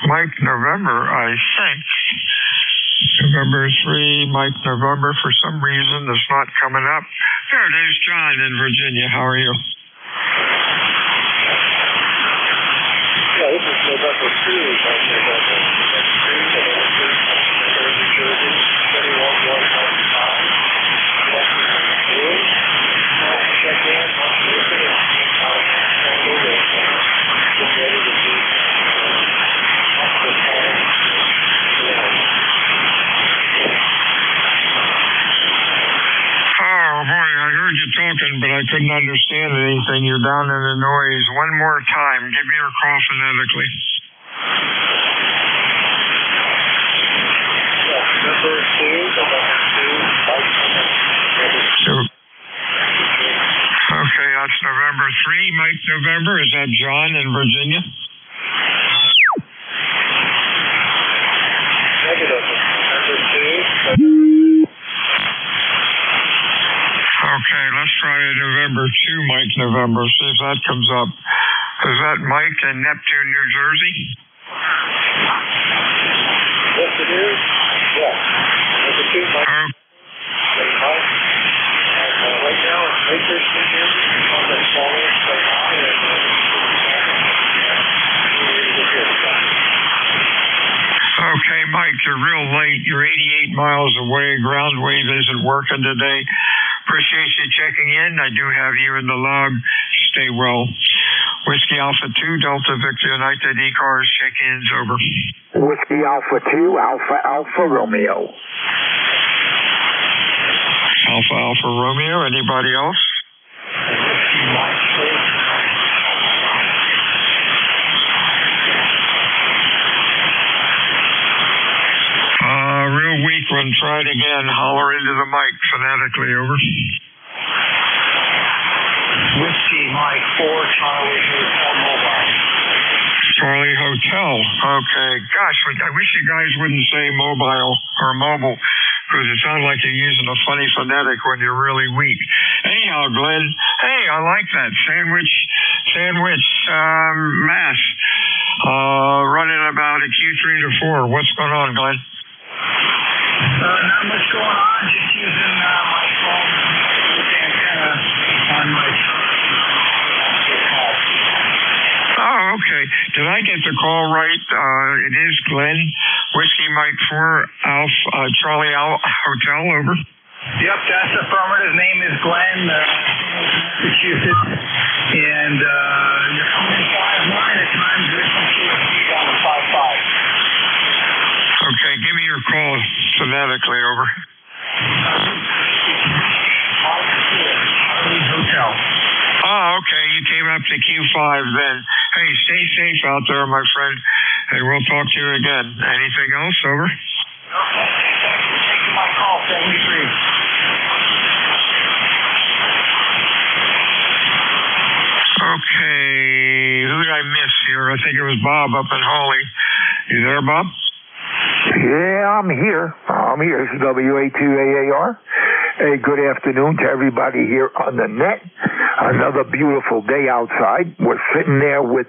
Mike November, I think. November 3, Mike November. For some reason, it's not coming up. There it is, John in Virginia. How are you? Yeah, this is November 2. November Oh boy, I heard you talking, but I couldn't understand anything. You're down in the noise. One more time. Give me your call phonetically. Okay, that's November 3, Mike November. Is that John in Virginia? Okay, let's try November 2, Mike November. See if that comes up. Is that Mike in Neptune, New Jersey? Yes, it is. Yeah. Number 2, Mike. Right now, it's Lakers, New Jersey. On the phone, right Okay, Mike, you're real late. You're 88 miles away. Ground wave isn't working today. Appreciate you checking in. I do have you in the log. Stay well. Whiskey Alpha 2, Delta Victor United, ECARS, check-ins, over. Whiskey Alpha 2, Alpha Romeo. Alpha Romeo, anybody else? Real weak one. Try it again. Holler into the mic phonetically, over. Whiskey Mike 4, Charlie Hotel Mobile. Charlie Hotel. Okay. Gosh, I wish you guys wouldn't say mobile or mobile, because it sounds like you're using a funny phonetic when you're really weak. Anyhow, Glenn, hey, I like that. Sandwich, Mass. Running about a Q3 to 4. What's going on, Glenn? Not much going on, just using my phone with the antenna on my truck. Oh, okay. Did I get the call right? It is Glenn, Whiskey Mike 4, Charlie Hotel, over. Yep, that's affirmative. Name is Glenn, Massachusetts. And you're coming in 5-9 at times. There's some QSC down to 5-5. Okay, give me your call phonetically, over. Hotel. Oh, okay. You came up to Q5 then. Hey, stay safe out there, my friend, and we'll talk to you again. Anything else, over? Okay, thanks for taking my call, 73. Okay, who did I miss here? I think it was Bob up in Hawley. You there, Bob? Yeah, I'm here. This is WA2AAR. Hey, good afternoon to everybody here on the net. Another beautiful day outside. We're sitting there with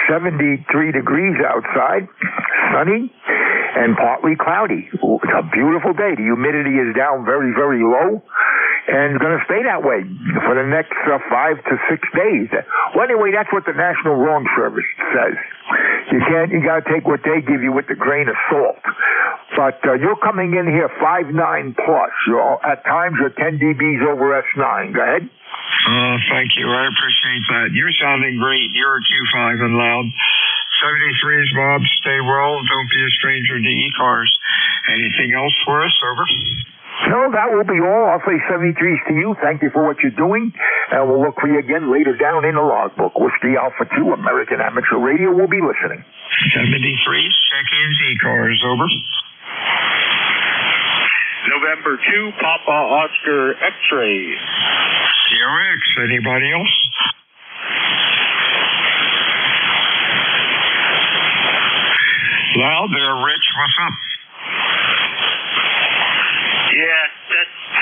73 degrees outside, sunny, and partly cloudy. It's a beautiful day. The humidity is down very, very low, and it's going to stay that way for the next 5 to 6 days. Well, anyway, that's what the National Lawn Service says. You got to take what they give you with a grain of salt. But you're coming in here 5.9 plus. At times you're 10 dBs over S9. Go ahead. Thank you. I appreciate that. You're sounding great. You're a Q5 and loud. 73s, Bob. Stay well. Don't be a stranger to ECARS. Anything else for us? Over. No, that will be all. I'll say 73s to you. Thank you for what you're doing. And we'll look for you again later down in the logbook. Whiskey Alpha 2, American Amateur Radio, will be listening. 73s, check-ins, ECARS, over. November 2, Papa Oscar X-ray. COX, anybody else? Loud there, Rich. What's up? Yeah,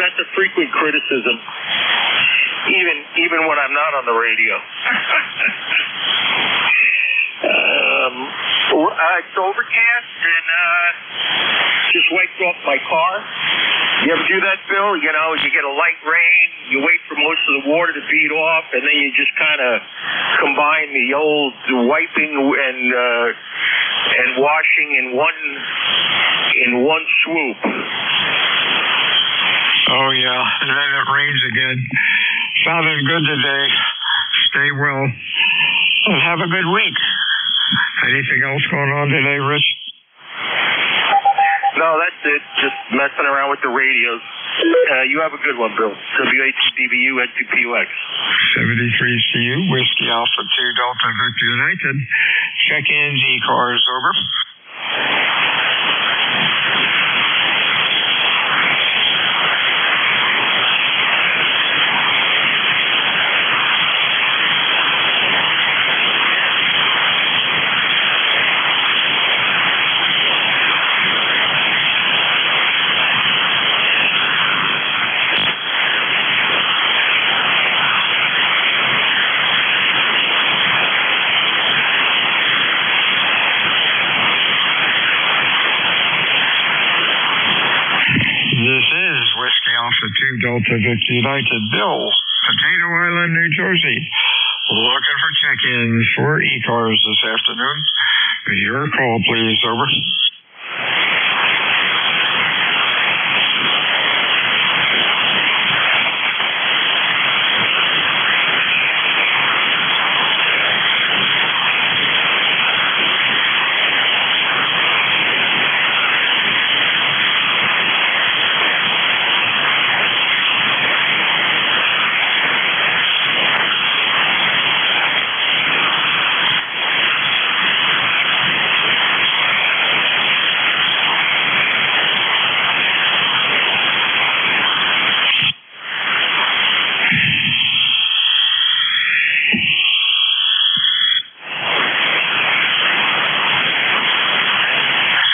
that's a frequent criticism, even when I'm not on the radio. It's overcast and just wiped off my car. You ever do that, Bill? You know, you get a light rain, you wait for most of the water to beat off, and then you just kind of combine the old wiping and washing in one swoop. Oh, yeah, and then it rains again. Sounding good today. Stay well. And have a good week. Anything else going on today, Rich? No, that's it. Just messing around with the radios. You have a good one, Bill. W8DBU N2PUX. 73CU, Whiskey Alpha 2 Delta Victor United. Check-ins, ECARS, over. This is Whiskey Alpha 2 Delta Victor United. Bill, Potato Island, New Jersey. Looking for check-ins for ECARS this afternoon. Your call, please. Over.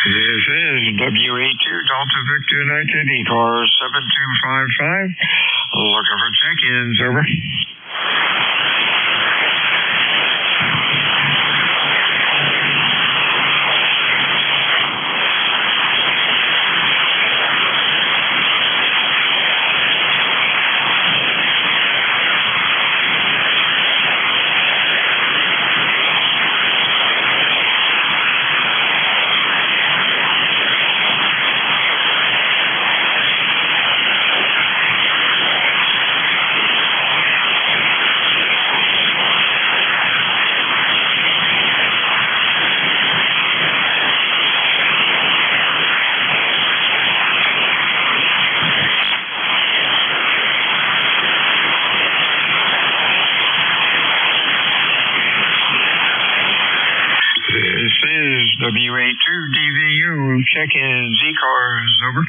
This is W82 Delta Victor United, ECARS 7255. Looking for check-ins, over. This is WA2DVU. Check-ins, ECARS, over.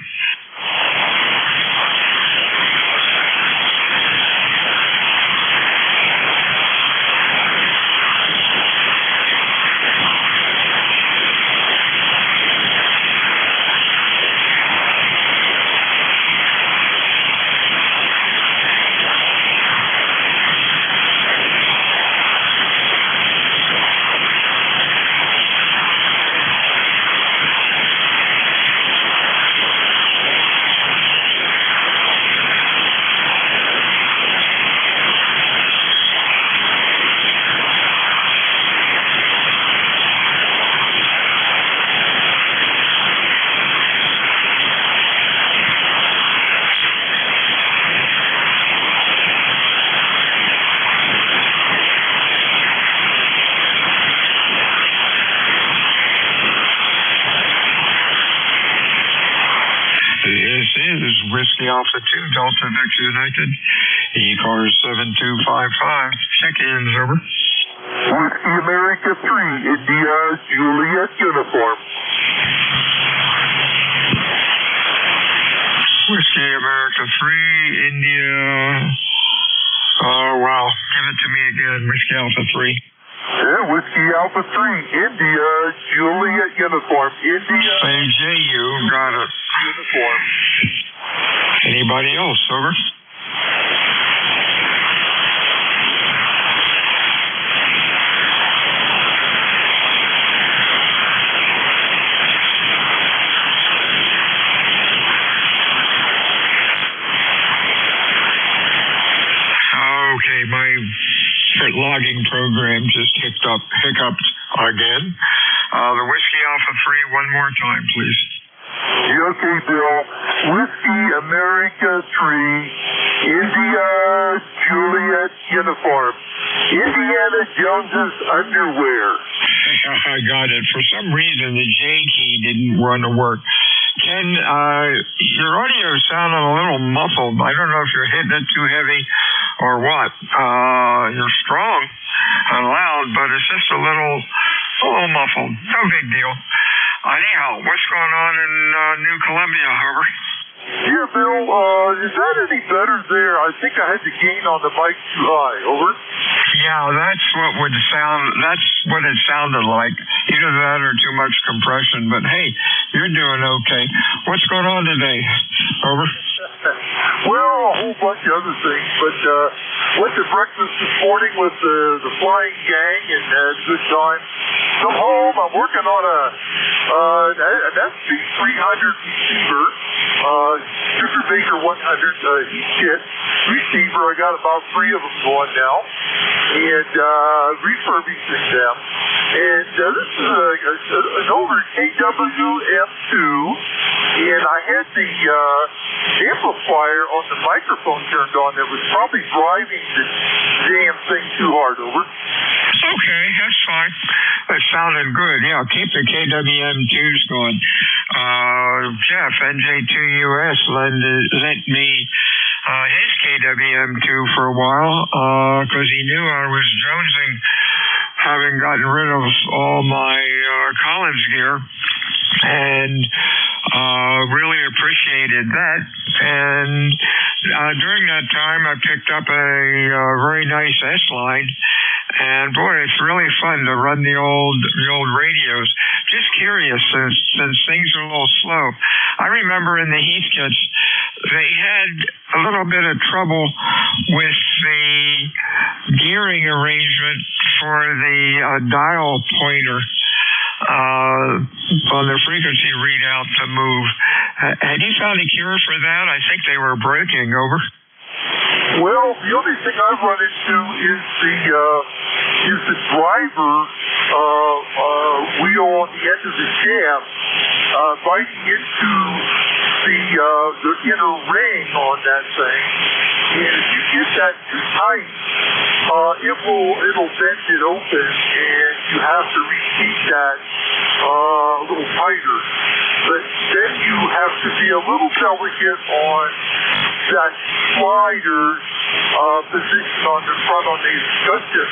This is Whiskey Alpha 2 Delta Victor United, ECARS 7255. Check-ins, over. Whiskey America 3, India, Juliet uniform. Whiskey America 3, India. Oh, wow. Give it to me again, Whiskey Alpha 3. Yeah, Whiskey Alpha 3, India, Juliet uniform. India. Same JU, got it. Uniform. Anybody else, over? market logging program just hiccuped again. The Whiskey Alpha 3, one more time, please. Okay, Bill. Whiskey America 3, India Juliet uniform. Indiana Jones's underwear. I got it. For some reason, the J key didn't want to work. Ken, your audio sounded a little muffled. I don't know if you're hitting it too heavy or what. You're strong and loud, but it's just a little muffled. No big deal. Anyhow, what's going on in New Columbia, over? Yeah, Bill, is that any better there? I think I had the gain on the mic too high, over. Yeah, that's what it sounded like. Either that or too much compression, but hey, you're doing okay. What's going on today? Over. Well, a whole bunch of other things, but went to breakfast this morning with the flying gang and had a good time. Come home, I'm working on an SB300 receiver, Sugar Baker 100 heat kit receiver. I got about 3 of them going now, and refurbishing them. And this is an older KWM2, and I had the amplifier on the microphone turned on that was probably driving the damn thing too hard, over. Okay, that's fine. That sounded good. Yeah, keep the KWM2s going. Jeff, NJ2US, lent me his KWM2 for a while because he knew I was jonesing, having gotten rid of all my Collins gear, and really appreciated that. And during that time, I picked up a very nice S-line. And boy, it's really fun to run the old radios. Just curious, since things are a little slow. I remember in the Heathkits, they had a little bit of trouble with the gearing arrangement for the dial pointer on the frequency readout to move. Had you found a cure for that? I think they were breaking, over. Well, the only thing I've run into is the driver wheel on the end of the shaft biting into the inner ring on that thing. And if you get that too tight, it'll bend it open, and you have to reheat that a little tighter. But then you have to be a little delicate on that slider position on the front on the escutcheon.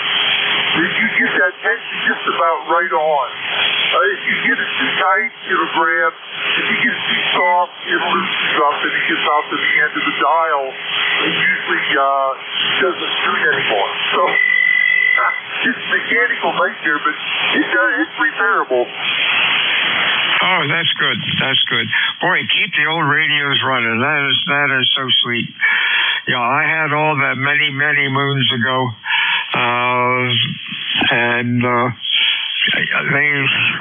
You get that tension just about right on. If you get it too tight, it'll grab. If you get it too soft, it loosens up and it gets out to the end of the dial. It usually doesn't shoot anymore. So it's a mechanical nightmare, but it's repairable. Oh, that's good. That's good. Boy, keep the old radios running. That is so sweet. Yeah, I had all that many moons ago, and they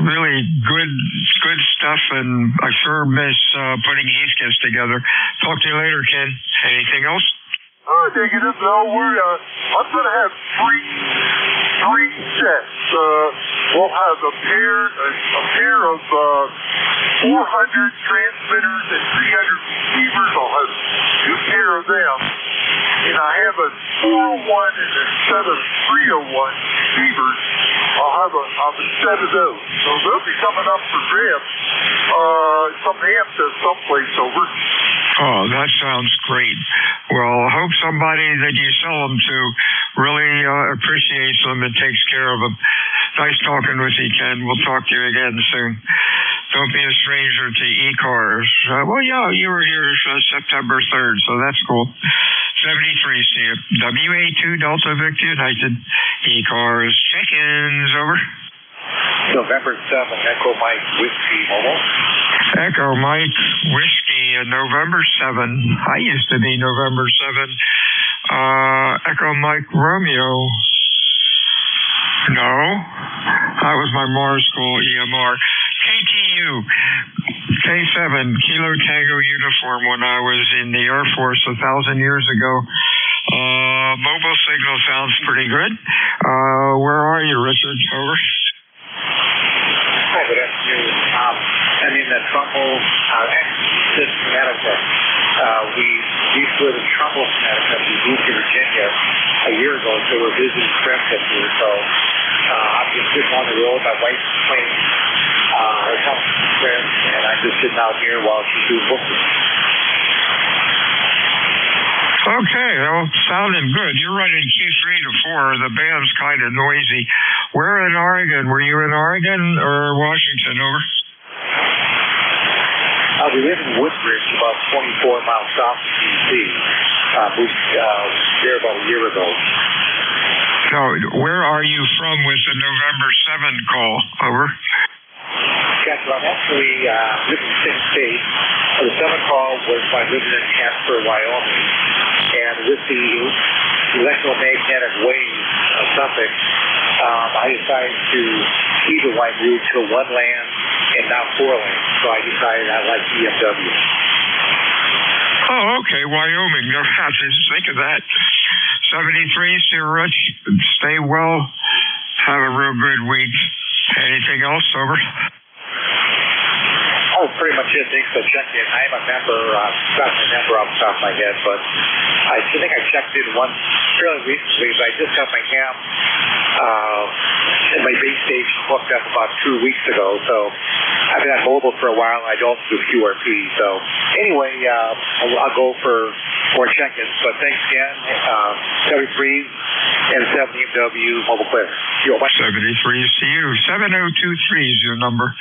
really good stuff. And I sure miss putting Heathkits together. Talk to you later, Ken. Anything else? Oh, negative. No, I'm going to have three sets. We'll have a pair of 400 transmitters and 300 receivers. I'll have 2 pair of them. And I have a 401 and a set of 301 receivers. I'll have a set of those. So they'll be coming up for grabs. Some Hampton someplace, over. Oh, that sounds great. Well, I hope somebody that you sell them to really appreciates them and takes care of them. Nice talking with you, Ken. We'll talk to you again soon. Don't be a stranger to ECARS. Well, yeah, you were here September 3rd, so that's cool. 73, Steve. WA2 Delta Victor United. ECARS. Check-ins, over. November 7, Echo Mike Whiskey Mobile. Echo Mike Whiskey, November 7. I used to be November 7. Echo Mike Romeo. No. That was my Mars School EMR. KTU. K7, Kilo Tango uniform when I was in the Air Force 1,000 years ago. Mobile signal sounds pretty good. Where are you, Richard? Over. Hi, good afternoon. I'm in the Trumbull, Connecticut. We used to live in Trumbull, Connecticut. We moved to Virginia a year ago, so we're visiting friends up here. So I'm just sitting on the road. My wife's playing her house friends, and I'm just sitting out here while she's doing booking. Okay, well, sounding good. You're running Q3 to 4. The band's kind of noisy. Where in Oregon? Were you in Oregon or Washington? Over. We live in Woodbridge, about 24 miles south of D.C. Moved there about a year ago. So, where are you from with the November 7 call? Over. Yes, well, I'm actually living in the same state. The 7 call was by living in Casper, Wyoming. And with the electromagnetic waves of something, I decided to either-wide route to one lane and now 4 lanes. So I decided I like BMW. Oh, okay, Wyoming. No, I didn't think of that. 73, see you, Rich. Stay well. Have a real good week. Anything else? Over. Oh, pretty much it. Thanks for checking in. I'm a member, got my number off the top of my head, but I think I checked in once fairly recently, but I just got my ham and my base station hooked up about 2 weeks ago, so I've been on mobile for a while, and I don't do QRP, so anyway, I'll go for more check-ins, but thanks again. 73 and 70MW Mobile Clear. 73 is to you. 7023 is your number.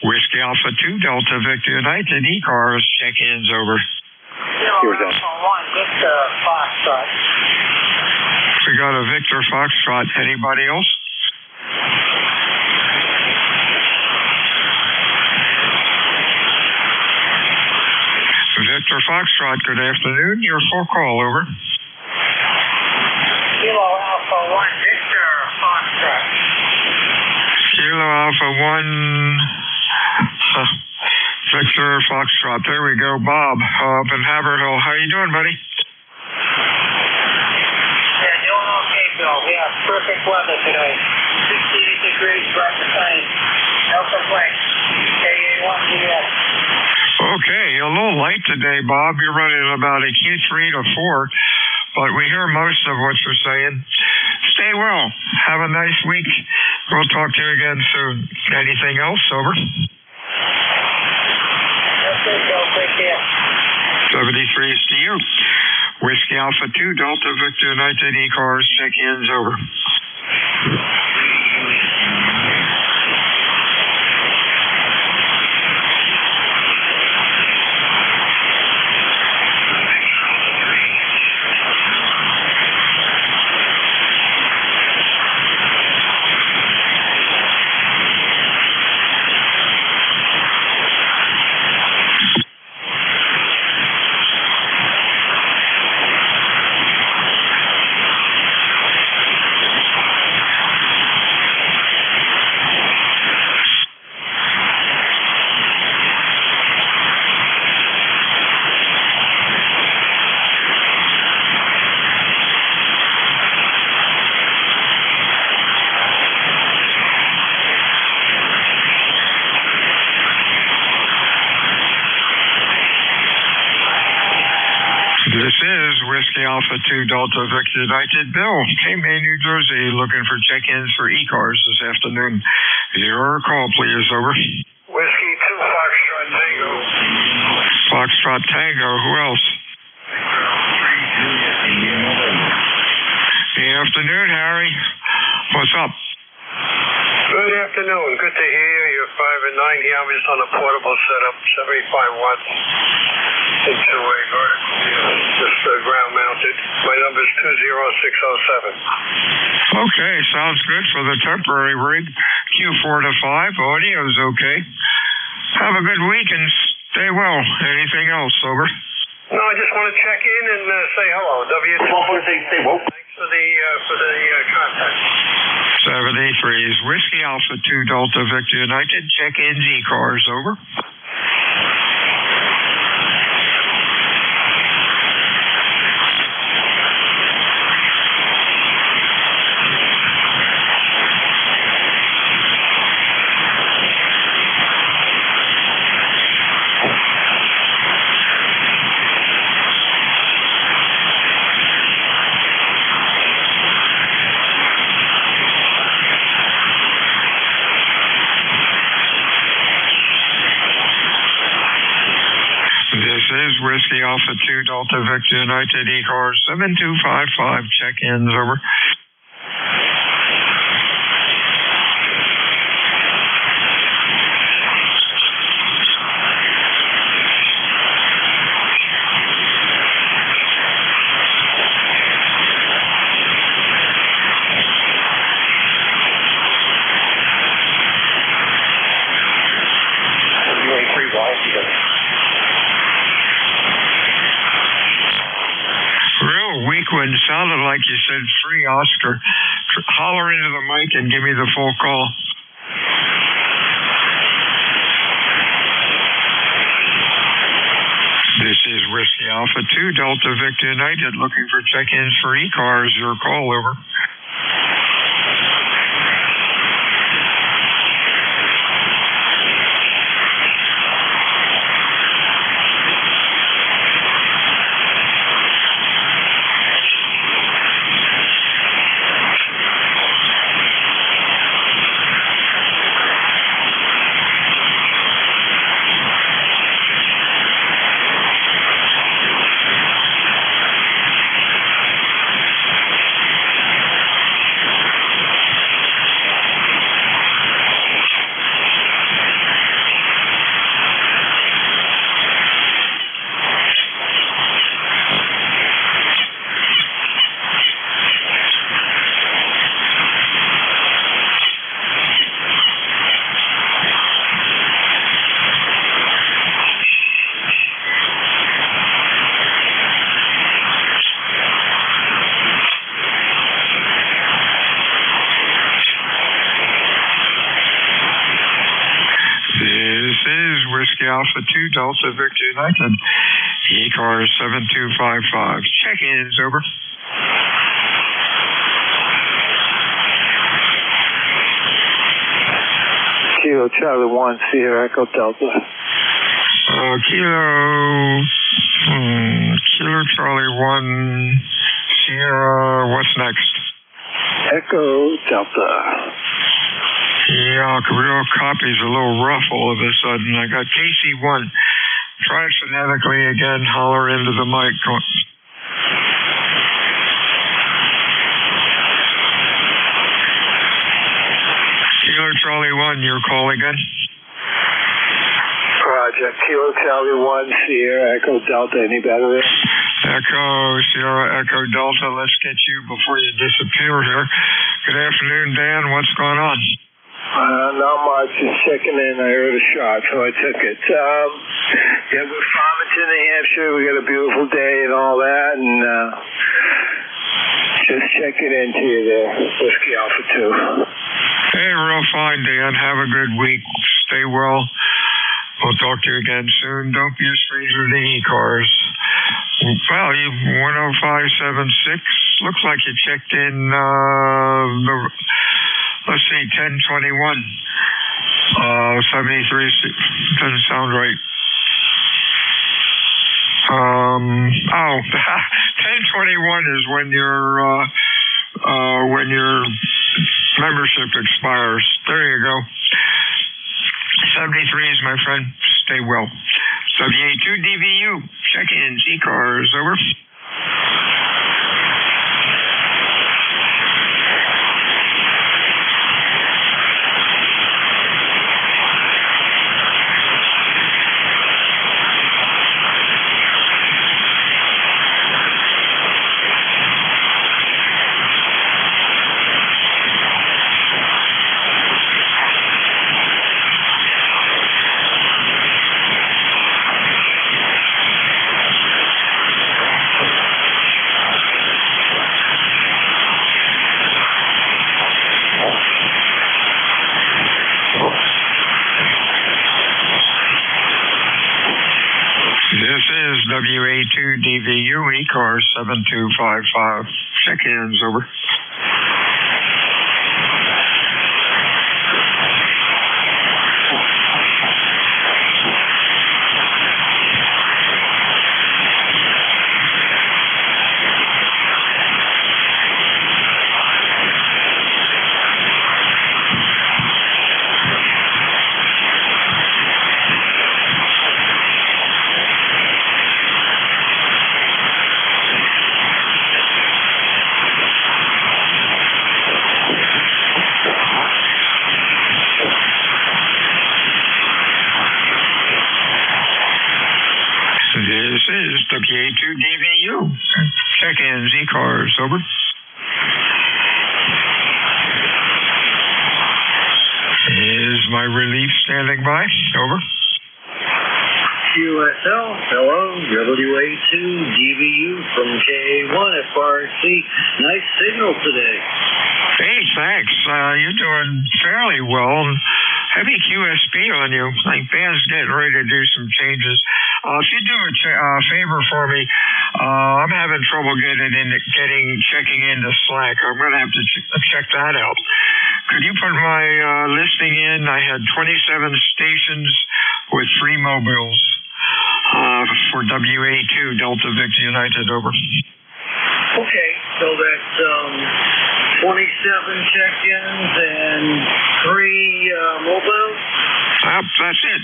Whiskey Alpha 2, Delta Victor United, ECARS, check-ins over. Here's Alpha 1, Victor Foxtrot. We got a Victor Foxtrot. Anybody else? Victor Foxtrot, good afternoon. Your full call, over. Kilo Alpha 1, Victor Foxtrot. Kilo Alpha 1... Victor Foxtrot. There we go. Bob up in Haverhill. How you doing, buddy? Yeah, doing okay, Bill. We have perfect weather today. 68 degrees, bright and sunny. No complaints. NJ2US. Okay, a little light today, Bob. You're running about a Q3 to 4, but we hear most of what you're saying. Stay well. Have a nice week. We'll talk to you again soon. Anything else? Over. 73 is to you. Whiskey Alpha 2, Delta Victor United, ECARS, check-ins, over. This is Whiskey Alpha 2 Delta Victor United. Bill, Cape-May, New Jersey, looking for check-ins for ECARS this afternoon. Your call, please, over. Whiskey 2 Foxtrot Tango. Foxtrot Tango, who else? Good afternoon, Harry. What's up? Good afternoon. Good to hear you. You're 5 and 9 here. I'm just on a portable setup, 75 watts. Into a vertical, just ground mounted. My number is 20607. Okay, sounds good for the temporary rig. Q4 to 5, audio's okay. Have a good week and stay well. Anything else, over? No, I just want to check in and say hello. Stay woke. Thanks for the contact. 73 is Whiskey Alpha 2 Delta Victor United. Check-ins, ECARS, over. is Whiskey Alpha 2 Delta Victor United ECARS 7255. Check-ins over. Real weak one. Sounded like you said free, Oscar. Holler into the mic and give me the full call. This is Whiskey Alpha 2 Delta Victor United looking for check-ins for ECARS. Your call, over. Alpha 2 Delta Victor United ECARS 7255. Check-ins, over. Kilo Charlie 1 Sierra Echo Delta. Kilo Charlie 1 Sierra, what's next? Echo Delta. Yeah, real copy's a little rough all of a sudden. I got KC1. Try it phonetically again. Holler into the mic. Kilo Charlie 1, your call again. Roger. Kilo Charlie 1 Sierra Echo Delta. Any better there? Echo Sierra Echo Delta. Let's get you before you disappear here. Good afternoon, Dan. What's going on? Not much. Just checking in. I heard a shot, so I took it. Yeah, we're Farmington, New Hampshire. We got a beautiful day and all that, and just checking into you there, Whiskey Alpha 2. Hey, real fine, Dan. Have a good week. Stay well. We'll talk to you again soon. Don't be a stranger to ECARS. Well, you 10576. Looks like you checked in let's see, 1021. 73 doesn't sound right. 1021 is when your membership expires. There you go. 73 is my friend. Stay well. WA2DVU. Check-ins. ECARS. Over. WA2DVU ECARS 7255. Check-ins, over. WA2DVU. Check-ins, ECARS, over. Is my relief standing by? Over. QSL, hello, WA2DVU from KA1FRC. Nice signal today. Hey, thanks. You're doing fairly well. Heavy QSP on you. Like band's getting ready to do some changes. If you do a favor for me, I'm having trouble checking into Slack. I'm going to have to check that out. Could you put my listing in? I had 27 stations with 3 mobiles for WA2 Delta Victor United, over. Okay, so that's 27 check-ins and 3 mobiles? That's it.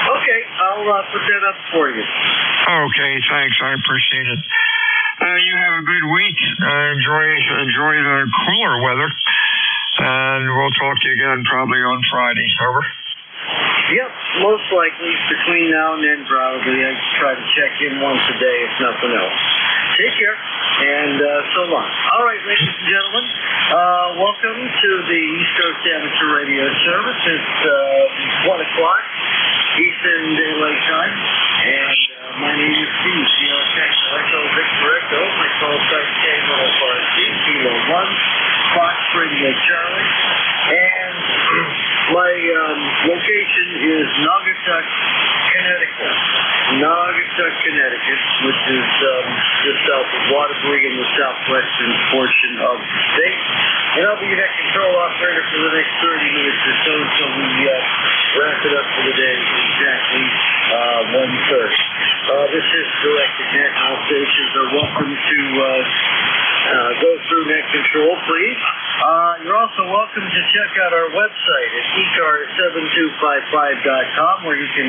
Okay, I'll put that up for you. Okay, thanks. I appreciate it. You have a good week. Enjoy the cooler weather. And we'll talk to you again probably on Friday. Over. Yep, most likely between now and then probably. I try to check in once a day if nothing else. Take care, and so long. All right, ladies and gentlemen, welcome to the East Coast Amateur Radio Service. It's 1 o'clock Eastern Daylight Time, and my name is Steve, Echo Victor Echo. My call sign K1FRC, Kilo 1, Fox Radio Charlie, and my location is Naugatuck, Connecticut. Naugatuck, Connecticut, which is just south of Waterbury in the southwestern portion of the state. And I'll be your net control operator for the next 30 minutes or so until we wrap it up for the day exactly 1:30. This is Directed Net. All stations are welcome to go through net control, please. You're also welcome to check out our website at ECARS7255.com, where you can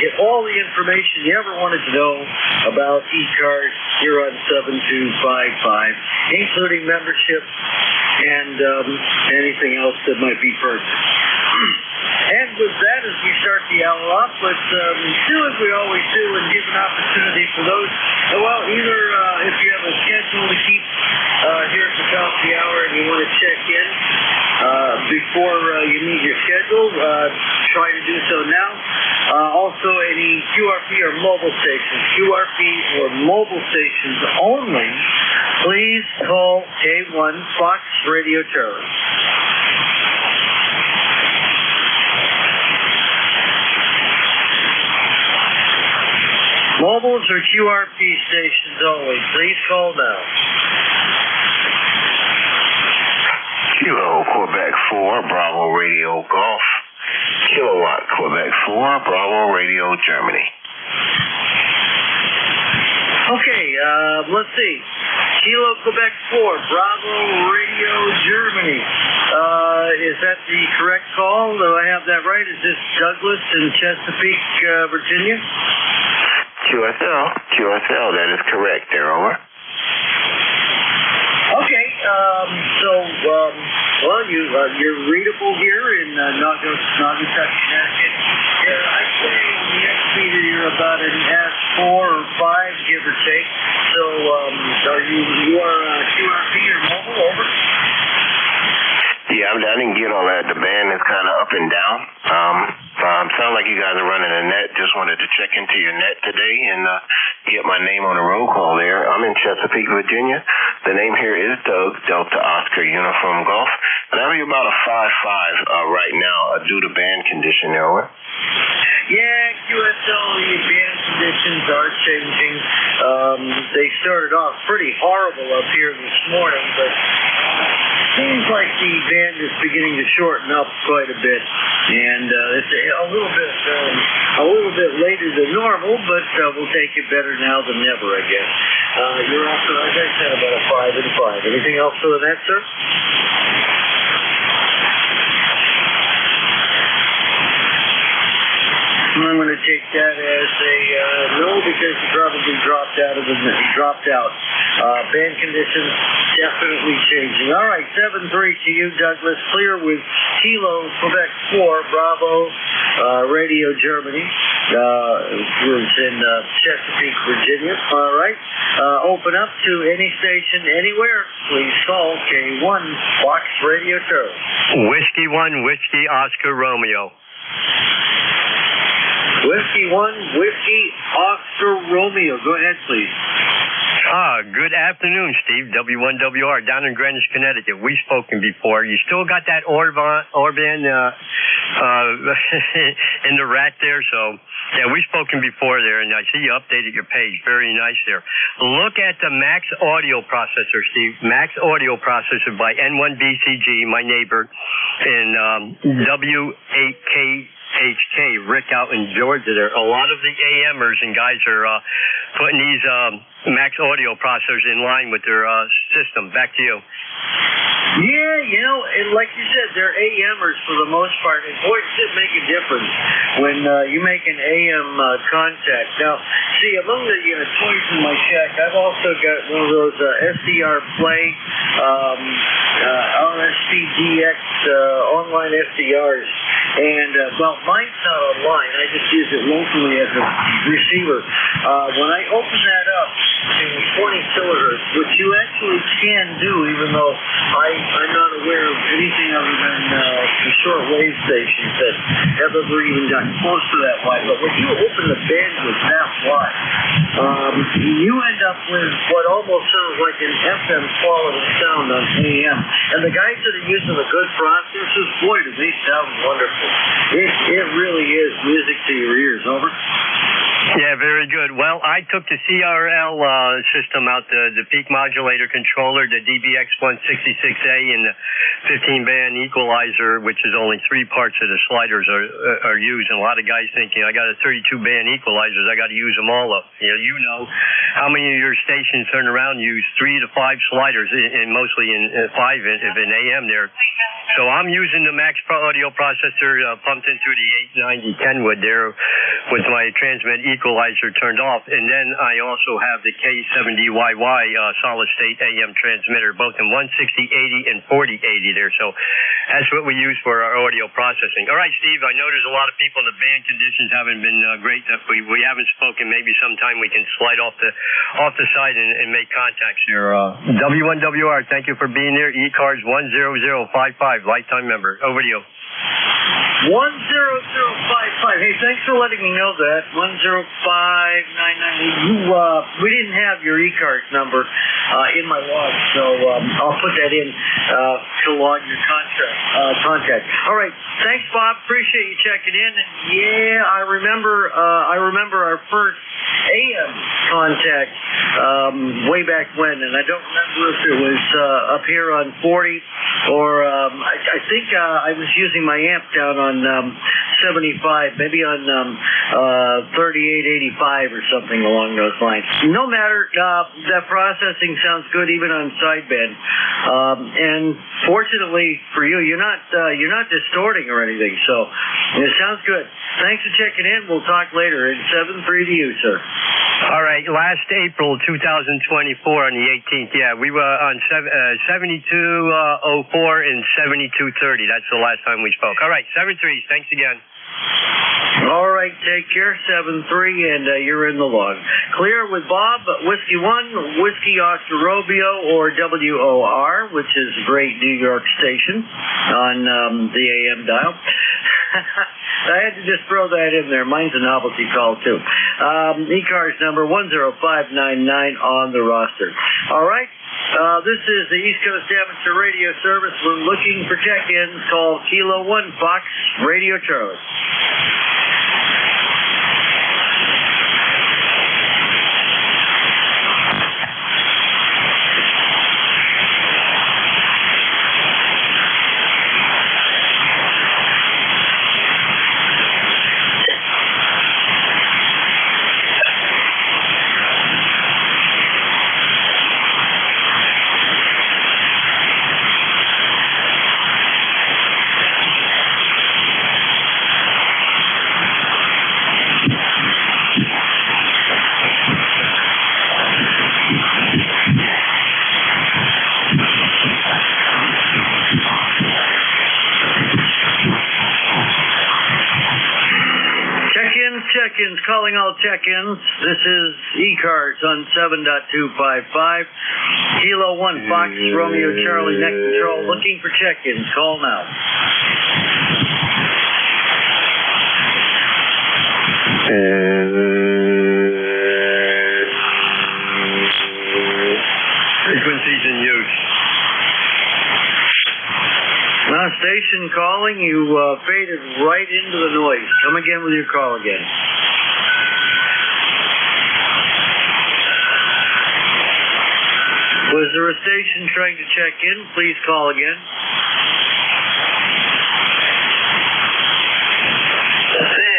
get all the information you ever wanted to know about ECARS here on 7255, including membership and anything else that might be purchased. And with that, as we start the hour off, let's do as we always do and give an opportunity for those, well, either if you have a schedule to keep here at the top of the hour and you want to check in before you meet your schedule, try to do so now. Also, any QRP or mobile stations, QRP or mobile stations only, please call K1 Fox Radio Charlie. Mobiles or QRP stations only, please call now. Kilo Quebec 4, Bravo Radio Golf. Kilowatt Quebec 4, Bravo Radio Germany. Okay, let's see. Kilo Quebec 4, Bravo Radio Germany. Is that the correct call? Do I have that right? Is this Douglas in Chesapeake, Virginia? QSL, that is correct. There, over. Okay, well, you're readable here in Naugatuck, Connecticut. Yeah, I'd say on the X meter you're about an S4 or 5, give or take. So, you are QRP or mobile, over? Yeah, I didn't get all that. The band is kind of up and down. Sound like you guys are running a net. Just wanted to check into your net today and get my name on the roll call there. I'm in Chesapeake, Virginia. The name here is Doug, Delta Oscar Uniform Golf. And I'm about a 5-5 right now due to band condition there, over. Yeah, QSL, the band conditions are changing. They started off pretty horrible up here this morning, but seems like the band is beginning to shorten up quite a bit, and it's a little bit later than normal, but we'll take it better now than never, I guess. You're after, as I said, about a 5 and 5. Anything else for that, sir? I'm going to take that as a no, because you probably dropped out. Band conditions definitely changing. All right, 7-3 to you, Douglas. Clear with Kilo Quebec 4, Bravo Radio Germany. was in Chesapeake, Virginia. All right. Open up to any station anywhere. Please call K1 Fox Radio Service. Whiskey 1, Whiskey Oscar Romeo. Whiskey 1, Whiskey Oscar Romeo. Go ahead, please. Good afternoon, Steve. W1WR down in Greenwich, Connecticut. We've spoken before. You still got that Orban in the rack there, so yeah, we've spoken before there, and I see you updated your page. Very nice there. Look at the Max Audio Processor, Steve. Max Audio Processor by N1BCG, my neighbor, in W8KHK, Rick out in Georgia there. A lot of the AMers and guys are putting these Max Audio processors in line with their system. Back to you. Yeah, you know, and like you said, they're AMers for the most part. And boy, does it make a difference when you make an AM contact. Now, see, among the toys in my shack, I've also got one of those SDR Play RSPDX online SDRs. And, well, mine's not online. I just use it locally as a receiver. When I open that up to 20 kilohertz, which you actually can do, even though I'm not aware of anything other than the shortwave stations that have ever even gotten close to that wide. But when you open the bandwidth that wide, you end up with what almost sounds like an FM quality sound on AM. And the guys that are using the good processors, boy, do they sound wonderful. It really is music to your ears. Over. Yeah, very good. Well, I took the CRL system out, the peak modulator controller, the DBX166A, and the 15-band equalizer, which is only 3 parts of the sliders are used. And a lot of guys thinking, I got a 32-band equalizers, I got to use them all up. You know how many of your stations turn around use 3 to 5 sliders, and mostly in 5 if in AM there. So I'm using the Max Audio Processor pumped into the 890 Kenwood there with my transmit equalizer turned off. And then I also have the K70YY solid state AM transmitter, both in 160/80 and 40/80 there. So that's what we use for our audio processing. All right, Steve, I know there's a lot of people, the band conditions haven't been great. That we haven't spoken. Maybe sometime we can slide off the side and make contacts here. W1WR, thank you for being there. ECARS 10055, lifetime member. Over to you. 10055. Hey, thanks for letting me know that. 10599. We didn't have your ECARS number in my log, so I'll put that in to log your contact. All right, thanks, Bob. Appreciate you checking in. And yeah, I remember our first AM contact way back when, and I don't remember if it was up here on 40 or I think I was using my amp down on 75, maybe on 3885 or something along those lines. No matter, that processing sounds good even on sideband. And fortunately for you, you're not distorting or anything, so it sounds good. Thanks for checking in. We'll talk later. It's 7-3 to you, sir. All right. Last April 2024 on the 18th, yeah, we were on 7204 and 7230. That's the last time we spoke. All right, 7-3. Thanks again. All right, take care, 7-3, and you're in the log. Clear with Bob, Whiskey 1, Whiskey Oscar Romeo, or WOR, which is a great New York station on the AM dial. I had to just throw that in there. Mine's a novelty call, too. ECARS number 10599 on the roster. All right. This is the East Coast Amateur Radio Service. We're looking for check-ins. Call Kilo 1 Fox Radio Charlie. check-ins, calling all check-ins. This is ECARS on 7.255. Kilo 1 Fox Romeo Charlie Net Control. Looking for check-ins. Call now. Frequencies in use. Now, station calling, you faded right into the noise. Come again with your call again. Was there a station trying to check in? Please call again.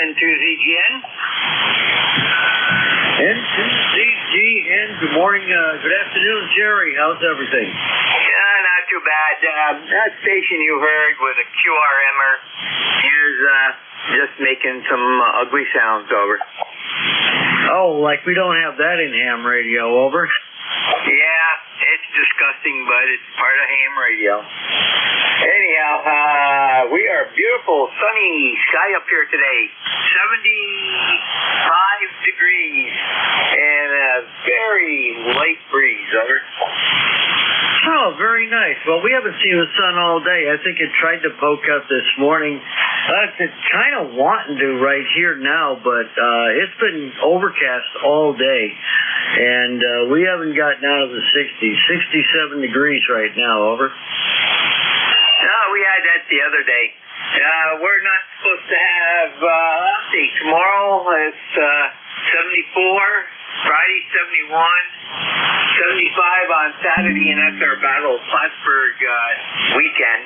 N2ZGN. N2ZGN. Good morning, good afternoon, Jerry. How's everything? Not too bad. That station you heard with a QRMer is just making some ugly sounds over. Oh, like we don't have that in ham radio, over? Yeah, it's disgusting, but it's part of ham radio. Anyhow, we are beautiful, sunny sky up here today. 75 degrees and a very light breeze, over. Oh, very nice. Well, we haven't seen the sun all day. I think it tried to poke up this morning. It's kind of wanting to right here now, but it's been overcast all day. And we haven't gotten out of the 60s. 67 degrees right now, over. No, we had that the other day. We're not supposed to have, let's see, tomorrow it's 74, Friday 71, 75 on Saturday, and that's our Battle of Plattsburgh weekend.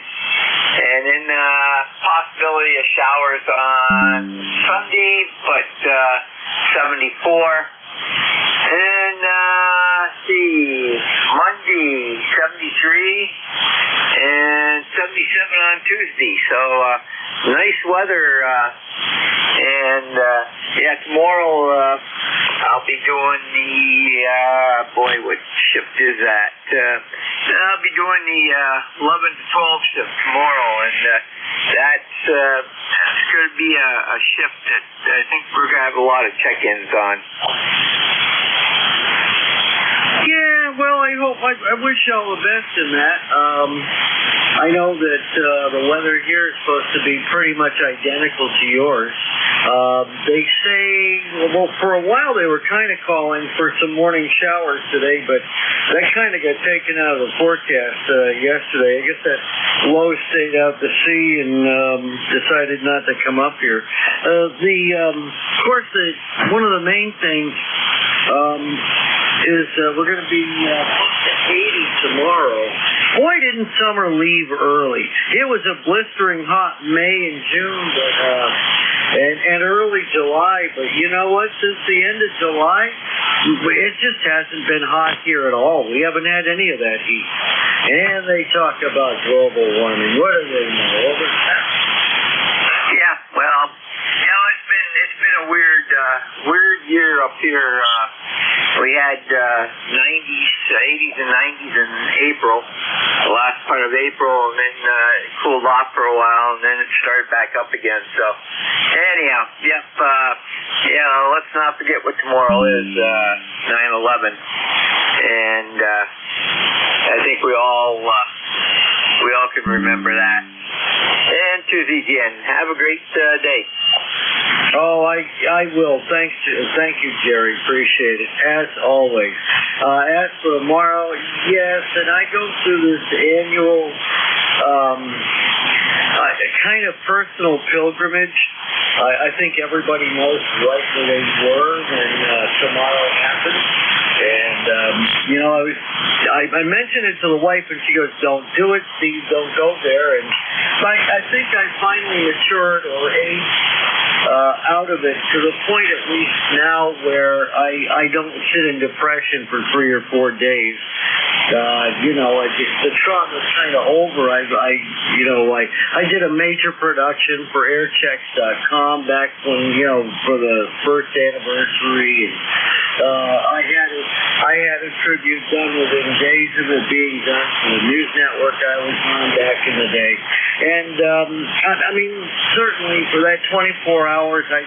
And then possibility of showers on Sunday, but 74. And see, Monday 73 and 77 on Tuesday. So nice weather. And yeah, tomorrow I'll be doing the boy, what shift is that? I'll be doing the 11 to 12 shift tomorrow, and that's going to be a shift that I think we're going to have a lot of check-ins on. Yeah, well, I wish y'all the best in that. I know that the weather here is supposed to be pretty much identical to yours. They say, well, for a while they were kind of calling for some morning showers today, but that kind of got taken out of the forecast yesterday. I guess that low stayed out to sea and decided not to come up here. Of course, one of the main things is we're going to be up to 80 tomorrow. Boy, didn't summer leave early. It was a blistering hot May and June, but and early July. But you know what? Since the end of July, it just hasn't been hot here at all. We haven't had any of that heat. And they talk about global warming. What do they know? Yeah, well, you know, it's been a weird year up here. We had 80s and 90s in April, the last part of April, and then it cooled off for a while, and then it started back up again. So, anyhow, yep, let's not forget what tomorrow is, 9/11, and I think we all can remember that. And to ZGN, have a great day. Oh, I will. Thank you, Jerry. Appreciate it, as always. As for tomorrow, yes, and I go through this annual kind of personal pilgrimage. I think everybody knows right where they were when tomorrow happened. And, I mentioned it to the wife, and she goes, don't do it, Steve, don't go there. And I think I finally matured or aged out of it to the point, at least now, where I don't sit in depression for 3 or 4 days. The trauma's kind of over. I did a major production for airchecks.com back when, for the first anniversary. And, I had a tribute done within days of it being done for the news network I was on back in the day. And, certainly for that 24 hours, I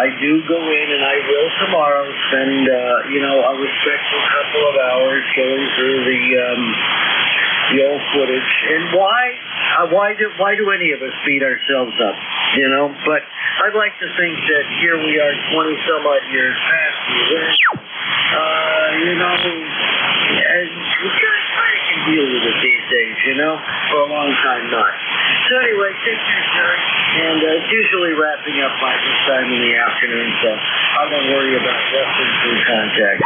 I do go in, and I will tomorrow spend, a respectful couple of hours going through the old footage. And why do any of us beat ourselves up? But I'd like to think that here we are 20 some odd years past the event. And we kind of can deal with it these days, for a long time not. So anyway, take care, Jerry. And it's usually wrapping up by this time in the afternoon, so I won't worry about wrestling through contact.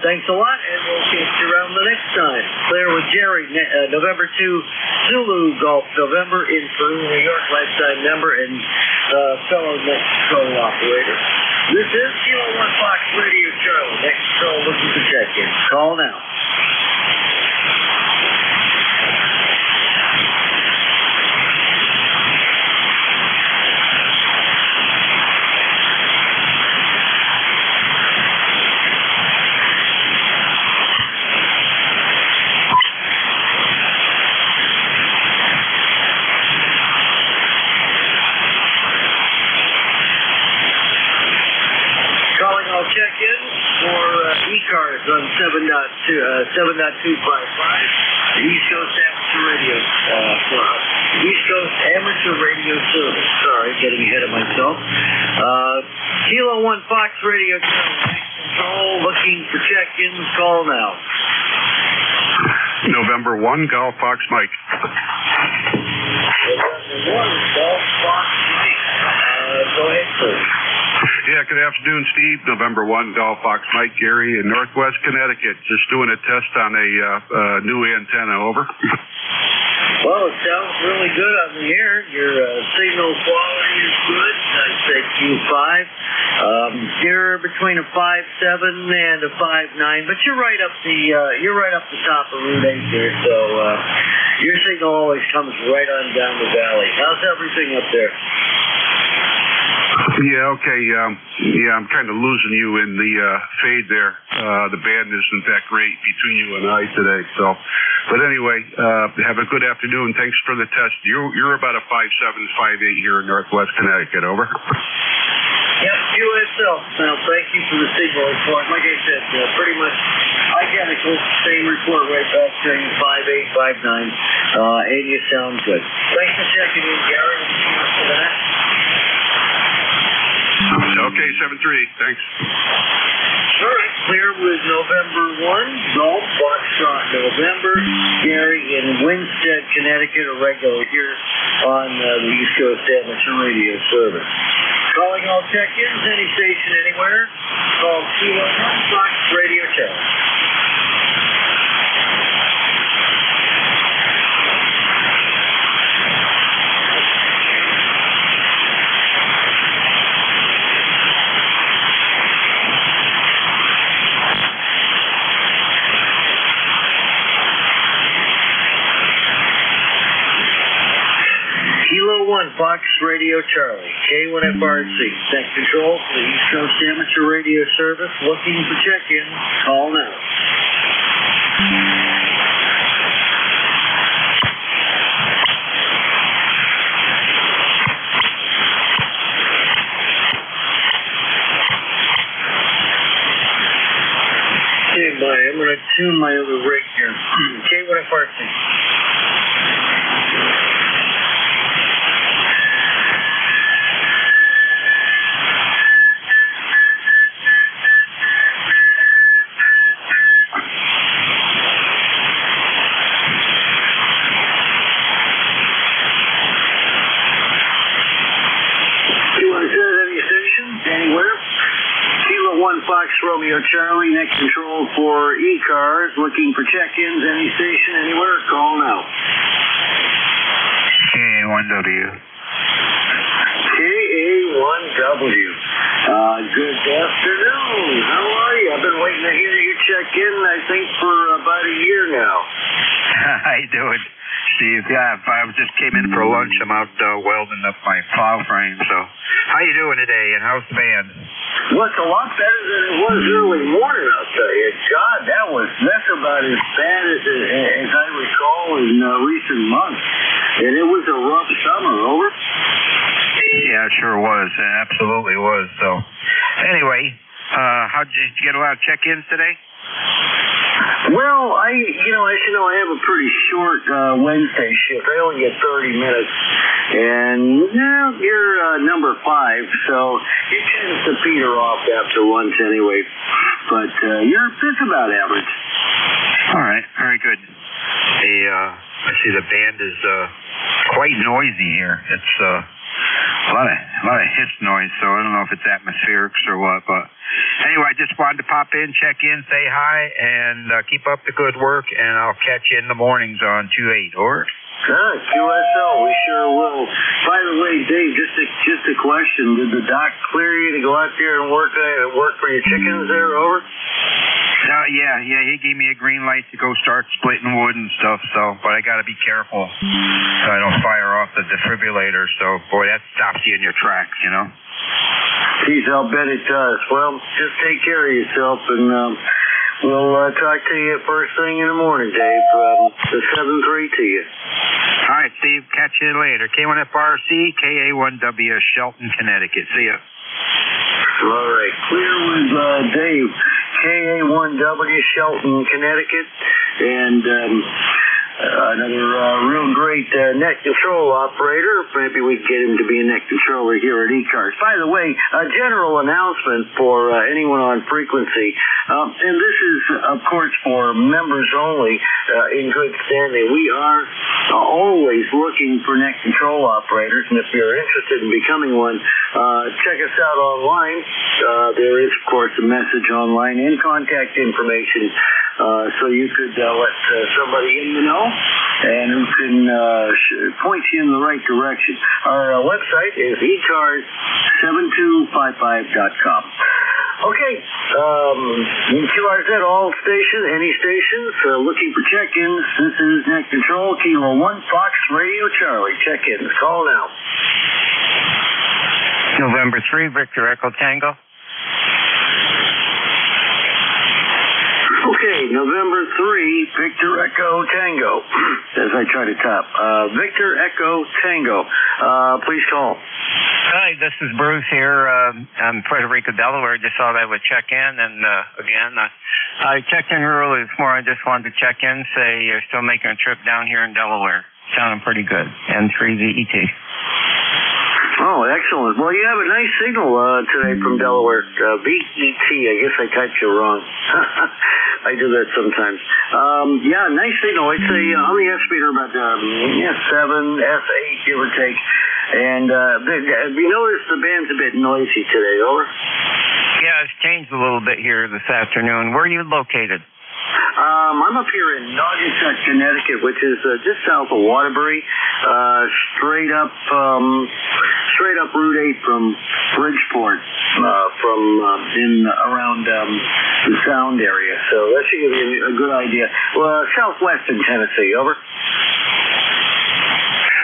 Thanks a lot, and we'll catch you around the next time. Clear with Jerry, November 2, Zulu Golf, November in Peru, New York, lifetime member and fellow Mexico operator. This is Kilo 1 Fox Radio Charlie. Mexico looking for check-in. Call now. Check-in for ECARS on 7.255, East Coast Amateur Radio, East Coast Amateur Radio Service. Sorry, getting ahead of myself. Kilo 1 Fox Radio Control, looking for check-ins. Call now. November 1, Golf Fox Mike. November 1, Golf Fox Mike. Go ahead, please. Yeah, good afternoon, Steve. November 1, Golf Fox Mike, Gary in Northwest Connecticut. Just doing a test on a new antenna, over. Well, it sounds really good on the air. Your signal quality is good. I'd say Q5. You're between a 5.7 and a 5.9, but you're right up the top of Route 8 there. So your signal always comes right on down the valley. How's everything up there? Yeah, okay. I'm kind of losing you in the fade there. The band isn't that great between you and I today. So, but anyway, have a good afternoon. Thanks for the test. You're about a 5.7, 5.8 here in Northwest Connecticut. Over. Yep, USL. Well, thank you for the signal report. Like I said, pretty much identical. Same report right back to you, 5.8, 5.9. And you sound good. Thanks for checking in, Gary. We'll see you for that. Okay, 7-3. Thanks. All right, clear with November 1, Golf Foxtrot November. Gary in Winsted, Connecticut, a regular here on the East Coast Amateur Radio Service. Calling all check-ins, any station, anywhere. Call 211 Fox Radio Channel. Kilo 1 Fox Radio Charlie, K1FRC, Tech Control for the East Coast Amateur Radio Service. Looking for check-in. Call now. I'm going to tune my other rig here. K1FRC. Fox Romeo Charlie, next control for ECARS, looking for check-ins, any station, anywhere, call now. KA1W. KA1W. Good afternoon. How are you? I've been waiting to hear you check in, I think, for about a year now. How you doing, Steve? Yeah, I just came in for lunch. I'm out welding up my plow frame, so how you doing today, and how's the band? Well, it's a lot better than it was early morning, I'll tell you. God, that's about as bad as I recall in recent months. And it was a rough summer, over? Yeah, sure was. It absolutely was. So, anyway, did you get a lot of check-ins today? Well, as you know, I have a pretty short Wednesday shift. I only get 30 minutes. And now you're number 5, so it tends to peter off after lunch anyway. But it's about average. All right, very good. I see the band is quite noisy here. It's a lot of hiss noise, so I don't know if it's atmospherics or what. But anyway, I just wanted to pop in, check in, say hi, and keep up the good work. And I'll catch you in the mornings on 2-8. Over. QSO, we sure will. By the way, Dave, just a question. Did the doc clear you to go out there and work for your chickens there? Over. Yeah, he gave me a green light to go start splitting wood and stuff, but I gotta be careful so I don't fire off the defibrillator, so boy, that stops you in your tracks, you know? Geez, I'll bet it does. Well, just take care of yourself, and we'll talk to you first thing in the morning, Dave. The 7-3 to you. All right, Steve, catch you later. K1FRC, KA1W, Shelton, Connecticut. See ya. All right, clear with Dave. KA1W, Shelton, Connecticut, and another real great net control operator. Maybe we can get him to be a net controller here at ECARS. By the way, a general announcement for anyone on frequency, and this is, of course, for members only in good standing. We are always looking for net control operators, and if you're interested in becoming one, check us out online. There is, of course, a message online and contact information, so you could let somebody in the know and who can point you in the right direction. Our website is ECARS7255.com. Okay, QRZ, all stations, any stations, looking for check-ins. This is Net Control, Kilo 1, Fox Radio Charlie. Check-ins, call now. November 3, Victor Echo Tango. Okay, November 3, Victor Echo Tango. As I try to top. Victor Echo Tango. Please call. Hi, this is Bruce here. I'm Puerto Rico, Delaware. Just thought I would check in. And again, I checked in early this morning. I just wanted to check in, say you're still making a trip down here in Delaware. Sounding pretty good. N3VET. Oh, excellent. Well, you have a nice signal today from Delaware. VET. I guess I typed you wrong. I do that sometimes. Yeah, nice signal. I'd say on the S-meter about 7, S8, give or take. And have you noticed the band's a bit noisy today? Over. Yeah, it's changed a little bit here this afternoon. Where are you located? I'm up here in Naugatuck, Connecticut, which is just south of Waterbury, straight up Route 8 from Bridgeport, around the Sound area. So that should give you a good idea. Southwestern Tennessee, over.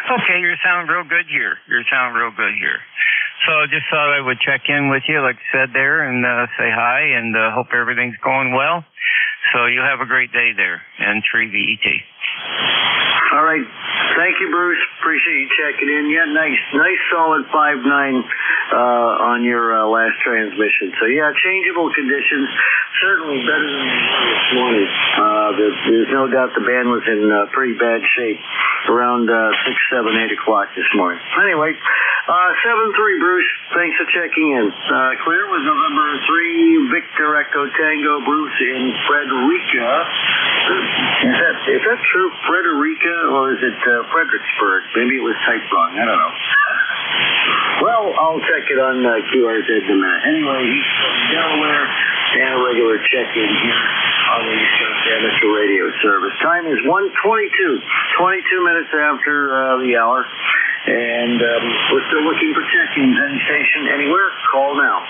Okay, you sound real good here. So I just thought I would check in with you, like I said there, and say hi, and hope everything's going well. So you have a great day there, N3VET. All right. Thank you, Bruce. Appreciate you checking in. Yeah, nice solid 5.9 on your last transmission. So, yeah, changeable conditions. Certainly better than this morning. There's no doubt the band was in pretty bad shape around 6, 7, 8 o'clock this morning. Anyway, 7-3, Bruce. Thanks for checking in. Clear was November 3, Victor Echo Tango, Bruce in Frederica. Is that true, Frederica, or is it Fredericksburg? Maybe it was typed wrong. I don't know. Well, I'll check it on QRZ in a minute. Anyway, he's from Delaware and a regular check-in here on the amateur radio service. Time is 1:22, 22 minutes after the hour. And we're still looking for check-ins. Any station, anywhere, call now.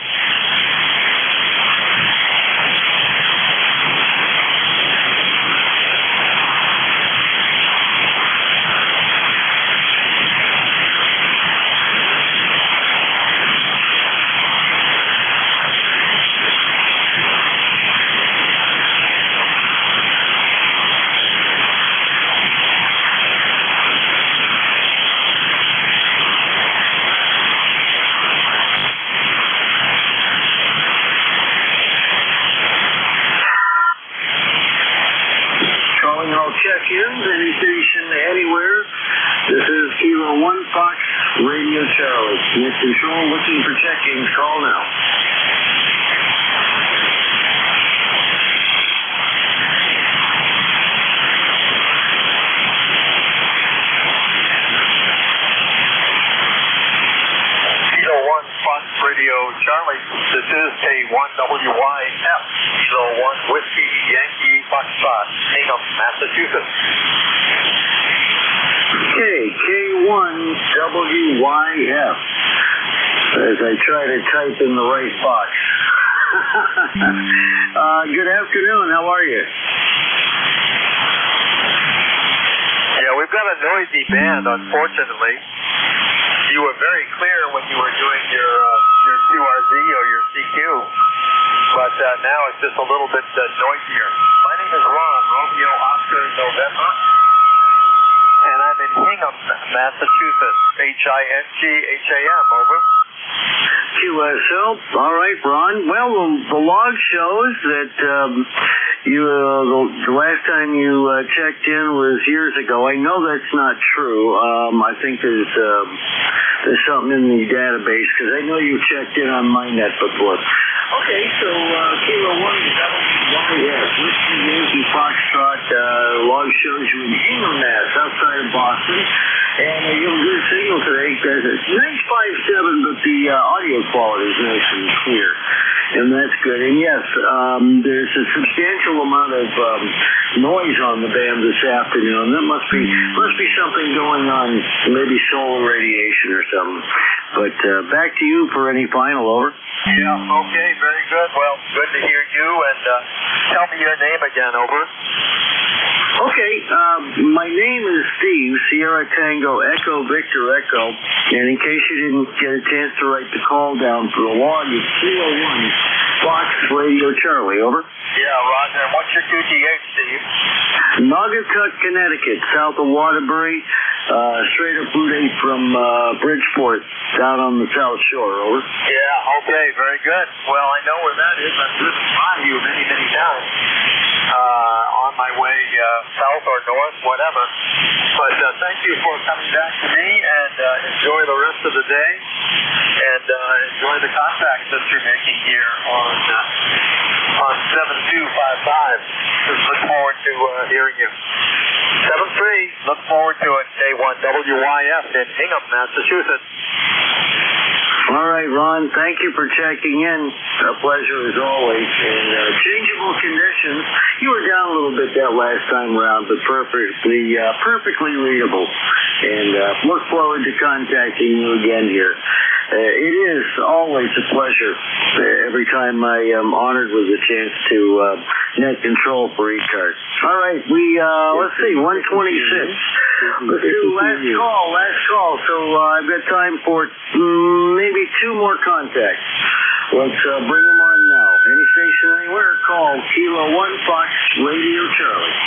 Kilo 1 Fox Radio Charlie. Net Control looking for check-ins. Call now. Kilo 1 Fox Radio Charlie. This is K1WYF. Kilo 1 Whiskey Yankee Foxtrot, Hingham, Massachusetts. K1WYF. As I try to type in the right box. Good afternoon. How are you? Yeah, we've got a noisy band, unfortunately. You were very clear when you were doing your QRZ or your CQ, but now it's just a little bit noisier. My name is Ron, Romeo Oscar November, and I'm in Hingham, Massachusetts. HINGHAM, over. QSL. All right, Ron. Well, the log shows that the last time you checked in was years ago. I know that's not true. I think there's something in the database because I know you checked in on MyNet before. Okay, so Kilo 1 WYF, Whiskey Yankee Foxtrot, log shows you in Hingham, Mass, outside of Boston. And you have a good signal today because it's 957, but the audio quality is nice and clear. And that's good. And yes, there's a substantial amount of noise on the band this afternoon. That must be something going on, maybe solar radiation or something. But back to you for any final, over. Yeah, okay, very good. Well, good to hear you, and tell me your name again, over. Okay, my name is Steve, Sierra Tango Echo Victor Echo, and in case you didn't get a chance to write the call down for the log, it's Kilo 1 Fox Radio Charlie, over. Yeah, Roger. And what's your QTH, Steve? Naugatuck, Connecticut, south of Waterbury, straight up Route 8 from Bridgeport, down on the South Shore, over. Yeah, okay, very good. Well, I know where that is. I've driven by you many, many times on my way south or north, whatever. But thank you for coming back to me, and enjoy the rest of the day, and enjoy the contacts that you're making here on 7255. Just look forward to hearing you. 73, look forward to it. K1WYF in Hingham, Massachusetts. All right, Ron, thank you for checking in. A pleasure as always. And changeable conditions. You were down a little bit that last time around, but perfectly readable. And look forward to contacting you again here. It is always a pleasure every time I am honored with a chance to net control for ECARS. All right, let's see, 126. Let's do last call. So I've got time for maybe 2 more contacts. Let's bring them on now. Any station anywhere, call Kilo 1 Fox Radio Charlie.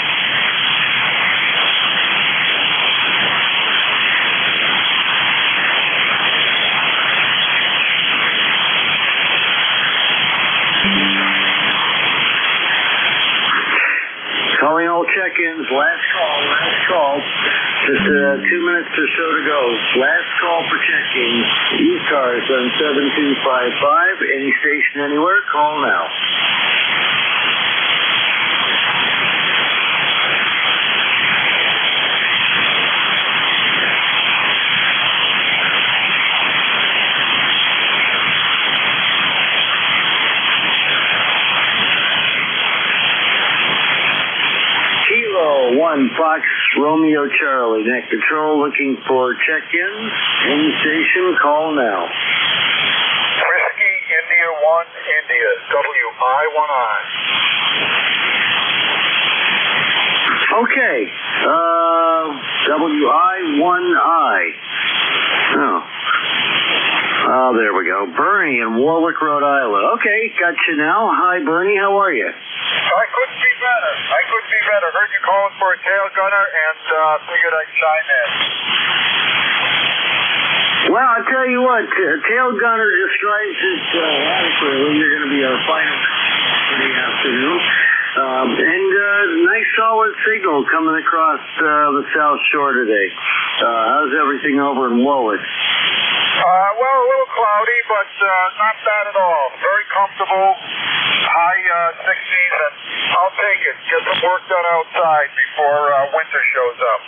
Calling all check-ins, last call. Just 2 minutes or so to go. Last call for check-ins. ECARS on 7255. Any station anywhere, call now. Kilo 1 Fox Romeo Charlie, net control looking for check-ins. Any station, call now. Whiskey India 1 India, WI1I. Okay, WI1I. Oh, there we go. Bernie in Warwick, Rhode Island. Okay, got you now. Hi, Bernie. How are you? I couldn't be better. Heard you calling for a tail gunner and figured I'd chime in. Well, I'll tell you what, tail gunner describes it adequately. You're going to be our final for the afternoon. Nice solid signal coming across the South Shore today. How's everything over in Warwick? Well, a little cloudy, but not bad at all. Very comfortable, high 60s, and I'll take it. Get some work done outside before winter shows up.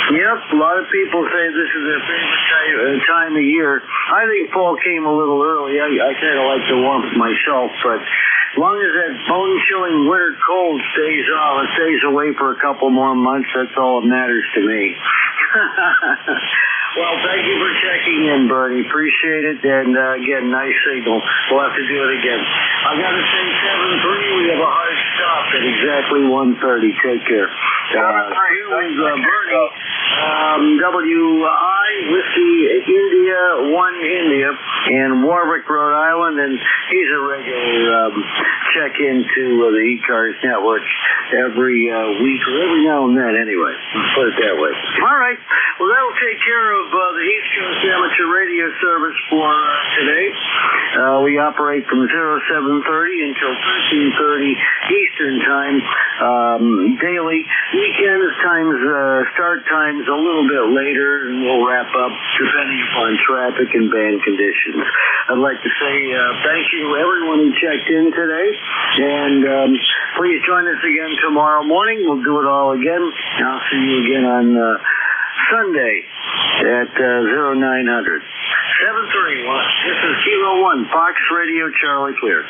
Yep, a lot of people say this is their favorite time of year. I think fall came a little early. I kind of like the warmth myself, but as long as that bone-chilling winter cold stays away for a couple more months, that's all that matters to me. Well, thank you for checking in, Bernie. Appreciate it. And again, nice signal. We'll have to do it again. I got to say 7-3. We have a hard stop at exactly 1:30. Take care. Bernie, WI, Whiskey, India, 1 India, and Warwick, Rhode Island. And he's a regular check-in to the ECARS network every week or every now and then anyway. Let's put it that way. All right. Well, that'll take care of the East Coast Amateur Radio Service for today. We operate from 07:30 until 13:30 Eastern Time daily. Weekend start times a little bit later, and we'll wrap up depending upon traffic and band conditions. I'd like to say thank you to everyone who checked in today, and please join us again tomorrow morning. We'll do it all again. I'll see you again on Sunday at 0900. 731. This is Kilo 1, Fox Radio, Charlie Clear.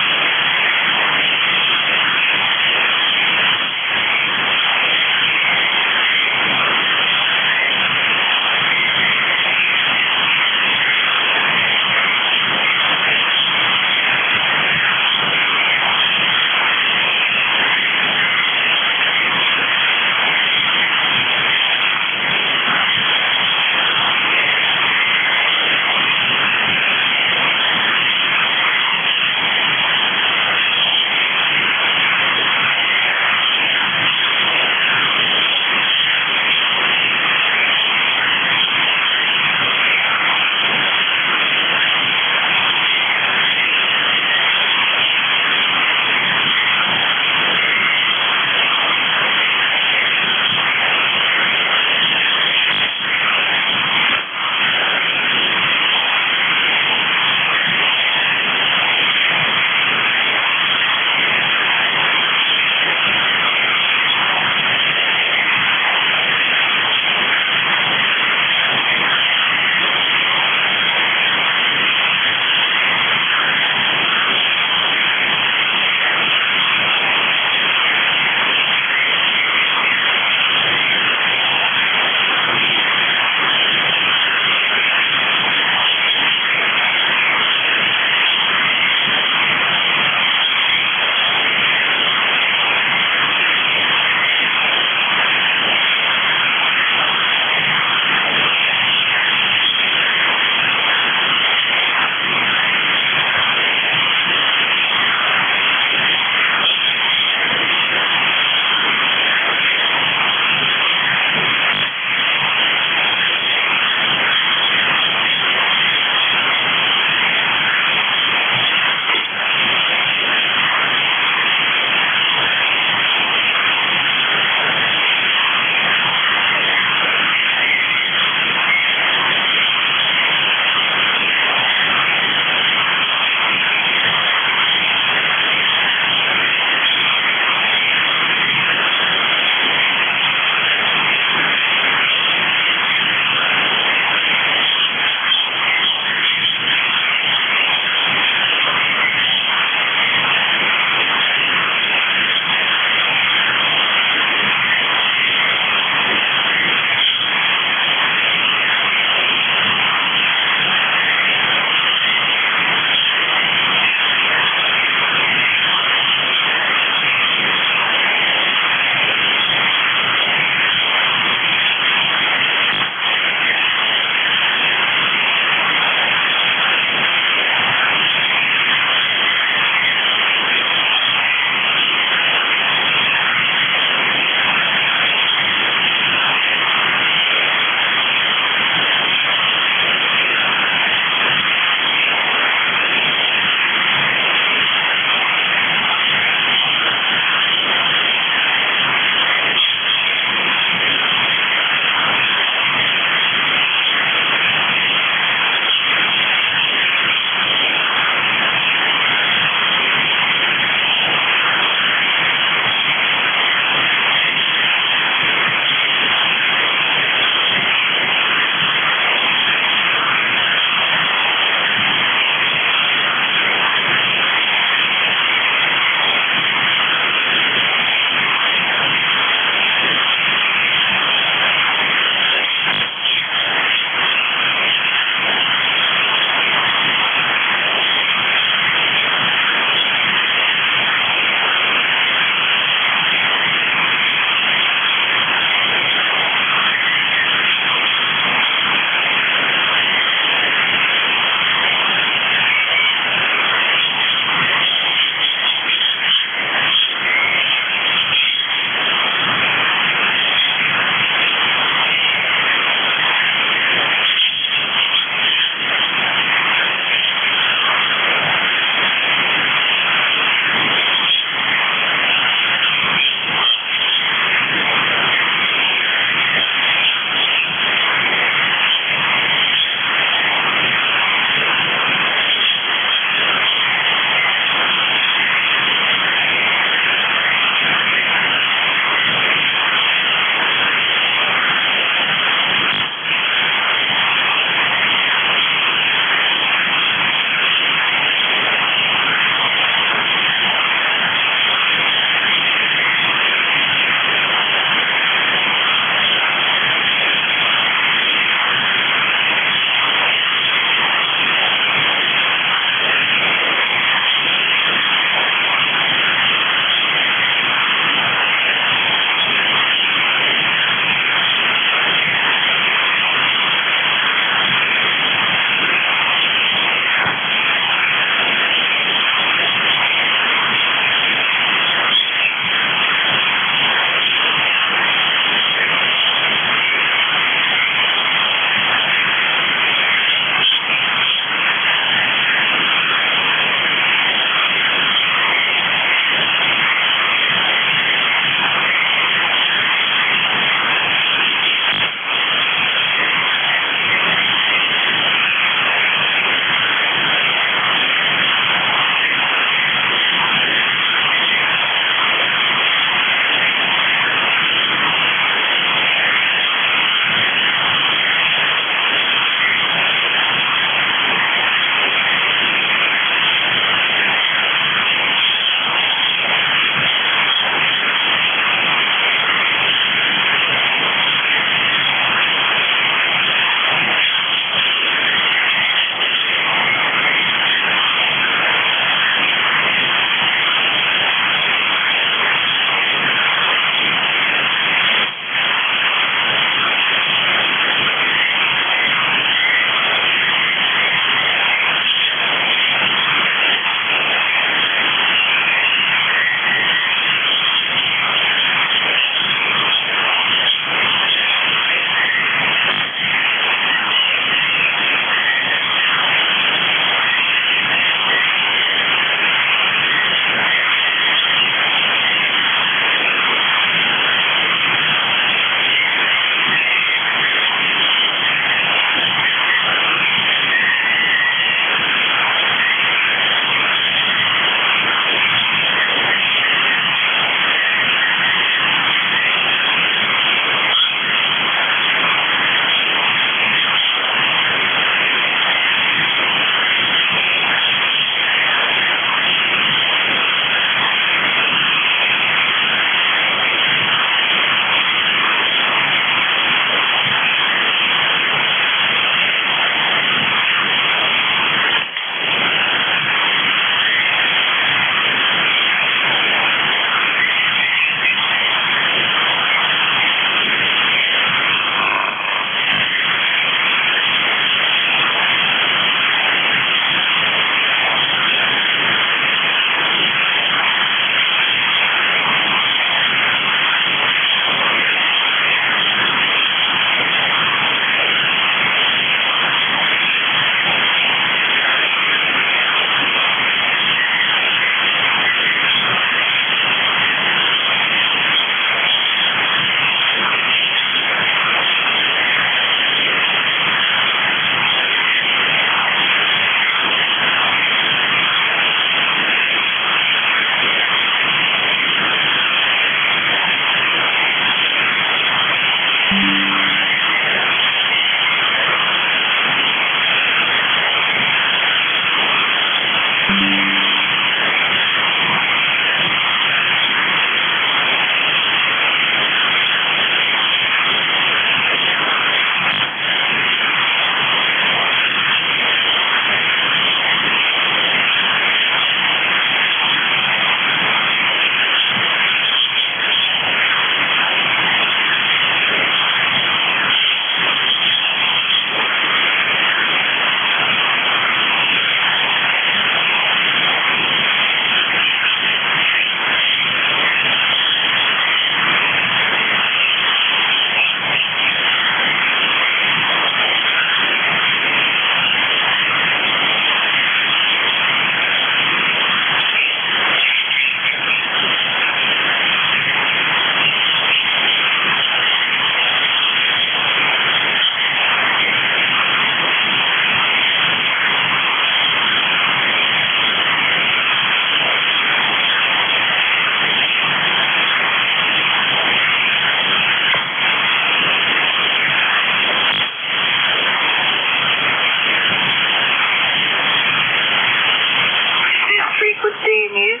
News.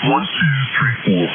1234.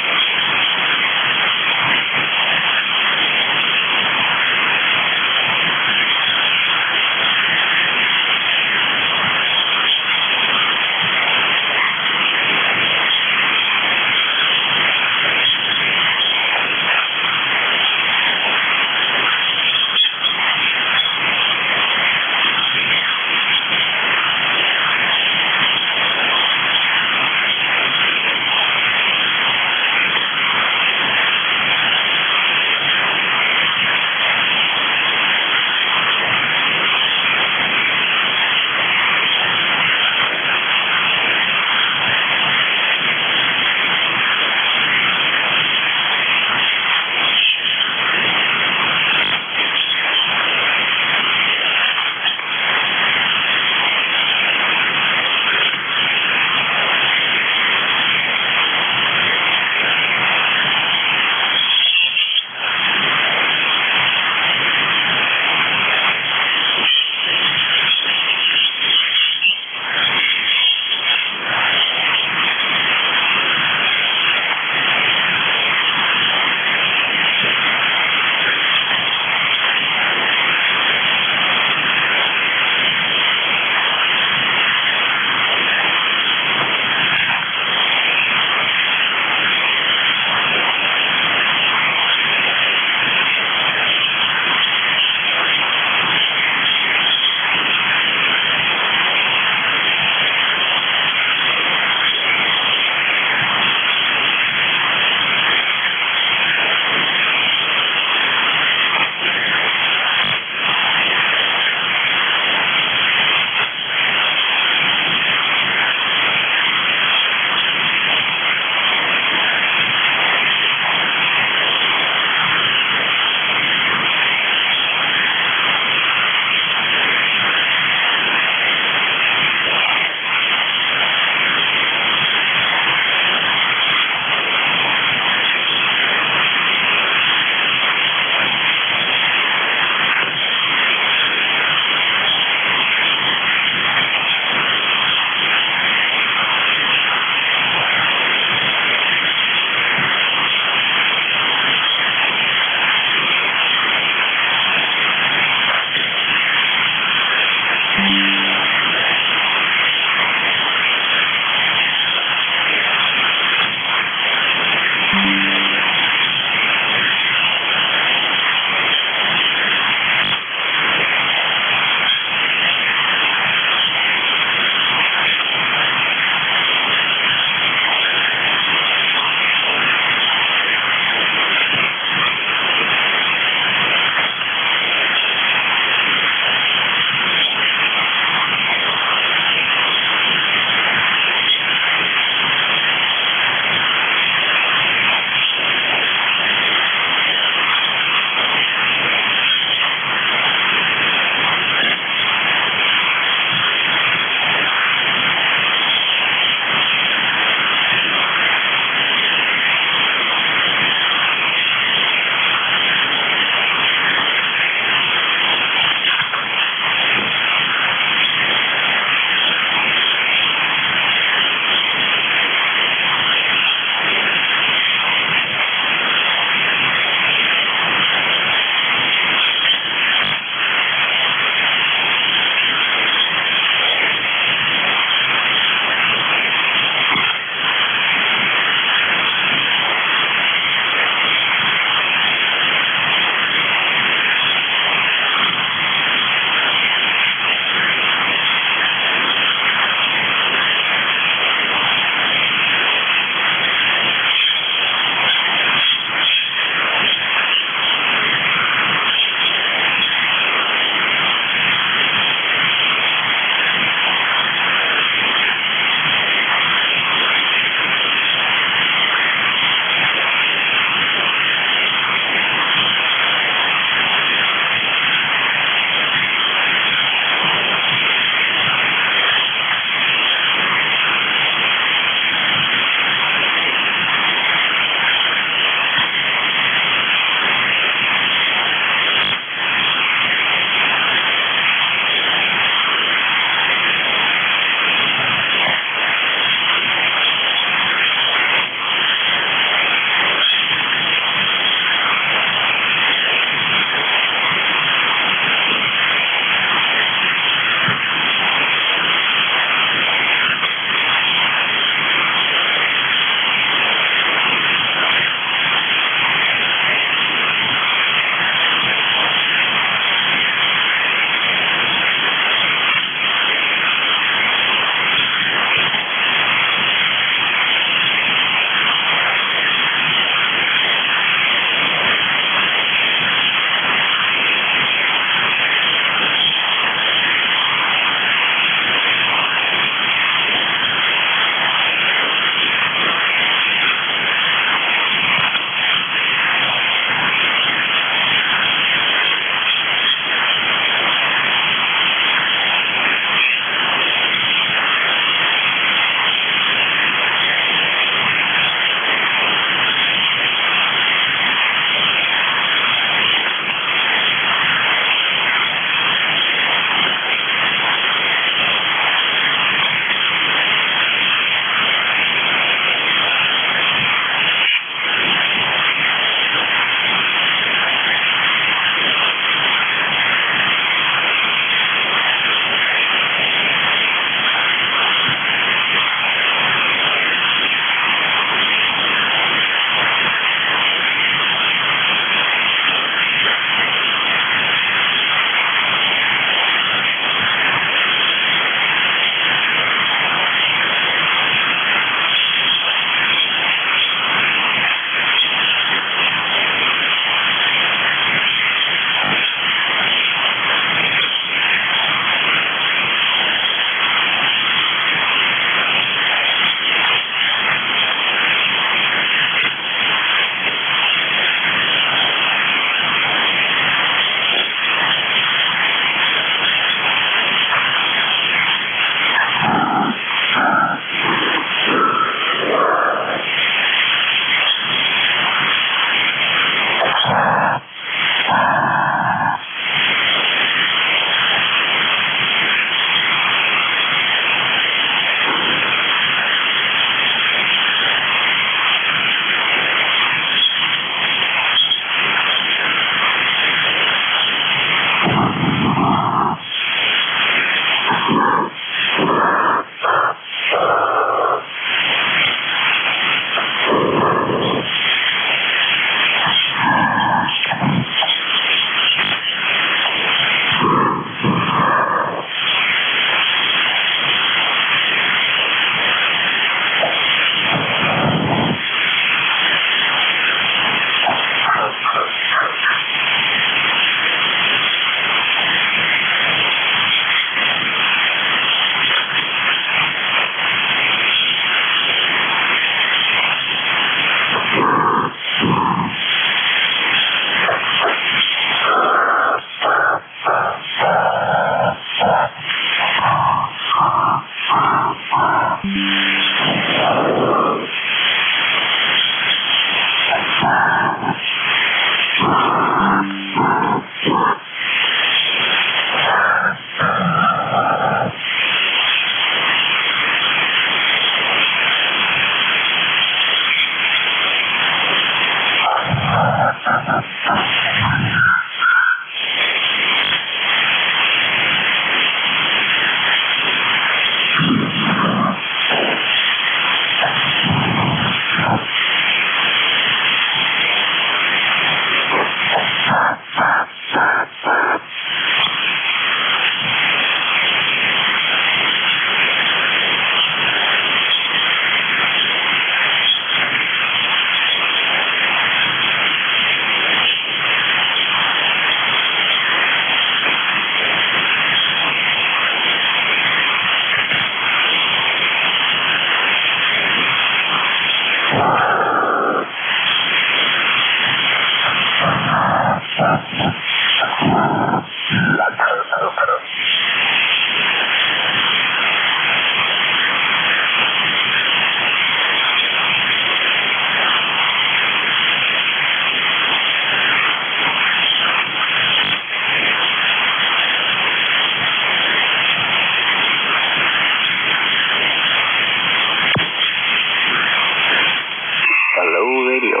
Hello, radio.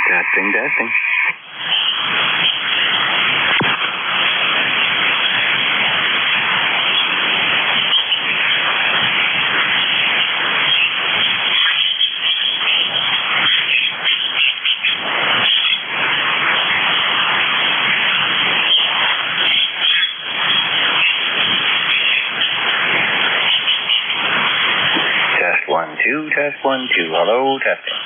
Testing. Test 1, 2. Hello, testing.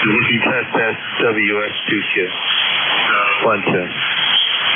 Test WS2Q. 1 2.